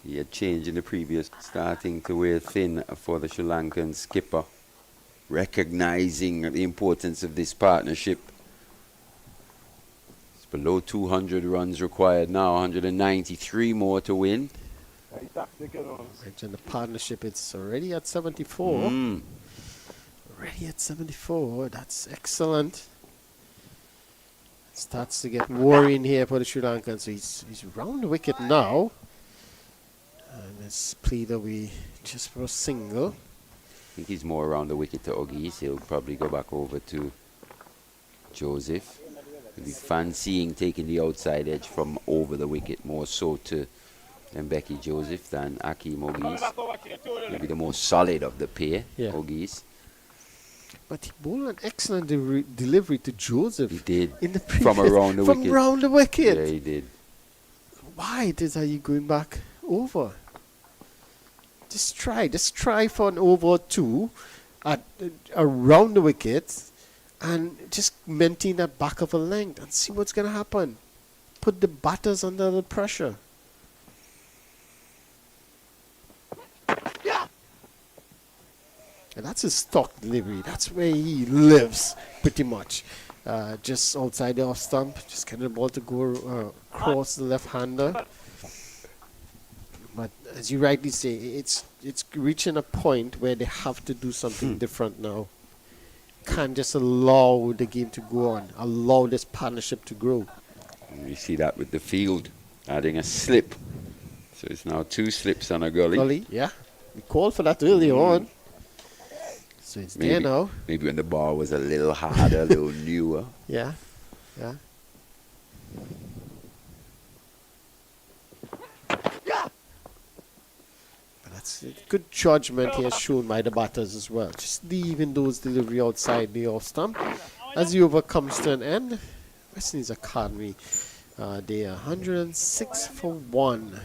He had changed in the previous, starting to wear thin for the Sri Lankan skipper, recognizing the importance of this partnership. It's below 200 runs required now, 193 more to win. And the partnership, it's already at 74. Already at 74. That's excellent. Starts to get worrying here for the Sri Lankans. So he's round the wicket now. And let's play the way just for a single. I think he's more around the wicket to Ogis. He'll probably go back over to Joseph. He'll be fancying taking the outside edge from over the wicket, more so to Mbeki Joseph than Akeem Ogis. Maybe the most solid of the pair, Ogis. But he bowled an excellent delivery to Joseph. He did. In the previous, from around the wicket. From around the wicket. Yeah, he did. Why are you going back over? Just try for an over or two around the wicket and just maintain that back of a length and see what's going to happen. Put the batters under the pressure. And that's his stock delivery. That's where he lives, pretty much. Just outside the off stump, just getting the ball to go across the left-hander. But as you rightly say, it's reaching a point where they have to do something different now. Can't just allow the game to go on, allow this partnership to grow. And you see that with the field, adding a slip. So it's now 2 slips on a gully. Gully, yeah. We called for that early on. So it's there now. Maybe when the ball was a little harder, a little newer. Yeah. But that's good judgment here shown by the batters as well. Just leaving those delivery outside the off stump. As the over comes to an end, West Indies Academy, they are 106 for 1.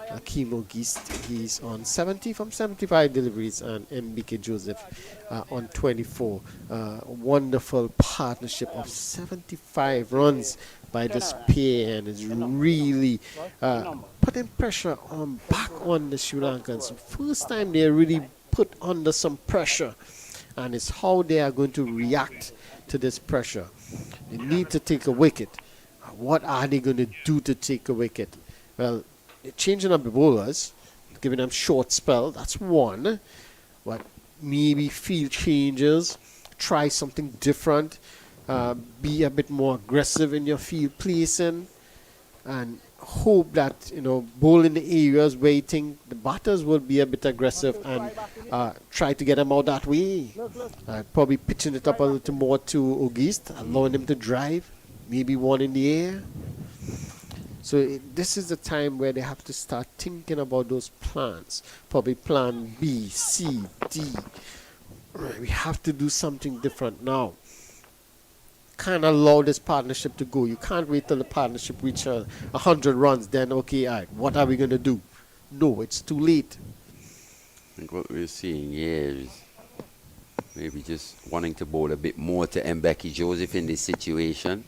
Akeem Ogis, he's on 70 from 75 deliveries, and MBK Joseph on 24. Wonderful partnership of 75 runs by this pair, and it's really putting pressure back on the Sri Lankans. First time they really put under some pressure, and it's how they are going to react to this pressure. They need to take a wicket. What are they going to do to take a wicket? Well, changing up the bowlers, giving them short spell, that's one. But maybe field changes, try something different, be a bit more aggressive in your field placing, and hope that, bowl in the areas where you think the batters will be a bit aggressive and try to get them out that way. Probably pitching it up a little more to Auguste, allowing them to drive, maybe one in the air. So this is the time where they have to start thinking about those plans. Probably plan B, C, D. We have to do something different now. Can't allow this partnership to go. You can't wait till the partnership reaches 100 runs. Then, okay, all right, what are we going to do? No, it's too late. I think what we're seeing here is maybe just wanting to bowl a bit more to Mbeki Joseph in this situation.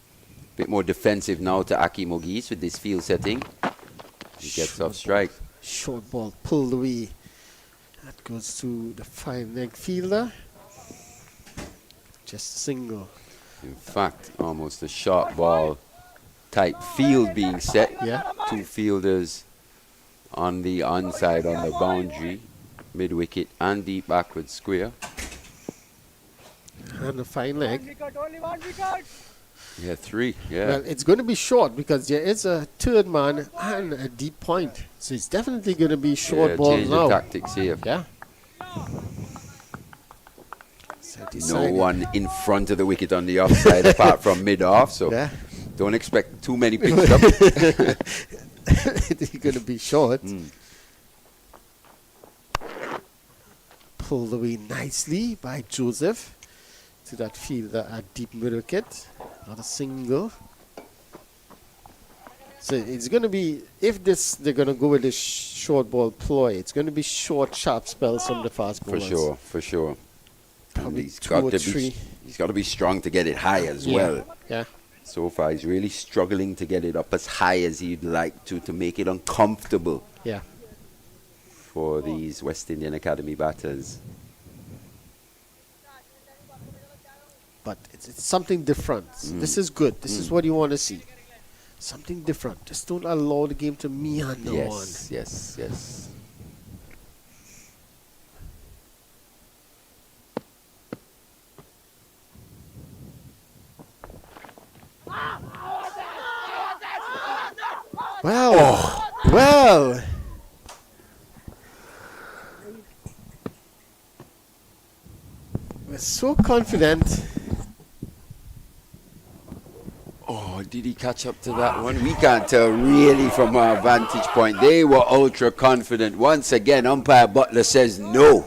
Bit more defensive now to Akeem Ogis with this field setting. He gets off strike. Short ball pulled away. That goes to the 5-leg fielder. Just a single. In fact, almost a short ball type field being set. Yeah. 2 fielders on the onside on the boundary, mid wicket and deep backward square. And the 5-leg. Yeah, 3. Yeah. Well, it's going to be short because there is a third man and a deep point. So it's definitely going to be short ball change now. The tactics here. Yeah. No one in front of the wicket on the offside apart from mid-off, so don't expect too many picks up. It's going to be short. Pulled away nicely by Joseph to that fielder at deep mid wicket. Not a single. So it's going to be, if they're going to go with this short ball ploy, it's going to be short, sharp spells from the fast bowlers. For sure. Probably He's 2 or 3. He's got to be strong to get it high as well. Yeah. So far, he's really struggling to get it up as high as he'd like to make it uncomfortable. Yeah. For these West Indian Academy batters. But it's something different. This is good. This is what you want to see. Something different. Just don't allow the game to meander on. Yes. Well. We're so confident. Oh, did he catch up to that one? We can't tell really from our vantage point. They were ultra confident. Once again, umpire Butler says no.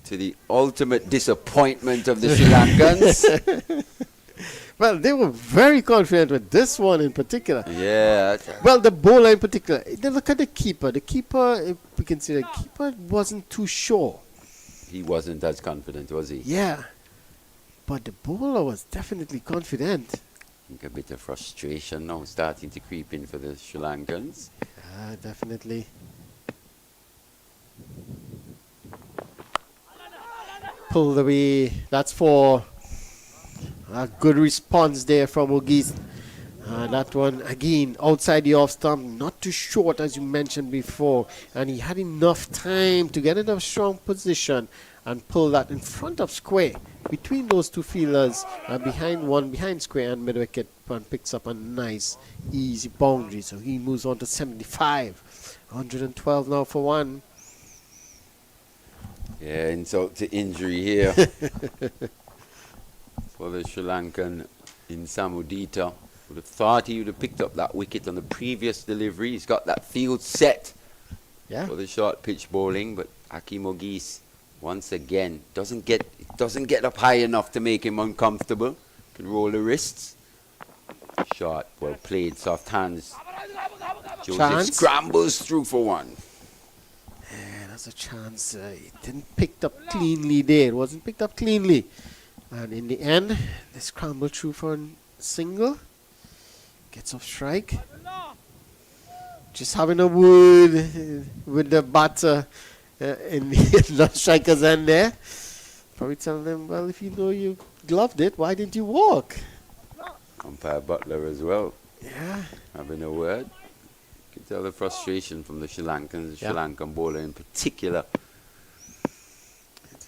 To the ultimate disappointment of the Sri Lankans. Well, they were very confident with this one in particular. Yeah. Well, the bowler in particular. Then look at the keeper. The keeper, if we can see, the keeper wasn't too sure. He wasn't as confident, was he? Yeah. But the bowler was definitely confident. I think a bit of frustration now starting to creep in for the Sri Lankans. Yeah, definitely. Pulled away. That's for a good response there from Ogis. That one, again, outside the off stump, not too short as you mentioned before. And he had enough time to get in a strong position and pull that in front of square. Between those two fielders, behind square and mid-wicket, and picks up a nice, easy boundary. So he moves on to 75. 112 now for one. Yeah, insult to injury here. For the Sri Lankan in Samudita. Would have thought he would have picked up that wicket on the previous delivery. He's got that field set for the short pitch bowling, but Hakim Ogis once again doesn't get up high enough to make him uncomfortable. Can roll the wrists. Shot, well played, soft hands. Joseph scrambles through for one. Yeah, that's a chance. It didn't picked up cleanly there. It wasn't picked up cleanly. And in the end, they scrambled through for a single. Gets off strike. Just having a word with the batter in the non-striker's end there. Probably telling them, well, if you know you gloved it, why didn't you walk? Umpire Butler as well. Yeah. Having a word. You can tell the frustration from the Sri Lankans, the Sri Lankan bowler in particular.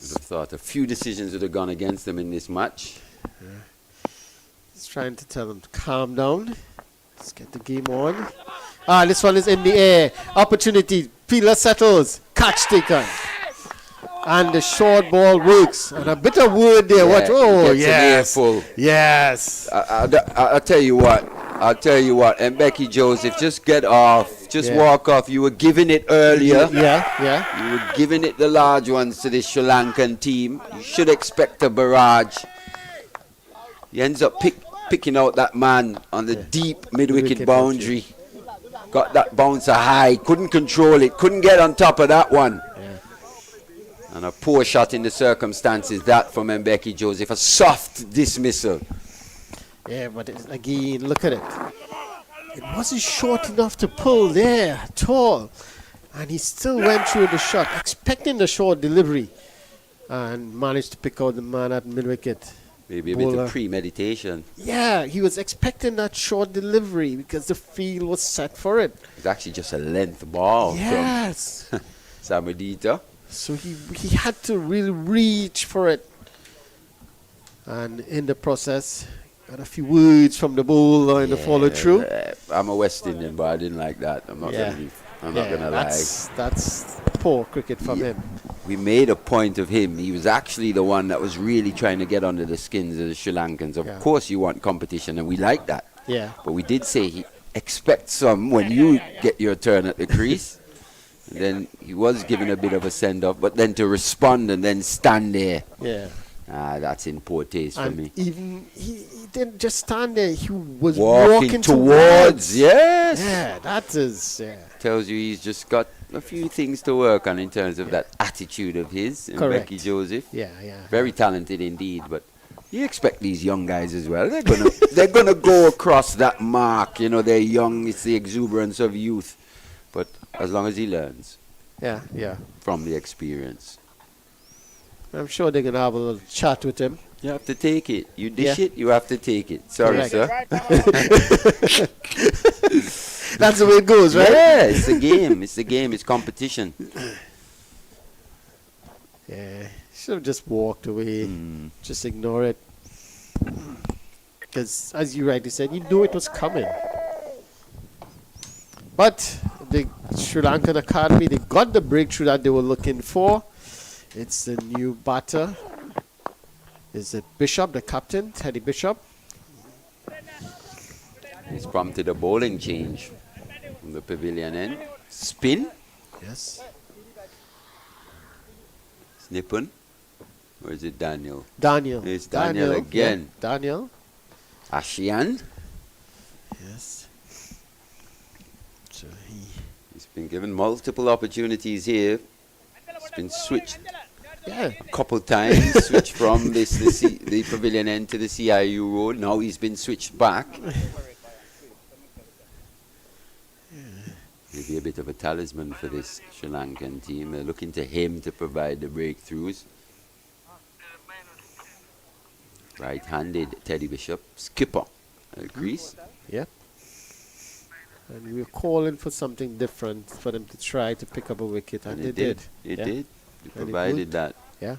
Would have thought a few decisions would have gone against them in this match. Yeah. He's trying to tell them to calm down. Let's get the game on. This one is in the air. Opportunity. Fielder settles. Catch taken. And the short ball works. And a bit of wood there. Yeah, What? Oh, yes. Yes. I'll tell you what. And Becky Joseph, just get off. Just walk off. You were giving it earlier. Yeah. You were giving it the large ones to the Sri Lankan team. You should expect a barrage. He ends up picking out that man on the deep mid-wicket boundary. Got that bouncer high. Couldn't control it. Couldn't get on top of that one. Yeah. And a poor shot in the circumstances, that from Mbeki Joseph. A soft dismissal. Yeah, but again, look at it. It wasn't short enough to pull there at all. And he still went through the shot, expecting the short delivery. And managed to pick out the man at mid-wicket. Maybe a bit of premeditation. Yeah, he was expecting that short delivery because the field was set for it. It's actually just a length ball from Samudita. So he had to really reach for it. And in the process, got a few words from the bowler in the follow through. I'm a West Indian, but I didn't like that. I'm not gonna lie. That's poor cricket from him. We made a point of him. He was actually the one that was really trying to get under the skins of the Sri Lankans. Of course, you want competition, and we like that. Yeah. But we did say he expects some when you get your turn at the crease. And then he was given a bit of a send-off, but then to respond and then stand there. Yeah. That's in poor taste for me. Even he didn't just stand there. He was walking towards. Yes. Yeah, that is. Tells you he's just got a few things to work on in terms of that attitude of his. And Correct. Becky Joseph. Yeah. Very talented indeed, but You expect these young guys as well. They're gonna go across that mark. You know, they're young. It's the exuberance of youth. But as long as he learns, yeah, from the experience, I'm sure they're gonna have a little chat with him. you have to take it. You dish it, you have to take it. Sorry, Correct. sir. That's the way it goes, right? Yeah, it's a game. It's a game. It's competition. Yeah, should have just walked away. Just ignore it. Because, as you rightly said, you knew it was coming. But the Sri Lankan Academy, they got the breakthrough that they were looking for. It's the new batter. Is it Bishop, the captain, Teddy Bishop? It's prompted a bowling change from the pavilion end. Spin. Yes. Snippon. Or is it Daniel? Daniel. It's Daniel again. Yeah. Daniel. Ashian. Yes. So he's been given multiple opportunities here. He's been switched a couple times. Switched from the pavilion end to the CIU road. Now he's been switched back. Maybe a bit of a talisman for this Sri Lankan team. They're looking to him to provide the breakthroughs. Right-handed Teddy Bishop, skipper at crease. Yep. And we were calling for something different for them to try to pick up a wicket, and they did. They did. They provided that. Yeah.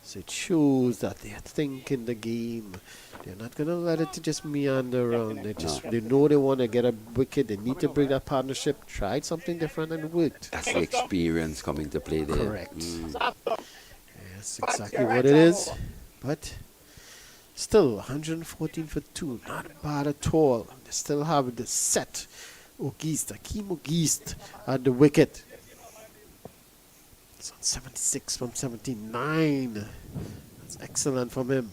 So it shows that they are thinking the game. They're not going to let it to just meander around. They know they want to get a wicket. They need to bring that partnership. Tried something different and it worked. That's the experience coming to play there. Correct. Yes, exactly what it is. But still, 114 for 2. Not bad at all. They still have the set. Akeem Ogist at the wicket. It's on 76 from 79. That's excellent from him.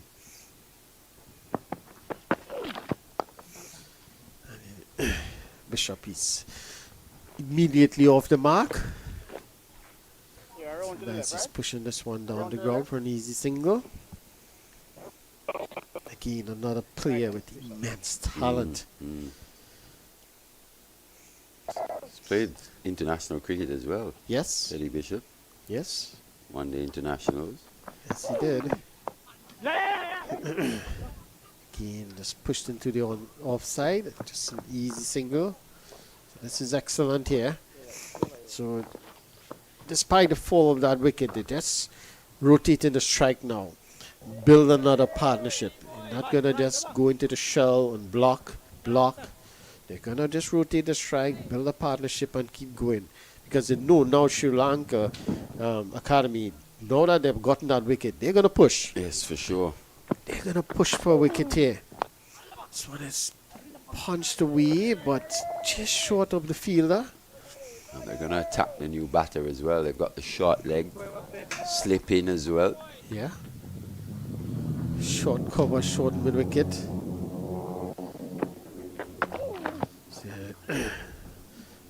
Bishop is immediately off the mark. He's pushing this one down the ground for an easy single. Again, another player with immense talent. He's played international cricket as well. Yes. Teddy Bishop. Yes. Won the internationals. Yes, he did. Again, just pushed into the offside. Just an easy single. So this is excellent here. So, despite the fall of that wicket, they just rotating the strike now. Build another partnership. You're not going to just go into the shell and block. They're going to just rotate the strike, build a partnership, and keep going. Because they know now Sri Lanka Academy, now that they've gotten that wicket, they're going to push. Yes, for sure. They're going to push for a wicket here. This one is punched away, but just short of the fielder. And they're going to attack the new batter as well. They've got the short leg, slip in as well. Yeah. Short cover, short mid wicket.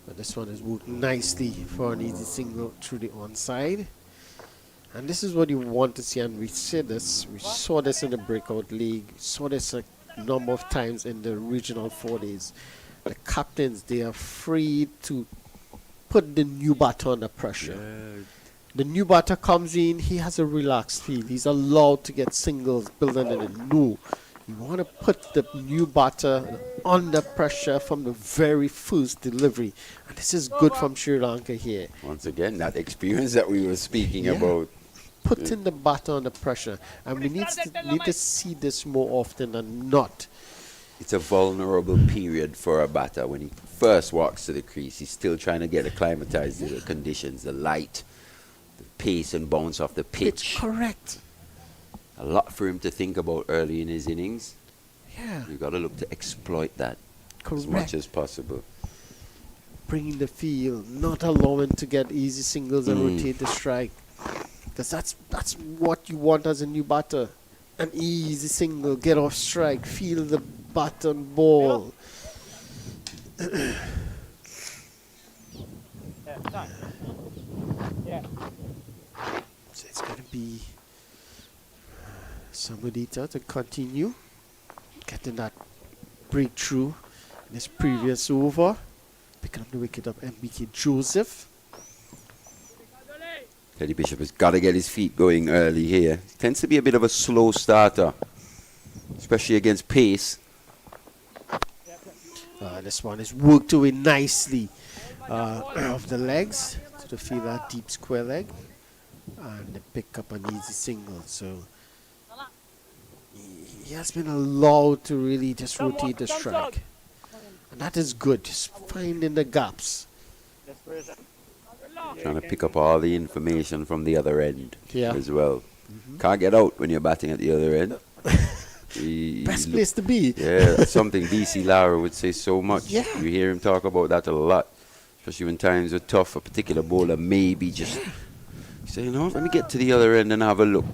But this one is moved nicely for an easy single through the onside. And this is what you want to see, and we saw this in the breakout league, saw this a number of times in the regional 4 days. The captains, they are free to put the new batter under pressure. Yeah. The new batter comes in, he has a relaxed feel. He's allowed to get singles, building in it. No. You want to put the new batter under pressure from the very first delivery. And this is good from Sri Lanka here. Once again, that experience that we were speaking about. Putting the batter under pressure. And we need to see this more often than not. It's a vulnerable period for a batter. When he first walks to the crease, he's still trying to get acclimatized to the conditions, the light, the pace and bounce off the pitch. Correct. A lot for him to think about early in his innings. Yeah. You've got to look to exploit that as Correct. much as possible. Bringing the field, not allowing to get easy singles and rotate the strike. Because that's what you want as a new batter. An easy single, get off strike, feel the bat and ball. So it's going to be Samudita to continue getting that breakthrough in his previous over, picking up the wicket of MBK Joseph. Teddy Bishop has got to get his feet going early here. Tends to be a bit of a slow starter, especially against pace. This one is worked away nicely off the legs to the fielder, deep square leg, and they pick up an easy single. So he has been allowed to really just rotate the strike, and that is good. Just finding the gaps. Trying to pick up all the information from the other end as well. Can't get out when you're batting at the other end. Best place to be. Yeah, that's something DC Lara would say so much. Yeah. You hear him talk about that a lot, especially when times are tough. A particular bowler maybe just say, let me get to the other end and have a look.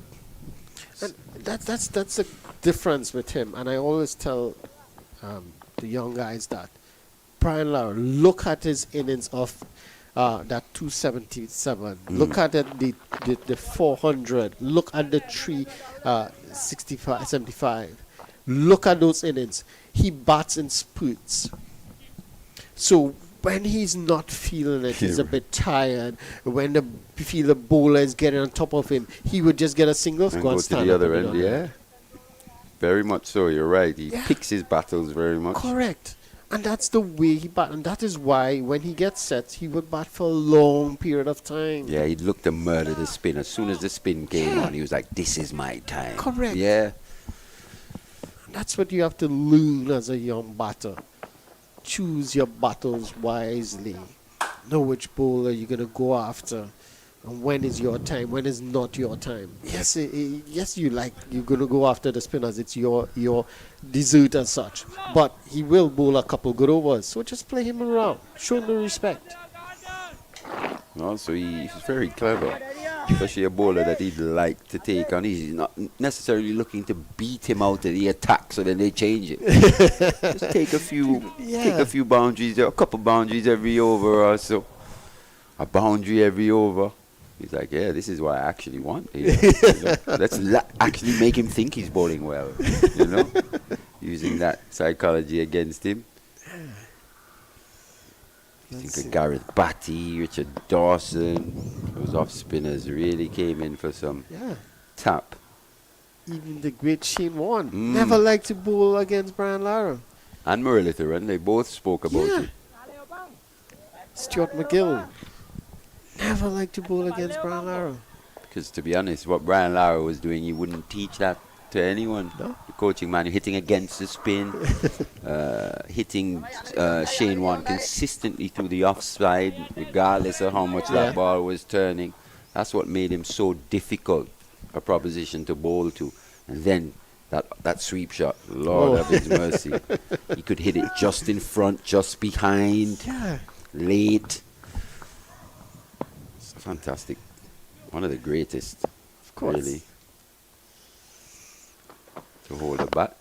And that's the difference with him. And I always tell the young guys that Brian Lara, look at his innings of that 277. Look at the 400. Look at the 375. Look at those innings. He bats in spurts. So when he's not feeling it, he's a bit tired. When the bowler is getting on top of him, he would just get a single and go to the other end. Yeah, very much so. You're right. He picks his battles very much. Correct. And that's the way he bat, and that is why when he gets set, he would bat for a long period of time. Yeah, he'd look to murder the spin. As soon as the spin came on, he was like, this is my time. Correct. Yeah. That's what you have to learn as a young batter. Choose your battles wisely. Know which bowler you're going to go after. And when is your time, when is not your time. Yes, you're going to go after the spinners. It's your dessert as such. But he will bowl a couple good overs. So just play him around. Show him the respect. Also, he's very clever. Especially a bowler that he'd like to take on. He's not necessarily looking to beat him out of the attack so then they change it. Just take a few boundaries, a couple boundaries every over or so. A boundary every over. He's like, yeah, this is what I actually want. Let's actually make him think he's bowling well. Using that psychology against him. You think of Gareth Batty, Richard Dawson, those off spinners really came in for some tap. Even the great Shane Warne never liked to bowl against Brian Lara. And Muralitharan, they both spoke about it. Stuart McGill never liked to bowl against Brian Lara. Because to be honest, what Brian Lara was doing, he wouldn't teach that to anyone. No. The coaching man, hitting against the spin, hitting Shane Warne consistently through the offside, regardless of how much that ball was turning. That's what made him so difficult a proposition to bowl to. And then that sweep shot, Lord of his mercy. He could hit it just in front, just behind, late. It's fantastic. One of the greatest, of course. Really. To hold a bat.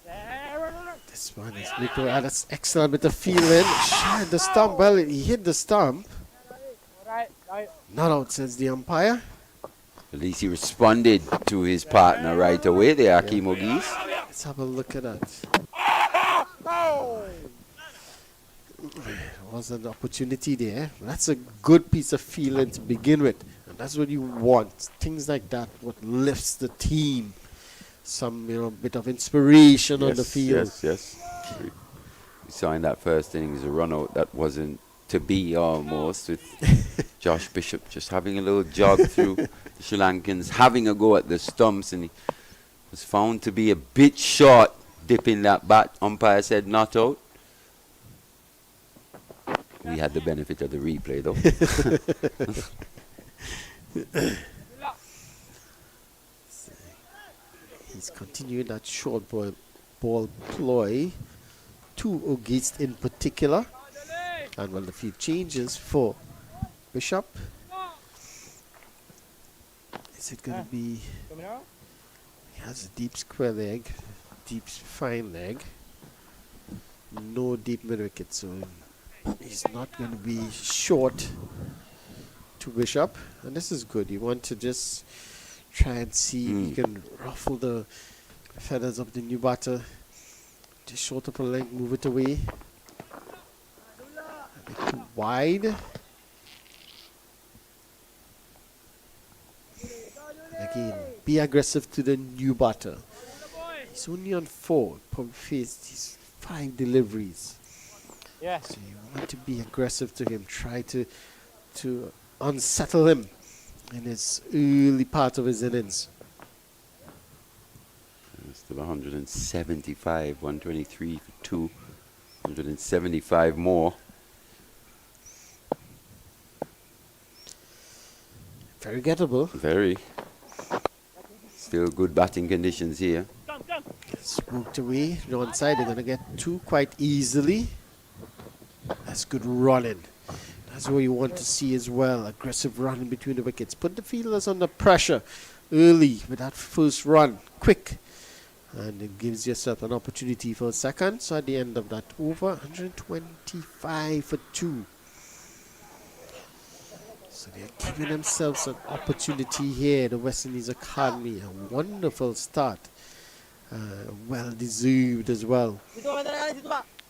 This one is that's excellent with the feeling. Shared the stump. Well, he hit the stump. Not out, says the umpire. At least he responded to his partner right away there, Akeem Ogis. Let's have a look at that. There was an opportunity there. That's a good piece of feeling to begin with. And that's what you want. Things like that, what lifts the team. Some bit of inspiration on the field. Yes. We saw in that first innings a run out that wasn't to be almost, with Josh Bishop just having a little jog through the Sri Lankans, having a go at the stumps, and he was found to be a bit short dipping that bat. Umpire said not out. We had the benefit of the replay though. He's continuing that short ball ploy to Ogist in particular. And the field changes for Bishop. Is it going to be... He has a deep square leg, deep fine leg. No deep mid-wicket, so he's not going to be short to Bishop. And this is good. You want to just try and see if you can ruffle the Feathers of the new batter. Just short up a length, move it away. A bit too wide. Again, be aggressive to the new batter. He's only on 4. Probably faced his 5 deliveries. Yeah. So you want to be aggressive to him. Try to unsettle him in his early part of his innings. Still 175, 123 for 2, 175 more. Very gettable. Very. Still good batting conditions here. Smoked away. No onside. They're going to get 2 quite easily. That's good running. That's what you want to see as well. Aggressive running between the wickets. Put the fielders under pressure early with that first run. Quick. And it gives yourself an opportunity for a second. So at the end of that over, 125 for 2. So they're giving themselves an opportunity here. The West Indies Academy. A wonderful start. Well deserved as well.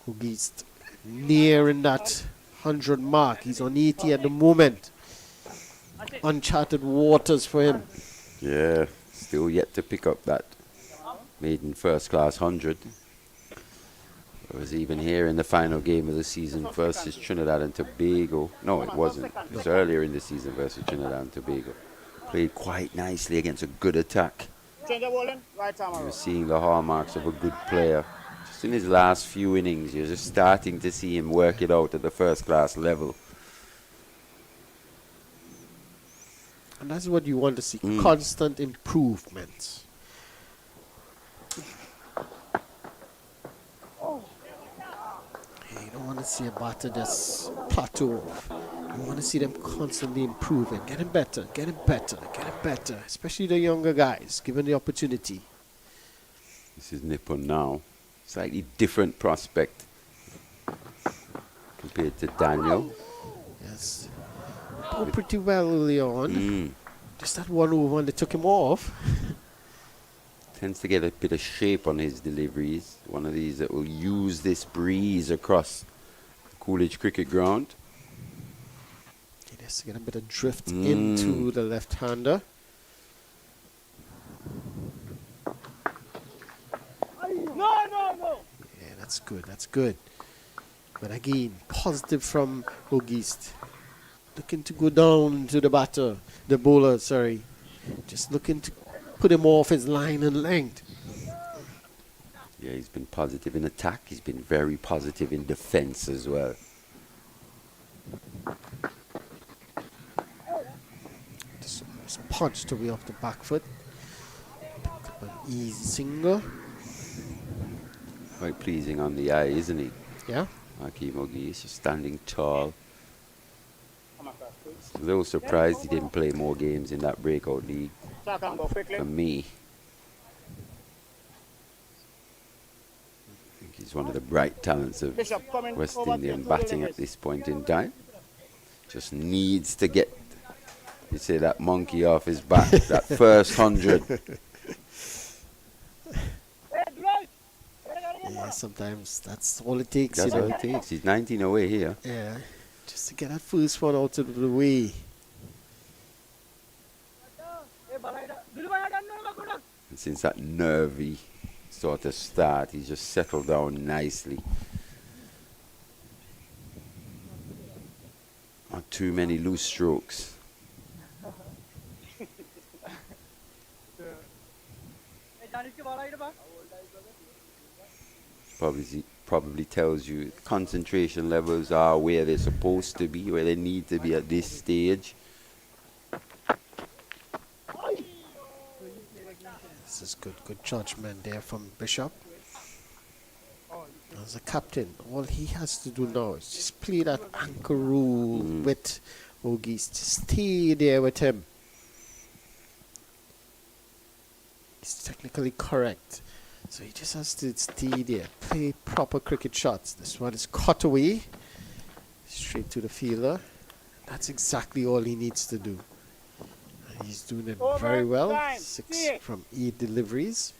Hoogie's nearing that 100 mark. He's on 80 at the moment. Uncharted waters for him. Yeah, still yet to pick up that maiden first class 100. It was even here in the final game of the season versus Trinidad and Tobago. No, it wasn't. It was earlier in the season versus Trinidad and Tobago. Played quite nicely against a good attack. You're seeing the hallmarks of a good player. Just in his last few innings, you're just starting to see him work it out at the first class level. And that's what you want to see. Constant improvements. You don't want to see a batter that's plateau. You want to see them constantly improving, getting better, getting better, getting better. Especially the younger guys, given the opportunity. This is Nippon now. Slightly different prospect compared to Daniel. Yes. Did pretty well early on. Just that one over when they took him off. Tends to get a bit of shape on his deliveries. One of these that will use this breeze across Coolidge Cricket Ground. He has to get a bit of drift into the left-hander. No. Yeah, that's good. That's good. But again, positive from Hoogie's. Looking to go down to the bowler, sorry. Just looking to put him off his line and length. Yeah, he's been positive in attack. He's been very positive in defense as well. Just punched away off the back foot. Picked up an easy single. Quite pleasing on the eye, isn't he? Yeah. Hakeem Hogie is just standing tall. A little surprised he didn't play more games in that breakout league. For me, I think he's one of the bright talents of West Indian batting at this point in time. Just needs to get, you say, that monkey off his back, that first 100. Yeah, sometimes that's all it takes. That's all it takes. He's 19 away here. Yeah, just to get that first one out of the way. And since that nervy sort of start, he's just settled down nicely. Not too many loose strokes. Probably tells you concentration levels are where they're supposed to be, where they need to be at this stage. This is good judgment there from Bishop. As a captain, all he has to do now is just play that anchor rule with Hoogie's. Just stay there with him. He's technically correct. So he just has to stay there, play proper cricket shots. This one is cut away, straight to the fielder. That's exactly all he needs to do. And he's doing it very well. 6 from 8 deliveries.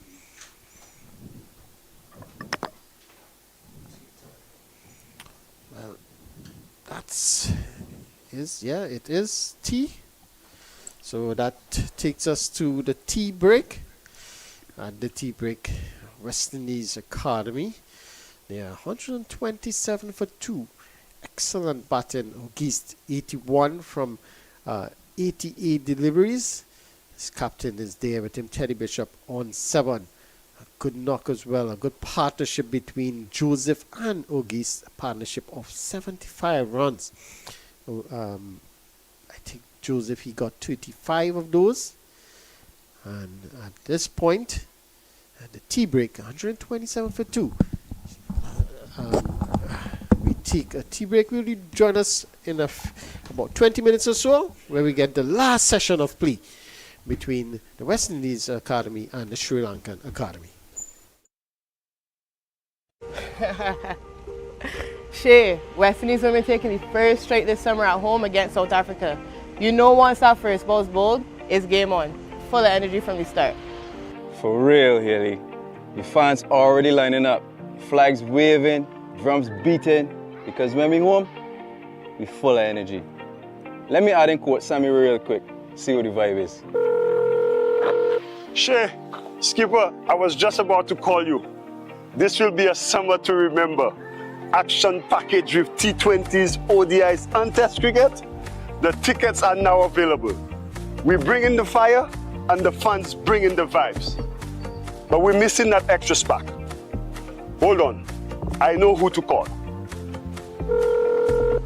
It is tea. So that takes us to the tea break. At the tea break, West Indies Academy. They are 127 for 2. Excellent batting. Ogist 81 from 88 deliveries. His captain is there with him, Teddy Bishop, on 7. A good knock as well. A good partnership between Joseph and Ogist. A partnership of 75 runs. I think Joseph, he got 35 of those. And at this point, at the tea break, 127 for 2. We take a tea break. Will you join us in about 20 minutes or so, where we get the last session of play between the West Indies Academy and the Sri Lankan Academy. Shay, West Indies women taking the first straight this summer at home against South Africa. You know once that first ball's bowled, it's game on. Full of energy from the start. For real, Haley. The fans already lining up. Flags waving, drums beating. Because when we home, we full of energy. Let me add in quote Sammy real quick. See what the vibe is. Shay, Skipper, I was just about to call you. This will be a summer to remember. Action package with T20s, ODIs and Test cricket. The tickets are now available. We bring in the fire and the fans bring in the vibes. But we're missing that extra spark. Hold on, I know who to call.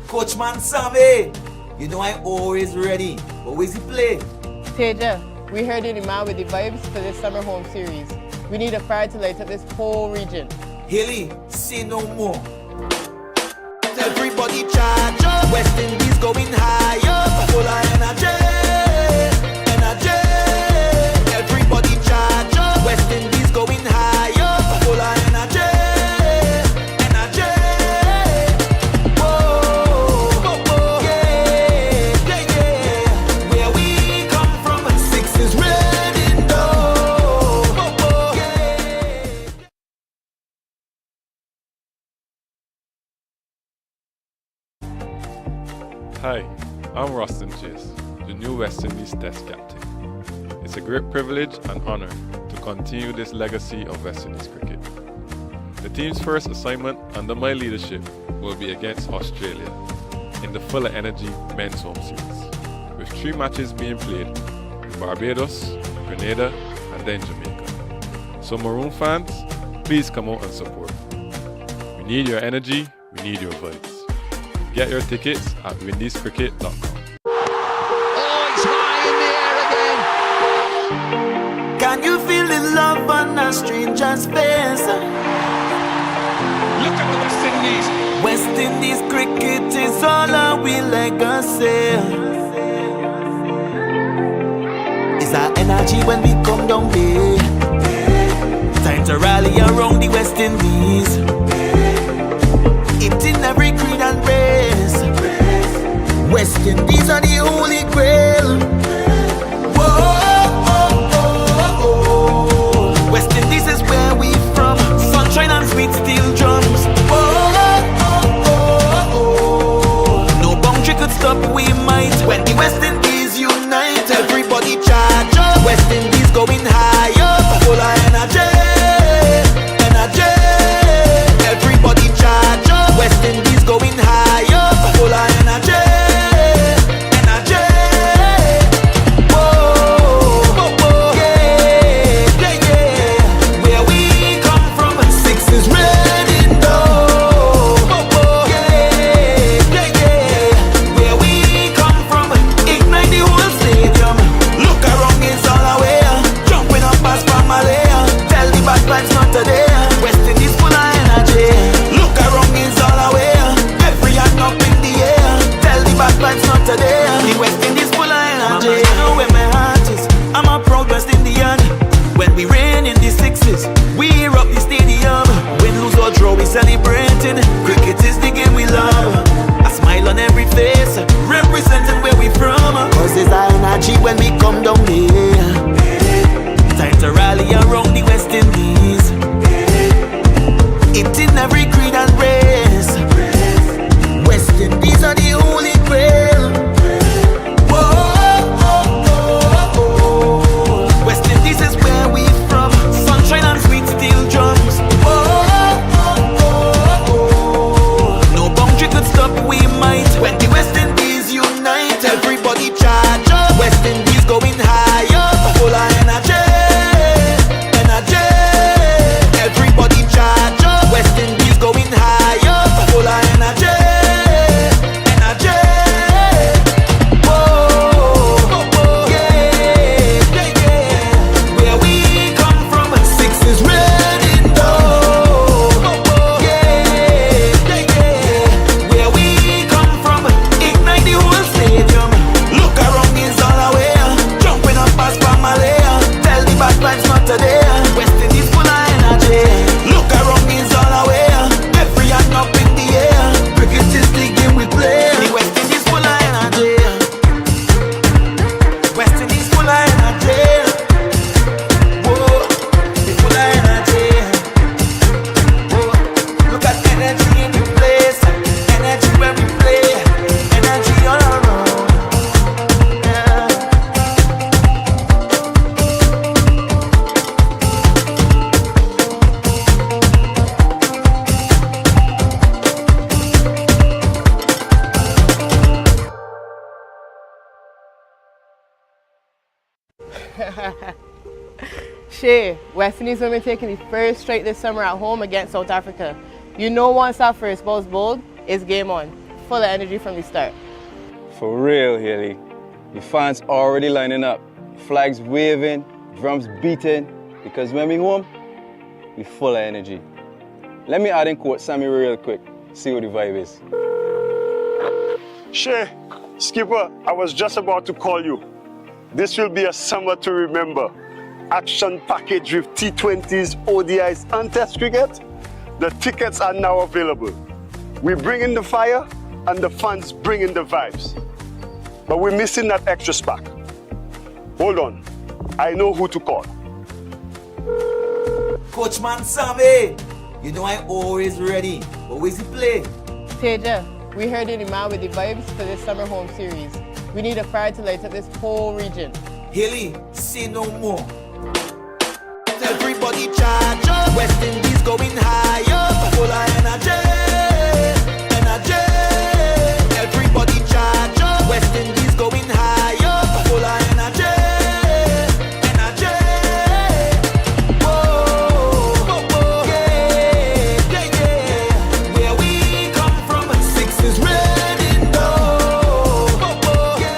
Coachman Sammy, you know I'm always ready. But where's he play? Teja, we heard you're the man with the vibes for this summer home series. We need a fire to light up this whole region. Haley, say no more. Everybody charge up. West Indies going higher. Full of energy. Everybody charge up. West Indies going higher. Full of energy. Where we come from, 6 is ready though. Hi, I'm Rustin Chase, the new West Indies Test captain. It's a great privilege and honor to continue this legacy of West Indies cricket. The team's first assignment under my leadership will be against Australia in the Full of Energy Men's Home Series, with 3 matches being played in Barbados, Grenada, and then Jamaica. So Maroon fans, please come out and support. We need your energy, we need your vibes. Get your tickets at windiescricket.com. Oh, it's high in the air again. Can you feel the love on a stranger's face? Look at the West Indies. West Indies cricket is all our legacy. It's our energy when we come down here. Time to rally around the West Indies. It's in every creed and race. West Indies are the holy grail. Whoa, West Indies is where we from. Sunshine and sweet steel drums. Whoa, no boundary could stop we might. When the West Indies unite, everybody charge up. West Indies going higher. Full of energy. Everybody charge up. West Indies going higher. Full of energy. Whoa, yeah. Where we come from, 6 is ready though. Yeah. Where we come from, ignite the whole stadium. Look around, it's all away. Jumping up past Pamela. Tell the bad vibes not today. West Indies full of energy. Look around, it's all away. Every hand up in the air. Tell the bad vibes not today. The West Indies full of energy. You know where my heart is. I'm a proud West Indian. When we reign in the 60s, we hear up the stadium. Win, lose or draw, we celebrating. Cricket is the game we love. A smile on every face, representing where we from. Cause there's our energy when we come down here. Time to rally around the West Indies. It's in every creed and race. Shay, West Indies women taking the first straight this summer at home against South Africa. You know once that first ball's bowled, it's game on. Full of energy from the start. For real, Haley. The fans already lining up. Flags waving, drums beating. Because when we home, we full of energy. Let me add in quote Sammy real quick. See what the vibe is. Shay, skipper, I was just about to call you. This will be a summer to remember. Action package with T20s, ODIs and Test cricket. The tickets are now available. We bring in the fire and the fans bring in the vibes. But we're missing that extra spark. Hold on, I know who to call. Coachman Sammy, you know I'm always ready. But where's he play? Teja, we heard you're the man with the vibes for this summer home series. We need a fire to light up this whole region. Haley, say no more. Everybody charge up. West Indies going higher. Full of energy. Energy. Everybody charge up. West Indies going higher. Full of energy. Energy. Oh, oh, oh, yeah, yeah, yeah. Where we come from, six is red in dough. Oh, oh, yeah.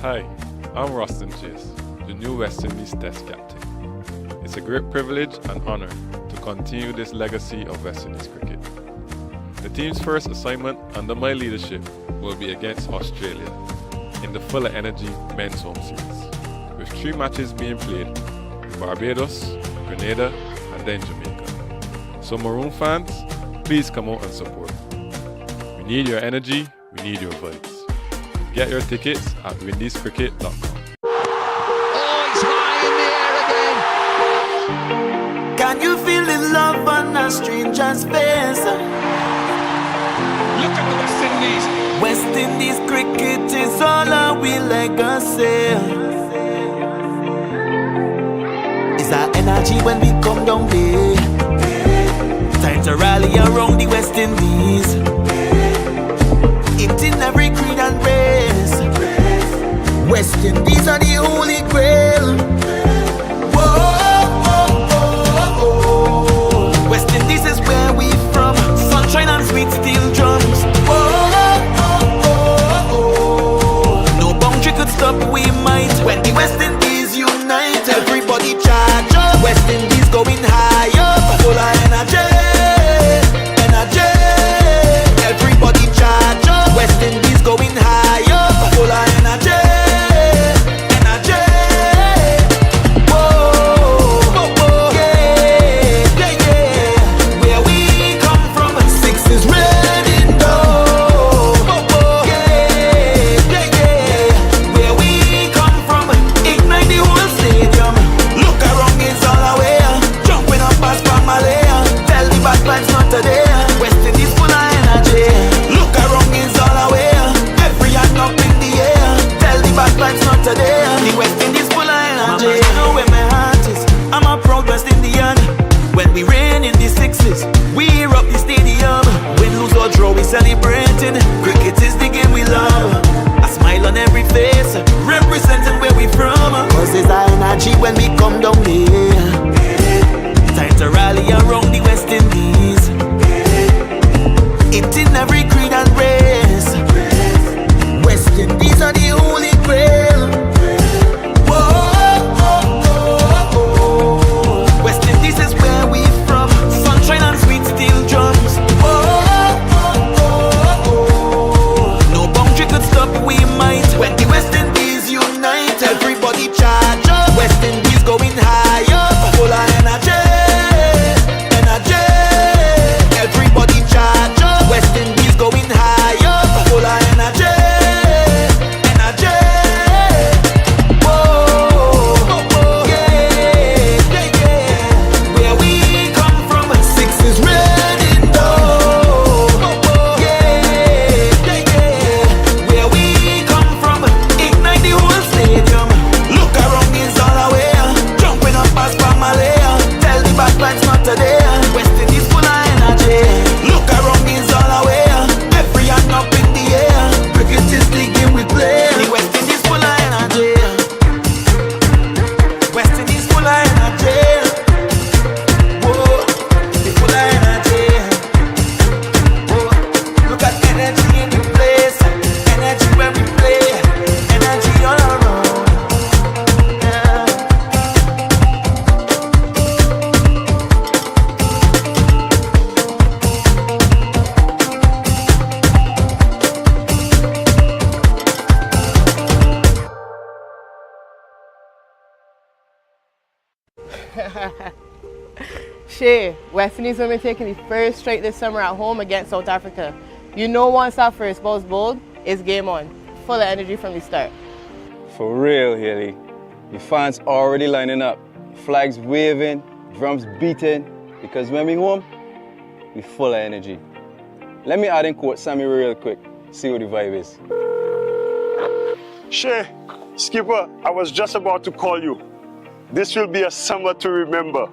Hi, I'm Rustin Chase, the new West Indies Test captain. It's a great privilege and honor to continue this legacy of West Indies cricket. The team's first assignment under my leadership will be against Australia in the Full of Energy Men's Home Series, with 3 matches being played in Barbados, Grenada, and then Jamaica. So Maroon fans, please come out and support. We need your energy, we need your vibes. Get your tickets at windiescricket.com. Oh, it's high in the air again. Can you feel the love on a stranger's face? Look at the West Indies. West Indies cricket is all our legacy. It's our energy when we come down there. Time to rally around the West Indies. It's in every creed and race. West Indies are the holy grail. Whoa, oh, oh, oh. West Indies is where we from. Sunshine and sweet steel drums. Whoa, oh, oh, oh. No boundary could stop we might. When the West Indies unite, everybody charge up. West Indies going higher. Full of energy. Energy. Everybody charge up. West Indies going higher, full of energy, energy. Whoa, whoa, whoa, yeah, yeah, yeah. Where we come from, 6 is red in dough. Whoa, whoa, yeah, yeah, yeah. Where we come from, ignite the whole stadium. Look around, it's all away. Jumping up past Pamela. Tell the bad vibes not today. West Indies full of energy. Look around, it's all away. Every hand up in the air. Tell the bad vibes not today. The West Indies full of energy. You know where my heart is. I'm a proud West Indian. When we rain in the 60s, we hear up the stadium. Win, lose or draw, we celebrating. Cricket is the game we love. A smile on every face, representing where we from. Cause it's our energy when we come down here. Time to rally around the West Indies. It's in every creed and race. West Indies are the holy grail. Whoa, oh, oh, oh. West Indies is where we from. Sunshine and sweet steel drums. Whoa, oh, oh, oh. No boundary could stop we might. When the West Indies unite, everybody charge up. West Indies going higher. Shay, West Indies will be taking the first straight this summer at home against South Africa. You know once that first ball's bowled, it's game on. Full of energy from the start. For real, Haley. The fans already lining up. Flags waving, drums beating. Because when we home, we full of energy. Let me add in quote Sammy real quick. See what the vibe is. Shay, skipper, I was just about to call you. This will be a summer to remember.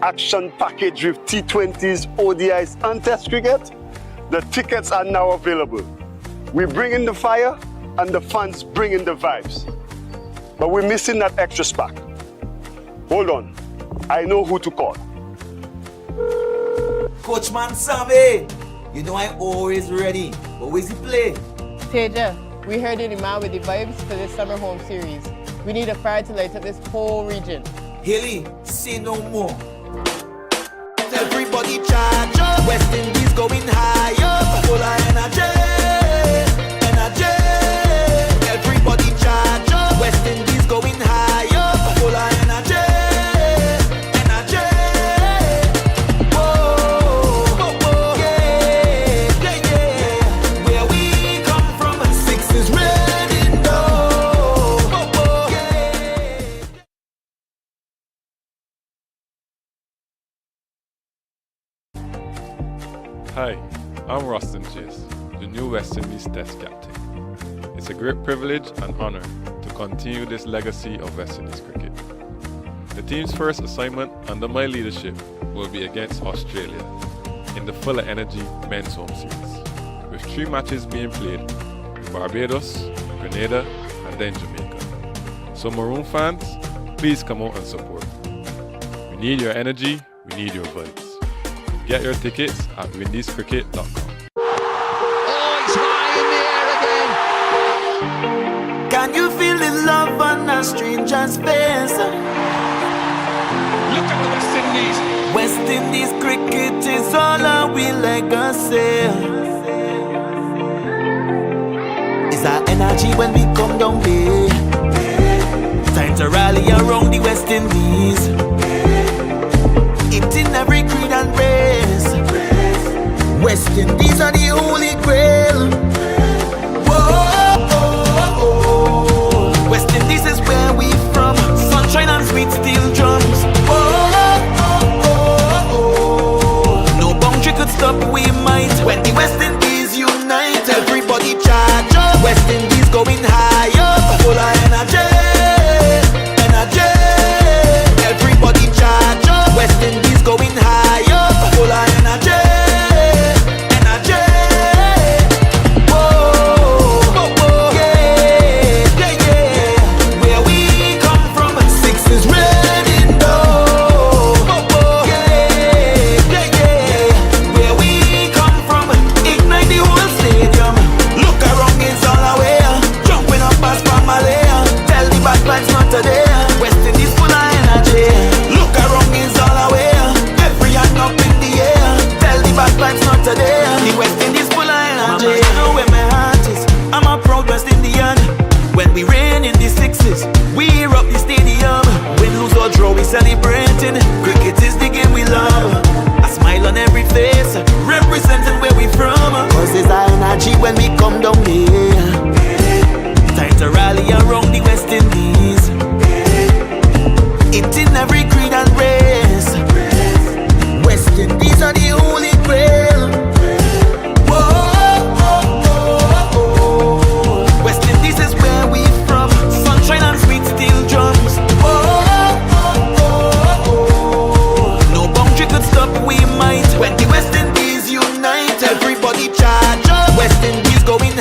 Action package with T20s, ODIs and Test cricket. The tickets are now available. We bring in the fire and the fans bring in the vibes. But we're missing that extra spark. Hold on, I know who to call. Coachman Sammy, you know I'm always ready. But where's he play? Teja, we heard you're the man with the vibes for this summer home series. We need a fire to light up this whole region. Haley, say no more. Everybody charge up. West Indies going higher. Full of energy, energy. Everybody charge up. West Indies going higher. Full of energy, energy. Oh, oh, oh, yeah, yeah, yeah. Where we come from, six is ready now. Oh, oh, yeah. Hi, I'm Rustin Chase, the new West Indies Test captain. It's a great privilege and honor to continue this legacy of West Indies cricket. The team's first assignment under my leadership will be against Australia in the Full of Energy Men's Home Series, with 3 matches being played in Barbados, Grenada, and then Jamaica. So Maroon fans, please come out and support. We need your energy, we need your vibes. Get your tickets at windiescricket.com. Oh, it's high in the air again. Can you feel the love on a stranger's face? Look at the West Indies. West Indies cricket is all our legacy. It's our energy when we come down here. Time to rally around the West Indies. It's in every creed and race. West Indies are the holy grail. Whoa, oh, oh. West Indies is where we from. Sunshine and sweet steel drums. Whoa, oh, oh, oh. No boundary could stop, we might. When the West Indies unite, everybody charge up. West Indies going higher. Full of energy, energy. Everybody charge up. West Indies going higher. Full of energy, energy. Whoa, oh, oh, yeah, yeah, yeah. Where we come from, six is ready now. Oh, oh, yeah, yeah, yeah. Where we come from, ignite the whole stadium. Look around, it's all away. Jumping up as Pamela. Tell the bad vibes not today. West Indies full of energy. Look around, it's all away. Every hand up in the air. Tell the bad vibes not today. The West Indies full of energy. You know where my heart is. I'm a proud West Indian. When we reign in the sixes, we hear up the stadium. Win, lose or draw, we celebrating. Cricket is the game we love. A smile on every face, representing where we from. Cause there's our energy when we come down here. Time to rally around the West Indies. It's in every creed and race. West Indies are the holy grail. Whoa, oh, oh, oh. West Indies is where we from. Sunshine and sweet steel drums. Whoa, oh, oh, oh. No boundary could stop, we might. When the West Indies unite, everybody charge up. West Indies going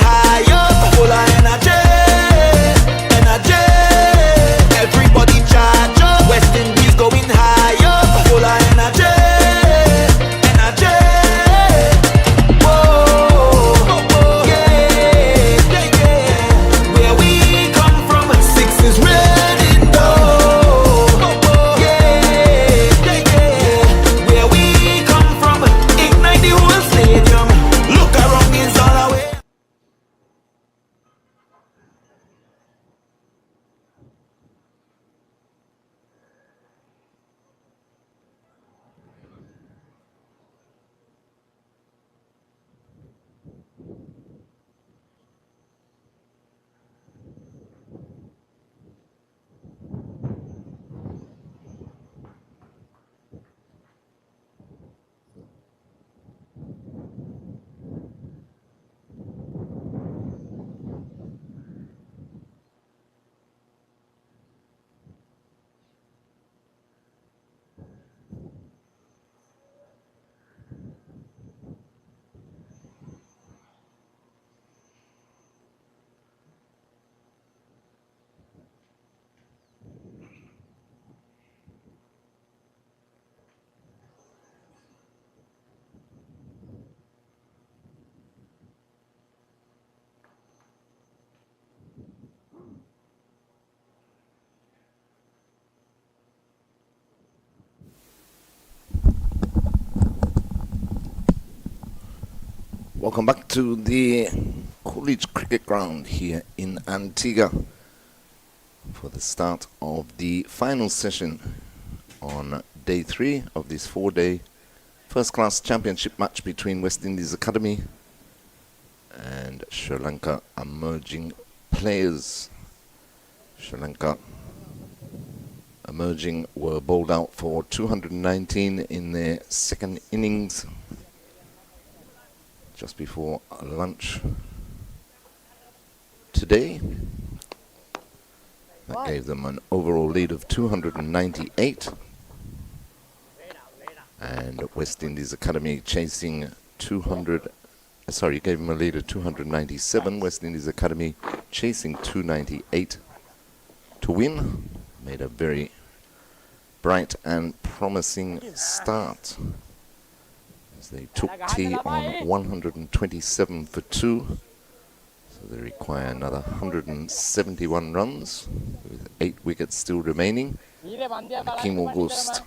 Welcome back to the College Cricket Ground here in Antigua for the start of the final session on day 3 of this 4-day first-class championship match between West Indies Academy and Sri Lanka Emerging Players. Sri Lanka Emerging were bowled out for 219 in their second innings just before lunch today. That gave them an overall lead of 298. And West Indies Academy chasing gave them a lead of 297. West Indies Academy chasing 298 to win. Made a very bright and promising start as they took tea on 127 for 2. So they require another 171 runs with 8 wickets still remaining. Hakeem August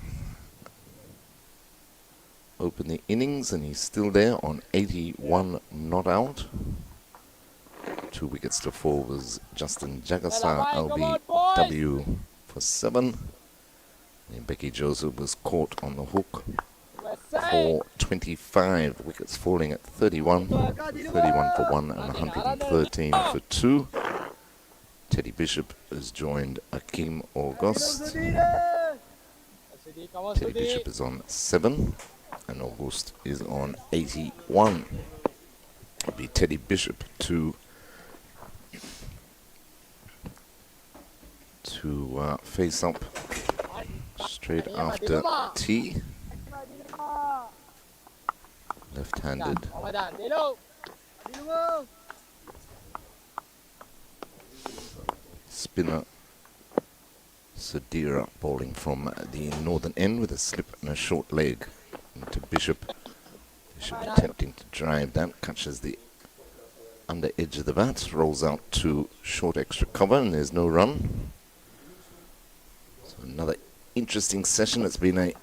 opened the innings and he's still there on 81 not out. 2 wickets to fall was Justin Jagassar LBW for 7. And Becky Joseph was caught on the hook for 25, wickets falling at 31 for 1 and 113 for 2. Teddy Bishop has joined Hakeem August. Teddy Bishop is on 7 and August is on 81. It'll be Teddy Bishop to face up straight after tea. Left-handed. Spinner Sadira bowling from the northern end with a slip and a short leg into Bishop. Bishop attempting to drive that, catches the under edge of the bat, rolls out to short extra cover, and there's no run. So another interesting session. It's been a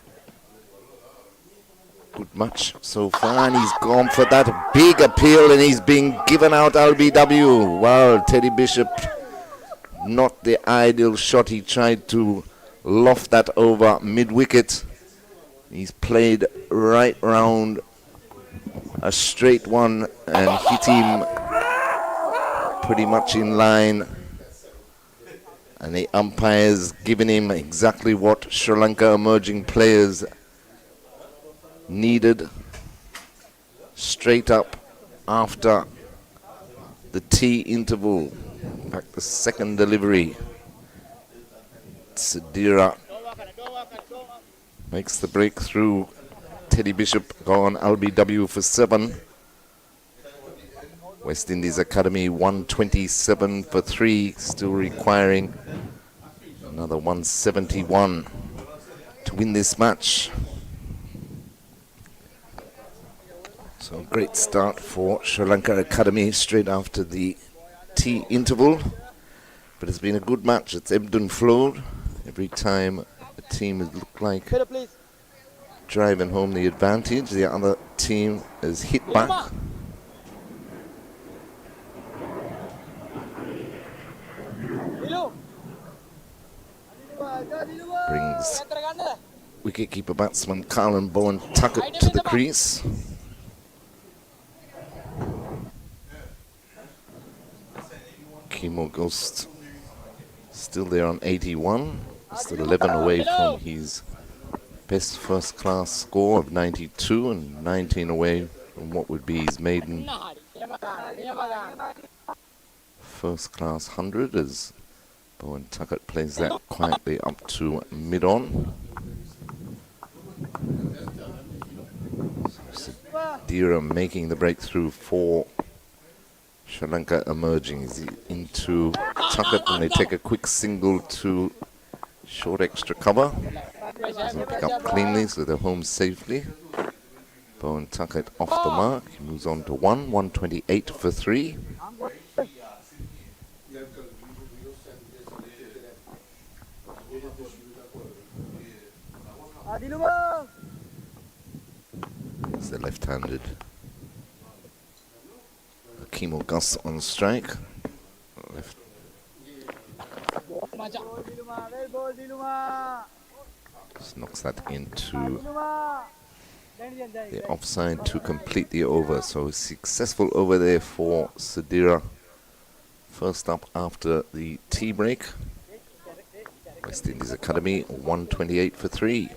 good match so far, and he's gone for that big appeal, and he's being given out LBW. Wow, Teddy Bishop, not the ideal shot. He tried to loft that over mid-wicket. He's played right round a straight one and hit him pretty much in line. And the umpire's given him exactly what Sri Lanka Emerging Players needed. Straight up after the tea interval. In fact, the second delivery. Sadira makes the breakthrough. Teddy Bishop gone LBW for 7. West Indies Academy 127 for 3, still requiring another 171 to win this match. So great start for Sri Lanka Academy straight after the tea interval. But it's been a good match. It's ebbed and flowed. Every time the team has looked like driving home the advantage, the other team has hit back. Brings wicketkeeper batsman Carlin Bowen Tuckett to the crease. Hakeem August still there on 81, still 11 away from his best first-class score of 92 and 19 away from what would be his maiden first-class 100 as Bowen Tuckett plays that quietly up to mid-on. Sadira making the breakthrough for Sri Lanka Emerging. Is into Tuckett and they take a quick single to short extra cover. Doesn't pick up cleanly, so they're home safely. Bowen Tuckett off the mark. He moves on to 128 for 3. It's the left-handed Kimo Gus on strike. Left. Just knocks that into the offside to complete the over. So successful over there for Sadira. First up after the tea break. West Indies Academy 128 for 3.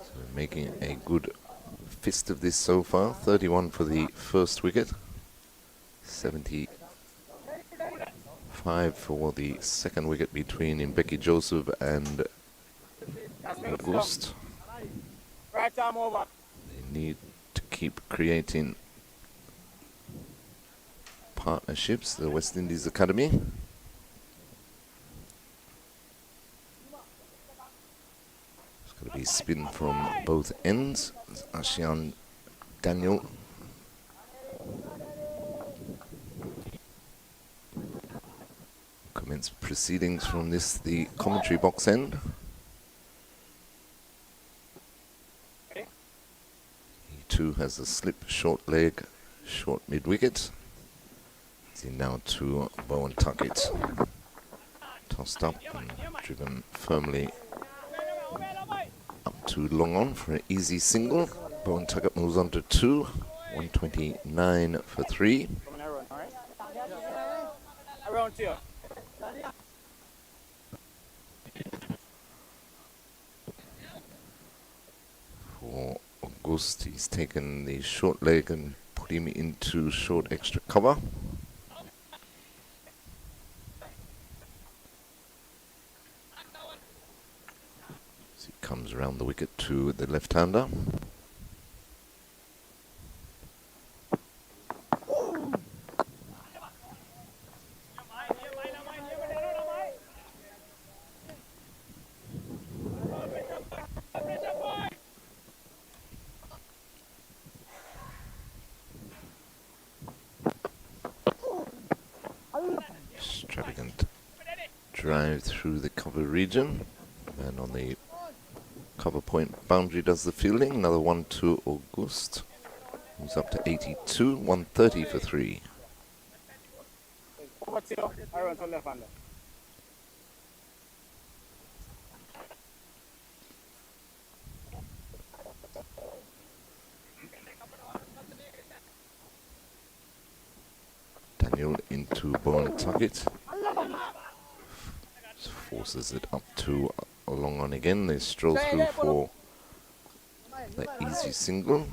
So making a good fist of this so far. 31 for the first wicket. 75 for the second wicket between Mbeki Joseph and August. Right arm over. They need to keep creating partnerships, the West Indies Academy. It's going to be spin from both ends. Ashian Daniel. Commence proceedings from this, the commentary box end. He too has a slip, short leg, short mid wicket. Now to Bowen Tuckett. Tossed up and driven firmly up to long on for an easy single. Bowen Tuckett moves on to 2. 129 for 3. Around here. For August, he's taken the short leg and put him into short extra cover. So he comes around the wicket to the left-hander. Extravagant drive through the cover region, and on the cover point boundary does the fielding. Another one to August. He's up to 82, 130 for 3. Daniel into Bowen Tuckett. Forces it up to long on again. They stroll through for the easy single.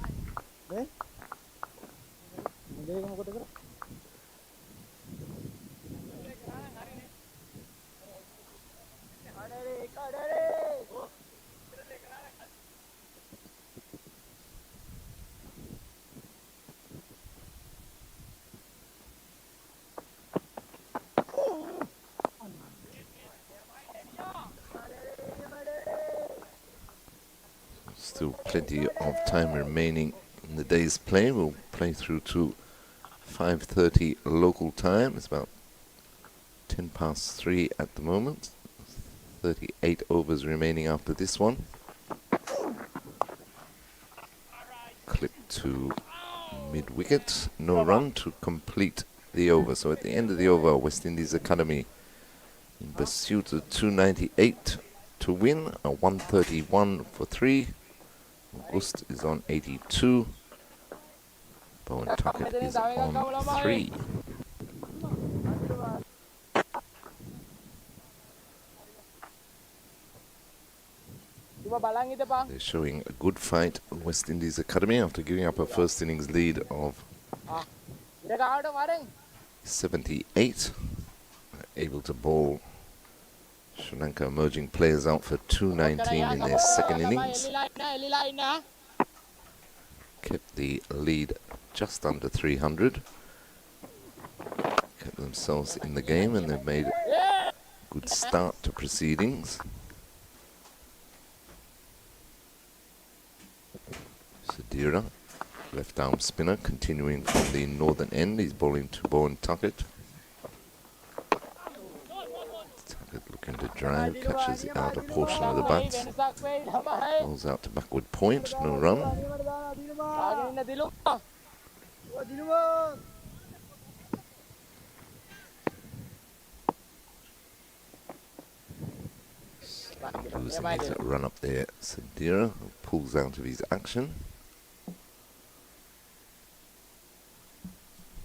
Still plenty of time remaining in the day's play. We'll play through to 5:30 local time. It's about 10 past 3 at the moment. 38 overs remaining after this one. Clip to mid-wicket. No run to complete the over. So at the end of the over, West Indies Academy in pursuit of 298 to win. A 131 for 3. August is on 82. Bowen Tuckett is on 3. They're showing a good fight, West Indies Academy, after giving up a first innings lead of 78. Able to bowl Sri Lanka emerging players out for 219 in their second innings. Kept the lead just under 300. Kept themselves in the game, and they've made a good start to proceedings. Sadira, left arm spinner, continuing from the northern end. He's bowling to Bowen Tuckett. Looking to drive, catches the outer portion of the bat. Rolls out to backward point, no run. Losing his run up there, Sadira, who pulls out of his action.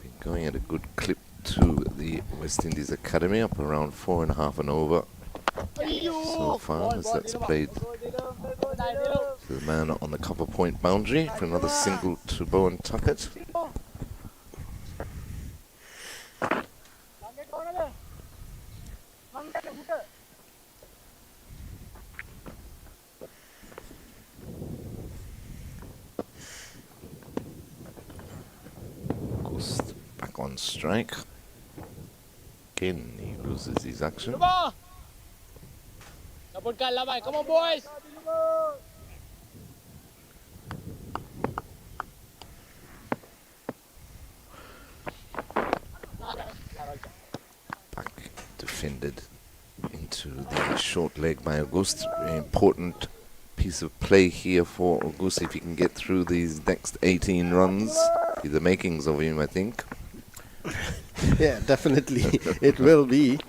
Been going at a good clip to the West Indies Academy, up around 4.5 and over so far, as that's played to the man on the cover point boundary for another single to Bowen Tuckett. Gust back on strike. Again, he loses his action. Come on, boys! Back defended into the short leg by August. Very important piece of play here for August if he can get through these next 18 runs. Be the makings of him, I think. Yeah, definitely. It will be.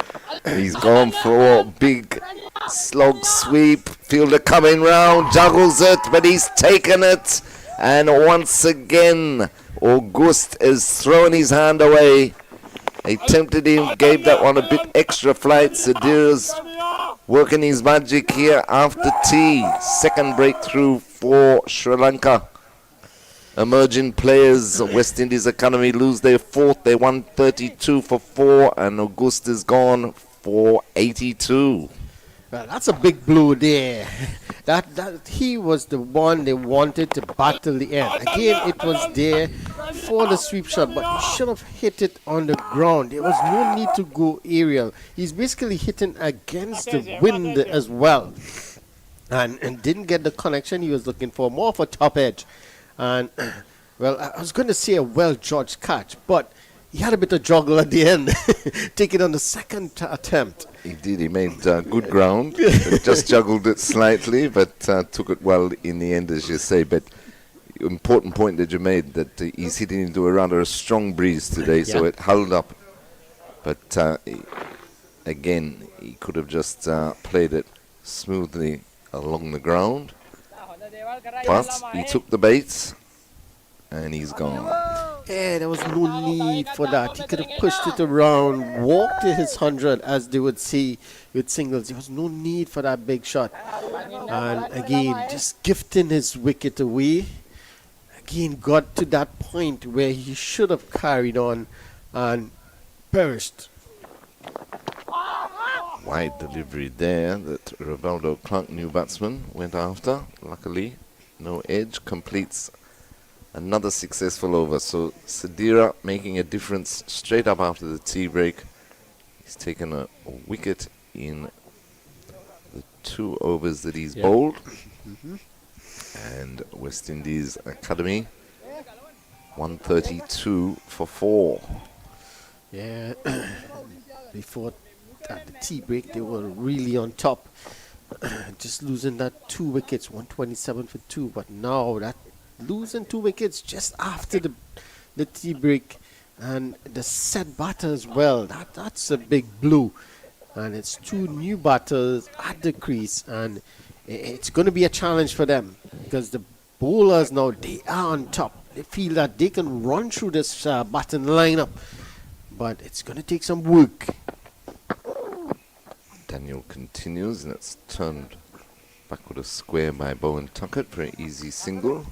He's gone for a big slog sweep. Fielder coming round, juggles it, but he's taken it. And once again, August has thrown his hand away. They tempted him, gave that one a bit extra flight. Sadira's working his magic here after tea. Second breakthrough for Sri Lanka. Emerging players, West Indies Academy lose their fourth. They won 32 for 4, and August is gone for 82. Well, that's a big blow there. That he was the one they wanted to battle the end. Again, it was there for the sweep shot, but he should have hit it on the ground. There was no need to go aerial. He's basically hitting against the wind as well, and didn't get the connection he was looking for. More of a top edge. And, well, I was going to say a well-judged catch, but he had a bit of juggle at the end. Take it on the second attempt. He did. He made good ground. Just juggled it slightly, but took it well in the end, as you say. But important point that you made, that he's hitting into a rather strong breeze today, so it held up. But again, he could have just played it smoothly along the ground. But he took the baits, and he's gone. Yeah, there was no need for that. He could have pushed it around, walked to his 100, as they would see with singles. There was no need for that big shot. And again, just gifting his wicket away. Again, got to that point where he should have carried on and perished. Wide delivery there that Rivaldo Clark, new batsman, went after. Luckily, no edge, completes another successful over. So Sadira making a difference straight up after the tea break. He's taken a wicket in the 2 overs that he's bowled. And West Indies Academy 132 for 4. Yeah, before at the tea break they were really on top. Just losing that 2 wickets, 127 for 2. But now that losing 2 wickets just after the tea break, and the set batter as well, that's a big blow. And it's 2 new batters at the crease, and it's going to be a challenge for them, because the bowlers now, they are on top. They feel that they can run through this batting lineup, but it's going to take some work. Daniel continues, and it's turned backward a square by Bowen Tuckett for an easy single.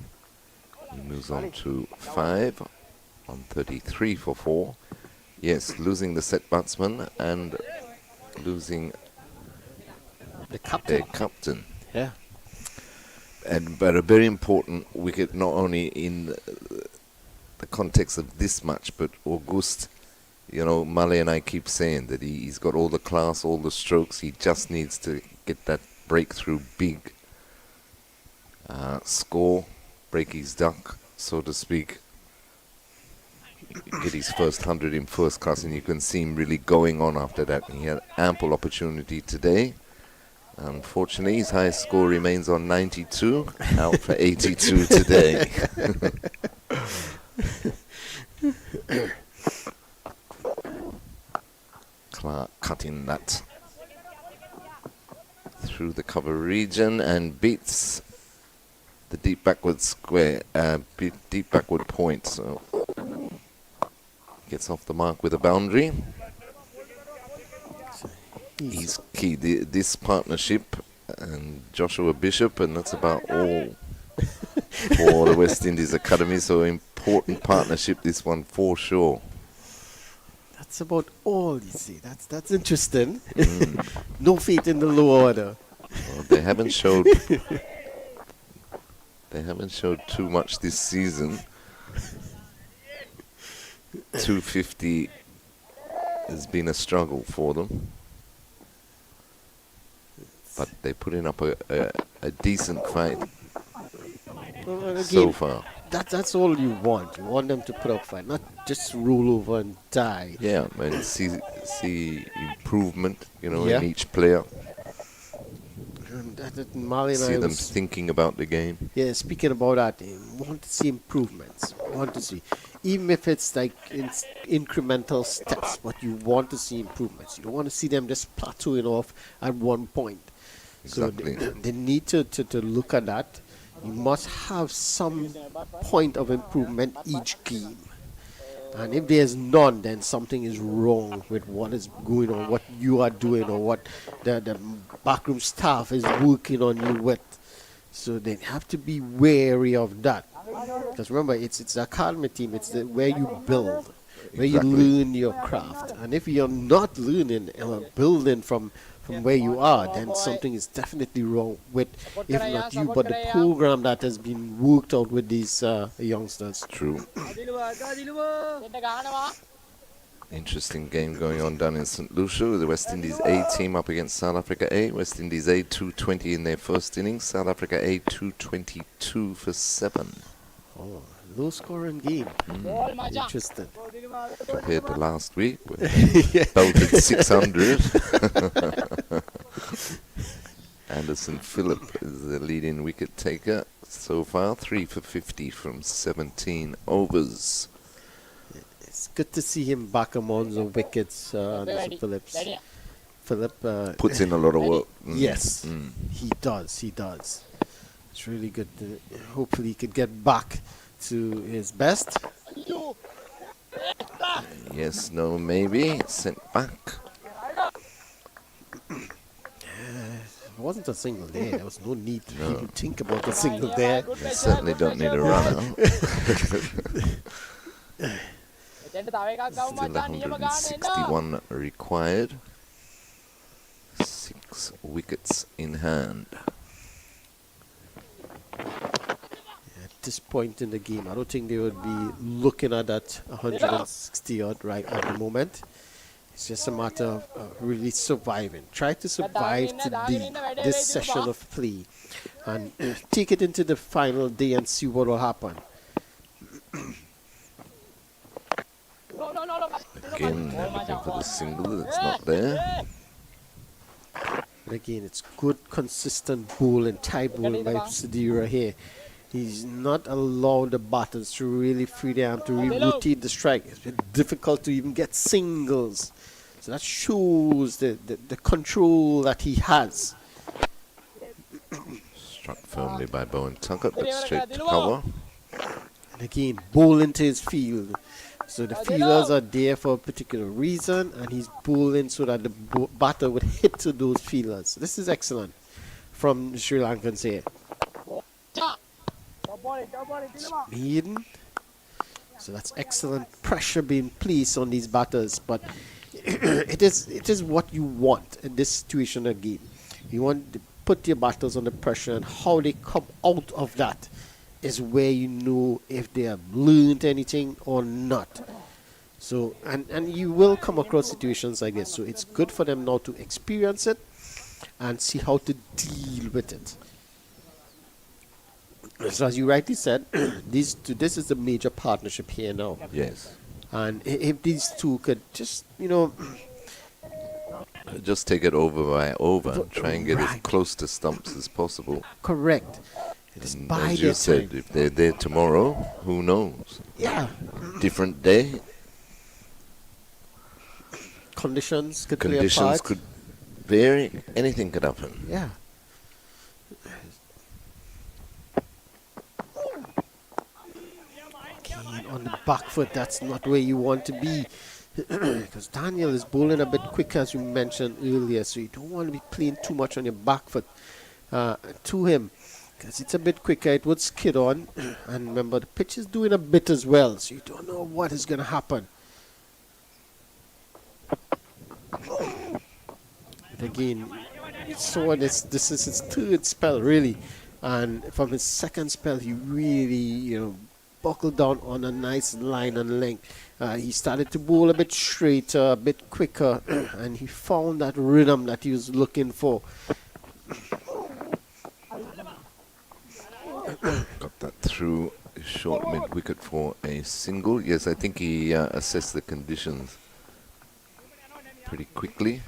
He moves on to 5, 133 for 4. Yes, losing the set batsman and losing the captain. Their captain. Yeah. But a very important wicket, not only in the context of this match, but August. You know, Mali and I keep saying that he's got all the class, all the strokes. He just needs to get that breakthrough big score, break his duck, so to speak. Get his first 100 in first class, and you can see him really going on after that. And he had ample opportunity today. Unfortunately, his highest score remains on 92, out for 82 today. Clark cutting that through the cover region and beats the deep backward square, deep backward point. So gets off the mark with a boundary. He's key. This partnership and Joshua Bishop, and that's about all for the West Indies Academy. So important partnership, this one for sure. That's about all, you see. That's interesting. No faith in the low order. Well, they haven't showed. They haven't showed too much this season. 250 has been a struggle for them, but they're putting up a decent fight so far. That's all you want. You want them to put up fight, not just roll over and die. Yeah, and see improvement, in Yeah. each player. Mali and See I them was thinking about the game. Yeah, speaking about that, want to see improvements. Want to see, even if it's like incremental steps, but you want to see improvements. You don't want to see them just plateauing off at one point. Exactly. So they need to look at that. You must have some point of improvement each game. And if there's none, then something is wrong with what is going on, what you are doing, or what the backroom staff is working on you with. So they have to be wary of that. Because remember, it's the academy team. It's where you build, where you learn your craft. And if you're not learning or building from where you are, then something is definitely wrong with, if not you, but the program that has been worked out with these youngsters. True. Interesting game going on down in St. Lucia. The West Indies A team up against South Africa A. West Indies A 220 in their first innings. South Africa A 222 for 7. Oh, low scoring game. Interesting. Compared to last week, we belted 600. Anderson Phillip is the leading wicket taker so far. 3 for 50 from 17 overs. It's good to see him back among the wickets, Anderson Phillips. Philip puts in a lot of work. Yes, he does. It's really good. Hopefully he could get back to his best. Yes, no, maybe. Sent back. It wasn't a single there. There was no need to even think about a single there. They certainly don't need a runner. Still 161 required. 6 wickets in hand. At this point in the game, I don't think they would be looking at that 160 odd right at the moment. It's just a matter of really surviving. Try to survive this session of play and take it into the final day and see what will happen. Again, they're looking for the single that's not there. And again, it's good, consistent bowling, tight bowling by Sidira here. He's not allowed the batters to really free their arm to really rotate the strike. It's been difficult to even get singles. So that shows the control that he has. Struck firmly by Bowen Tuckett, but straight to cover. And again, bowling to his field. So the fielders are there for a particular reason, and he's bowling so that the batter would hit to those fielders. This is excellent from the Sri Lankans here. Speed. So that's excellent pressure being placed on these batters, but it is what you want in this situation of the game. You want to put your batters under pressure, and how they come out of that is where you know if they have learned anything or not. So and you will come across situations like this. So it's good for them now to experience it and see how to deal with it. So as you rightly said, this is a major partnership here now. Yes. And if these two could just, Just take it over by over and try and get as close to stumps as possible. Correct. It is And by as their you said, time. if they're there tomorrow, who knows? Yeah. Different day. Conditions could play a Conditions part. could vary. Anything could happen. Yeah. Again, on the back foot, that's not where you want to be. Because Daniel is bowling a bit quicker, as you mentioned earlier, so you don't want to be playing too much on your back foot to him. Because it's a bit quicker, it would skid on. And remember, the pitch is doing a bit as well, so you don't know what is going to happen. But again, so this is his third spell, really. And from his second spell, he really, buckled down on a nice line and length. He started to bowl a bit straighter, a bit quicker, and he found that rhythm that he was looking for. Got that through a short mid-wicket for a single. Yes, I think he assessed the conditions pretty quickly.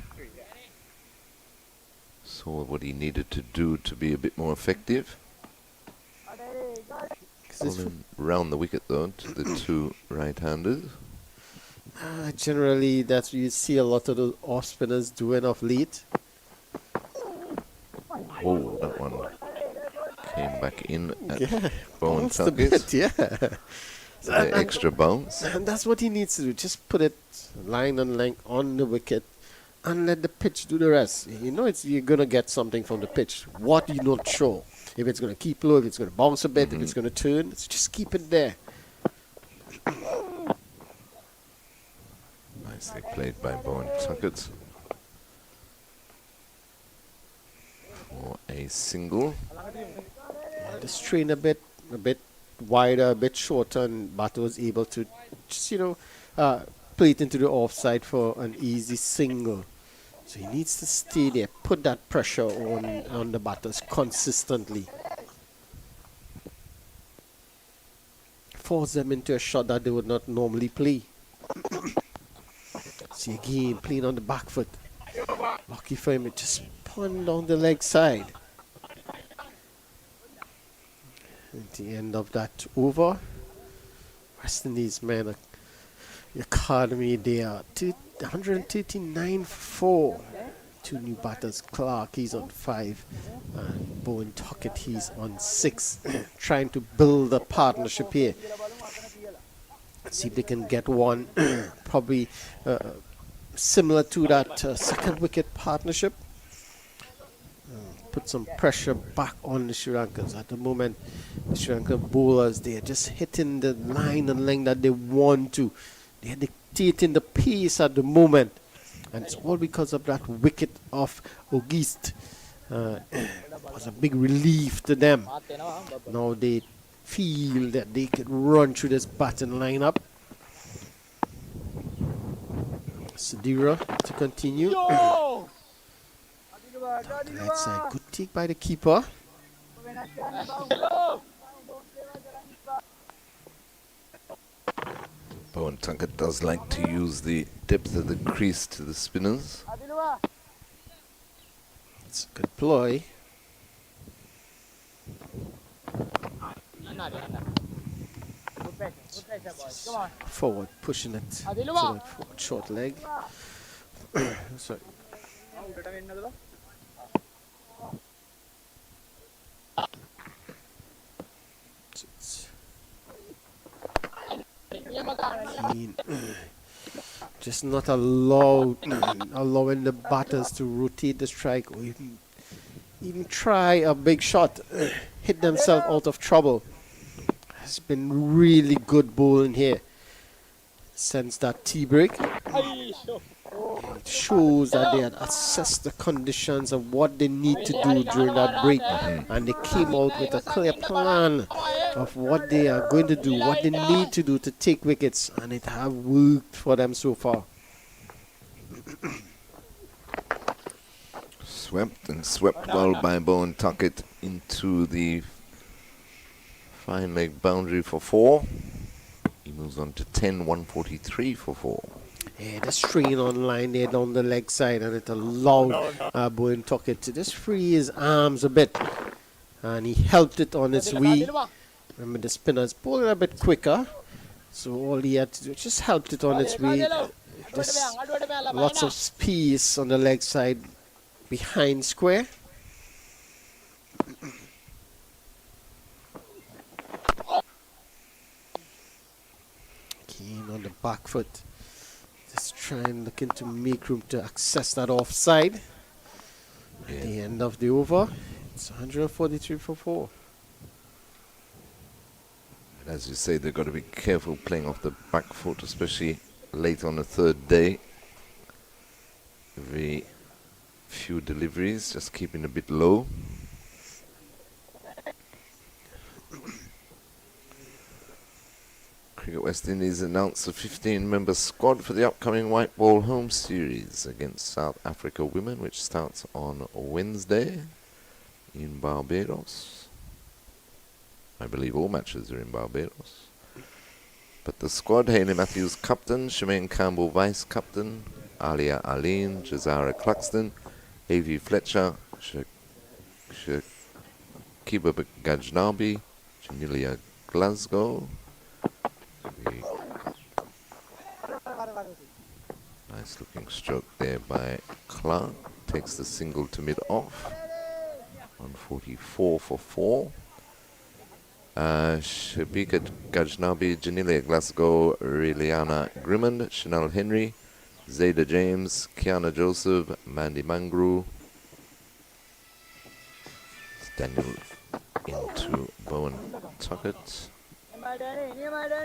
Saw what he needed to do to be a bit more effective. Bowling round the wicket though to the two right-handers. Generally, that's what you see a lot of those off spinners doing of late. Oh, that one came back in at Yeah, Bowen bounced a bit, Tuckett. yeah. The extra bounce. And that's what he needs to do. Just put it line and length on the wicket and let the pitch do the rest. You're going to get something from the pitch. What you're not sure. If it's going to keep low, if it's going to bounce a bit, if it's going to turn, just keep it there. Nicely played by Bowen Tuckett for a single. Just train a bit wider, a bit shorter, and Bato was able to just, play it into the offside for an easy single. So he needs to stay there, put that pressure on the batters consistently. Force them into a shot that they would not normally play. See again, playing on the back foot. Lucky for him, it just spun down the leg side. At the end of that over, West Indies men, the academy, they are 139 for 4. Two new batters. Clark, he's on 5, and Bowen Tuckett, he's on 6. Trying to build a partnership here. See if they can get one probably similar to that second wicket partnership. Put some pressure back on the Sri Lankans. At the moment, the Sri Lankan bowlers, they are just hitting the line and length that they want to. They are dictating the pace at the moment. And it's all because of that wicket of Auguste. It was a big relief to them. Now they feel that they could run through this batting lineup. Sadira to continue. That's a good take by the keeper. Bowen Tuckett does like to use the depth of the crease to the spinners. It's a good ploy. Forward, pushing it to the forward short leg. Sorry. Just not allowing the batters to rotate the strike or even try a big shot, hit themselves out of trouble. It's been really good bowling here since that tea break. It shows that they had assessed the conditions of what they need to do during that break, and they came out with a clear plan of what they are going to do, what they need to do to take wickets, and it have worked for them so far. Swept well by Bowen Tuckett into the fine leg boundary for 4. He moves on to 10, 143 for 4. Yeah, the strain on line there down the leg side, and it allowed Bowen Tuckett to just free his arms a bit. And he helped it on its way. Remember, the spinner's pulling a bit quicker. So all he had to do just helped it on its way. Just lots of space on the leg side behind square. Keen on the back foot. Just trying, looking to make room to access that offside. At the end of the over, it's 143 for 4. And as you say, they've got to be careful playing off the back foot, especially late on the third day. Very few deliveries, just keeping a bit low. Cricket West Indies announced a 15-member squad for the upcoming white ball home series against South Africa women, which starts on Wednesday in Barbados. I believe all matches are in Barbados. But the squad: Hayley Matthews captain, Shemaine Campbell vice captain, Alia Aline, Jazara Cluxton, A.V. Fletcher, Kiba Gajnabi, Janilia Glasgow. Nice looking stroke there by Clark. Takes the single to mid off. 144 for 4. Shabika Gajnabi, Janilia Glasgow, Liliana Grimmond, Chanel Henry, Zayda James, Kiana Joseph, Mandy Mangru. Daniel into Bowen Tuckett.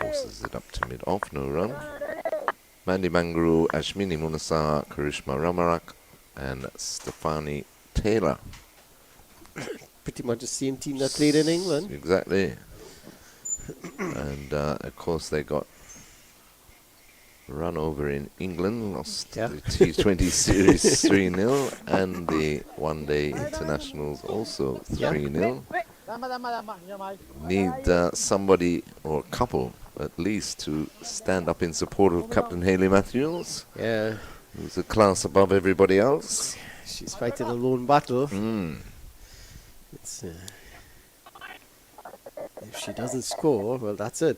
Forces it up to mid off, no run. Mandy Mangru, Ashmini Munasa, Karishma Ramarak, and Stefani Taylor. Pretty much the same team that played in England. Exactly. And of course they got run over in England, lost the T20 series 3-0, and the one-day internationals also 3-0. Need somebody or a couple at least to stand up in support of Captain Hayley Matthews. Yeah. Who's a class above everybody else. She's fighting a lone battle. It's, if she doesn't score, well, that's it.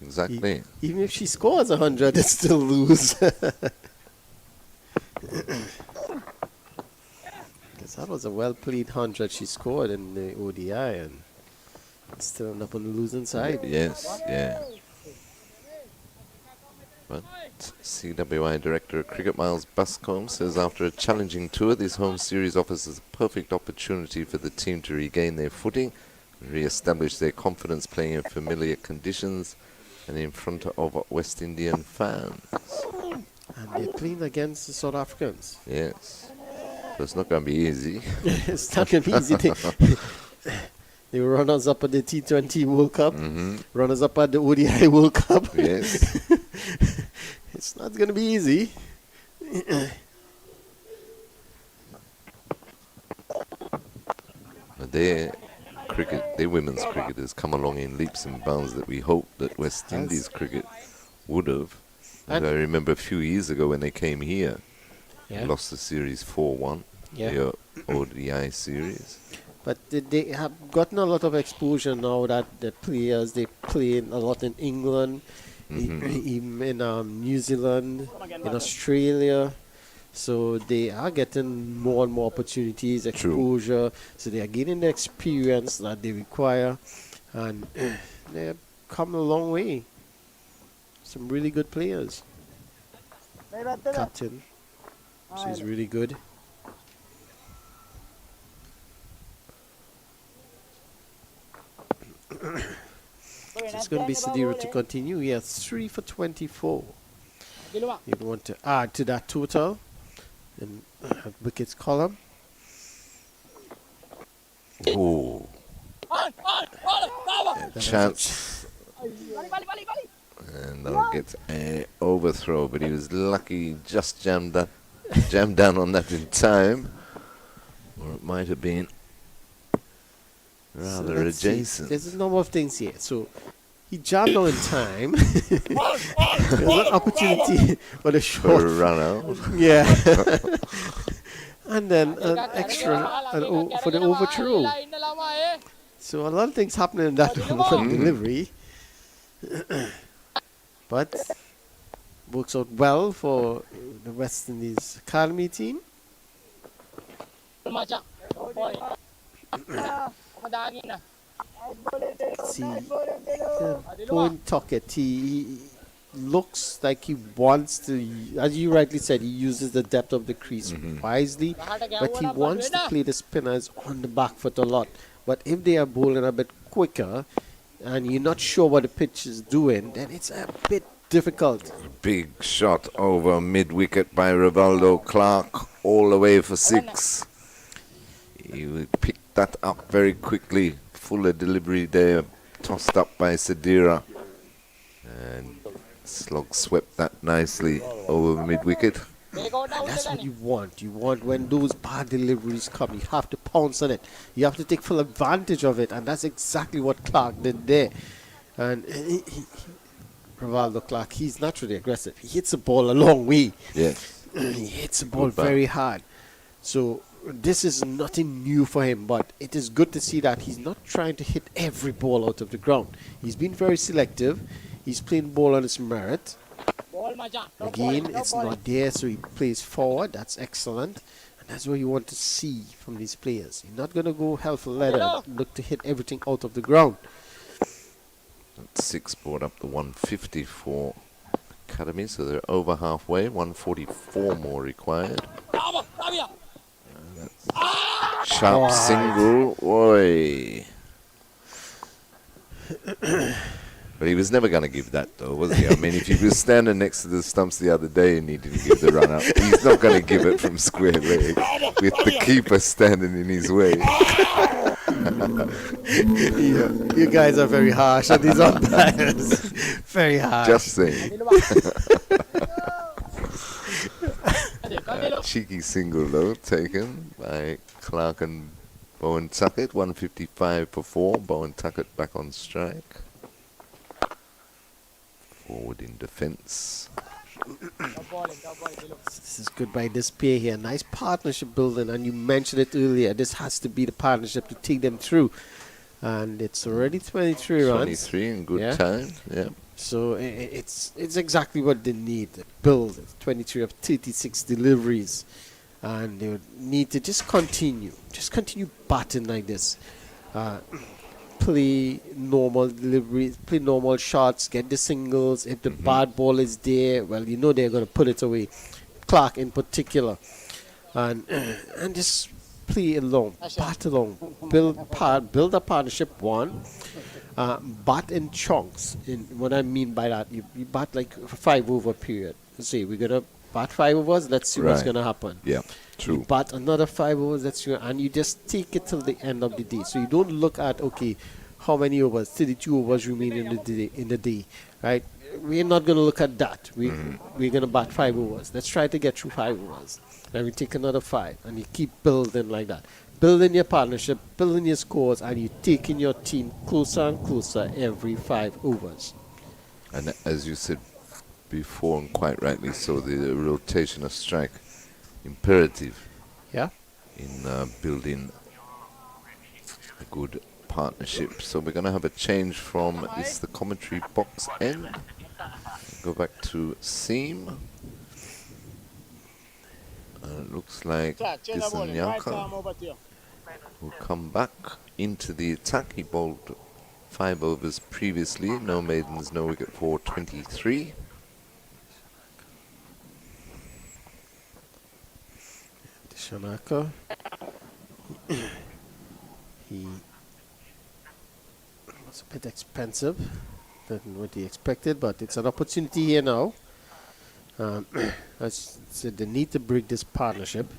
Exactly. Even if she scores 100, it's still lose. Because that was a well-played 100 she scored in the ODI, and still end up on the losing side. Yes, yeah. But CWI Director of Cricket Miles Bascombe says after a challenging tour, this home series offers a perfect opportunity for the team to regain their footing and re-establish their confidence playing in familiar conditions and in front of West Indian fans. And they're playing against the South Africans. Yes. So it's not going to be easy. It's not going to be easy. They were runners-up at the T20 World Cup, runners-up at the ODI World Cup. Yes. It's not going to be easy. But their women's cricket has come along in leaps and bounds that we hoped that West Indies cricket would have. And I remember a few years ago when they came here, lost the series 4-1, the ODI series. But they have gotten a lot of exposure now that the players, they play a lot in England, even in New Zealand, in Australia. So they are getting more and more opportunities, exposure. So they are getting the experience that they require. And they've come a long way. Some really good players. Captain, she's really good. It's going to be Sidira to continue. He has 3 for 24. You want to add to that total in wickets column. Oh. Chance. And that'll get an overthrow, but he was lucky, just jammed down on that in time. Or it might have been rather adjacent. There's a number of things here. So He jammed out in time. There's an opportunity for the short For a run out. Yeah. And then an extra for the overthrow. So a lot of things happening in that delivery. But works out well for the West Indies Academy team. See, Point Tuckett, he looks like he wants to, as you rightly said, he uses the depth of the crease wisely, but he wants to play the spinners on the back foot a lot. But if they are bowling a bit quicker and you're not sure what the pitch is doing, then it's a bit difficult. Big shot over mid-wicket by Rivaldo Clark, all the way for 6. He picked that up very quickly. Fuller delivery there, tossed up by Sedira. And Slug swept that nicely over mid-wicket. That's what you want. You want when those bad deliveries come, you have to pounce on it. You have to take full advantage of it, and that's exactly what Clark did there. And Rivaldo Clark, he's naturally aggressive. He hits the ball a long way. Yes. He hits the ball very hard. So this is nothing new for him, but it is good to see that he's not trying to hit every ball out of the ground. He's been very selective. He's playing ball on his merit. Again, it's not there, so he plays forward. That's excellent. And that's what you want to see from these players. You're not going to go hell for leather and look to hit everything out of the ground. That's 6 brought up to 150 for Academy, so they're over halfway. 144 more required. Sharp single. Oi. But he was never going to give that, though, was he? I mean, if he was standing next to the stumps the other day and he didn't give the run out, he's not going to give it from square leg with the keeper standing in his way. You guys are very harsh on these umpires. Very harsh. Just saying. Cheeky single, though, taken by Clark and Bowen Tuckett. 155 for 4. Bowen Tuckett back on strike. Forward in defence. This is good by this pair here. Nice partnership building, and you mentioned it earlier. This has to be the partnership to take them through. And it's already 23 runs. 23 in good time, yeah. So it's exactly what they need. Build 23 of 36 deliveries. And they would need to just continue batting like this. Play normal deliveries, play normal shots, get the singles. If the bad ball is there, well, you know they're going to put it away. Clark in particular. And just play along, bat along, build a partnership, one. Bat in chunks. What I mean by that, you bat like a 5 over period. Let's see, we're going to bat 5 overs, let's see what's going to happen. Yeah, true. You bat another 5 overs, and you just take it till the end of the day. So you don't look at, okay, how many overs, 32 overs remain in the day, right? We're not going to look at that. We're going to bat 5 overs. Let's try to get through 5 overs. Then we take another 5, and you keep building like that. Building your partnership, building your scores, and you're taking your team closer and closer every 5 overs. And as you said before, and quite rightly so, the rotation of strike imperative. Yeah. In building a good partnership. So we're going to have a change from the commentary box end. Go back to seam. It looks like Lanka will come back into the attack. He bowled 5 overs previously. No maidens, no wicket for 23. Shanaka. He was a bit expensive than what he expected, but it's an opportunity here now. As I said, they need to break this partnership.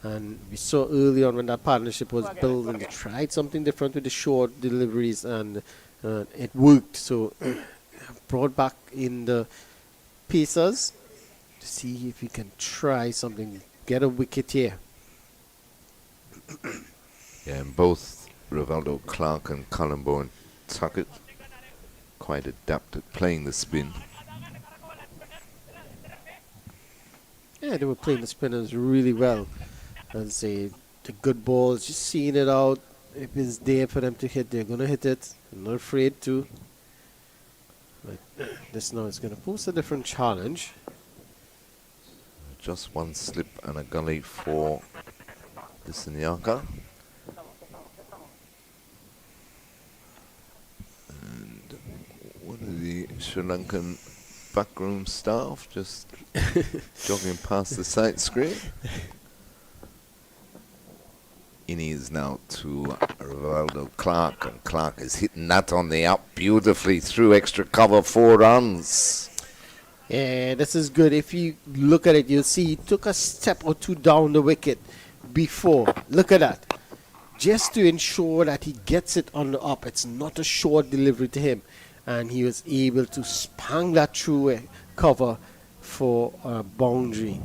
And we saw early on when that partnership was built, and they tried something different with the short deliveries, and it worked. So brought back in the pacers to see if we can try something, get a wicket here. Yeah, and both Rivaldo Clark and Colin Bowen Tuckett quite adept at playing the spin. Yeah, they were playing the spinners really well. I'd say the good balls, just seeing it out. If it's there for them to hit, they're going to hit it. I'm not afraid to. But this now is going to pose a different challenge. Just one slip and a gully for the Lanka. And one of the Sri Lankan backroom staff just jogging past the sight screen. Innings now to Rivaldo Clark, and Clark is hitting that on the up beautifully through extra cover, 4 runs. Yeah, this is good. If you look at it, you'll see he took a step or two down the wicket before. Look at that. Just to ensure that he gets it on the up. It's not a short delivery to him. And he was able to spang that through a cover for a boundary.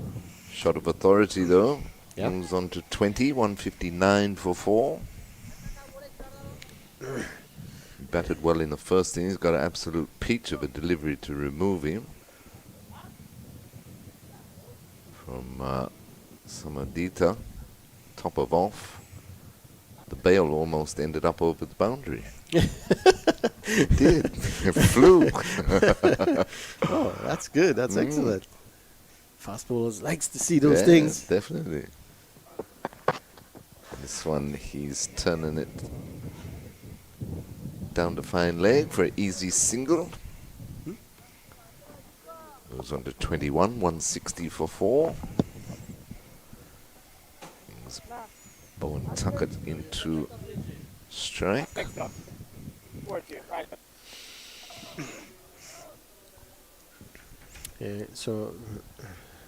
Shot of authority though. Yep. Moves on to 20, 159 for 4. Batted well in the first innings. Got an absolute peach of a delivery to remove him. From Samadita, top of off. The bail almost ended up over the boundary. It did. It flew. Oh, that's good. That's excellent. Fast bowlers likes to see those things. Definitely. This one, he's turning it down the fine leg for an easy single. Goes on to 21, 160 for 4. Brings Bowen Tuckett into strike. So,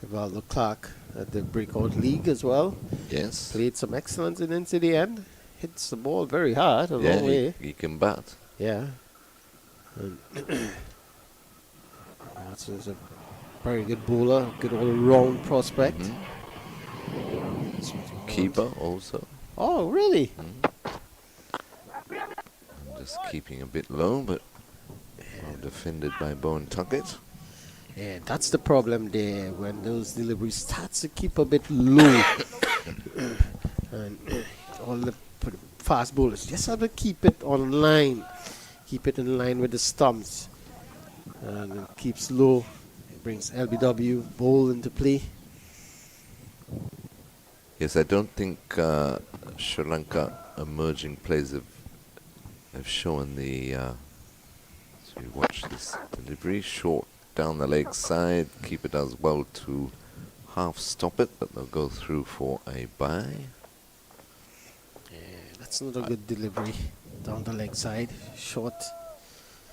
Rivaldo Clark at the breakout league as well. Yes. Played some excellent innings to the end. Hits the ball very hard a long way. He can bat. Yeah. And that's a very good bowler, good all-round prospect. Keeper also. Oh, really? Just keeping a bit low, but well defended by Bowen Tuckett. Yeah, that's the problem there when those deliveries starts to keep a bit low. And all the fast bowlers just have to keep it on line. Keep it in line with the stumps. And it keeps low. It brings LBW, bowl into play. Yes, I don't think Sri Lanka emerging players have shown the. So we watch this delivery, short down the leg side. Keeper does well to half stop it, but they'll go through for a bye. Yeah, that's not a good delivery down the leg side, short.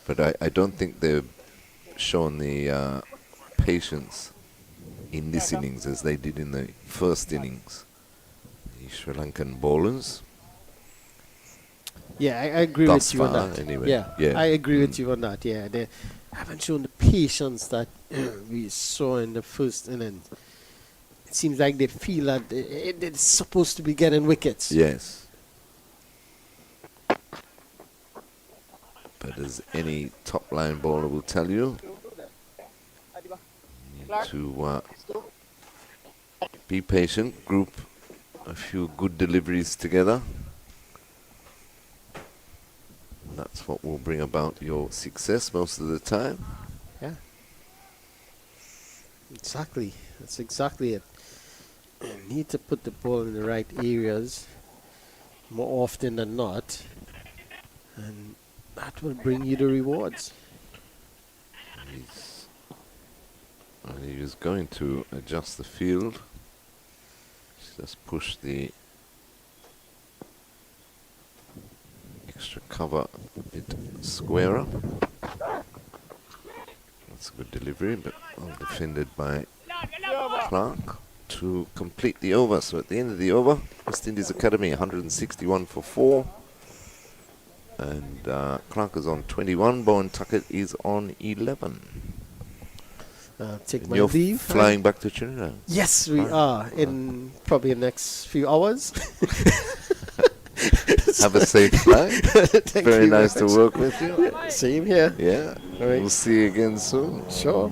But I don't think they've shown the patience in this innings as they did in the first innings. The Sri Lankan bowlers. Yeah, I agree Thus with you on far, that. anyway. Yeah, I agree with you on that. Yeah, they haven't shown the patience that we saw in the first innings. It seems like they feel that it's supposed to be getting wickets. Yes. But as any top line bowler will tell you, you need to be patient, group a few good deliveries together. And that's what will bring about your success most of the time. Yeah. Exactly. That's exactly it. You need to put the ball in the right areas more often than not. And that will bring you the rewards. He was going to adjust the field. Just push the extra cover a bit squarer. That's a good delivery, but well defended by Clark to complete the over. So at the end of the over, West Indies Academy 161 for 4. And Clark is on 21, Bowen Tuckett is on 11. Take and my you're leave. Flying back to Trinidad. Yes, we are in probably the next few hours. Have a safe flight. Thank Very you nice to much. work with you. Same here. Yeah. All right. We'll see you again soon. Sure.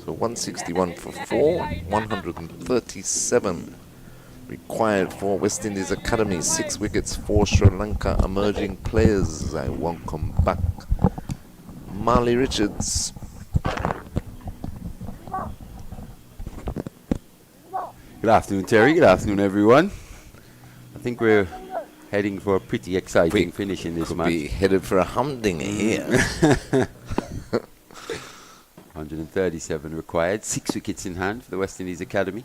So 161 for 4, 137 required for West Indies Academy. 6 wickets for Sri Lanka emerging players. I welcome back Marley Richards. Good afternoon, Terry. Good afternoon, everyone. I think we're heading for a pretty exciting finish in this Could match. be headed for a humdinger here. 137 required, 6 wickets in hand for the West Indies Academy.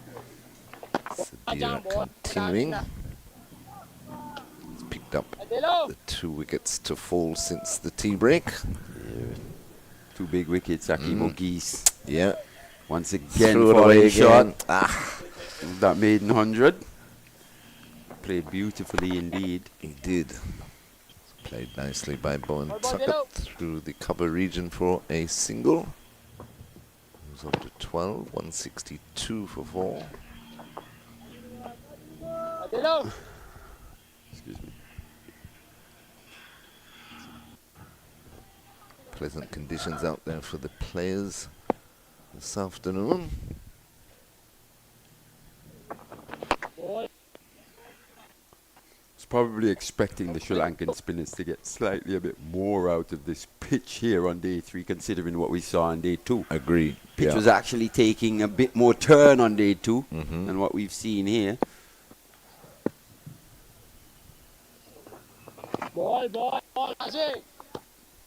Sadira continuing. He's picked up the 2 wickets to fall since the tea break. Yeah. 2 big wickets, Akeem O'Geese. Yeah. Once again, Threw it for away a shot. again. That maiden 100. Played beautifully indeed. He did. Played nicely by Bowen Tuckett through the cover region for a single. Moves on to 12, 162 for 4. Excuse me. Pleasant conditions out there for the players this afternoon. Probably expecting the Sri Lankan spinners to get slightly a bit more out of this pitch here on day 3, considering what we saw on day 2. Agree. Pitch was actually taking a bit more turn on day 2 Mm-hmm. than what we've seen here. Ball,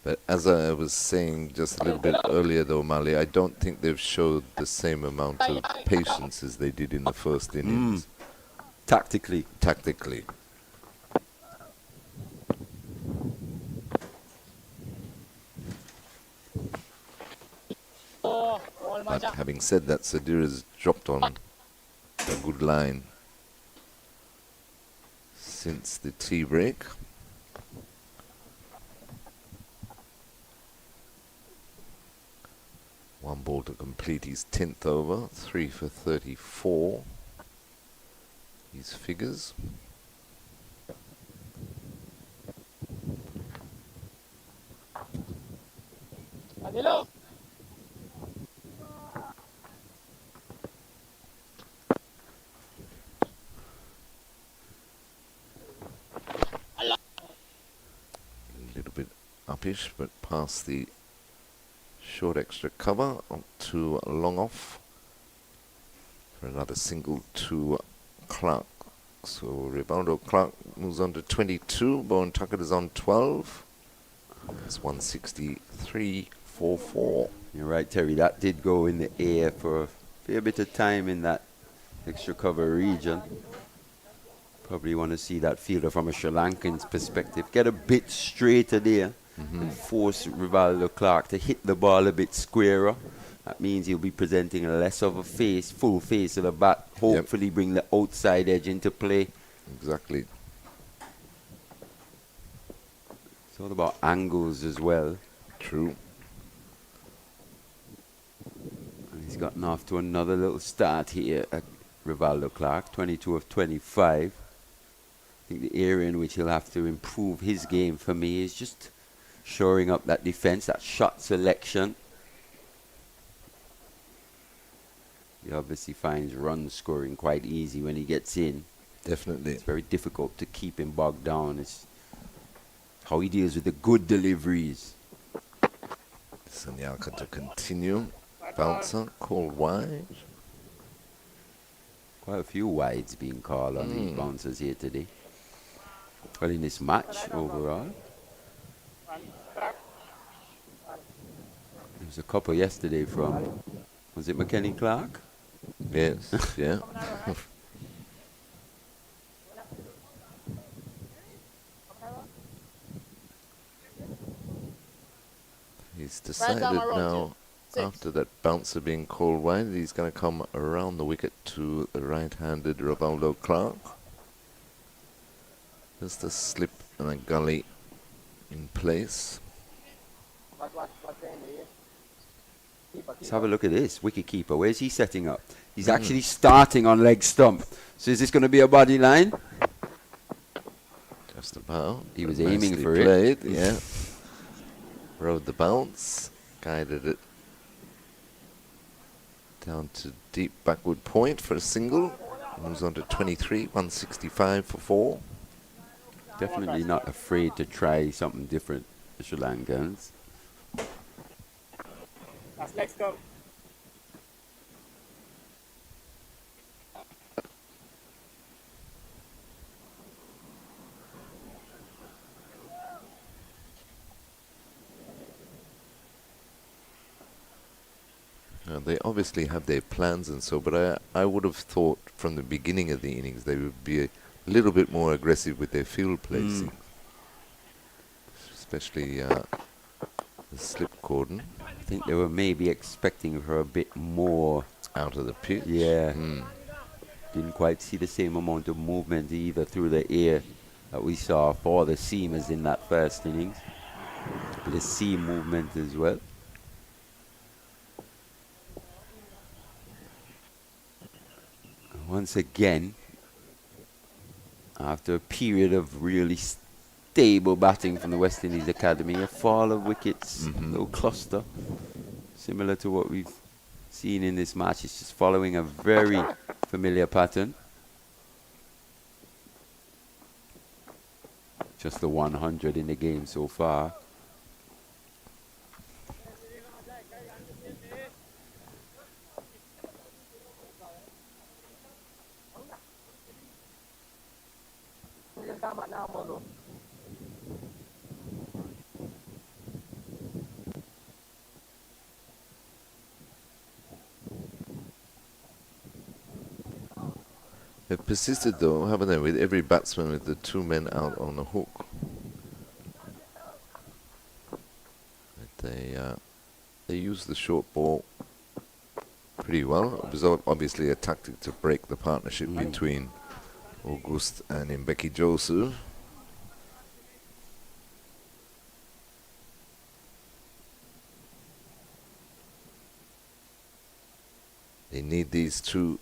But as I was saying just a little bit earlier though, Mali, I don't think they've showed the same amount of patience as they did in the first innings. Tactically. But having said that, Sadira's dropped on a good line since the tea break. One ball to complete his 10th over, 3 for 34. His figures. A little bit uppish, but past the short extra cover up to long off for another single to Clark. So Rivaldo Clark moves on to 22. Bowen Tuckett is on 12. It's 163 for 4. You're right, Terry. That did go in the air for a fair bit of time in that extra cover region. Probably want to see that fielder from a Sri Lankan's perspective get a bit straighter there and force Rivaldo Clark to hit the ball a bit squarer. That means he'll be presenting less of a face, full face of the bat. Hopefully bring the outside edge into play. Exactly. It's all about angles as well. True. And he's gotten off to another little start here at Rivaldo Clark, 22 of 25. I think the area in which he'll have to improve his game for me is just shoring up that defense, that shot selection. He obviously finds run scoring quite easy when he gets in. Definitely. It's very difficult to keep him bogged down. It's how he deals with the good deliveries. Sanyaka to continue. Bouncer called wide. Quite a few wides being called on these bouncers here today. Well, in this match overall. There was a couple yesterday from, was it McKenny Clark? Yes, yeah. He's decided now, after that bouncer being called wide, he's going to come around the wicket to the right-handed Rivaldo Clark. Just a slip and a gully in place. Let's have a look at this. Wicket keeper. Where's he setting up? He's actually starting on leg stump. So is this going to be a body line? Just about. He was aiming Nicely for played, it. yeah. Rode the bounce, guided it down to deep backward point for a single. Moves on to 23, 165 for 4. Definitely not afraid to try something different, the Sri Lankans. That's leg stump. They obviously have their plans and so, but I would have thought from the beginning of the innings they would be a little bit more aggressive with their field placing. Especially the slip cordon. I think they were maybe expecting her a bit more out of the pitch. Yeah. Didn't quite see the same amount of movement either through the air that we saw for the seamers in that first innings. A bit of seam movement as well. Once again, after a period of really stable batting from the West Indies Academy, a fall of wickets, a little cluster, similar to what we've seen in this match. It's just following a very familiar pattern. Just the 100 in the game so far. They've persisted though, haven't they, with every batsman with the 2 men out on the hook. But they use the short ball pretty well. It was obviously a tactic to break the partnership between August and Mbeki Josu. They need these two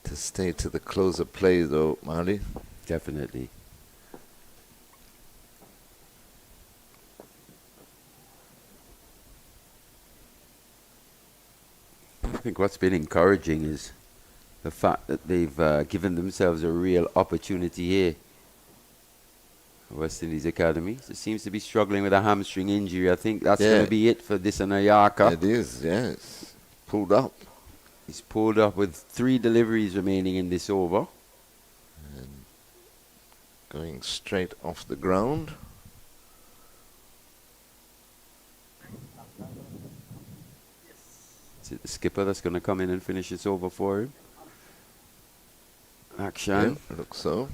to stay to the close of play though, Marley. Definitely. I think what's been encouraging is the fact that they've given themselves a real opportunity here. West Indies Academy. So seems to be struggling with a hamstring injury. I think that's going to be it for this Anayaka. It is, yes. Pulled up. He's pulled up with 3 deliveries remaining in this over. And going straight off the ground. Is it the skipper that's going to come in and finish this over for him? Action. Yeah, looks so.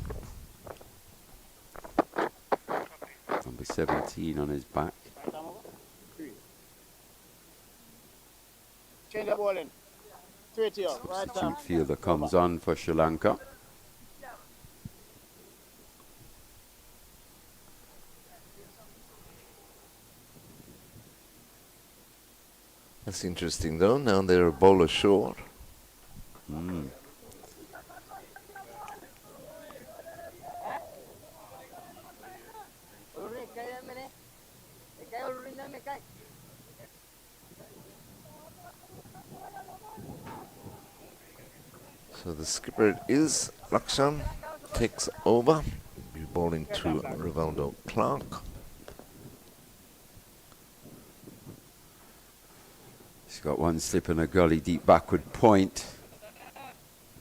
Number 17 on his back. Change the ball in. 3 to you. Right Substitute arm. fielder comes on for Sri Lanka. That's interesting though. Now they're a bowler short. So the skipper is Lakshan, takes over. Be bowling to Rivaldo Clark. He's got one slip and a gully deep backward point.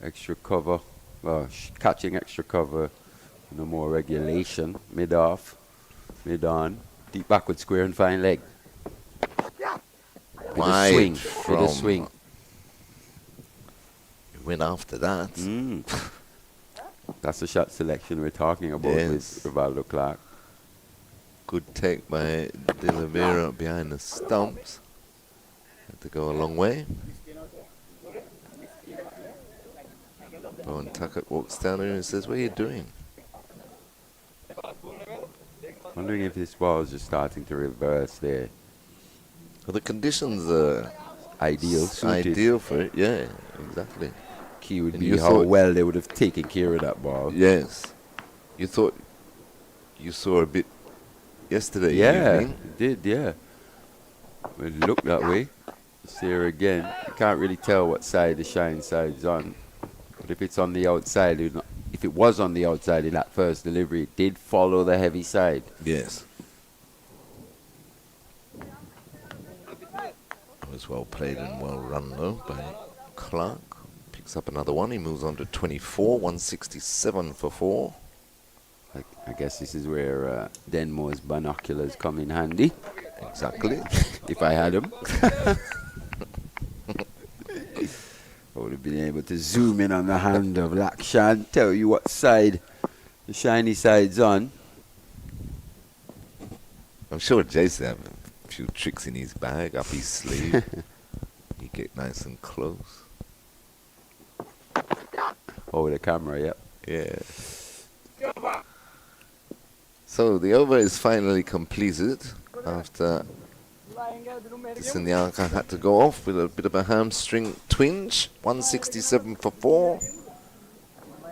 Extra cover. Well, catching extra cover. No more regulation. Mid-off. Mid-on. Deep backward square and fine leg. With a swing. With a swing. Win after that. That's the shot selection we're talking about with Rivaldo Clark. Good take by De Oliveira behind the stumps. Had to go a long way. Bowen Tuckett walks down here and says, "What are you doing?" Wondering if this ball is just starting to reverse there. Well, the conditions are suited. ideal for it. Yeah, exactly. Key would And be you how thought- well they would have taken care of that ball. Yes. You thought you saw a bit yesterday Yeah, evening. it did, yeah. It looked that way. It's here again. You can't really tell what side the shine side's on. But if it's on the outside, if it was on the outside in that first delivery, it did follow the heavy side. Yes. It was well played and well run, though, by Clark. Picks up another one. He moves on to 24, 167 for 4. I guess this is where Denmore's binoculars come in handy. Exactly. If I had them. I would have been able to zoom in on the hand of Lakshan, tell you what side the shiny side's on. I'm sure Jason have a few tricks in his bag, up his sleeve. He get nice and close. Over the camera, yep. Yeah. So the over is finally completed after Lanka had to go off with a bit of a hamstring twinge. 167 for 4.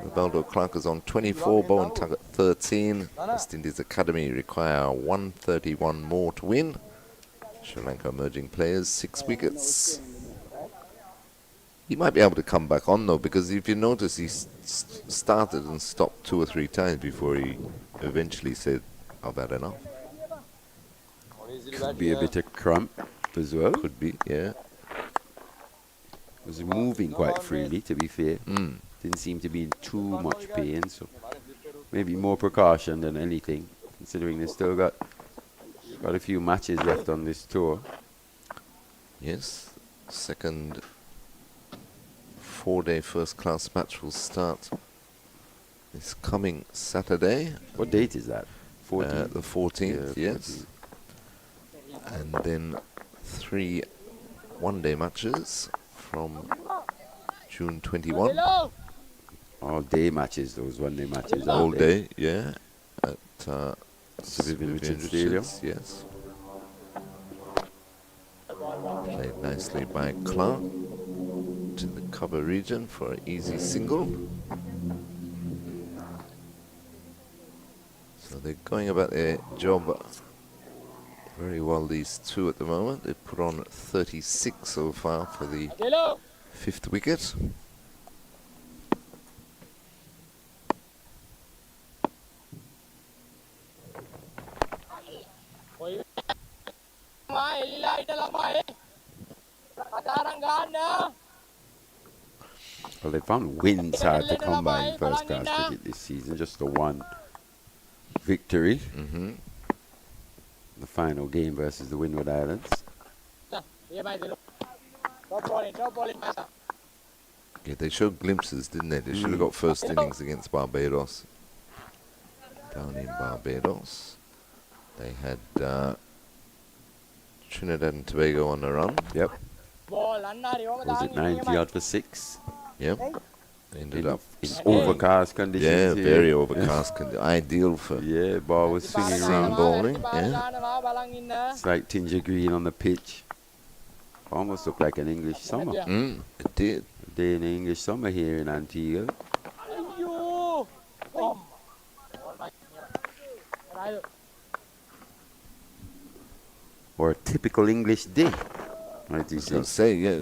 Rivaldo Clark is on 24, Bowen Tug at 13. West Indies Academy require 131 more to win. Sri Lanka emerging players, 6 wickets. He might be able to come back on though, because if you notice, he started and stopped 2 or 3 times before he eventually said, I've had enough. Could be a bit of cramp as well. Could be, yeah. Was moving quite freely, to be fair. Didn't seem to be in too much pain, so maybe more precaution than anything, considering they still got a few matches left on this tour. Yes, second 4-day first-class match will start this coming Saturday. What date is that? 14th? The 14th, Yeah, yes. And then 3 one-day matches from June 21. All day matches, those one-day matches. All day, yeah. At Sir Vivian Richards Stadium. Yes. Played nicely by Clark to the cover region for an easy single. So they're going about their job very well, these two at the moment. They've put on 36 so far for the 5th wicket. Well, they found wins hard to come by in first-class cricket this season. Just the one victory. The final game versus the Windward Islands. Yeah, they showed glimpses, didn't they? They should have got first innings against Barbados. Down in Barbados. They had Trinidad and Tobago on the run. Yep. Was it 90 odd for 6? Yep. They ended up in overcast conditions. Yeah, here. very overcast. Ideal for ball was swinging around. bowling. Yeah. Slight tinge of green on the pitch. Almost looked like an English summer. It did. A day in the English summer here in Antigua. Or a typical English day. I was going to say, yeah.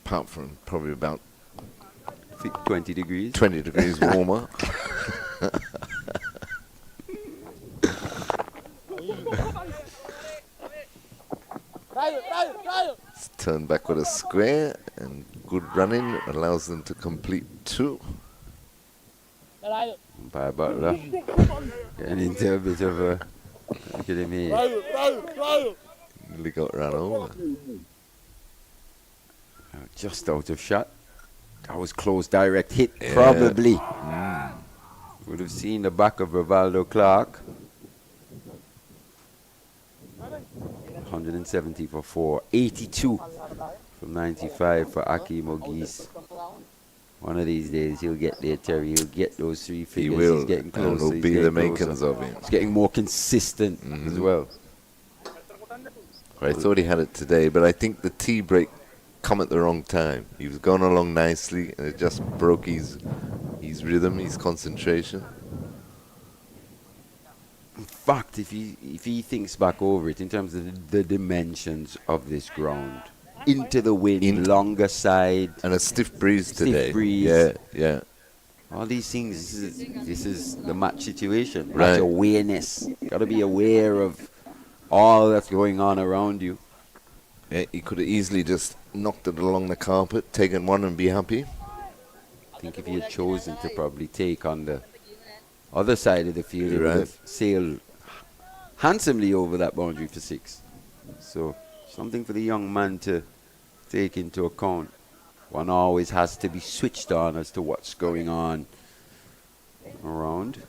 Apart from probably about 20 degrees. 20 degrees warmer. It's turned back with a square, and good running allows them to complete 2. By Butler. Getting into a bit of a... Look at him here. Nearly got run over. Just out of shot. That was close direct hit, probably. Would have seen the back of Rivaldo Clark. 170 for 4. 82 from 95 for Aki Mogis. One of these days he'll get there, Terry. He'll get those 3 figures. He will. He's getting closer. And it'll be the makings of him. He's getting more consistent as well. I thought he had it today, but I think the tea break come at the wrong time. He was going along nicely, and it just broke his rhythm, his concentration. In fact, if he thinks back over it in terms of the dimensions of this ground, into the wind, longer side, and a stiff breeze today. Breeze. Yeah, yeah. All these things. This is the match situation. Right. Match awareness. Got to be aware of all that's going on around you. Yeah, he could have easily just knocked it along the carpet, taken one, and be happy. I think if he had chosen to probably take on the other side of the field, he would Right. have sailed handsomely over that boundary for 6. So something for the young man to take into account. One always has to be switched on as to what's going on around.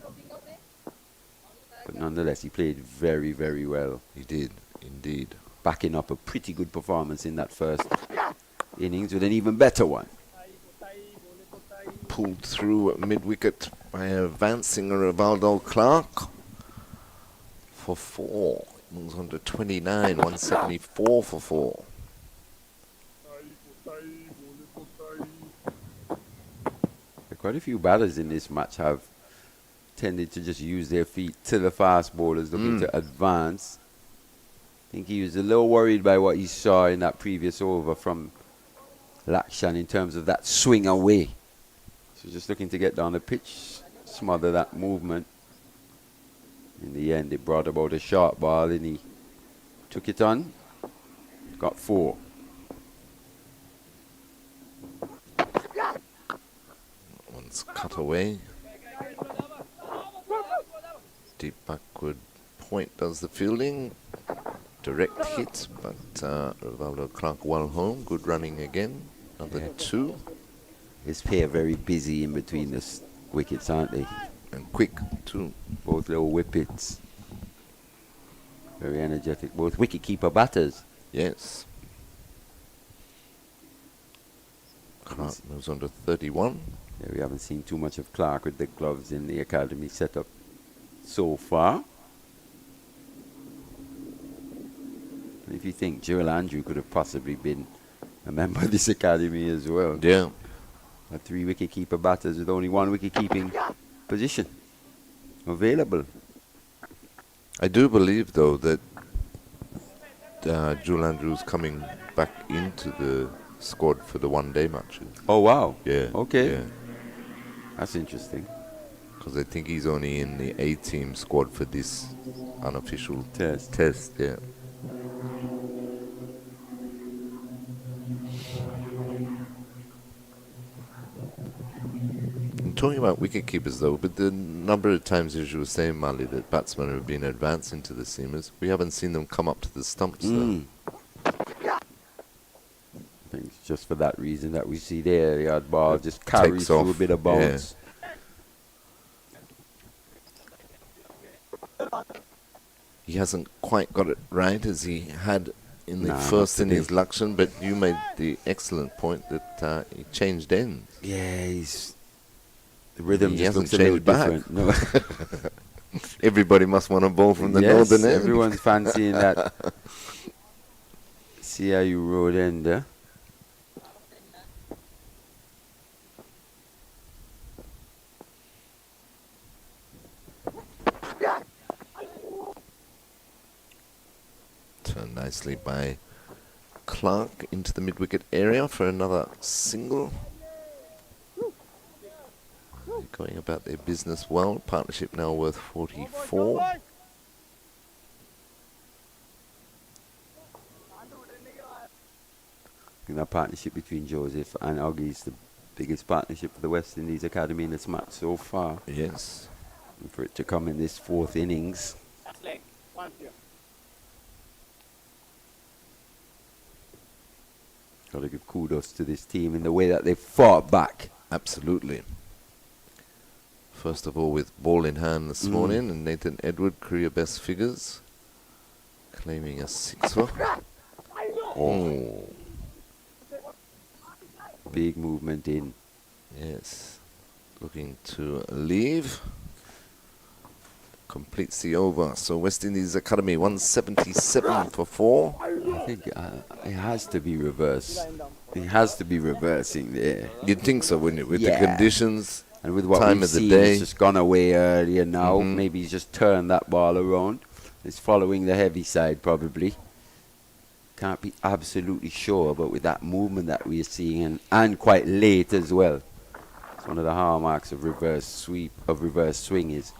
But nonetheless, he played very, very well. He did, indeed. Backing up a pretty good performance in that first innings with an even better one. Pulled through at mid-wicket by advancing Rivaldo Clark for 4. Moves on to 29, 174 for 4. Quite a few batters in this match have tended to just use their feet to the fast bowlers looking to advance. I think he was a little worried by what he saw in that previous over from Lakshan in terms of that swing away. So just looking to get down the pitch, smother that movement. In the end, it brought about a short ball and he took it on, got 4. One's cut away. Deep backward point does the fielding. Direct hit, but Rivaldo Clark well home. Good running again. Another 2. His pair very busy in between the wickets, aren't they? And quick, too. Both little whippets. Very energetic. Both wicket-keeper batters. Yes. Clark moves on to 31. Yeah, we haven't seen too much of Clark with the gloves in the academy setup so far. If you think Gerald Andrew could have possibly been a member of this academy as well. Yeah. 3 wicket-keeper batters with only 1 wicket-keeping position available. I do believe, though, that Jules Andrews coming back into the squad for the one-day matches. Oh, wow. Yeah. Okay. Yeah. That's interesting. Because I think he's only in the A-team squad for this unofficial test. Yeah. Talking about wicket keepers, though, but the number of times, as you were saying, Mali, that batsmen have been advancing to the seamers, we haven't seen them come up to the stumps, though. I think it's just for that reason that we see there. The odd ball just carries through a bit of bounce. Yeah. He hasn't quite got it right as he had in the Nah, first not innings, today. Lakshan, but you made the excellent point that he changed ends. Yeah, the rhythm He just hasn't looks a little changed back. different. No. Everybody must want a ball from the Yes, northern end. everyone's fancying that CIU road end there. Turned nicely by Clark into the mid-wicket area for another single. They're going about their business well. Partnership now worth 44. think that partnership between Joseph and Augie is the biggest partnership for the West Indies Academy in this match so far. Yes. And for it to come in this fourth innings. That's like 1 here. Got to give kudos to this team in the way that they fought back. Absolutely. First of all, with ball in hand this morning, and Nathan Edward, career best figures, claiming a sixer. Oh. Big movement in. Yes. Looking to leave. completes the over. So West Indies Academy 177 for 4. I think it has to be reverse. It has to be reversing there. You'd think so, wouldn't it? With the conditions and with what time we've of the seen, day. it's just gone away earlier now. Maybe he's just turned that ball around. It's following the heavy side probably. Can't be absolutely sure, but with that movement that we're seeing and quite late as well. It's one of the hallmarks of reverse swing is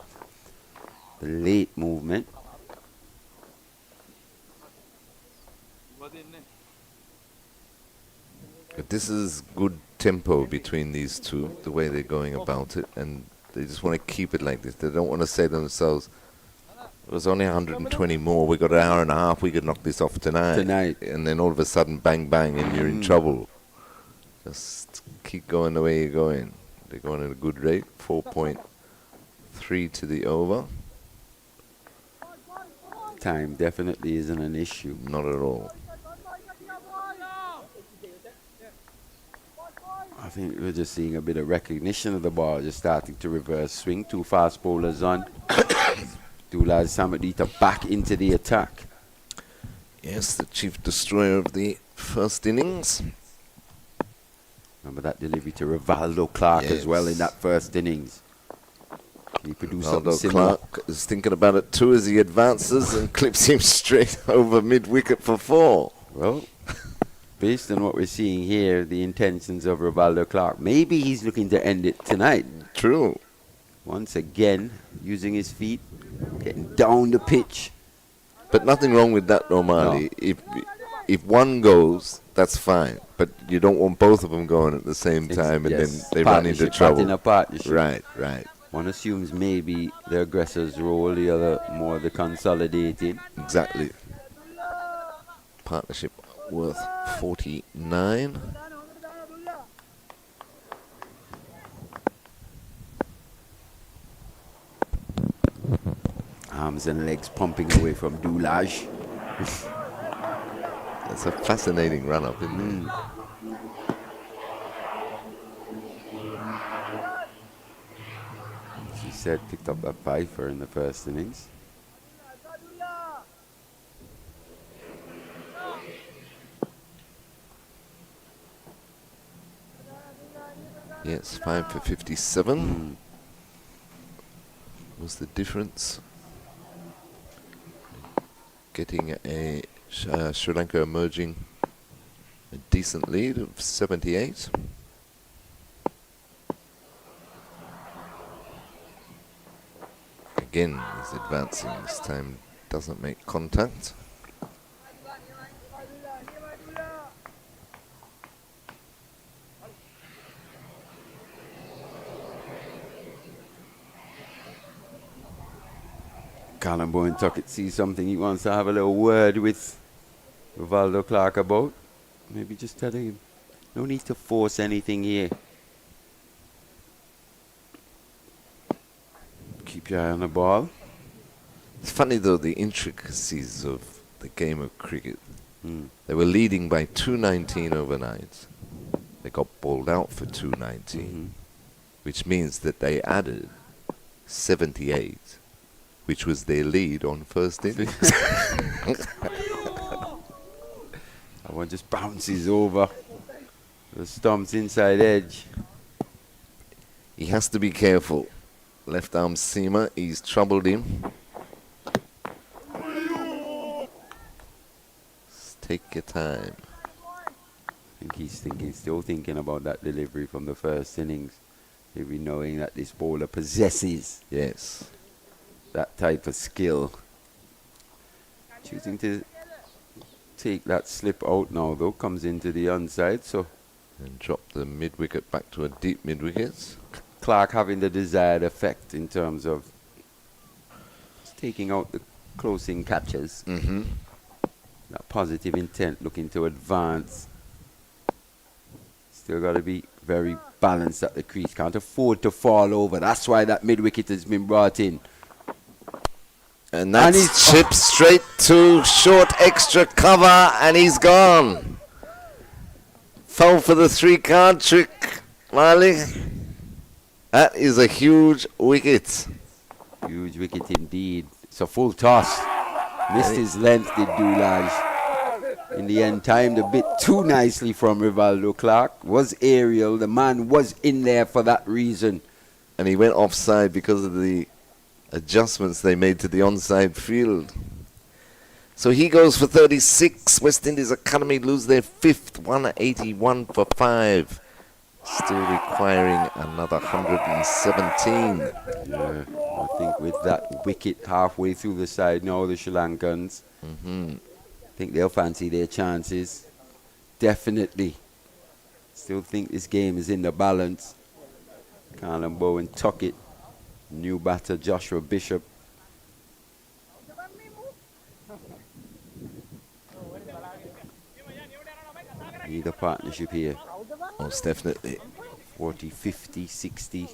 the late movement. But this is good tempo between these two, the way they're going about it, and they just want to keep it like this. They don't want to say to themselves, it was only 120 more, we got an hour and a half, we could knock this off tonight. And then all of a sudden, bang, bang, and you're in trouble. Just keep going the way you're going. They're going at a good rate, 4.3 to the over. Time definitely isn't an issue. Not at all. I think we're just seeing a bit of recognition of the ball, just starting to reverse swing. 2 fast bowlers on. Dulaj Samadita back into the attack. Yes, the chief destroyer of the first innings. Remember that delivery to Rivaldo Clark as well in that first innings. He produced something similar. Clark is thinking about it too as he advances and clips him straight over mid-wicket for 4. Well, based on what we're seeing here, the intentions of Rivaldo Clark, maybe he's looking to end it tonight. True. Once again, using his feet, getting down the pitch. But nothing wrong with that, O'Malley. No. If one goes, that's fine. But you don't want both of them going at the same time, and then they run into trouble. In a partnership. Right. One assumes maybe the aggressor's role, the other more the consolidating. Exactly. Partnership worth 49. Arms and legs pumping away from Dulaj. That's a fascinating run-up, isn't it? She said picked up that Pfeiffer in the first innings. Yes, 5 for 57 was the difference. Getting a Sri Lanka emerging a decent lead of 78. Again, he's advancing. This time doesn't make contact. Callum Bowen-Tuckett sees something he wants to have a little word with Rivaldo Clark about. Maybe just telling him, no need to force anything here. Keep your eye on the ball. It's funny though, the intricacies of the game of cricket. They were leading by 219 overnight. They got bowled out for 219, which means that they added 78. Which was their lead on first innings. That one just bounces over the stumps inside edge. He has to be careful. Left arm seamer, he's troubled him. Just take your time. I think he's still thinking about that delivery from the first innings. Maybe knowing that this bowler possesses. Yes. That type of skill. Choosing to take that slip out now though, comes into the onside, so. And drop the mid-wicket back to a deep mid-wicket. Clark having the desired effect in terms of taking out the closing catches. That positive intent, looking to advance. Still got to be very balanced at the crease. Can't afford to fall over. That's why that mid-wicket has been brought in. And that's chipped straight to short extra cover, and he's gone. Fell for the 3-card trick, Marley. That is a huge wicket. Huge wicket indeed. It's a full toss. Missed his length, did Dulage. In the end, timed a bit too nicely from Rivaldo Clark. Was aerial. The man was in there for that reason. And he went offside because of the adjustments they made to the onside field. So he goes for 36. West Indies Academy lose their fifth, 181 for 5. Still requiring another 117. Yeah, I think with that wicket halfway through the side now, the Sri Lankans, I think they'll fancy their chances. Definitely. Still think this game is in the balance. Carlin Bowen tuck it. New batter Joshua Bishop. Need a partnership here. Most definitely. 40, 50, 60.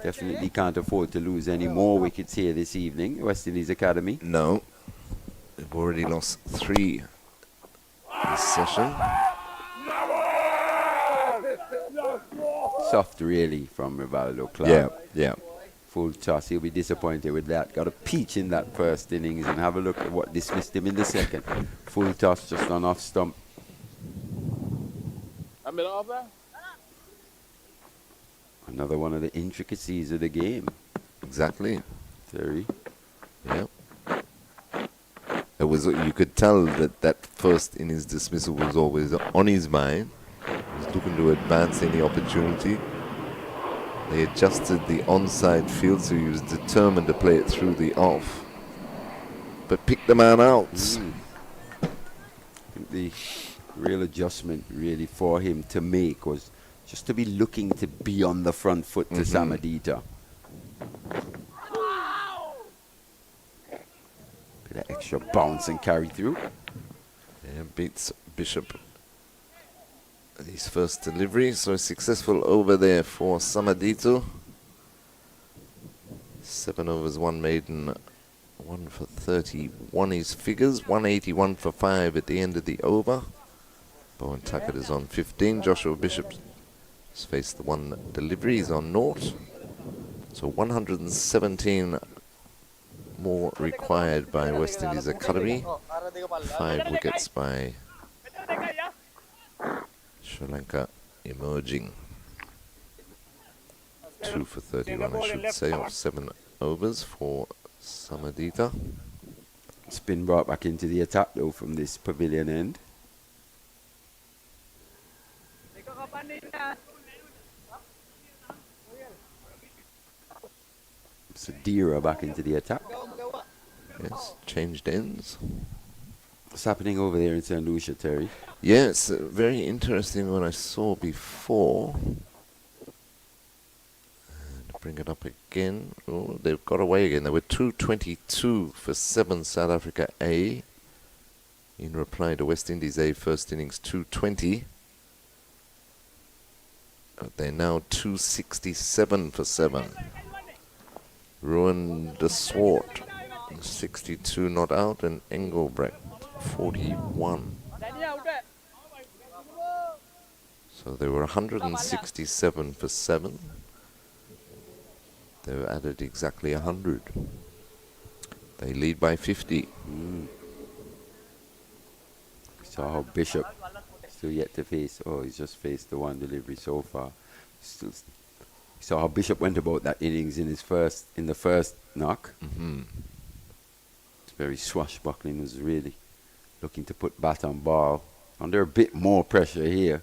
Definitely can't afford to lose any more wickets here this evening. West Indies Academy. No. They've already lost 3 this session. Soft really from Rivaldo Clark. Yeah, yeah. Full toss. He'll be disappointed with that. Got a peach in that first innings and have a look at what dismissed him in the second. Full toss just on off stump. Another one of the intricacies of the game. Exactly. Terry. Yeah. It was. You could tell that first innings dismissal was always on his mind. He was looking to advance any opportunity. They adjusted the onside field, so he was determined to play it through the off. But picked the man out. I think the real adjustment really for him to make was just to be looking to be on the front foot to Samadita. Bit of extra bounce and carry through. Yeah, beats Bishop his first delivery, so successful over there for Samadito. 7 overs, 1 maiden, 1 for 31 his figures, 181 for 5 at the end of the over. Bowen Tuckett is on 15. Joshua Bishop has faced the 1 delivery. He's on 0. So 117 more required by West Indies Academy. 5 wickets by Sri Lanka emerging. 2 for 31, I should say, of 7 overs for Samadita. Spin brought back into the attack though from this pavilion end. Sadira back into the attack. Yes, changed ends. What's happening over there in St. Lucia, Terry? Yes, very interesting what I saw before. And bring it up again. Oh, they've got away again. There were 222 for 7 South Africa A. In reply to West Indies A, first innings 220. They're now 267 for 7. Ruan de Swart, 62 not out, and Engelbrecht, 41. So they were 167 for 7. They've added exactly 100. They lead by 50. Saw how Bishop still yet to face. Oh, he's just faced the 1 delivery so far. Still, saw how Bishop went about that innings in the first knock. It's very swashbuckling. Was really looking to put bat on ball. Under a bit more pressure here.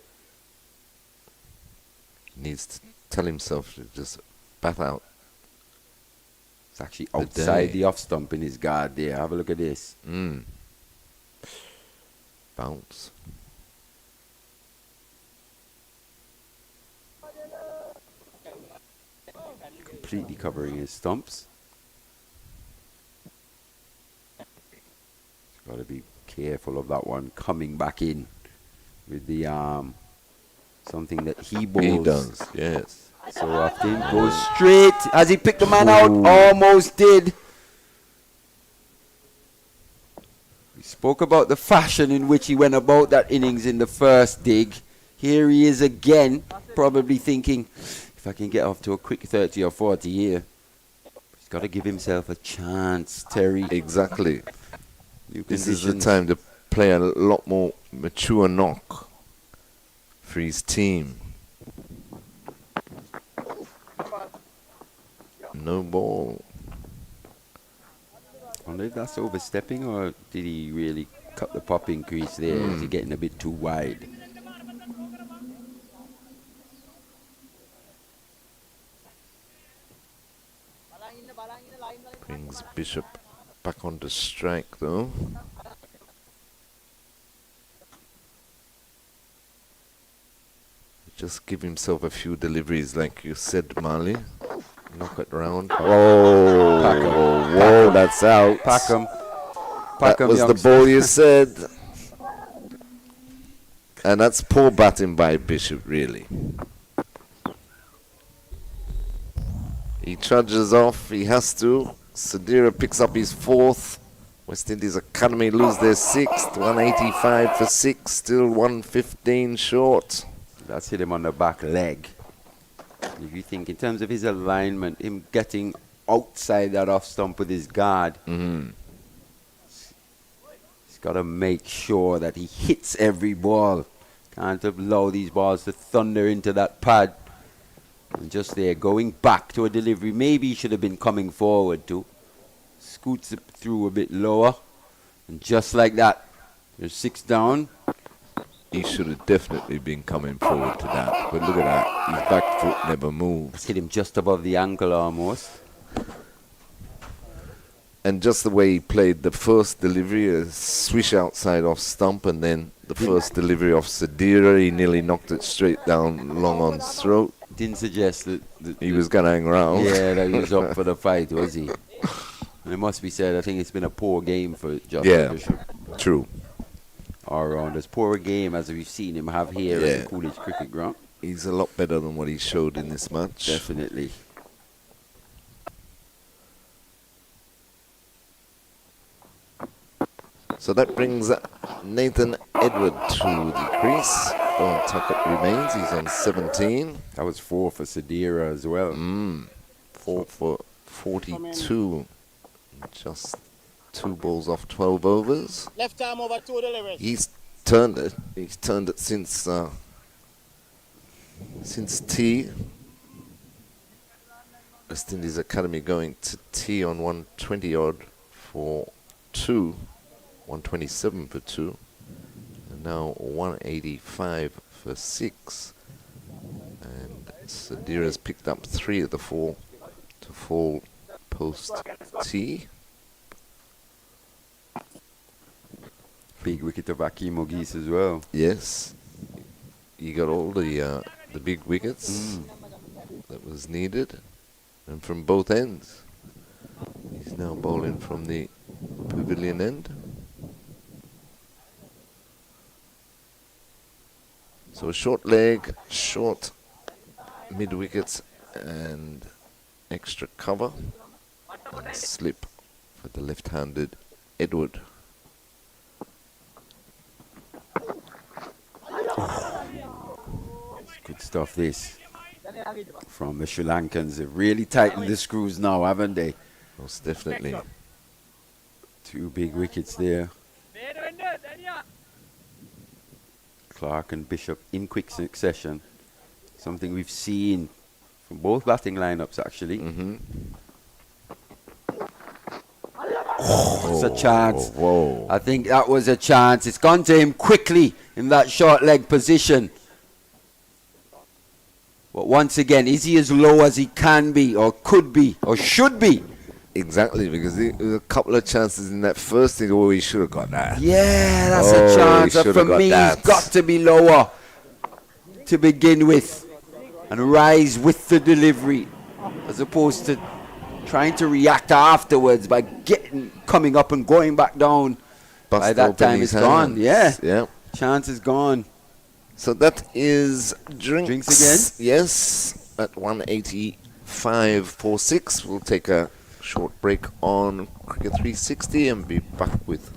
Needs to tell himself to just bat out. It's actually outside the off stump in his guard there. Have a look at this. Bounce. Completely covering his stumps. He's got to be careful of that one coming back in with the arm. Something that he bowls. He does, yes. So often goes straight. As he picked the man out, almost did. We spoke about the fashion in which he went about that innings in the first dig. Here he is again, probably thinking, if I can get off to a quick 30 or 40 here. He's got to give himself a chance, Terry. Exactly. New This is the conditions. time to play a lot more mature knock for his team. No ball. I wonder if that's overstepping, or did he really cut the pop increase there? Is he getting a bit too wide? Brings Bishop back onto strike though. Just give himself a few deliveries like you said, Marley. Knock it round. Oh, pack 'em. Whoa, that's out. Pack 'em. That was the ball you said. And that's poor batting by Bishop, really. He trudges off, he has to. Sadira picks up his fourth. West Indies Academy lose their sixth. 185 for six, still 115 short. That's hit him on the back leg. If you think in terms of his alignment, him getting outside that off stump with his guard, he's got to make sure that he hits every ball. Can't allow these balls to thunder into that pad. And just there, going back to a delivery. Maybe he should have been coming forward too. Scoots it through a bit lower. And just like that, you're 6 down. He should have definitely been coming forward to that. But look at that. His back foot never moves. Hit him just above the ankle almost. And just the way he played the first delivery, a swish outside off stump, and then the first delivery off Sadira, he nearly knocked it straight down long on's throat. Didn't suggest that he was going to hang around. Yeah, that he was up for the fight, was he? And it must be said, I think it's been a poor game for Justin Bishop. True. All around. As poor a game as we've seen him have here at the Coolidge Cricket Ground. He's a lot better than what he showed in this match. Definitely. So that brings Nathan Edward to the crease. Don Tuckett remains. He's on 17. That was 4 for Sadira as well. 4 for 42. Just 2 balls off 12 overs. Left arm over 2 deliveries. He's turned it. He's turned it since tea. West Indies Academy going to tea on 120 odd for 2. 127 for 2. And now 185 for 6. And Sadira's picked up 3 of the 4 to fall post tea. Big wicket of Akeem Ogis as well. Yes. He got all the big wickets that was needed. And from both ends. He's now bowling from the pavilion end. So a short leg, short mid wickets and extra cover. And slip for the left-handed Edward. Good stuff, this. From the Sri Lankans. They've really tightened the screws now, haven't they? Most definitely. 2 big wickets there. Clark and Bishop in quick succession. Something we've seen from both batting lineups, actually. It's a chance. Whoa. I think that was a chance. It's gone to him quickly in that short leg position. But once again, is he as low as he can be, or could be, or should be? Exactly, because there was a couple of chances in that first thing. Oh, he should have got that. Yeah, that's a chance. For me, he's got to be lower to begin with and rise with the delivery, as opposed to trying to react afterwards by coming up and going back down. By that time, it's gone. Yeah. Chance is gone. So that is drinks again? Yes, at 185 for 6. We'll take a short break on Cricket 360 and be back with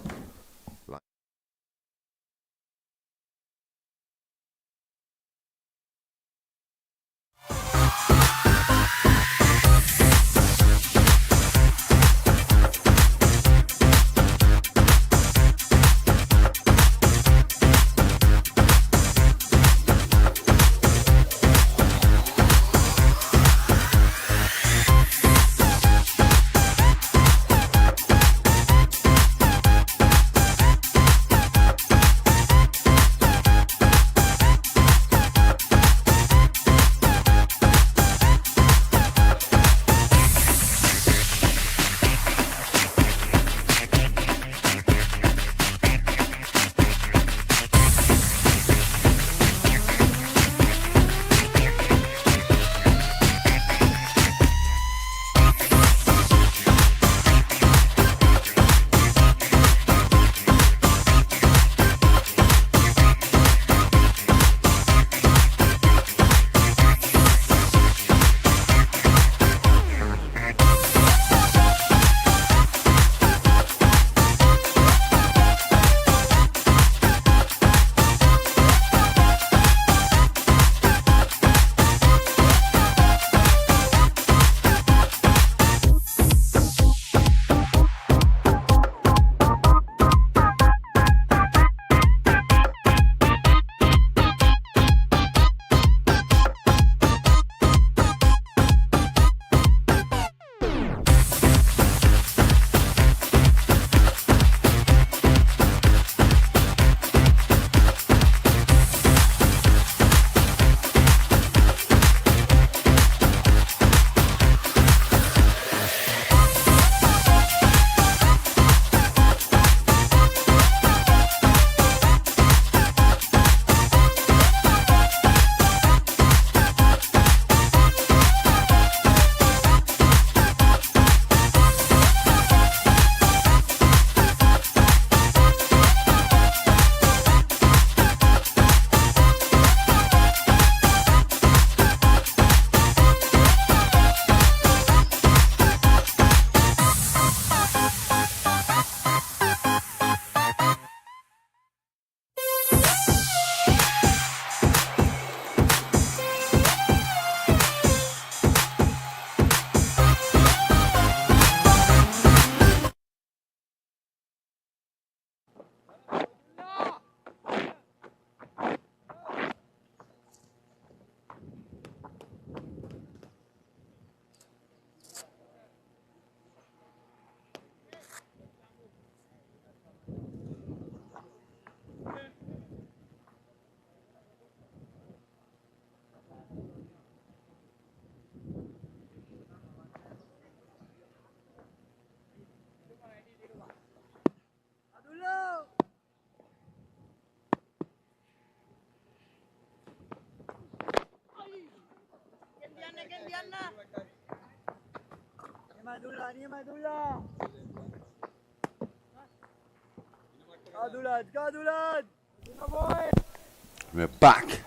We're back.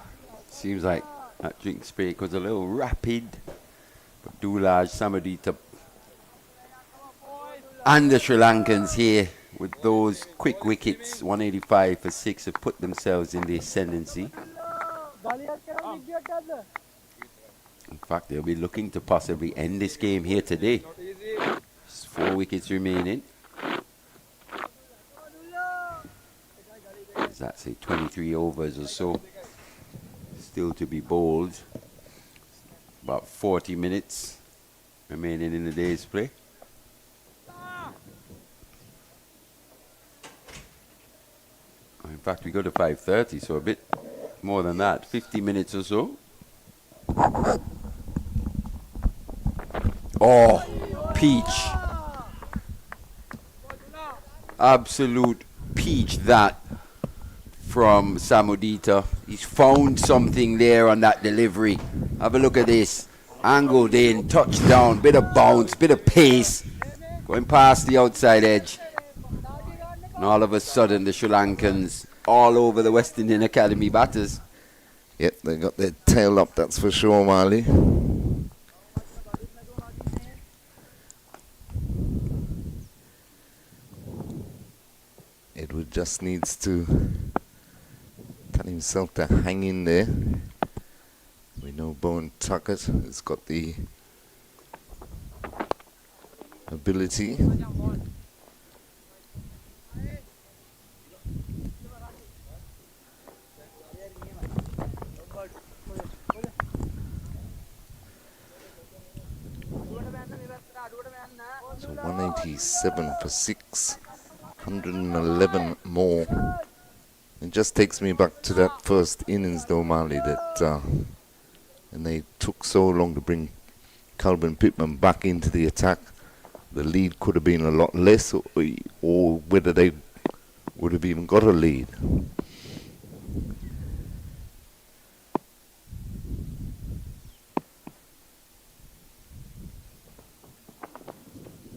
Seems like that drink break was a little rapid. But Dulaj, Samadita, and the Sri Lankans here with those quick wickets, 185 for 6, have put themselves in the ascendancy. In fact, they'll be looking to possibly end this game here today. Just 4 wickets remaining. That's say 23 overs or so still to be bowled. About 40 minutes remaining in the day's play. In fact, we go to 5:30, so a bit more than that, 50 minutes or so. Oh, peach. Absolute peach that from Samudita. He's found something there on that delivery. Have a look at this. Angled in, touchdown, bit of bounce, bit of pace. Going past the outside edge. And all of a sudden, the Sri Lankans all over the West Indian Academy batters. Yep, they got their tail up, that's for sure, Marley. Edward just needs to tell himself to hang in there. We know Bowen Tuckett has got the ability. So 187 for 6, 111 more. It just takes me back to that first innings though, Marley, that and they took so long to bring Calvin Pittman back into the attack. The lead could have been a lot less, or whether they would have even got a lead.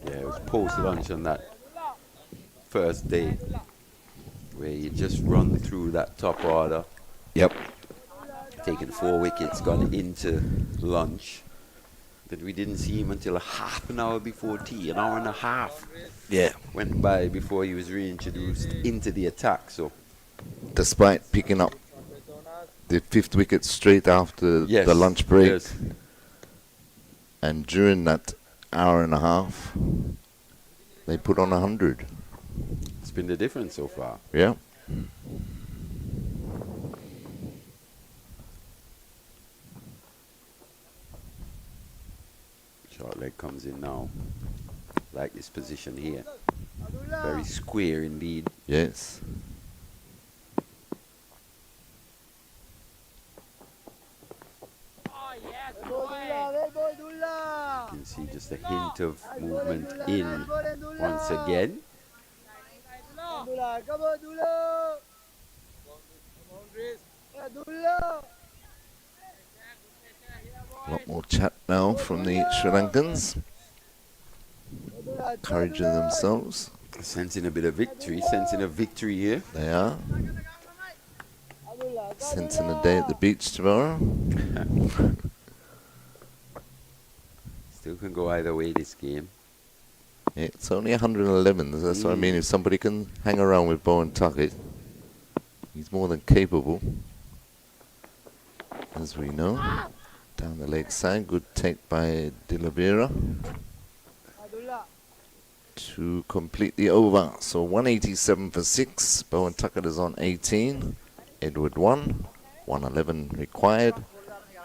Yeah, it was post-lunch on that first day where you just run through that top order. Yep. Taking 4 wickets, gone into lunch. That we didn't see him until a half an hour before tea, an hour and a half. Yeah. Went by before he was reintroduced into the attack. So, despite picking up the 5th wicket straight after the lunch break, yes. And during that hour and a half, they put on 100. It's been the difference so far. Yeah. Short leg comes in now. Like this position here. Very square indeed. Yes. You can see just a hint of movement in once again. A lot more chat now from the Sri Lankans. Encouraging themselves. Sensing a bit of victory, sensing a victory here. They are. Sensing a day at the beach tomorrow. Still can go either way this game. Yeah, it's only 111, that's what I mean. If somebody can hang around with Bowen Tuckett, he's more than capable. As we know. Down the leg side, good take by De La Vera to complete the over. So 187 for 6. Bowen Tuckett is on 18. Edward 1. 111 required.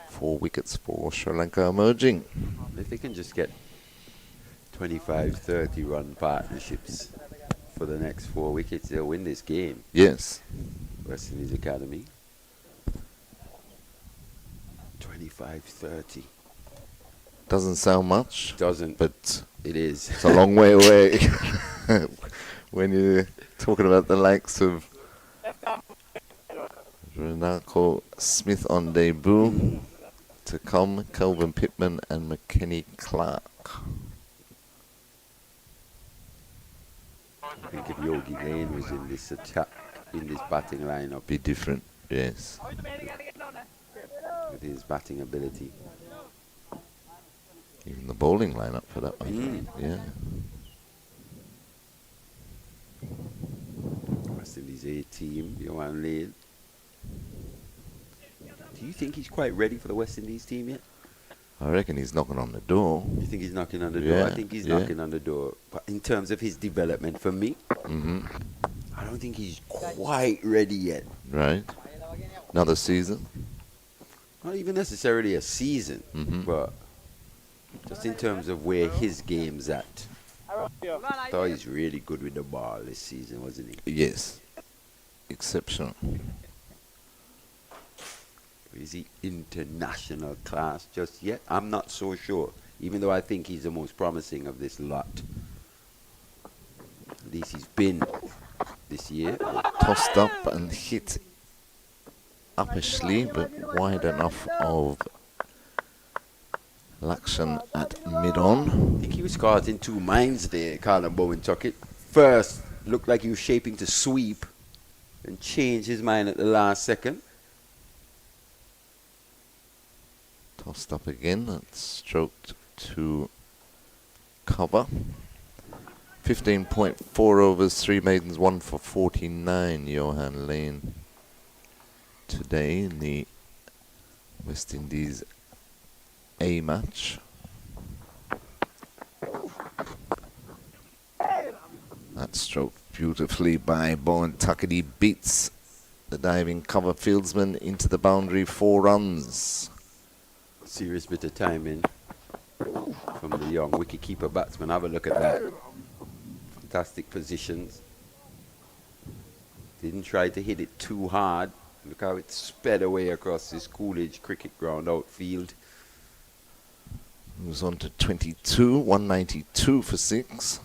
4 wickets for Sri Lanka emerging. If they can just get 25-30 run partnerships for the next 4 wickets, they'll win this game. Yes. West Indies Academy. 25-30. Doesn't sound much. Doesn't. But it is. It's a long way away when you're talking about the likes of Renako Smith on debut. to come, Kelvin Pittman and McKenny Clark. I think if Yogi Lane was in this attack, in this batting lineup, be different, yes. With his batting ability. Even the bowling lineup for that one. Yeah. West Indies A team, Johan Lane. Do you think he's quite ready for the West Indies team yet? I reckon he's knocking on the door. You think he's knocking on the door? I think he's knocking on the door. But in terms of his development, for me, I don't think he's quite ready yet. Right. Another season? Not even necessarily a season, but just in terms of where his game's at. I thought he's really good with the ball this season, wasn't he? Yes. Exceptional. Is he international class just yet? I'm not so sure, even though I think he's the most promising of this lot. At least he's been this year. Tossed up and hit upper sleeve, but wide enough of Lakshan at mid-on. I think he was caught in two minds there, Colin Bowen Tuckett. First, looked like he was shaping to sweep and changed his mind at the last second. Tossed up again, that's stroked to cover. 15.4 overs, 3 maidens, 1 for 49, Johan Lane today in the West Indies A match. That's stroked beautifully by Bowen Tuckett. He beats the diving cover fieldsman into the boundary, 4 runs. Serious bit of timing from the young wicketkeeper batsman. Have a look at that. Fantastic positions. Didn't try to hit it too hard. Look how it sped away across this Coolidge cricket ground outfield. Moves on to 22, 192 for 6.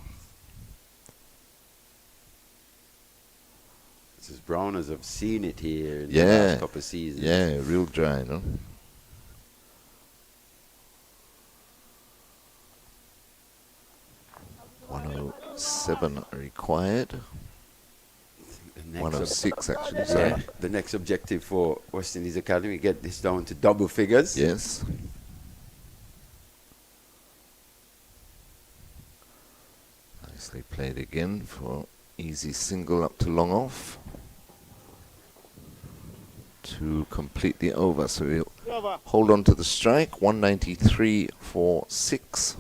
It's as brown as I've seen it here in the last couple of seasons. Yeah, real dry, no? .107 required. 106 actually. Sorry. Yeah, the next objective for West Indies Academy, get this down to double figures. Yes. Nicely played again for easy single up to long off to complete the over. So we'll hold on to the strike. 193 for 6.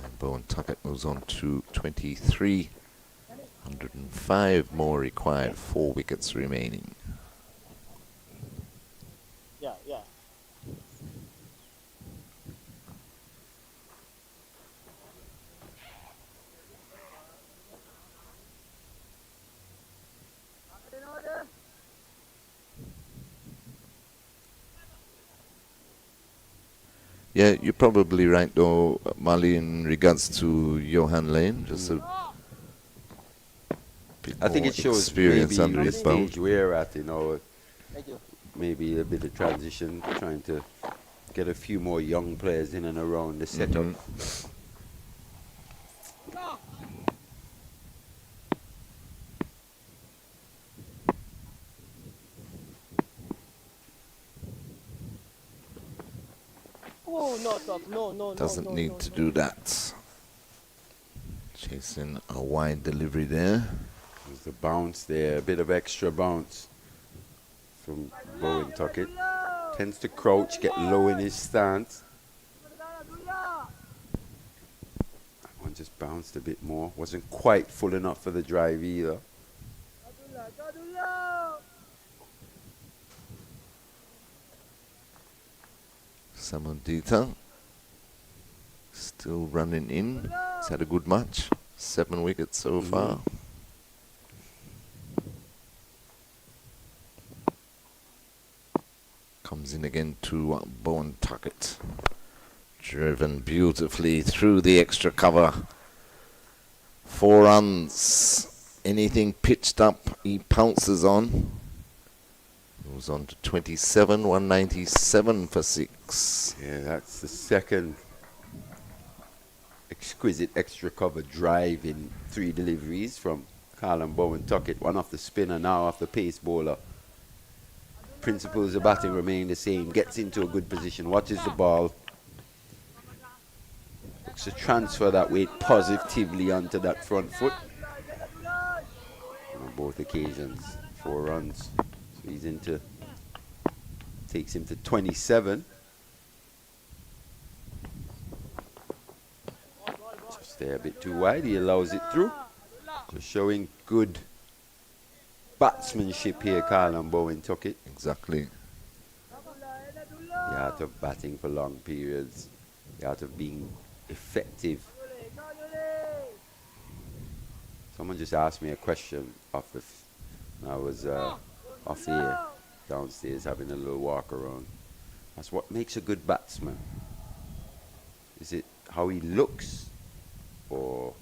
And Bowen Tuckett moves on to 23. 105 more required, 4 wickets remaining. Yeah. Yeah, you're probably right though, Mali, in regards to Johan Lane. Just a I think it shows experience maybe under the his belt. stage we're at, maybe a bit of transition, trying to get a few more young players in and around the setup. Oh, no, Tuck. No. Doesn't need to do that. Chasing a wide delivery there. There's a bounce there, a bit of extra bounce from Bowen Tuckett. Tends to crouch, get low in his stance. That one just bounced a bit more. Wasn't quite full enough for the drive either. Samudita still running in. He's had a good match. 7 wickets so far. Comes in again to Bowen Tuckett. Driven beautifully through the extra cover. 4 runs. Anything pitched up, he pounces on. Moves on to 27, 197 for 6. Yeah, that's the second exquisite extra cover drive in 3 deliveries from Carlin Bowen Tuckett. One off the spinner, now off the pace bowler. Principles of batting remain the same. Gets into a good position, watches the ball. Looks to transfer that weight positively onto that front foot. On both occasions, 4 runs. So he's into, takes him to 27. Just there a bit too wide, he allows it through. Just showing good batsmanship here, Carlin Bowen Tuckett. Exactly. The art of batting for long periods, the art of being effective. Someone just asked me a question off the I was off the air downstairs having a little walk around. That's what makes a good batsman. Is it how he looks or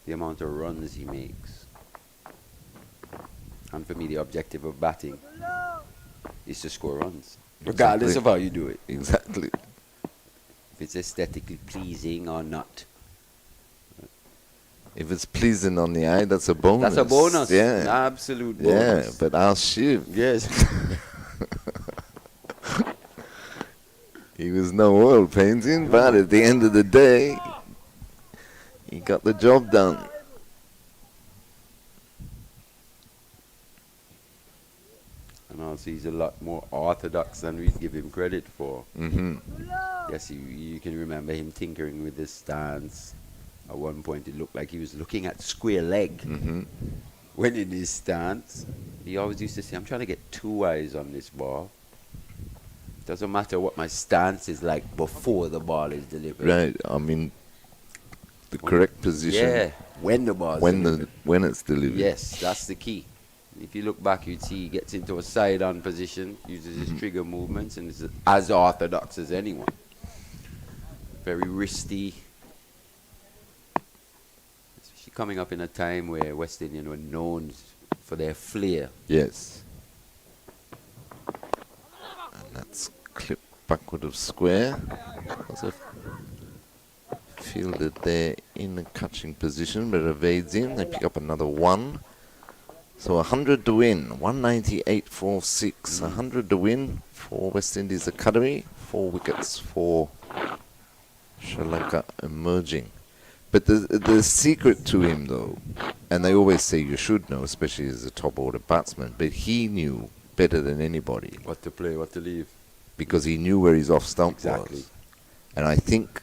the amount of runs he makes? And for me, the objective of batting is to score runs, regardless of how you do it. Exactly. If it's aesthetically pleasing or not. If it's pleasing on the eye, that's a bonus. That's a bonus. Yeah. An absolute bonus. Yeah, but I'll shiv. Yes. He was no oil painting, but at the end of the day, he got the job done. And also he's a lot more orthodox than we'd give him credit for. Mm-hmm. Yes, you can remember him tinkering with his stance. At one point it looked like he was looking at square leg. Mm-hmm. When in his stance, he always used to say, I'm trying to get 2 eyes on this ball. Doesn't matter what my stance is like before the ball is delivered. Right, I mean, the correct position. Yeah, when the ball is delivered. When it's delivered. Yes, that's the key. If you look back, you'd see he gets into a side-on position, uses his trigger movements, and is as orthodox as anyone. Very wristy. Especially coming up in a time where West Indian were known for their flair. Yes. And that's clipped backward of square. Was a fielded there in a catching position, but evades him. They pick up another 1. So 100 to win, 198 for 6. 100 to win for West Indies Academy. 4 wickets for Sri Lanka emerging. But the secret to him, though, and they always say you should know, especially as a top order batsman, but he knew better than anybody. What to play, what to leave. Because he knew where his off stump Exactly. was. And I think,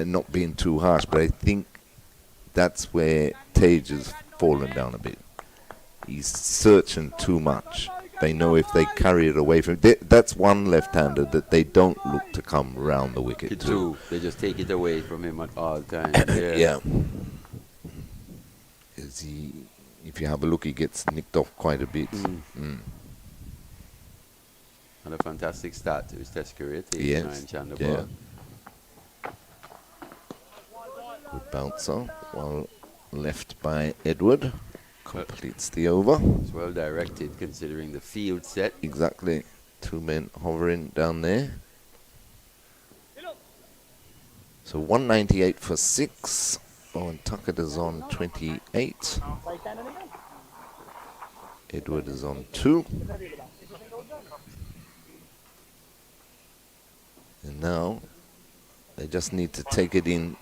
not being too harsh, but I think that's where Tage has fallen down a bit. He's searching too much. They know if they carry it away from him, that's one left-hander that they don't look to come round the wicket to. They just take it away from him at all times. Yeah. Is he? If you have a look, he gets nicked off quite a bit. And a fantastic start to his Test career. Yes. Chandigarh. Good bouncer, well left by Edward. Completes the over. It's well directed considering the field set. Exactly. 2 men hovering down there. So 198 for 6. Bowen Tuckett is on 28. Edward is on 2. And now they just need to take it in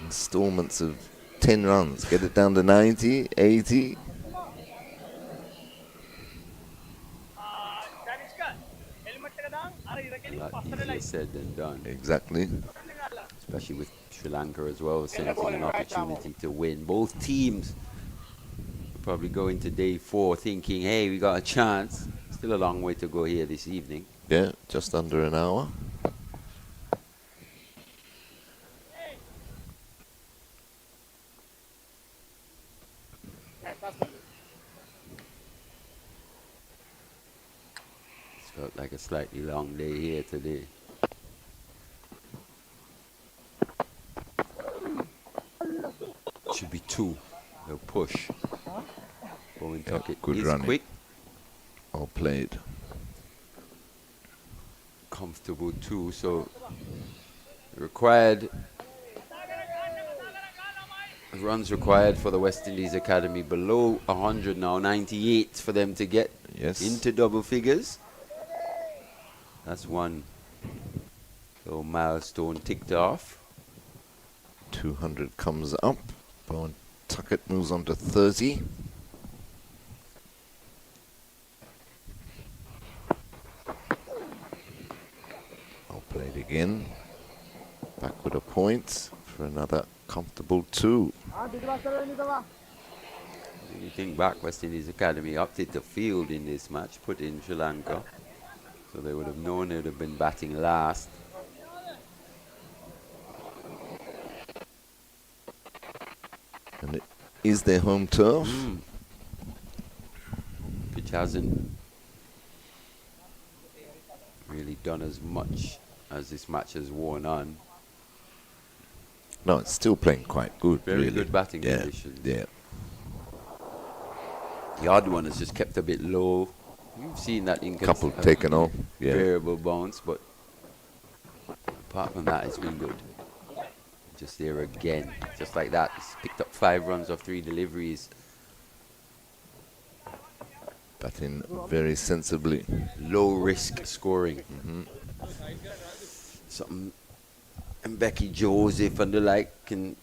installments of 10 runs. Get it down to 90, 80. A lot easier said than done. Exactly. Especially with Sri Lanka as well, sensing an opportunity to win. Both teams will probably go into day 4 thinking, hey, we got a chance. Still a long way to go here this evening. Yeah, just under an hour. It's felt like a slightly long day here today. Should be 2. They'll push. Bowen Yeah, Tuckett good is running. quick, Well played. comfortable too. So required runs required for the West Indies Academy below 100 now, 98 for them to get into double figures. That's one little milestone ticked off. 200 comes up. Bowen Tuckett moves on to 30. Well played again. Back with a point for another comfortable 2. When you think back, West Indies Academy opted to field in this match, put in Sri Lanka. So they would have known it would have been batting last. And it is their home turf. Pitch hasn't really done as much as this match has worn on. No, it's still playing quite good. Very really. good batting yeah. conditions. Yeah. The odd one has just kept a bit low. You've seen that Couple taken off. Yeah. variable bounce, but apart from that, it's been good. Just there again, just like that. He's picked up 5 runs off 3 deliveries. Batting very sensibly. Low risk scoring. Something and Becky Joseph and the like can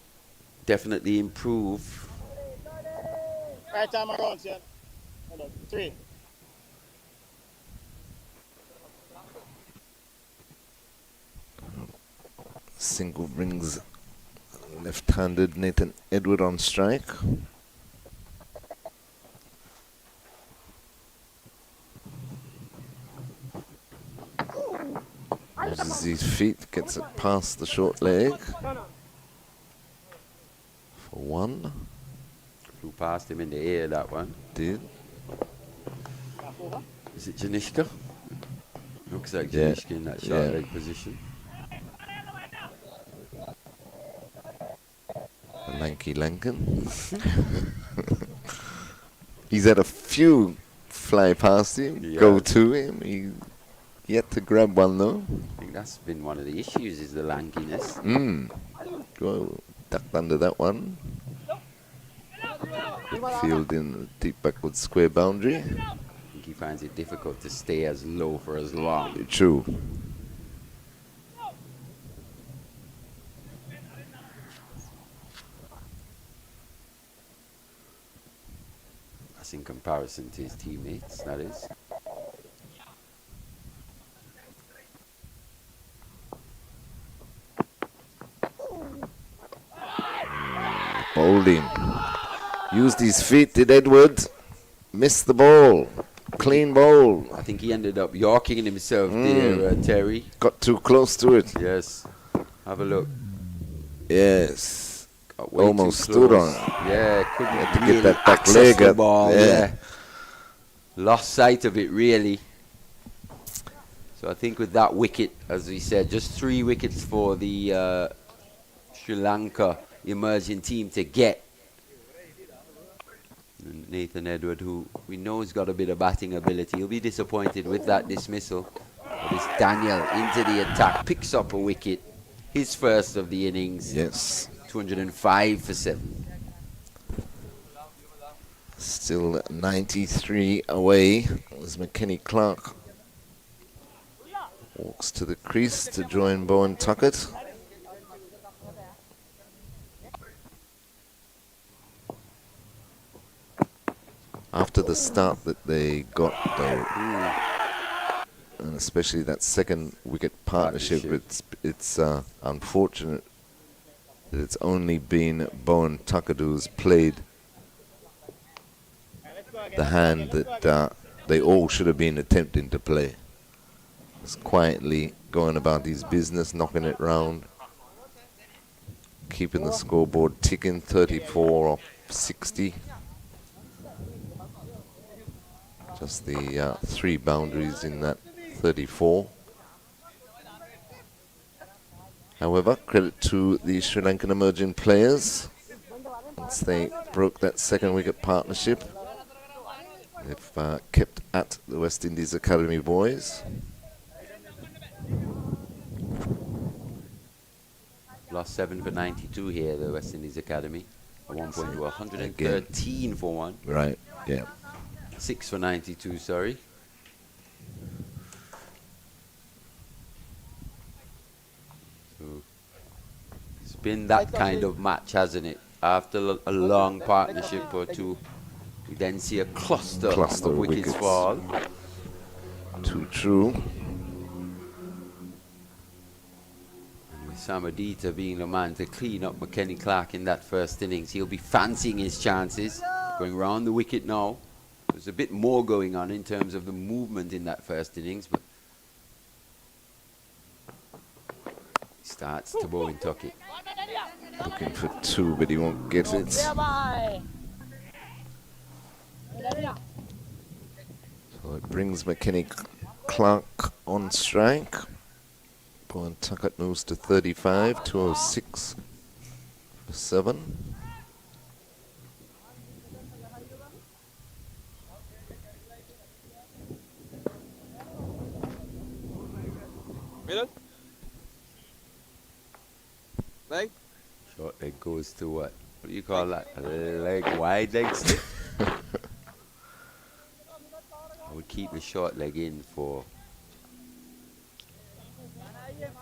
definitely improve. Right time around, yeah. 3. Single brings left-handed Nathan Edward on strike. Uses his feet, gets it past the short leg. For 1. Flew past him in the air, that one. Did. Is it Janishka? Looks like Yeah. Janishka in that short Yeah. leg position. A lanky Lankan. He's had a few fly past him, go to him. He yet to grab one though. I think that's been one of the issues, is the lankiness. Go ducked under that one. Field in deep backward square boundary. I think he finds it difficult to stay as low for as long. True. That's in comparison to his teammates, that is. Bowled him. Used his feet, did Edward. Missed the ball. Clean bowl. I think he ended up yorking himself there, Terry. Got too close to it. Yes. Have a look. Yes. Got way Almost too stood close. on it. Yeah, couldn't Had to really get that back access leg the up. ball. Yeah. Yeah. Lost sight of it, really. So I think with that wicket, as we said, just 3 wickets for the Sri Lanka emerging team to get. And Nathan Edward, who we know has got a bit of batting ability, he'll be disappointed with that dismissal. But it's Daniel into the attack, picks up a wicket, his first of the innings. Yes. 205 for 7. Still 93 away as McKenny Clark walks to the crease to join Bowen Tuckett. After the start that they got though, and especially that second wicket partnership, it's unfortunate that it's only been Bowen Tuckett who's played the hand that they all should have been attempting to play. Just quietly going about his business, knocking it round, keeping the scoreboard ticking. 34 off 60. Just the 3 boundaries in that 34. However, credit to the Sri Lankan emerging players once they broke that second wicket partnership. They've kept at the West Indies Academy boys. Lost 7 for 92 here, the West Indies Academy. At one point, 113 for one. Right, yeah. 6 for 92, sorry. So it's been that kind of match, hasn't it? After a long partnership or two, we then see a cluster of wickets fall. Too true. Samadita being the man to clean up McKenny Clark in that first innings. He'll be fancying his chances, going round the wicket now. There's a bit more going on in terms of the movement in that first innings, but he starts to bow and tuck it. Looking for 2, but he won't get it. So it brings McKenny Clark on strike. And Tuckett moves to 35, 206 for 7. Middle. Leg. Short leg goes to what? What do you call that? A leg, wide leg slip? I would keep the short leg in for...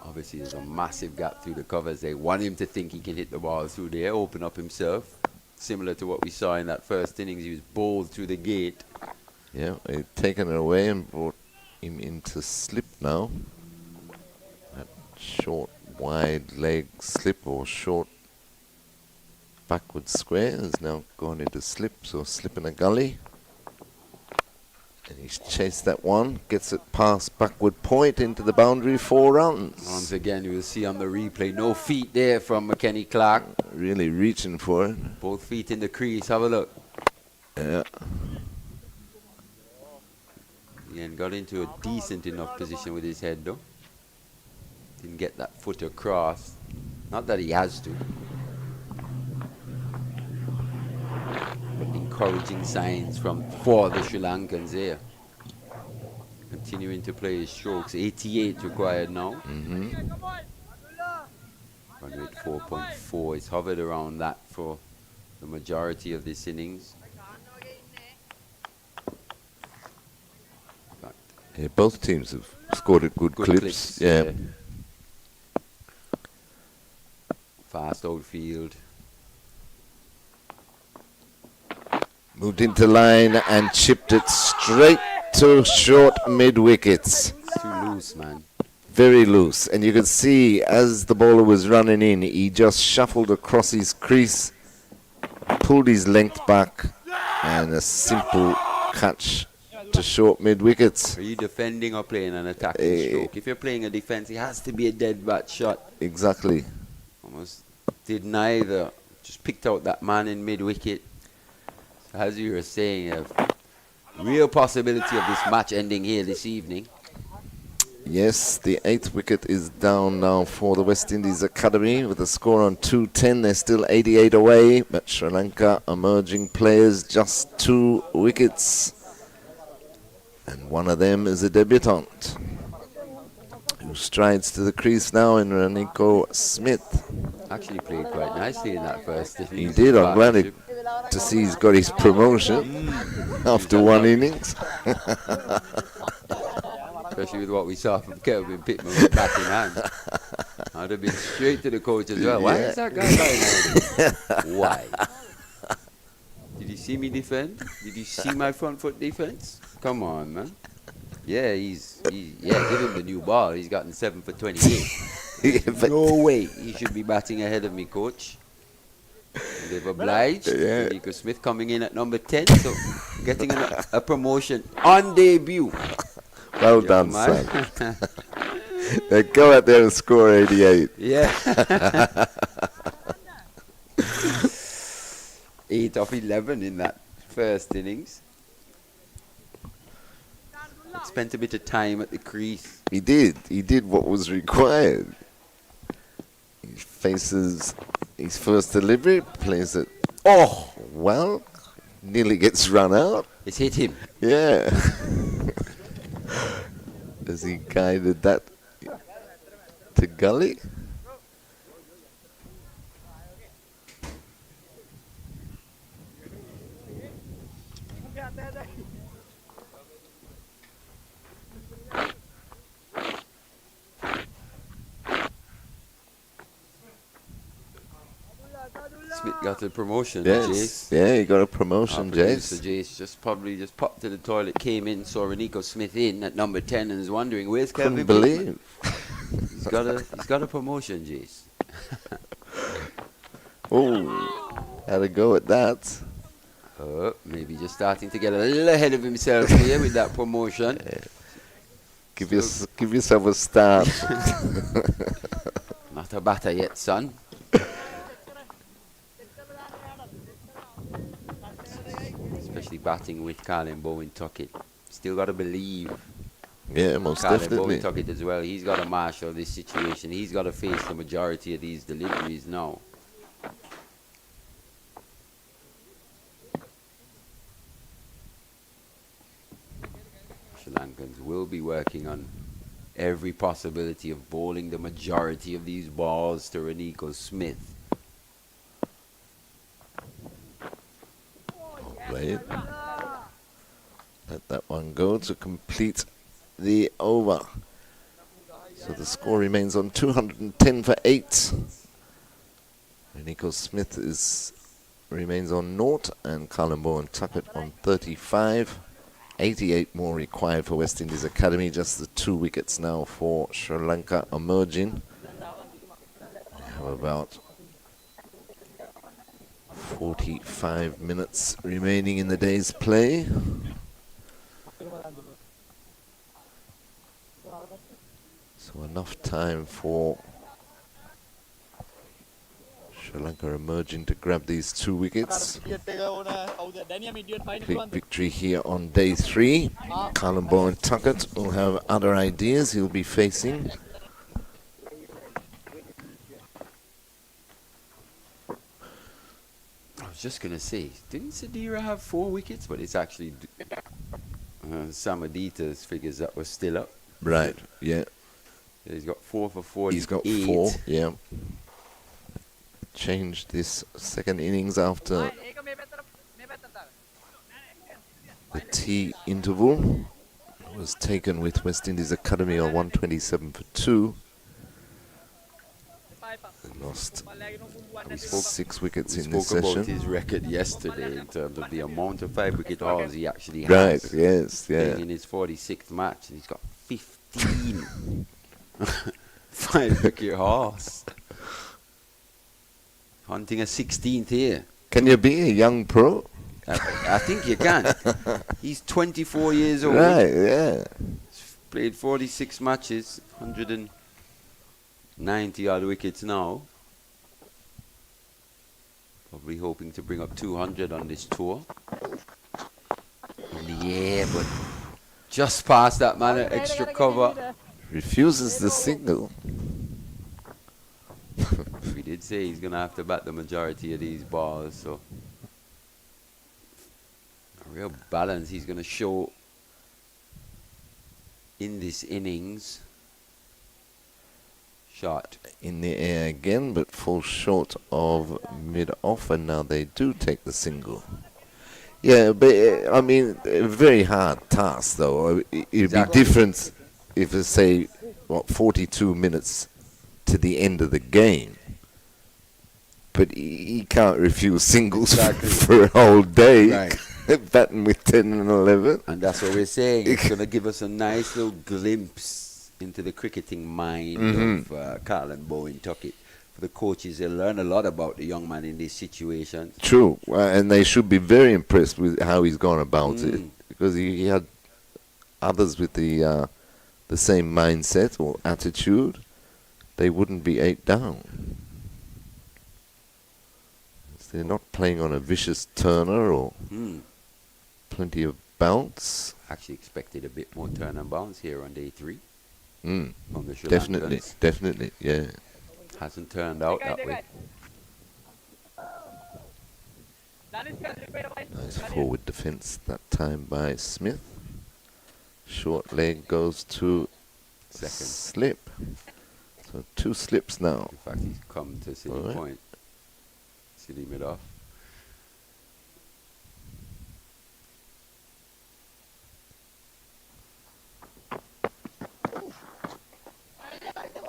Obviously, there's a massive gap through the covers. They want him to think he can hit the ball through there, open up himself. Similar to what we saw in that first innings. He was bowled through the gate. Yeah, they've taken it away and brought him into slip now. That short, wide leg slip or short backward square has now gone into slip, so slip in a gully. And he's chased that one, gets it past backward point into the boundary, 4 runs. Once again, you will see on the replay, no feet there from McKenny Clark. Really reaching for it. Both feet in the crease, have a look. Yeah. And got into a decent enough position with his head though. Didn't get that foot across. Not that he has to. Encouraging signs for the Sri Lankans here. Continuing to play his strokes. 88 required now. Run rate 4.4. It's hovered around that for the majority of this innings. Yeah, both teams have scored at good clips. Yeah. Fast outfield. Moved into line and chipped it straight to short mid-wickets. Too loose, man. Very loose. And you could see as the bowler was running in, he just shuffled across his crease, pulled his length back, and a simple catch to short mid-wickets. Are you defending or playing an attacking stroke? If you're playing a defense, it has to be a dead bat shot. Exactly. Almost did neither. Just picked out that man in mid-wicket. As you were saying, a real possibility of this match ending here this evening. Yes, the 8th wicket is down now for the West Indies Academy with a score on 210. They're still 88 away, but Sri Lanka emerging players just 2 wickets. And one of them is a debutant who strides to the crease now in Raniko Smith. Actually played quite nicely in that first inning. He did. I'm glad to see he's got his promotion after one innings. Especially with what we saw from Kelvin Pittman with bat in hand. I'd have been straight to the coach as well. Why is that guy going on? Why? Did you see me defend? Did you see my front foot defense? Come on, man. Yeah, give him the new ball. He's gotten 7 for 28. No way he should be batting ahead of me, coach. And they've obliged. Nico Smith coming in at number 10, so getting a promotion on debut. Well done, son. Go out there and score 88. Yeah. 8 of 11 in that first innings. Spent a bit of time at the crease. He did. He did what was required. He faces his first delivery, plays it. Oh, well, nearly gets run out. It's hit him. Yeah. As he guided that to gully. Smith got a promotion, Yes. Jace. Yeah, he got a promotion, Our producer, Jace. Jace just popped to the toilet, came in, saw Renico Smith in at number 10 and is wondering, where's Kevin Couldn't believe. Whitman? He's got a promotion, Jace. Oh, had a go at that. Oh, maybe just starting to get a little ahead of himself here with that promotion. Give yourself a start. Not a batter yet, son. Especially batting with Colin Bowen Tuckett. Still got to believe. Yeah, most Colin definitely. Bowen Tuckett as well. He's got to marshal this situation. He's got to face the majority of these deliveries now. Sri Lankans will be working on every possibility of bowling the majority of these balls to Renico Smith. Play it. Let that one go to complete the over. So the score remains on 210 for 8. Nico Smith remains on 0 and Colin Bowen Tuckett on 35. 88 more required for West Indies Academy. Just the 2 wickets now for Sri Lanka emerging. We have about 45 minutes remaining in the day's play. So enough time for Sri Lanka emerging to grab these 2 wickets. Big victory here on day 3. Colin Bowen Tuckett will have other ideas he'll be facing. I was just going to say, didn't Sadira have 4 wickets? But it's actually Samadita's figures that were still up. Right, yeah. He's got 4 for 48. He's got 4, yeah. Changed this second innings after the tea interval. It was taken with West Indies Academy on 127 for 2. They lost 6 wickets in this spoke session. about his record yesterday in terms of the amount of 5-wicket hauls he actually has. Right, yes, yeah. In his 46th match, and he's got 15 5-wicket hauls. Hunting a 16th here. Can you be a young pro? I think you can. He's 24 years old. Right, yeah. He's played 46 matches, 190 odd wickets now. Probably hoping to bring up 200 on this tour. In the air, but just past that man, an extra cover. Refuses the single. We did say he's going to have to bat the majority of these balls, so a real balance he's going to show in this innings. Shot in the air again, but falls short of mid-off, and now they do take the single. Yeah, but I mean, a very hard task, though. It'd be different if it's, say, 42 minutes to the end of the game. But he can't refuse singles for a whole day. Right. Batting with 10 and 11. And that's what we're saying. It's going to give us a nice little glimpse into the cricketing mind of Colin Bowen Tuckett. For the coaches, they'll learn a lot about the young man in this situation. True. And they should be very impressed with how he's gone about it. Because he had others with the same mindset or attitude. They wouldn't be 8 down. They're not playing on a vicious turner or plenty of bounce. Actually expected a bit more turn and bounce here on day 3. Mm. From the Sri Definitely, Lankans. definitely, yeah. Hasn't turned out that way. Nice forward defense that time by Smith. Short leg goes to Second. slip. So 2 slips now. In fact, he's come to city All right. point. City mid off.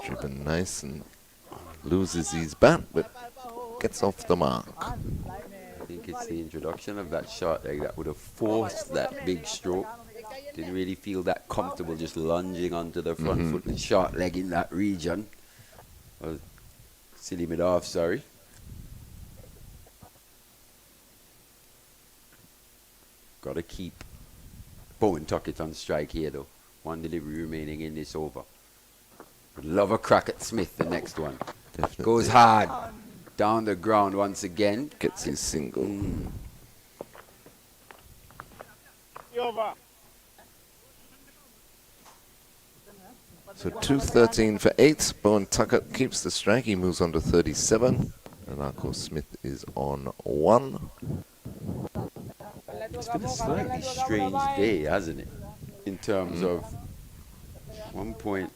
Driven nice and loses his bat, but gets off the mark. I think it's the introduction of that short leg that would have forced that big stroke. Didn't really feel that comfortable just lunging onto the front foot with short leg in that region. City mid off, sorry. Got to keep Bowen Tuckett on strike here though. 1 delivery remaining in this over. Would love a crack at Smith, the next one. Definitely. Goes hard. Down the ground once again. Gets his single. So 213 for 8. Bowen Tuckett keeps the strike. He moves on to 37. And Arco Smith is on 1. It's been a slightly strange day, hasn't it? In terms of 1 point.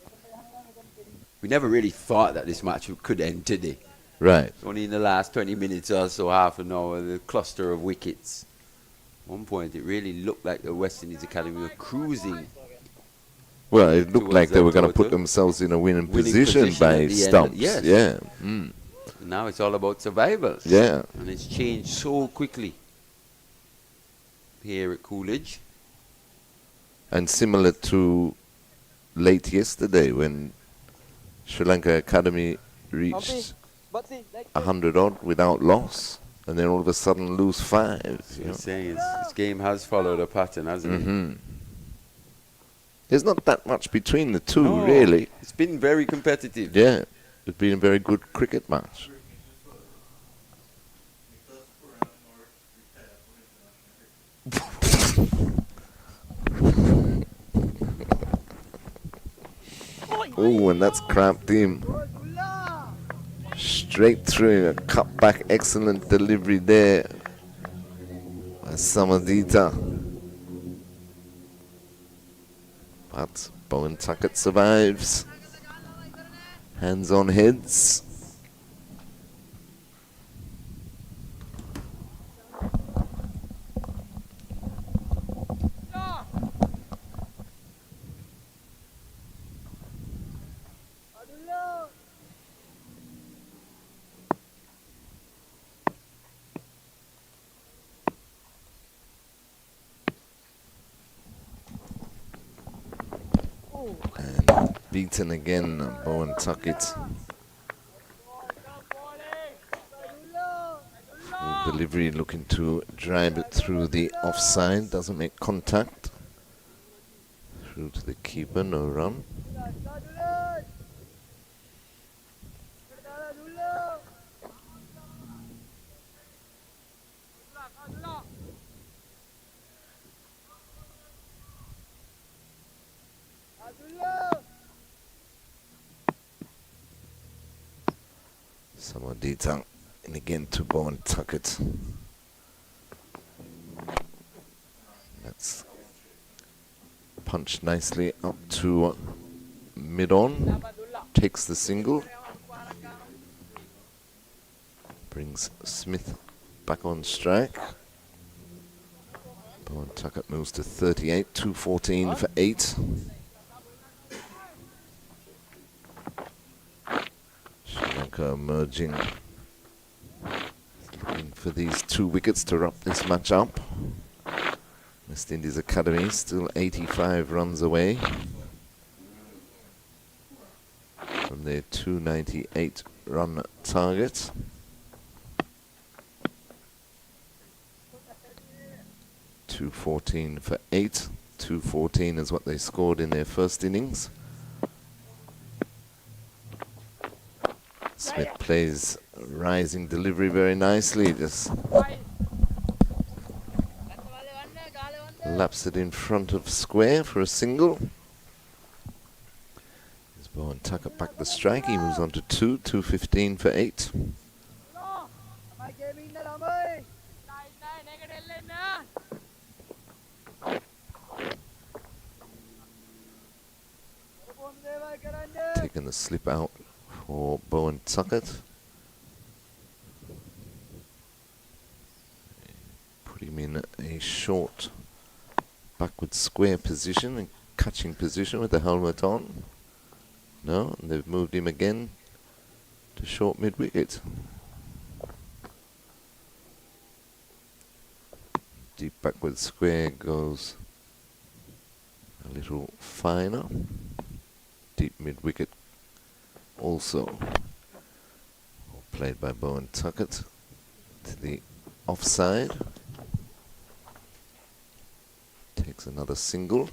We never really thought that this match could end today. Right. Only in the last 20 minutes or so, half an hour, the cluster of wickets. 1 point, it really looked like the West Indies Academy were cruising. Well, it looked like they were going to put total. themselves in a winning Winning position position by at the end. stumps. Yes. Yeah. Now it's all about survival. Yeah. And it's changed so quickly here at Coolidge. And similar to late yesterday when Sri Lanka Academy reached 100 odd without loss, and then all of a sudden lose 5. You're saying this game has followed a pattern, hasn't it? There's not that much between the two, No, really. It's been very competitive. Yeah, it's been a very good cricket match. Oh, and that's cramped him. Straight through, a cut back, excellent delivery there by Samadita. But Bowen Tuckett survives. Hands on heads. And beaten again, Bowen Tuckett. Full delivery, looking to drive it through the offside, doesn't make contact. Through to the keeper, no run. Samadita, and again to Bowen Tuckett. That's punched nicely up to mid-on. Takes the single. Brings Smith back on strike. Bowen Tuckett moves to 38, 214 for 8. Sri Lanka emerging, looking for these 2 wickets to wrap this match up. West Indies Academy still 85 runs away from their 298 run target. .214 for 8. 214 is what they scored in their first innings. Smith plays rising delivery very nicely, just laps it in front of square for a single. As Bowen Tuckett back the strike, he moves on to 2, 215 for 8. And the slip out for Bowen Tuckett. Put him in a short backward square position and catching position with the helmet on. No, and they've moved him again to short mid-wicket. Deep backward square goes a little finer. Deep mid-wicket also played by Bowen Tuckett to the offside. Takes another single.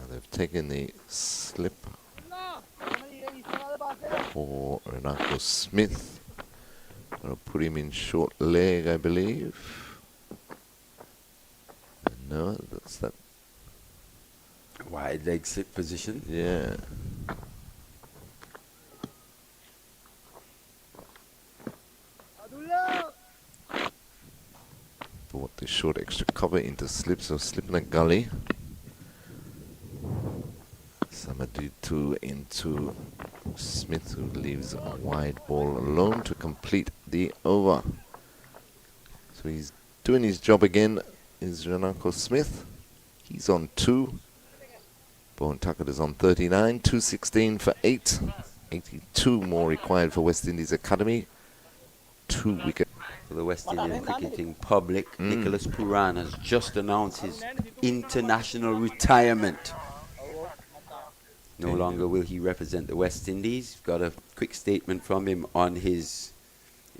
They've taken the slip for Renato Smith. Gonna put him in short leg, I believe. No, that's that wide leg slip position. Yeah. For what they short extra cover into slip, so slip in a gully. Samadou into Smith, who leaves a wide ball alone to complete the over. So he's doing his job again, is Renato Smith. He's on 2. Bowen Tuckett is on 39, 216 for 8. 82 more required for West Indies Academy. 2 wicket. For the West Indian cricketing public, Nicholas Pooran has just announced his international retirement. No longer will he represent the West Indies. Got a quick statement from him on his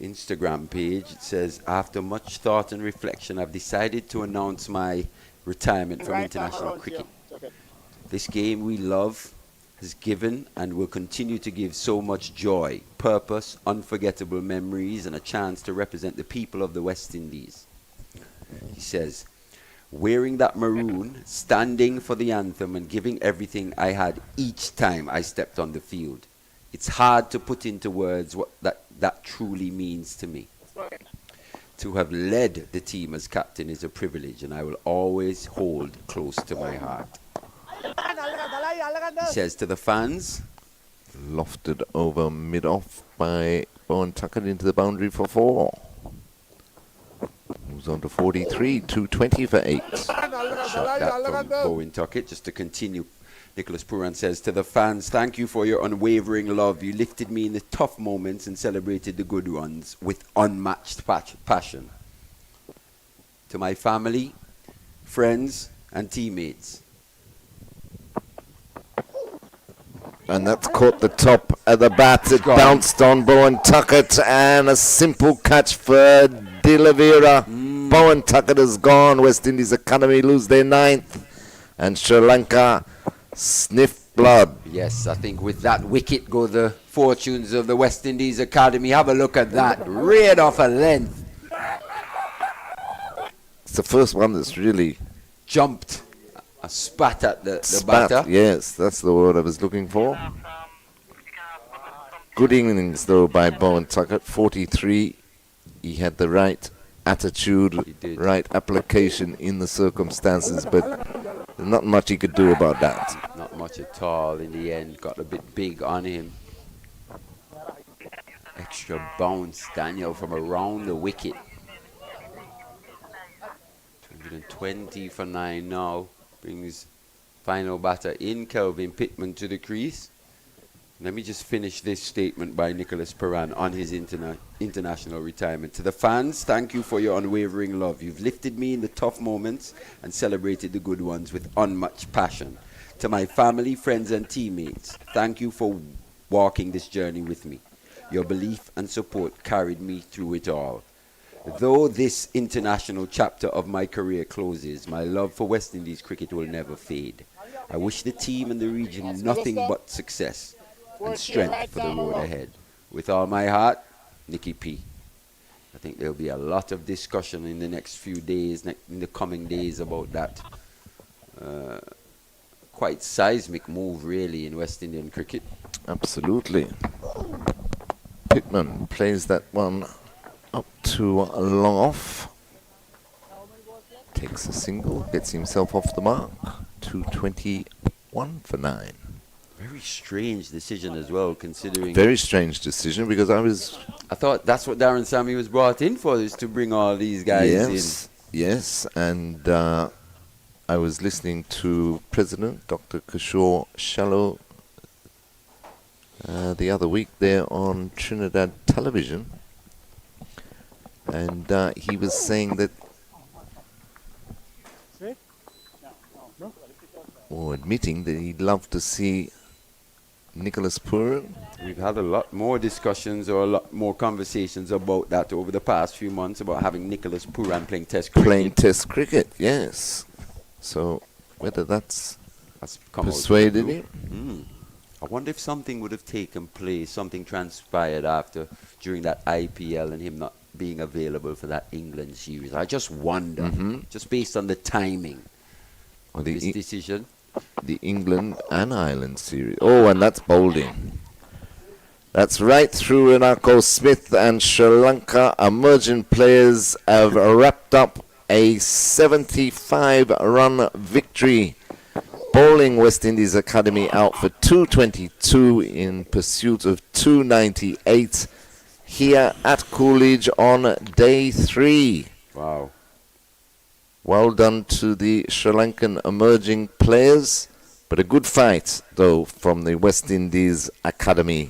Instagram page. It says, after much thought and reflection, I've decided to announce my retirement from international cricket. This game we love has given and will continue to give so much joy, purpose, unforgettable memories, and a chance to represent the people of the West Indies. He says, wearing that maroon, standing for the anthem and giving everything I had each time I stepped on the field. It's hard to put into words what that truly means to me. To have led the team as captain is a privilege, and I will always hold close to my heart. He says to the fans, lofted over mid-off by Bowen Tuckett into the boundary for 4. Moves on to 43, 220 for 8. Shot that from Bowen Tuckett. Just to continue, Nicholas Pooran says to the fans, thank you for your unwavering love. You lifted me in the tough moments and celebrated the good ones with unmatched passion. To my family, friends and teammates. And that's caught the top of the bat. It bounced on Bowen Tuckett, and a simple catch for De La Vera. Bowen Tuckett is gone. West Indies Academy lose their 9th, and Sri Lanka sniff blood. Yes, I think with that wicket go the fortunes of the West Indies Academy. Have a look at that. Reared off a length. It's the first one that's really jumped. A spat at the batter. Yes, that's the word I was looking for. Good innings, though, by Bowen Tuckett. 43. He had the right attitude, right application in the circumstances, but not much he could do about that. Not much at all in the end. Got a bit big on him. Extra bounce, Daniel, from around the wicket. 220 for 9 now. Brings final batter in Kelvin Pittman to the crease. Let me just finish this statement by Nicholas Pooran on his international retirement. To the fans, thank you for your unwavering love. You've lifted me in the tough moments and celebrated the good ones with unmatched passion. To my family, friends and teammates, thank you for walking this journey with me. Your belief and support carried me through it all. Though this international chapter of my career closes, my love for West Indies cricket will never fade. I wish the team and the region nothing but success and strength for the road ahead. With all my heart, Nicky P. I think there'll be a lot of discussion in the next few days, in the coming days about that. Quite seismic move, really, in West Indian cricket. Absolutely. Pittman plays that one up to a long off. Takes a single, gets himself off the mark. 221 for 9. Very strange decision as well, considering... Very strange decision, because I thought that's what Darren Sammy was brought in for, is to bring all these guys in. Yes, and I was listening to President Dr. Kishore Shallow the other week there on Trinidad television, and he was saying that, or admitting that he'd love to see Nicholas Pooran. We've had a lot more discussions or a lot more conversations about that over the past few months, about having Nicholas Pooran playing Test cricket. Playing Test cricket, yes. So whether that's persuaded him. I wonder if something would have taken place, something transpired during that IPL and him not being available for that England series. I just wonder, just based on the timing of this decision. The England and Ireland series. Oh, and that's bowling. That's right through Inako Smith and Sri Lanka. Emerging players have wrapped up a 75-run victory. Bowling West Indies Academy out for 222 in pursuit of 298 here at Coolidge on day 3. Wow. Well done to the Sri Lankan emerging players, but a good fight, though, from the West Indies Academy.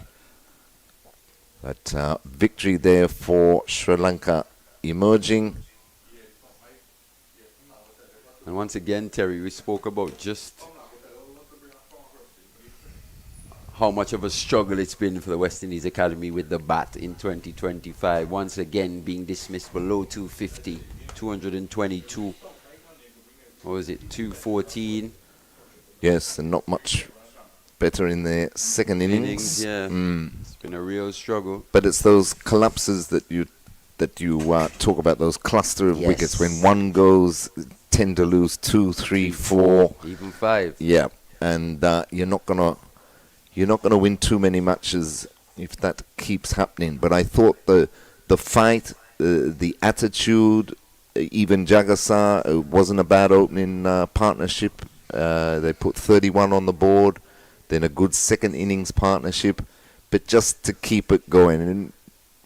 But victory there for Sri Lanka emerging. And once again, Terry, we spoke about just how much of a struggle it's been for the West Indies Academy with the bat in 2025. Once again, being dismissed below 250. 222. What was it? 214. Yes, and not much better in the second innings. Yeah. It's been a real struggle. But it's those collapses that you talk about, those cluster of wickets. When one goes, tend to lose 2, 3, 4, even 5. Yeah, and you're not gonna win too many matches if that keeps happening. But I thought the fight, the attitude. Even Jagasar wasn't a bad opening partnership. They put 31 on the board, then a good second innings partnership, but just to keep it going. And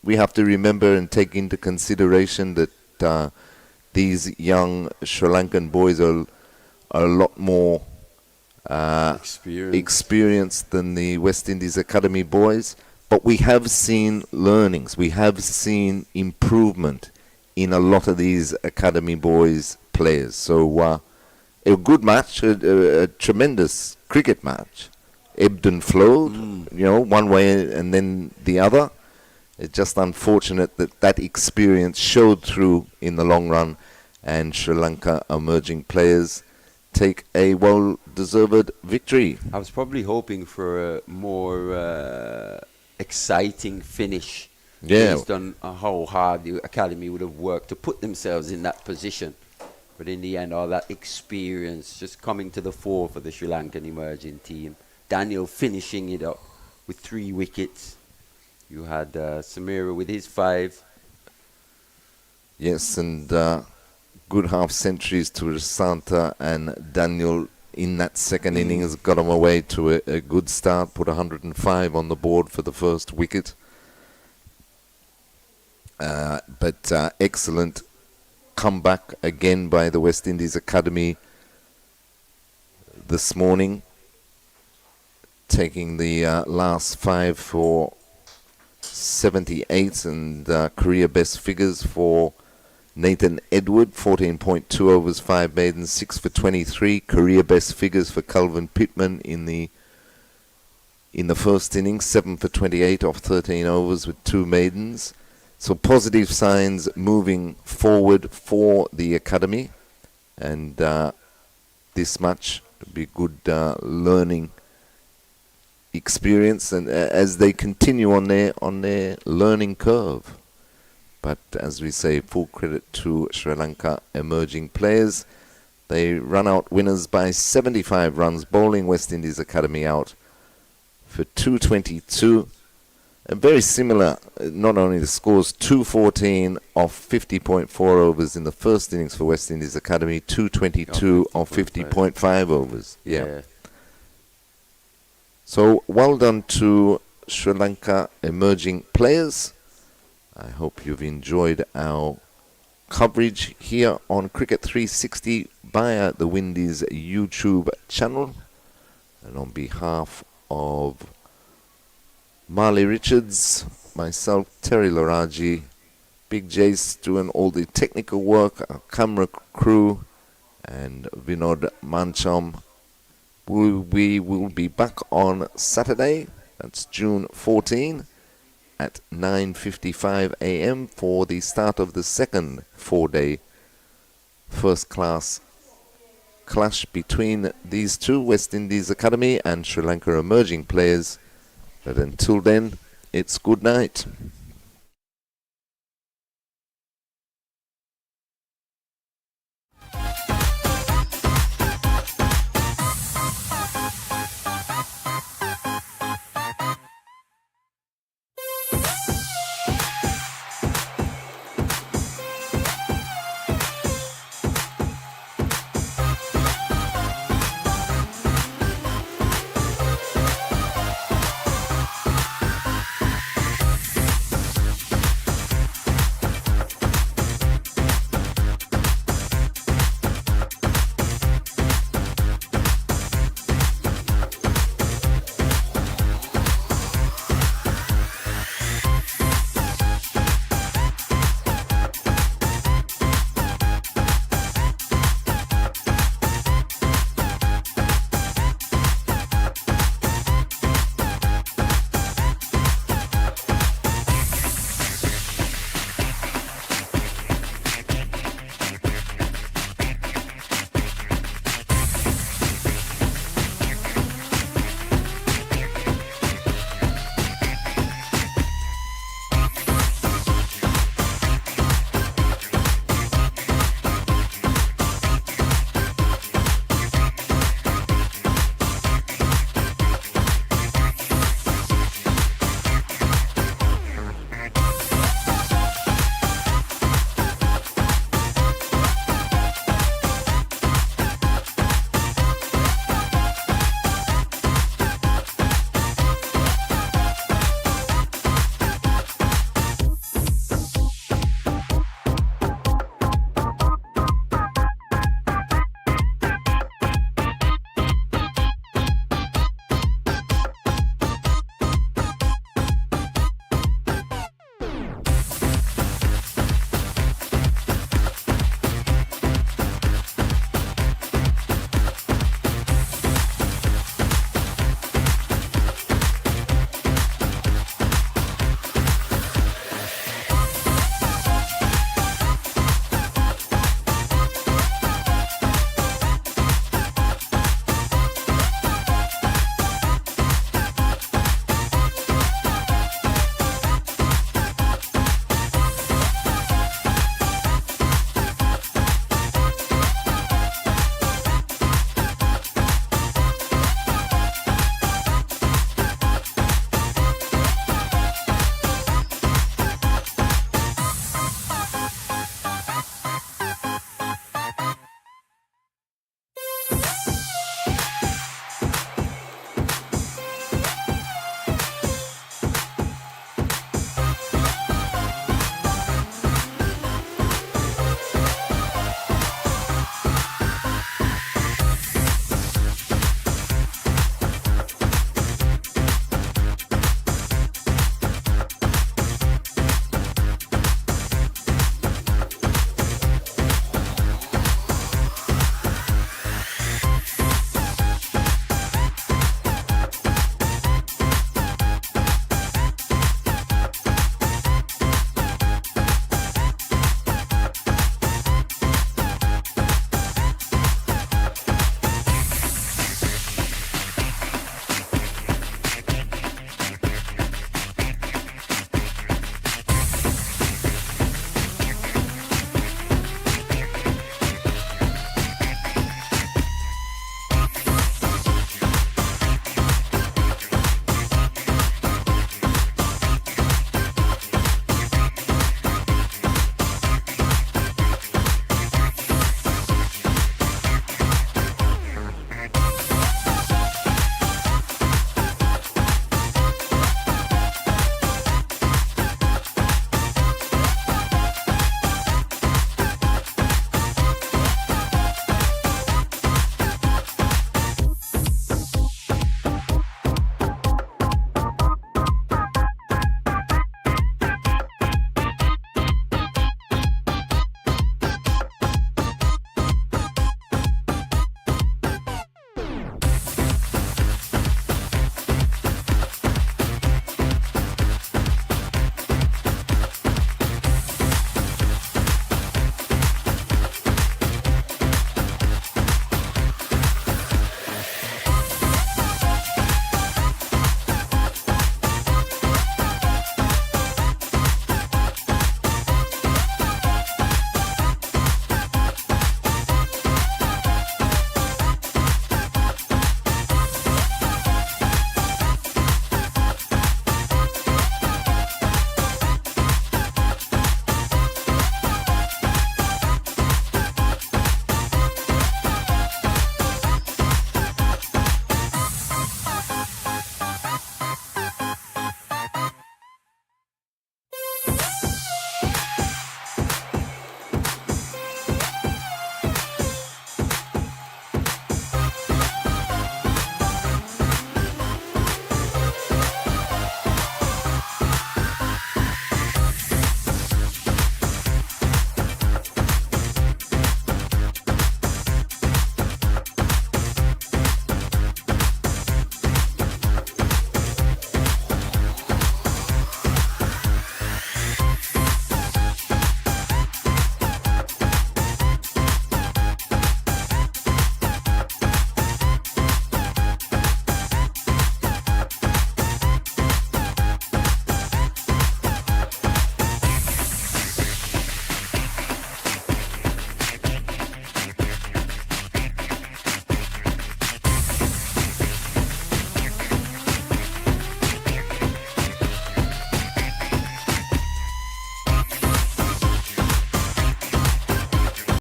we have to remember and take into consideration that these young Sri Lankan boys are a lot more experienced than the West Indies Academy boys. But we have seen learnings. We have seen improvement in a lot of these academy boys players. So a good match, a tremendous cricket match. Ebbed and flowed, one way and then the other. It's just unfortunate that experience showed through in the long run, and Sri Lanka emerging players take a well-deserved victory. I was probably hoping for a more exciting finish. Yeah. Based on how hard the academy would have worked to put themselves in that position. But in the end, all that experience just coming to the fore for the Sri Lankan emerging team. Daniel finishing it up with 3 wickets. You had Samira with his 5. Yes, and good half centuries to Rasanta, and Daniel in that second innings got him away to a good start, put 105 on the board for the first wicket. But excellent comeback again by the West Indies Academy this morning, taking the last 5 for 78 and career best figures for Nathan Edward, 14.2 overs, 5 maidens, 6 for 23. Career best figures for Calvin Pittman in the first innings, 7 for 28 off 13 overs with 2 maidens. So positive signs moving forward for the academy, and this match will be good learning experience, and as they continue on their learning curve. But as we say, full credit to Sri Lanka emerging players. They run out winners by 75 runs, bowling West Indies Academy out for 222. And very similar, not only the scores, 214 off 50.4 overs in the first innings for West Indies Academy, 222 off 50.5 overs. Yeah. So well done to Sri Lanka emerging players. I hope you've enjoyed our coverage here on Cricket 360 via the Windies YouTube channel. And on behalf of Marley Richards, myself, Terry Loraji, Big Jace doing all the technical work, our camera crew, and Vinod Mancham. We will be back on Saturday, that's June 14, at 9:55 a.m. for the start of the second 4-day first-class clash between these two, West Indies Academy and Sri Lanka emerging players. But until then, it's good night.